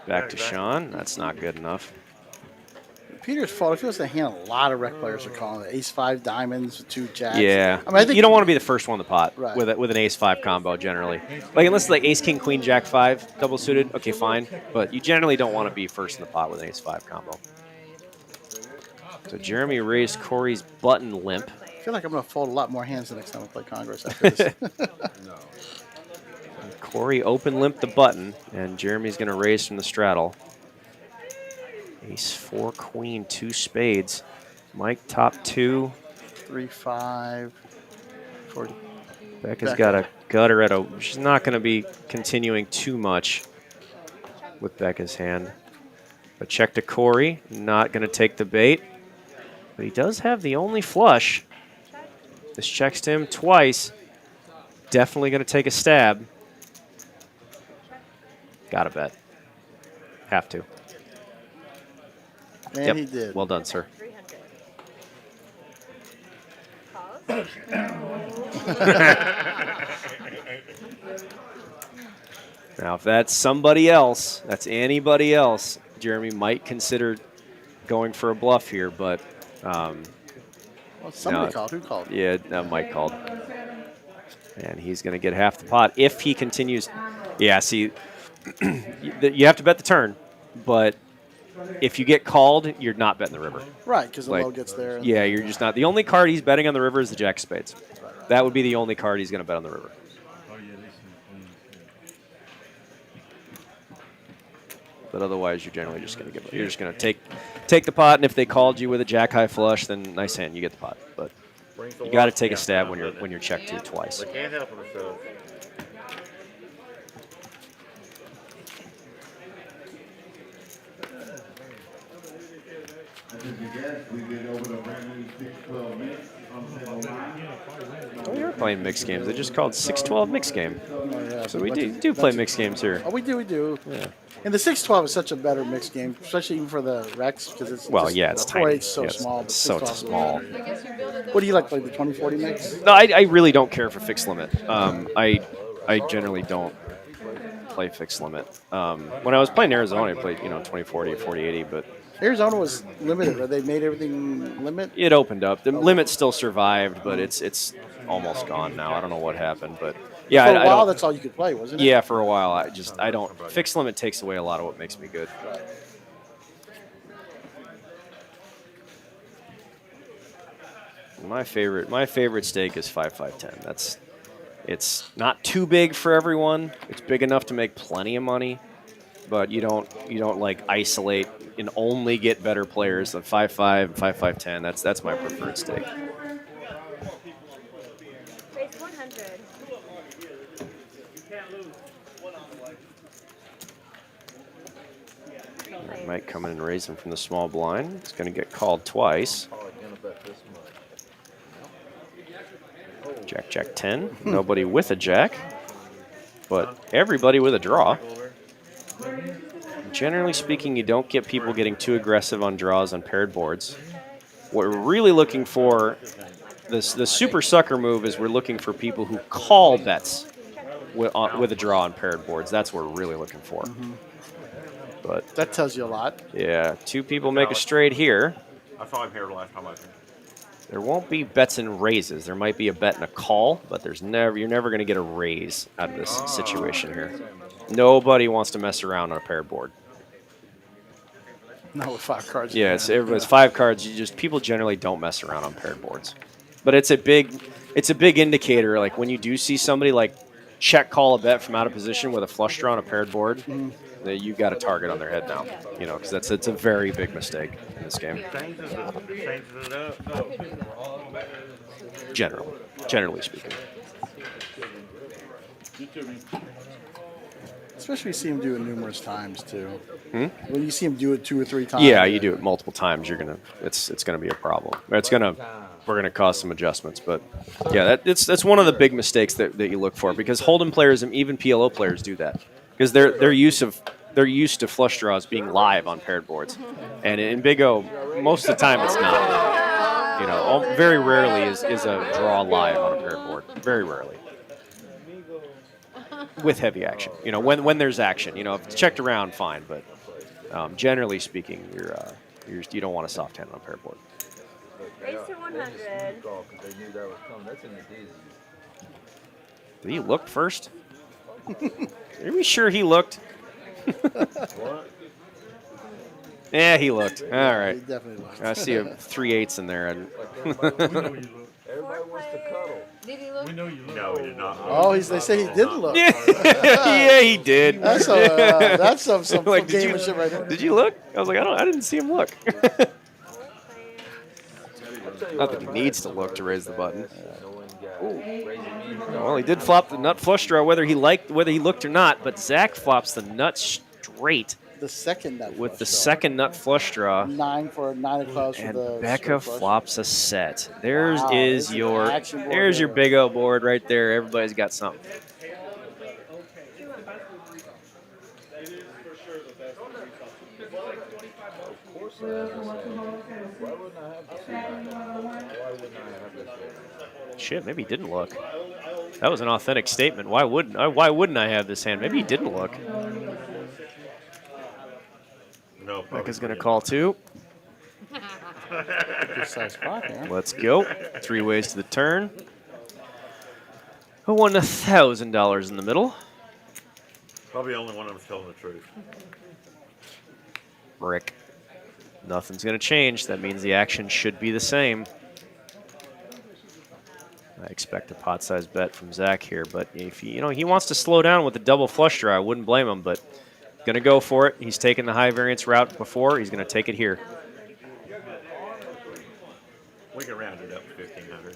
Back to Sean. That's not good enough. Peter's fault. If he was to hand, a lot of rec players are calling it Ace-5 diamonds, 2 jacks. Yeah. I mean, I think you don't want to be the first one in the pot Right. with an Ace-5 combo generally. Like, unless it's like Ace-King, Queen, Jack-5 double suited, okay, fine. But you generally don't want to be first in the pot with an Ace-5 combo. So Jeremy raised Corey's button limp. I feel like I'm going to fold a lot more hands the next time I play Congress after this. Corey open limped the button, and Jeremy's going to raise from the straddle. Ace 4 queen 2 spades. Mike top 2. 3-5. 40. Becca's got a gutter at a. She's not going to be continuing too much with Becca's hand. A check to Corey. Not going to take the bait, but he does have the only flush. This checks to him twice. Definitely going to take a stab. Got to bet. Have to. And Yep. he did. Well done, sir. 300. Now, if that's somebody else, that's anybody else, Jeremy might consider going for a bluff here, but Well, somebody no, called. Who called? yeah, no, Mike called. And he's going to get half the pot if he continues. Yeah, see, you have to bet the turn, but if you get called, you're not betting the river. Right, because the Like, low gets there. And Yeah, you're just not. The only card he's betting on the river is the Jack of Spades. That would be the only card he's going to bet on the river. But otherwise, you're generally just going to give. You're just going to take the pot, and if they called you with a Jack high flush, then nice hand, you get the pot. But you got to take a stab when you're checked to twice. They can't help themselves. Oh, we are playing mixed games. They just called 6-12 mixed game. Oh, yeah. So we do play mixed games here. Oh, we do, we do. Yeah. And the 6-12 is such a better mixed game, especially even for the Rex, because it's Well, just, yeah, it's the tiny. 4-8's so Yeah, it's small. But so 6-12 is small. better. I guess you build it What do you like the 20-40 mix? No, I really don't care for fixed limit. I generally don't play fixed limit. When I was playing Arizona, I played 20-40, 40-80, but Arizona was limited, right? They made everything limit. it opened up. The limit still survived, but it's almost gone now. I don't know what happened, but yeah, For a I while, don't, that's all you could play, wasn't it? yeah, for a while I don't. Fixed limit takes away a lot of what makes me good. My favorite stake is 5-5-10. It's not too big for everyone. It's big enough to make plenty of money, but you don't like isolate and only get better players. The 5-5, 5-5-10. That's my preferred stake. Raise 100. Mike coming and raising from the small blind. It's going to get called twice. Jack, Jack 10. Nobody with a jack, but everybody with a draw. Generally speaking, you don't get people getting too aggressive on draws on paired boards. What we're really looking for, the super sucker move is we're looking for people who call bets with a draw on paired boards. That's what we're really looking for. But That tells you a lot. yeah, two people make a straight here. I saw him here the last time I was here. There won't be bets and raises. There might be a bet and a call, but you're never going to get a raise out of this situation here. Nobody wants to mess around on a paired board. No, with 5 cards. Yeah, everybody's 5 cards. People generally don't mess around on paired boards. But it's a big indicator. Like when you do see somebody like check call a bet from out of position with a flush draw on a paired board, that you've got a target on their head now. Because it's a very big mistake in this game. Changes it up. Generally speaking. Especially you see him do it numerous times, too. When you see him do it 2 or 3 times. Yeah, you do it multiple times. It's gonna be a problem. We're gonna cause some adjustments, but yeah, that's one of the big mistakes that you look for because Hold'em players and even PLO players do that because their use of they're used to flush draws being live on paired boards, and in Big O, most of the time it's not. You know, very rarely is a draw live on a paired board. Very rarely. With heavy action, you know, when there's action, you know, if it's checked around, fine, but generally speaking, you don't want a soft hand on a paired board. Race to 100. Did he look first? Are we sure he looked? What? Yeah, he looked. All right. He definitely looked. I see a 3/8 in there. And Everybody wants to cuddle. Did he look? We know you look. No, he did not. Oh, they say he did look. yeah, he did. That's some Like, gamership right there. Did you look? I was like, I didn't see him look. Not that he needs to look to raise the button. Well, he did flop the nut flush draw, whether he looked or not. But Zach flops the nut straight The second nut with the flush draw. second nut flush draw. 9 of clubs for And the Becca straight flush. flops a set. Wow, There's this is your an action board there's your here. Big O board right there. Everybody's got something. Shit, maybe he didn't look. That was an authentic statement. Why wouldn't I have this hand? Maybe he didn't look. No, Becca's gonna call two. Good size pot there. Let's go. 3 ways to the turn. Who won $1,000 in the middle? Probably the only one that was telling the truth. Rick. Nothing's going to change. That means the action should be the same. I expect a pot-sized bet from Zach here, but if he wants to slow down with the double flush draw, I wouldn't blame him, but going to go for it. He's taken the high variance route before. He's going to take it here. We can round it up to 1,500.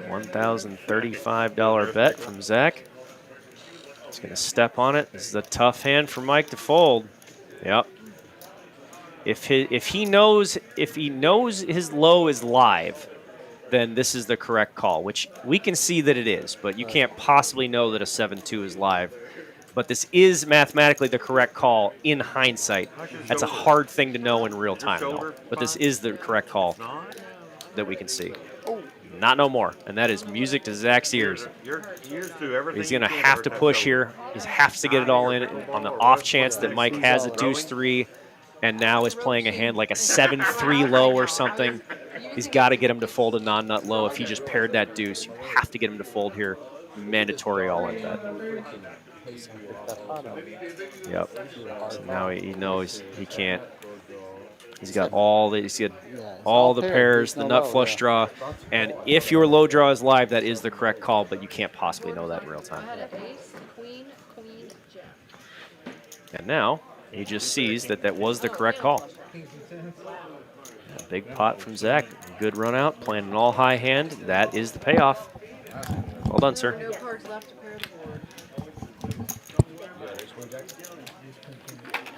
$1,035 bet from Zach. He's going to step on it. This is a tough hand for Mike to fold. Yep. If he knows his low is live, then this is the correct call, which we can see that it is, but you can't possibly know that a 7-2 is live. But this is mathematically the correct call in hindsight. That's a hard thing to know in real time, though. But this is the correct call that we can see. Not no more. And that is music to Zach's ears. He's going to have to push here. He has to get it all in on the off chance that Mike has a deuce 3 and now is playing a hand like a 7-3 low or something. He's got to get him to fold a non-nut low. If he just paired that deuce, you have to get him to fold here. Mandatory all-in bet. Yep. So now he knows he can't. He's got all the pairs, the nut flush draw, and if your low draw is live, that is the correct call. But you can't possibly know that in real time. Ace, queen, jack. And now he just sees that was the correct call. A big pot from Zach. Good run out, playing an all high hand. That is the payoff. Well done, sir. No cards left to pair the board.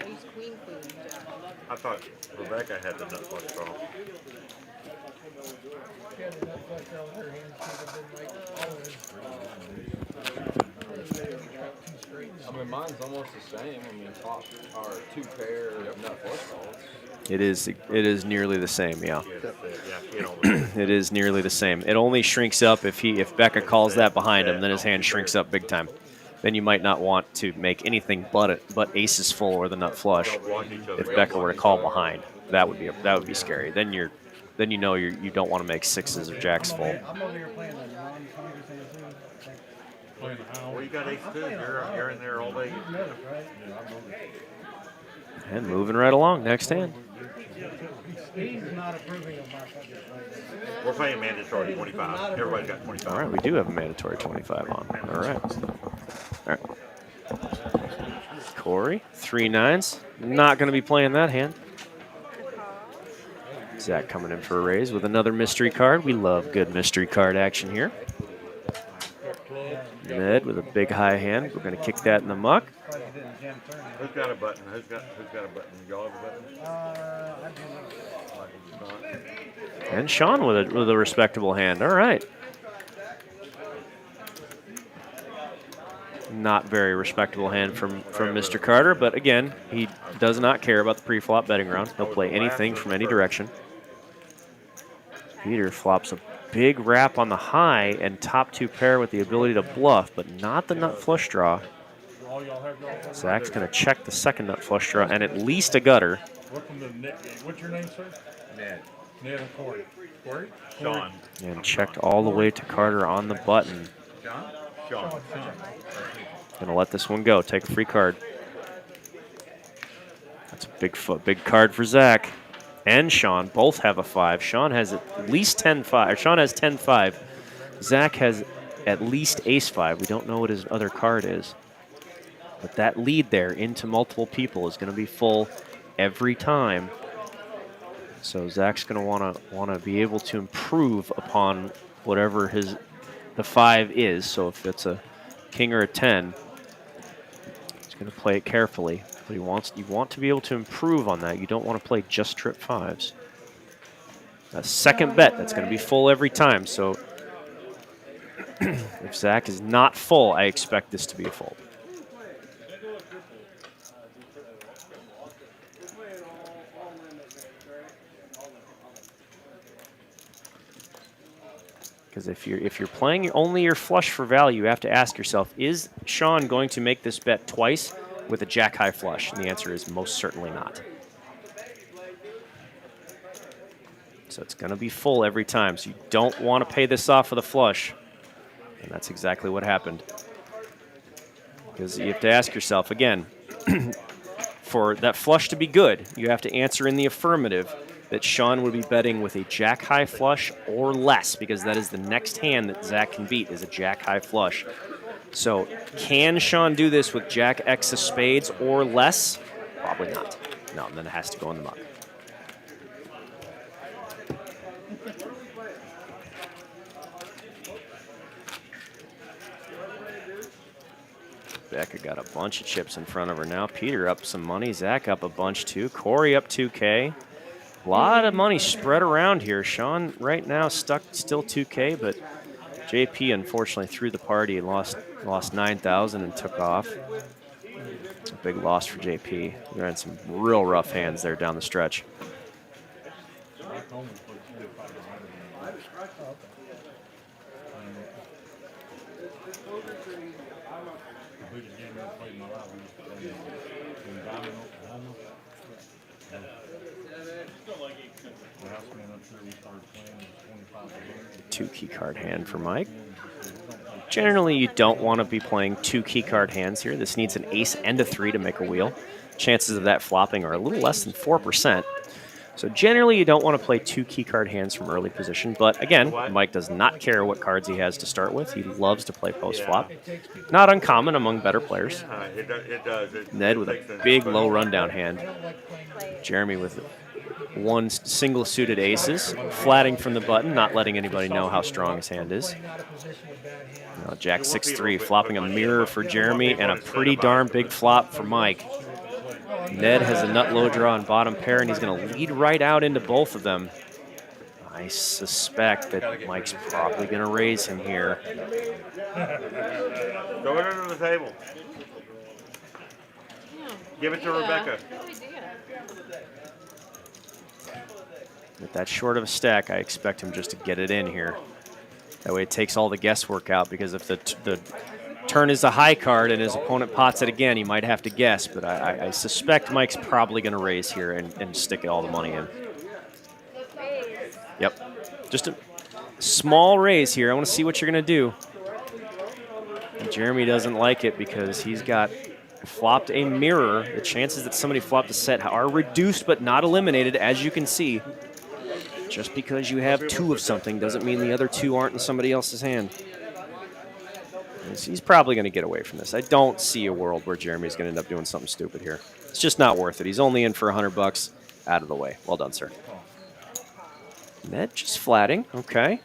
Ace, queen, jack. I thought Rebecca had the nut flush draw. I mean, mine's almost the same. I mean, top are 2 pair nut flush draws. It is nearly the same, yeah. Yeah, It is nearly the same. It only shrinks up if Becca calls that behind him, then his hand shrinks up big time. Then you might not want to make anything but aces full or the nut flush. If Becca were to call behind, that would be scary. Then you know you don't want to make sixes or jacks full. I'm over here playing the Well, you got ace 2. You're in there all day. And moving right along. Next hand. He's not approving of my subject. We're playing mandatory 25. Everybody's got 25. All right, we do have a mandatory 25 on. All right. Corey, 3 9s. Not going to be playing that hand. Zach coming in for a raise with another mystery card. We love good mystery card action here. Ned with a big high hand. We're going to kick that in the muck. Who's got a button? Who's got a button? Y'all have a button? And Sean with a respectable hand. All right. not very respectable hand from Mr. Carter, but again, he does not care about the pre-flop betting round. He'll play anything from any direction. Peter flops a big wrap on the high and top 2 pair with the ability to bluff, but not the nut flush draw. Zach's going to check the second nut flush draw and at least a gutter. Welcome to Nick. What's your name, sir? Ned. Ned and Corey. Corey? Sean. And checked all the way to Carter on the button. Sean. Going to let this one go. Take a free card. That's a big card for Zach. And Sean both have a 5. Sean has at least 10-5. Sean has 10-5. Zach has at least ace-5. We don't know what his other card is. But that lead there into multiple people is going to be full every time. So Zach's going to want to be able to improve upon whatever the 5 is. So if it's a king or a 10, he's going to play it carefully. But you want to be able to improve on that. You don't want to play just trip 5s. A second bet, that's going to be full every time. So if Zach is not full, I expect this to be a fold. Because if you're playing only your flush for value, you have to ask yourself, is Sean going to make this bet twice with a jack high flush? And the answer is most certainly not. So it's going to be full every time. So you don't want to pay this off with a flush. And that's exactly what happened. Because you have to ask yourself, again, for that flush to be good, you have to answer in the affirmative that Sean would be betting with a jack high flush or less, because that is the next hand that Zach can beat, is a jack high flush. So can Sean do this with jack X of spades or less? Probably not. No, and then it has to go in the muck. Becca got a bunch of chips in front of her now. Peter up some money. Zach up a bunch too. Corey up 2K. A lot of money spread around here. Sean right now stuck still 2K, but JP unfortunately threw the party and lost 9,000 and took off. It's a big loss for JP. We ran some real rough hands there down the stretch. Two key card hand for Mike. Generally, you don't want to be playing 2 key card hands here. This needs an ace and a 3 to make a wheel. Chances of that flopping are a little less than 4%. So generally, you don't want to play 2 key card hands from early position. But again, Mike does not care what cards he has to start with. He loves to play post-flop. Not uncommon among better players. It does. Ned with a big low rundown hand. Jeremy with one single suited aces, flatting from the button, not letting anybody know how strong his hand is. Now Jack 6-3, flopping a mirror for Jeremy, and a pretty darn big flop for Mike. Ned has a nut low draw on bottom pair, and he's going to lead right out into both of them. I suspect that Mike's probably going to raise him here. Throw it under the table. Give it to Rebecca. With that short of a stack, I expect him just to get it in here. That way it takes all the guesswork out, because if the turn is a high card and his opponent pots it again, he might have to guess. But I suspect Mike's probably going to raise here and stick all the money in. Yep. Just a small raise here. I want to see what you're going to do. And Jeremy doesn't like it because he's got flopped a mirror. The chances that somebody flopped a set are reduced but not eliminated, as you can see. Just because you have 2 of something doesn't mean the other 2 aren't in somebody else's hand. He's probably going to get away from this. I don't see a world where Jeremy's going to end up doing something stupid here. It's just not worth it. He's only in for $100. Out of the way. Well done, sir. Ned just flatting. Okay.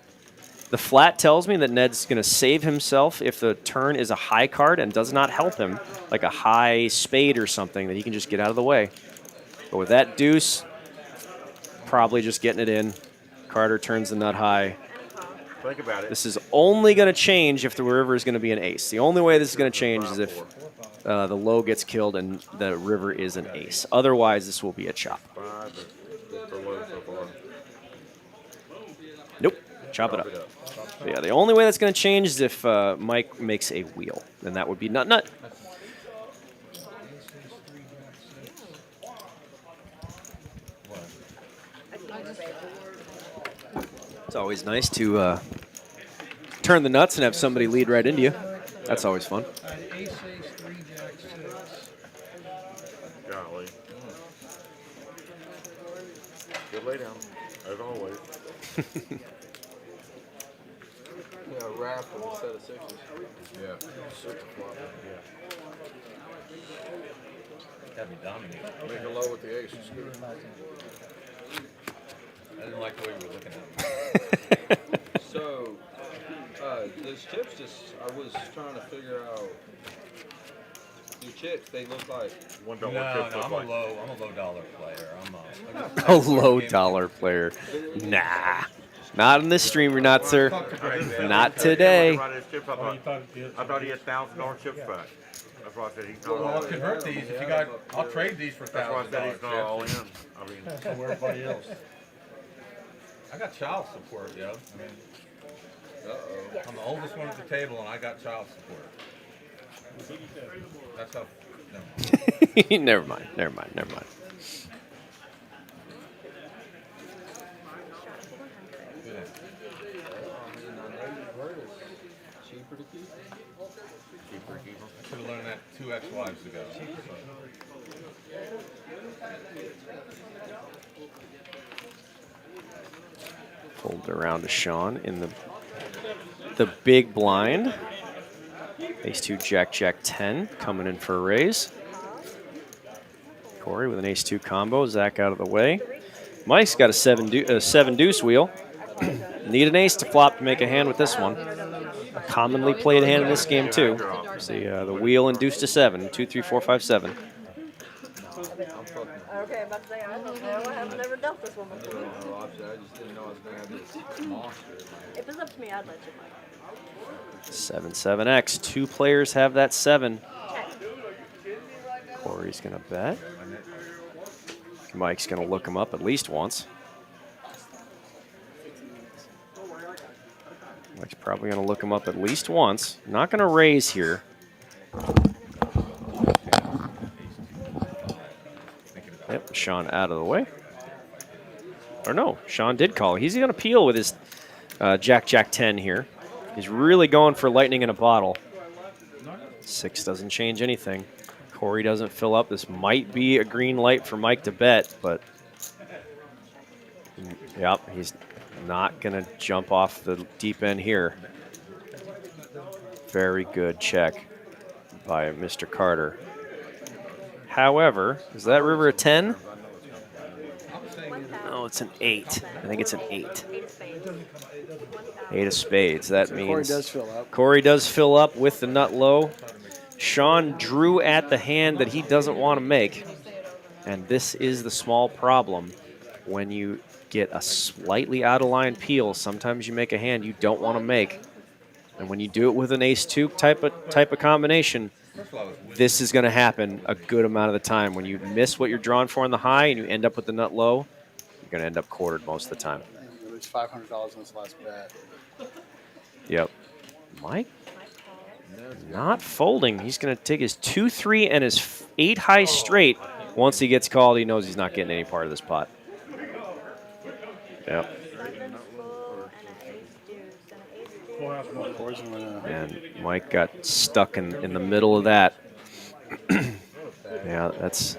The flat tells me that Ned's going to save himself if the turn is a high card and does not help him, like a high spade or something, that he can just get out of the way. But with that deuce, probably just getting it in. Carter turns the nut high. Think about it. This is only going to change if the river is going to be an ace. The only way this is going to change is if the low gets killed and the river is an ace. Otherwise, this will be a chop. 5 is the low so far. Nope. Chop it up. But yeah, the only way that's going to change is if Mike makes a wheel. And that would be nut-nut. It's always nice to turn the nuts and have somebody lead right into you. That's always fun. Ace, ace, 3, jack, 6. Golly. Good lay down, as always. Yeah, wrap instead of 6s. Yeah. 6 o'clock. Gotta be dominating. Make a low with the ace. It's good. I didn't like the way you were looking at me. So, those chips I was trying to figure out. Your chips, they look like. $1 No, chips look I'm like. a low dollar player. A low dollar player. Nah. Not in this stream, you're not, sir. Not today. I thought he had $1,000 chips back. That's why I said he's not Well, all I'll in. convert these if you got. I'll trade these for That's why I said he's not all $1,000 in. I mean, chips. So everybody else. I got child support, yo. I mean, I'm the oldest one at the table, and I got child support. That's how. No. Never mind. Cheaper to keep. cheaper to keep them. I should have learned that 2 ex-wives ago. Fold it around to Sean in the big blind. Ace-2, Jack, 10, coming in for a raise. Corey with an ace-2 combo. Zach out of the way. Mike's got a 7 deuce wheel. Need an ace to flop to make a hand with this one. A commonly played hand in this game too. See the wheel and deuce to 7. 2, 3, 4, 5, 7. Okay, about to say, I don't know. I have never dealt this one before. I just didn't know I was going to have this monster. If it was up to me, I'd let you play. 7-7X. 2 players have that 7. Corey's going to bet. Mike's going to look him up at least once. Mike's probably going to look him up at least once. Not going to raise here. Yep, Sean out of the way. Or no, Sean did call. He's going to peel with his Jack, 10 here. He's really going for lightning in a bottle. 6 doesn't change anything. Corey doesn't fill up. This might be a green light for Mike to bet, but yep, he's not going to jump off the deep end here. Very good check by Mr. Carter. However, is that river a 10? No, it's an 8. I think it's an 8. 8 of spades. That means Corey does fill up. Corey does fill up with the nut low. Sean drew at the hand that he doesn't want to make. And this is the small problem. When you get a slightly out of line peel, sometimes you make a hand you don't want to make. And when you do it with an ace-2 type of combination, this is going to happen a good amount of the time. When you miss what you're drawing for on the high and you end up with the nut low, you're going to end up quartered most of the time. It was $500 on his last bet. Yep. Mike not folding. He's going to take his 2-3 and his 8 high straight. Once he gets called, he knows he's not getting any part of this pot. Yep. And Mike got stuck in the middle of that. Yeah, that,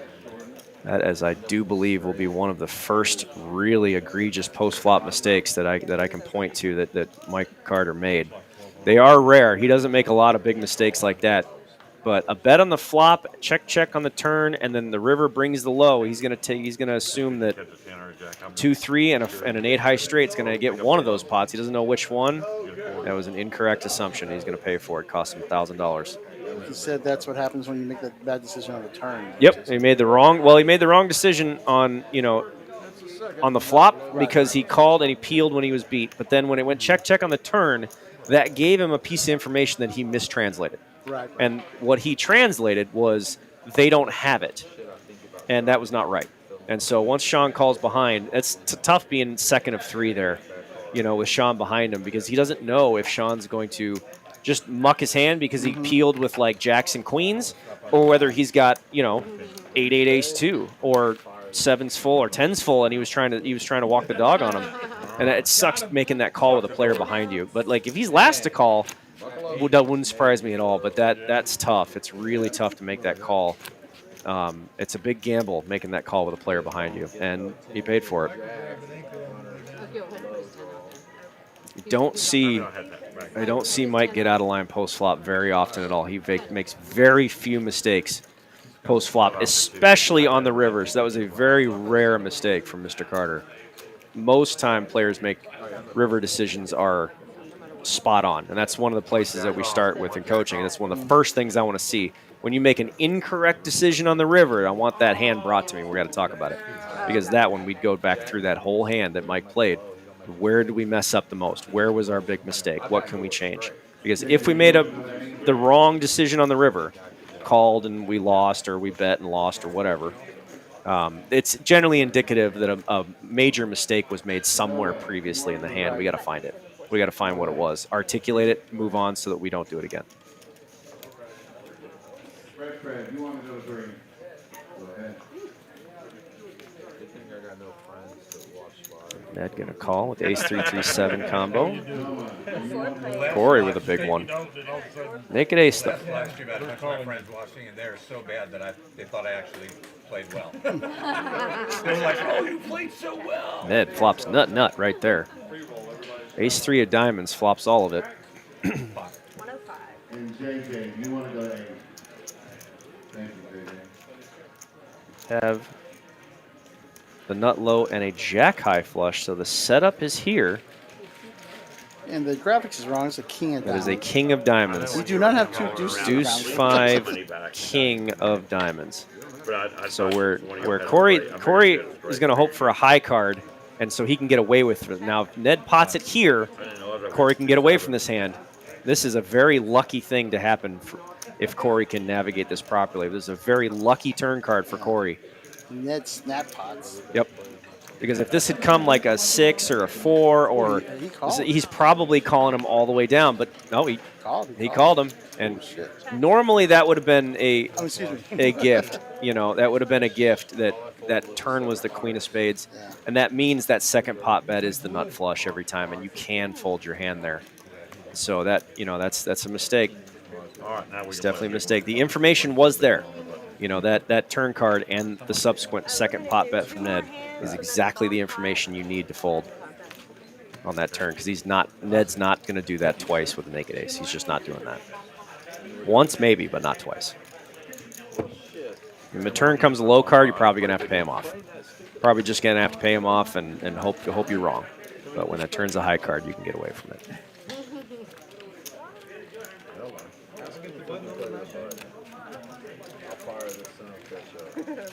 as I do believe, will be one of the first really egregious post-flop mistakes that I can point to that Mike Carter made. They are rare. He doesn't make a lot of big mistakes like that. But a bet on the flop, check on the turn, and then the river brings the low. He's gonna assume that 2-3 and an 8 high straight is gonna get one of those pots. He doesn't know which one. That was an incorrect assumption. He's gonna pay for it. Cost him $1,000. He said that's what happens when you make that bad decision on the turn. Yep, he made the wrong. Well, he made the wrong decision on on the flop because he called and he peeled when he was beat. But then when it went check, check on the turn, that gave him a piece of information that he mistranslated. Right. And what he translated was they don't have it. And that was not right. And so once Sean calls behind, it's tough being second of 3 there, with Sean behind him because he doesn't know if Sean's going to just muck his hand because he peeled with like jacks and queens, or whether he's got 8 ace 2 or 7's full or 10's full, and he was trying to walk the dog on him. And it sucks making that call with a player behind you. But like if he's last to call, that wouldn't surprise me at all. But that's tough. It's really tough to make that call. It's a big gamble making that call with a player behind you, and he paid for it. I don't see Mike get out of line post flop very often at all. He makes very few mistakes post flop, especially on the rivers. That was a very rare mistake from Mr. Carter. Most time players make river decisions are spot on, and that's one of the places that we start with in coaching. And that's one of the first things I want to see. When you make an incorrect decision on the river, I want that hand brought to me. We got to talk about it, because that one we'd go back through that whole hand that Mike played. Where did we mess up the most? Where was our big mistake? What can we change? Because if we made the wrong decision on the river, called and we lost, or we bet and lost, or whatever, it's generally indicative that a major mistake was made somewhere previously in the hand. We got to find it. We got to find what it was, articulate it, move on so that we don't do it again. Fred, you want to go green? Go ahead. Ned gonna call with ace 3-3-7 combo. Corey with a big one. Naked ace though. Last year, my friends watching, and they're so bad that they thought I actually played well. They were like, "Oh, you played so well." Ned flops nut right there. Ace 3 of diamonds flops all of it. 105. And JJ, you want to go to 8? Thank you, JJ. Have the nut low and a jack high flush, so the setup is here. And the graphics is wrong. It's a king of That diamonds. is a king of diamonds. We do not have 2 deuces. Deuce around. 5, king of diamonds. So where Corey is going to hope for a high card, and so he can get away with it. Now, if Ned pots it here, Corey can get away from this hand. This is a very lucky thing to happen if Corey can navigate this properly. This is a very lucky turn card for Corey. Ned snap pots. Yep. Because if this had come like a 6 or a 4, or he's probably calling him all the way down, but no, he called him, and normally that would have been a gift. That would have been a gift. That turn was the queen of spades, and that means that second pot bet is the nut flush every time, and you can fold your hand there. So that's a mistake. It's definitely a mistake. The information was there. That turn card and the subsequent second pot bet from Ned is exactly the information you need to fold on that turn, because Ned's not going to do that twice with a naked ace. He's just not doing that. Once maybe, but not twice. When the turn comes a low card, you're probably going to have to pay him off. Probably just going to have to pay him off and hope you're wrong. But when that turns a high card, you can get away from it.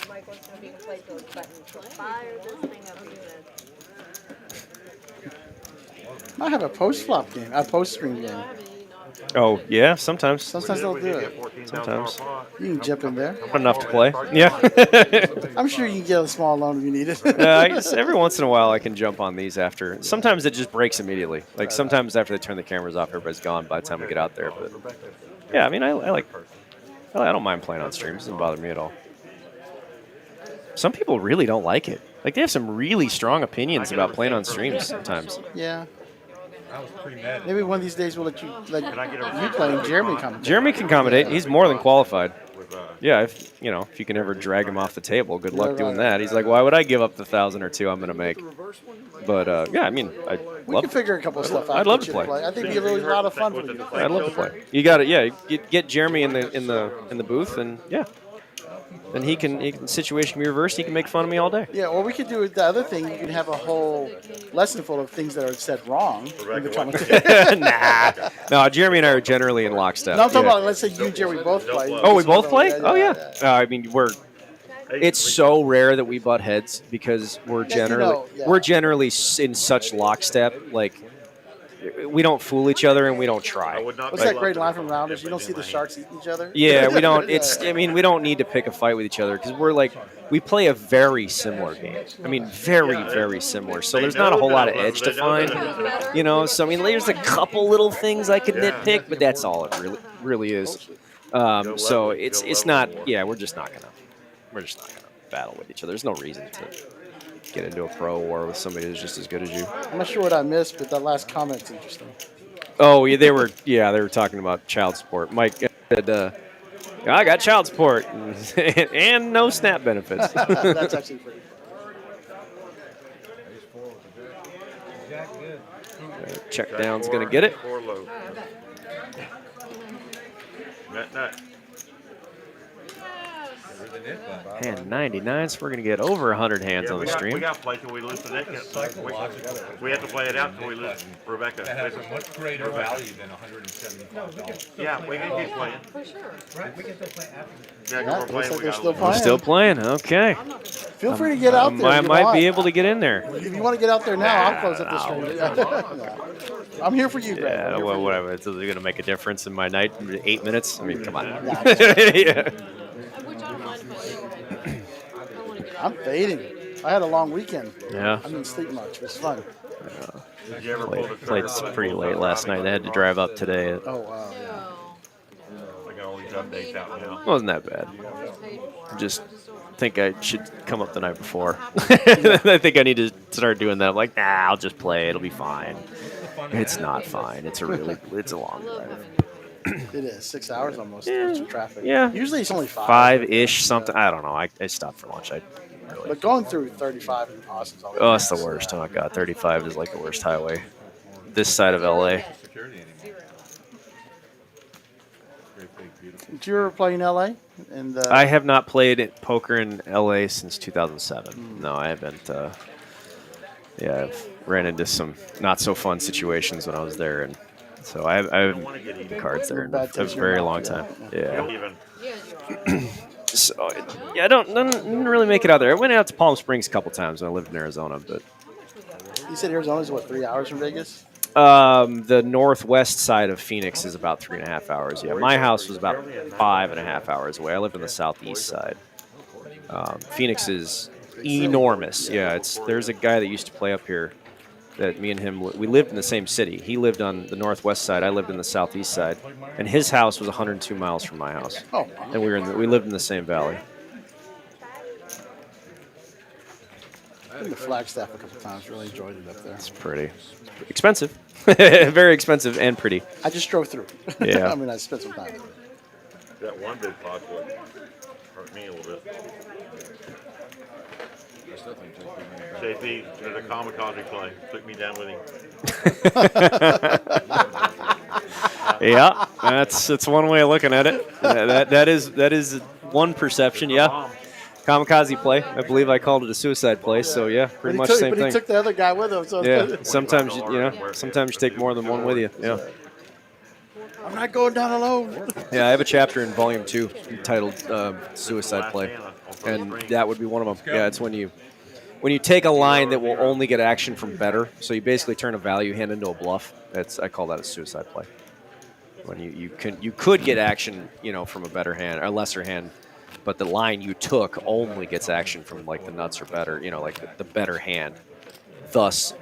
Mike wants to be able to play those buttons. So fire this thing up even. I have a post-flop game, a post-stream game. Oh, yeah, sometimes. Sometimes they'll do it. Sometimes. You can jump in there. Enough to play. Yeah. I'm sure you can get a small loan if you need it. Every once in a while I can jump on these after. Sometimes it just breaks immediately. Like sometimes after they turn the cameras off, everybody's gone by the time we get out there. But yeah, I mean, I don't mind playing on streams. It doesn't bother me at all. Some people really don't like it. Like they have some really strong opinions about playing on streams sometimes. Yeah. I was pretty mad. Maybe one of these days we'll let you play and Jeremy come. Jeremy can accommodate. He's more than qualified. Yeah, if you can ever drag him off the table, good luck doing that. He's like, why would I give up the 1,000 or 2 I'm going to make? But yeah, I mean, we can figure a couple of stuff out. I'd love to play. I think it'd be a lot of fun for you to play. I'd love to play. You got it. Yeah, get Jeremy in the booth, and yeah. Then situation can be reversed. He can make fun of me all day. Yeah, or we could do the other thing. You can have a whole lesson full of things that are said wrong in the commentator. Nah. No, Jeremy and I are generally in lockstep. No, I'm talking about, let's say you and Jeremy both play. Oh, we both play? Oh, yeah. I mean, It's so rare that we butt heads because we're generally we're generally in such lockstep. Like we don't fool each other and we don't try. What's that great line from Rounders? You don't see the sharks eating each other. Yeah, we don't. It's. I mean, we don't need to pick a fight with each other because we're like we play a very similar game. I mean, very similar. So there's not a whole lot of edge to find. You know. So I mean, there's a couple little things I could nitpick, but that's all it really is. So it's not. Yeah, we're just not gonna battle with each other. There's no reason to get into a pro war with somebody who's just as good as you. I'm not sure what I missed, but that last comment's interesting. Oh, yeah, they were talking about child support. Mike said, I got child support and no SNAP benefits. That's actually pretty cool. Check down's going to get it. And 99, so we're going to get over 100 hands on the stream. We got to play till we lose the net. We have to play it out till we lose Rebecca. That has a much greater value than $175. Yeah, we can keep playing. For sure. Right, we can still play after. Yeah, we're still We're still playing. Okay. Feel free to get out there. I might be able to get in there. If you want to get out there now, I'll close up the stream. I'm here for you, Greg. Yeah, well, whatever. Is it going to make a difference in my night? 8 minutes? I mean, come on. Yeah. I'm fading. I had a long weekend. Yeah. I didn't sleep much. It was fun. Did you ever Played pretty late last night. I had to drive up today. Oh, wow. I got all these updates out now. Wasn't that bad. Just think I should come up the night before. I think I need to start doing that. I'm like, nah, I'll just play. It'll be fine. It's not fine. It's a long drive. It is 6 hours almost. Yeah. Traffic. Yeah. Usually it's only 5. 5-ish something. I don't know. I stopped for lunch. But going through 35 in Austin's always. Oh, it's the worst. Oh my God, 35 is like the worst highway. This side of LA. Did you ever play in LA? And I have not played poker in LA since 2007. No, I haven't. I've ran into some not so fun situations when I was there, and so I haven't cards there in a very long time. Yeah. So yeah, I didn't really make it out there. I went out to Palm Springs a couple times when I lived in Arizona, but you said Arizona's what, 3 hours from Vegas? The northwest side of Phoenix is about 3.5 hours. Yeah, my house was about 5.5 hours away. I live in the southeast side. Phoenix is enormous. Yeah, there's a guy that used to play up here. That me and him, we lived in the same city. He lived on the northwest side. I lived in the southeast side, and his house was 102 miles from my house. Oh, and we lived in the same valley. I've been to Flagstaff a couple times. Really enjoyed it up there. It's pretty expensive, very expensive and pretty. I just drove through. Yeah. I mean, I spent some time. That one big pot would hurt me a little bit. JP, there's a kamikaze play. Took me down with him. Yeah, that's one way of looking at it. That is one perception. Yeah, kamikaze play. I believe I called it a suicide play. So yeah, pretty much same thing. But he took the other guy with him. So yeah, sometimes sometimes you take more than one with you. Yeah. I'm not going down alone. Yeah, I have a chapter in Volume 2 entitled "Suicide Play," and that would be one of them. Yeah, it's when you take a line that will only get action from better, so you basically turn a value hand into a bluff. I call that a suicide play. When you could get action, from a better hand or a lesser hand, but the line you took only gets action from like the nuts or better, like the better hand, thus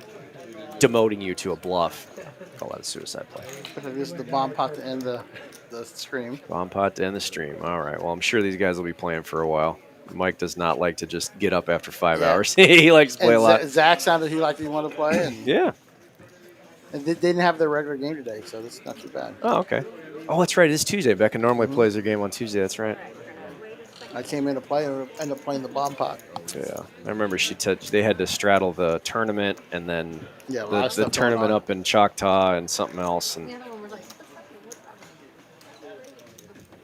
demoting you to a bluff. I call that a suicide play. This is the bomb pot to end the stream. Bomb pot to end the stream. All right. Well, I'm sure these guys will be playing for a while. Mike does not like to just get up after 5 hours. He likes to play a lot. Zach sounded he liked he wanted to play. And yeah. And they didn't have their regular game today, so that's not too bad. Oh, okay. Oh, that's right. It is Tuesday. Becca normally plays their game on Tuesday. That's right. I came in to play and ended up playing the bomb pot. Yeah. I remember she said they had to straddle the tournament and then the tournament up in Choctaw and something else. And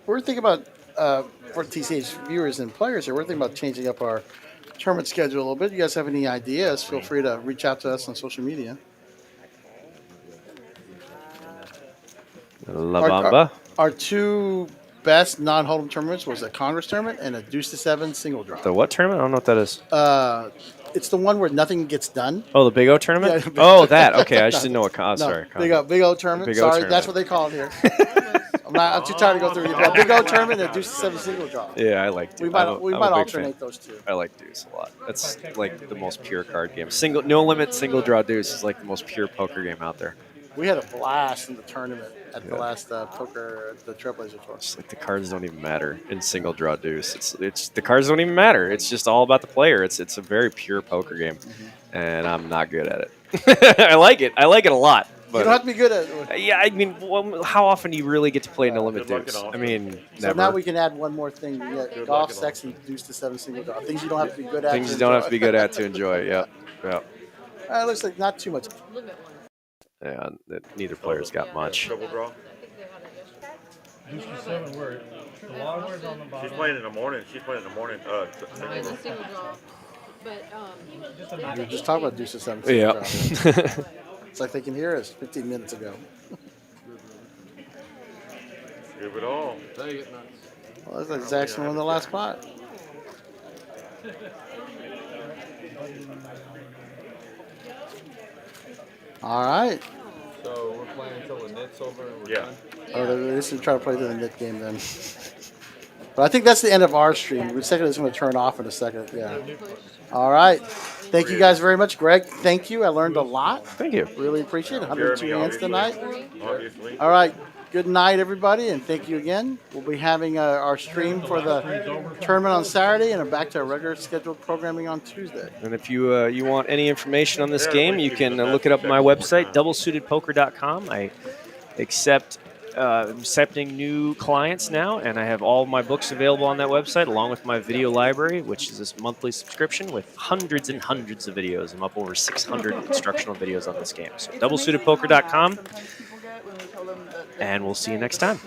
we're thinking about, for TCH viewers and players here, we're thinking about changing up our tournament schedule a little bit. You guys have any ideas, feel free to reach out to us on social media. La Bamba. Our two best non-hold'em tournaments was a Congress tournament and a deuce to 7 single draw. The what tournament? I don't know what that is. It's the one where nothing gets done. Oh, the Big O tournament? Yeah, oh, that. Okay, I just didn't know what. Sorry. Big O tournament. Big O Sorry, that's tournament. what they call it here. I'm too tired to go through. Yeah, Big O tournament and a deuce to 7 single draw. Yeah, I like deuce. We might I'm a big alternate fan. those two. I like deuce a lot. That's like the most pure card game. No limit single draw deuce is like the most pure poker game out there. We had a blast in the tournament at the last poker, the Trailblazer tour. It's like the cards don't even matter in single draw deuce. It's the cards don't even matter. It's just all about the player. It's a very pure poker game, and I'm not good at it. I like it. I like it a lot. But You don't have to be good at it. yeah, I mean, how often do you really get to play no limit Good luck deuce? at all. I mean, So never. now we can add one more thing. We got Good golf, luck at sex, and deuce to 7 single draw. Things you don't have to be good at. Things to you don't have enjoy. to be good at to enjoy. Yeah, yeah. It looks like not too much. Limit one. Yeah, neither player's got much. Double draw. Deuce to 7 word. The long word's on the bottom. She's playing in the morning. She's playing in the morning. It's a single draw. But, Just a We were nine. just talking about deuce to 7 single Yeah. draw. It's like they can hear us 15 minutes ago. Give it all. Take it, nuts. Well, that's like Jackson won the last spot. All right. So we're playing until the knit's over and we're Yeah. done? Oh, they're just gonna try to play the net game then. But I think that's the end of our stream. The second is going to turn off in a second. Yeah. All right. Thank you guys very much, Greg. Thank you. I learned a lot. Thank you. Really appreciate it. 102 Jeremy, hands tonight. Obviously. All right. Good night, everybody, and thank you again. We'll be having our stream for the tournament on Saturday and back to our regular scheduled programming on Tuesday. And if you you want any information on this game, you can look it up on my website, doublesuitedpoker.com. I accept accepting new clients now, and I have all my books available on that website, along with my video library, which is this monthly subscription with hundreds and hundreds of videos. I'm up over 600 instructional videos on this game. So doublesuitedpoker.com, and we'll see you next time.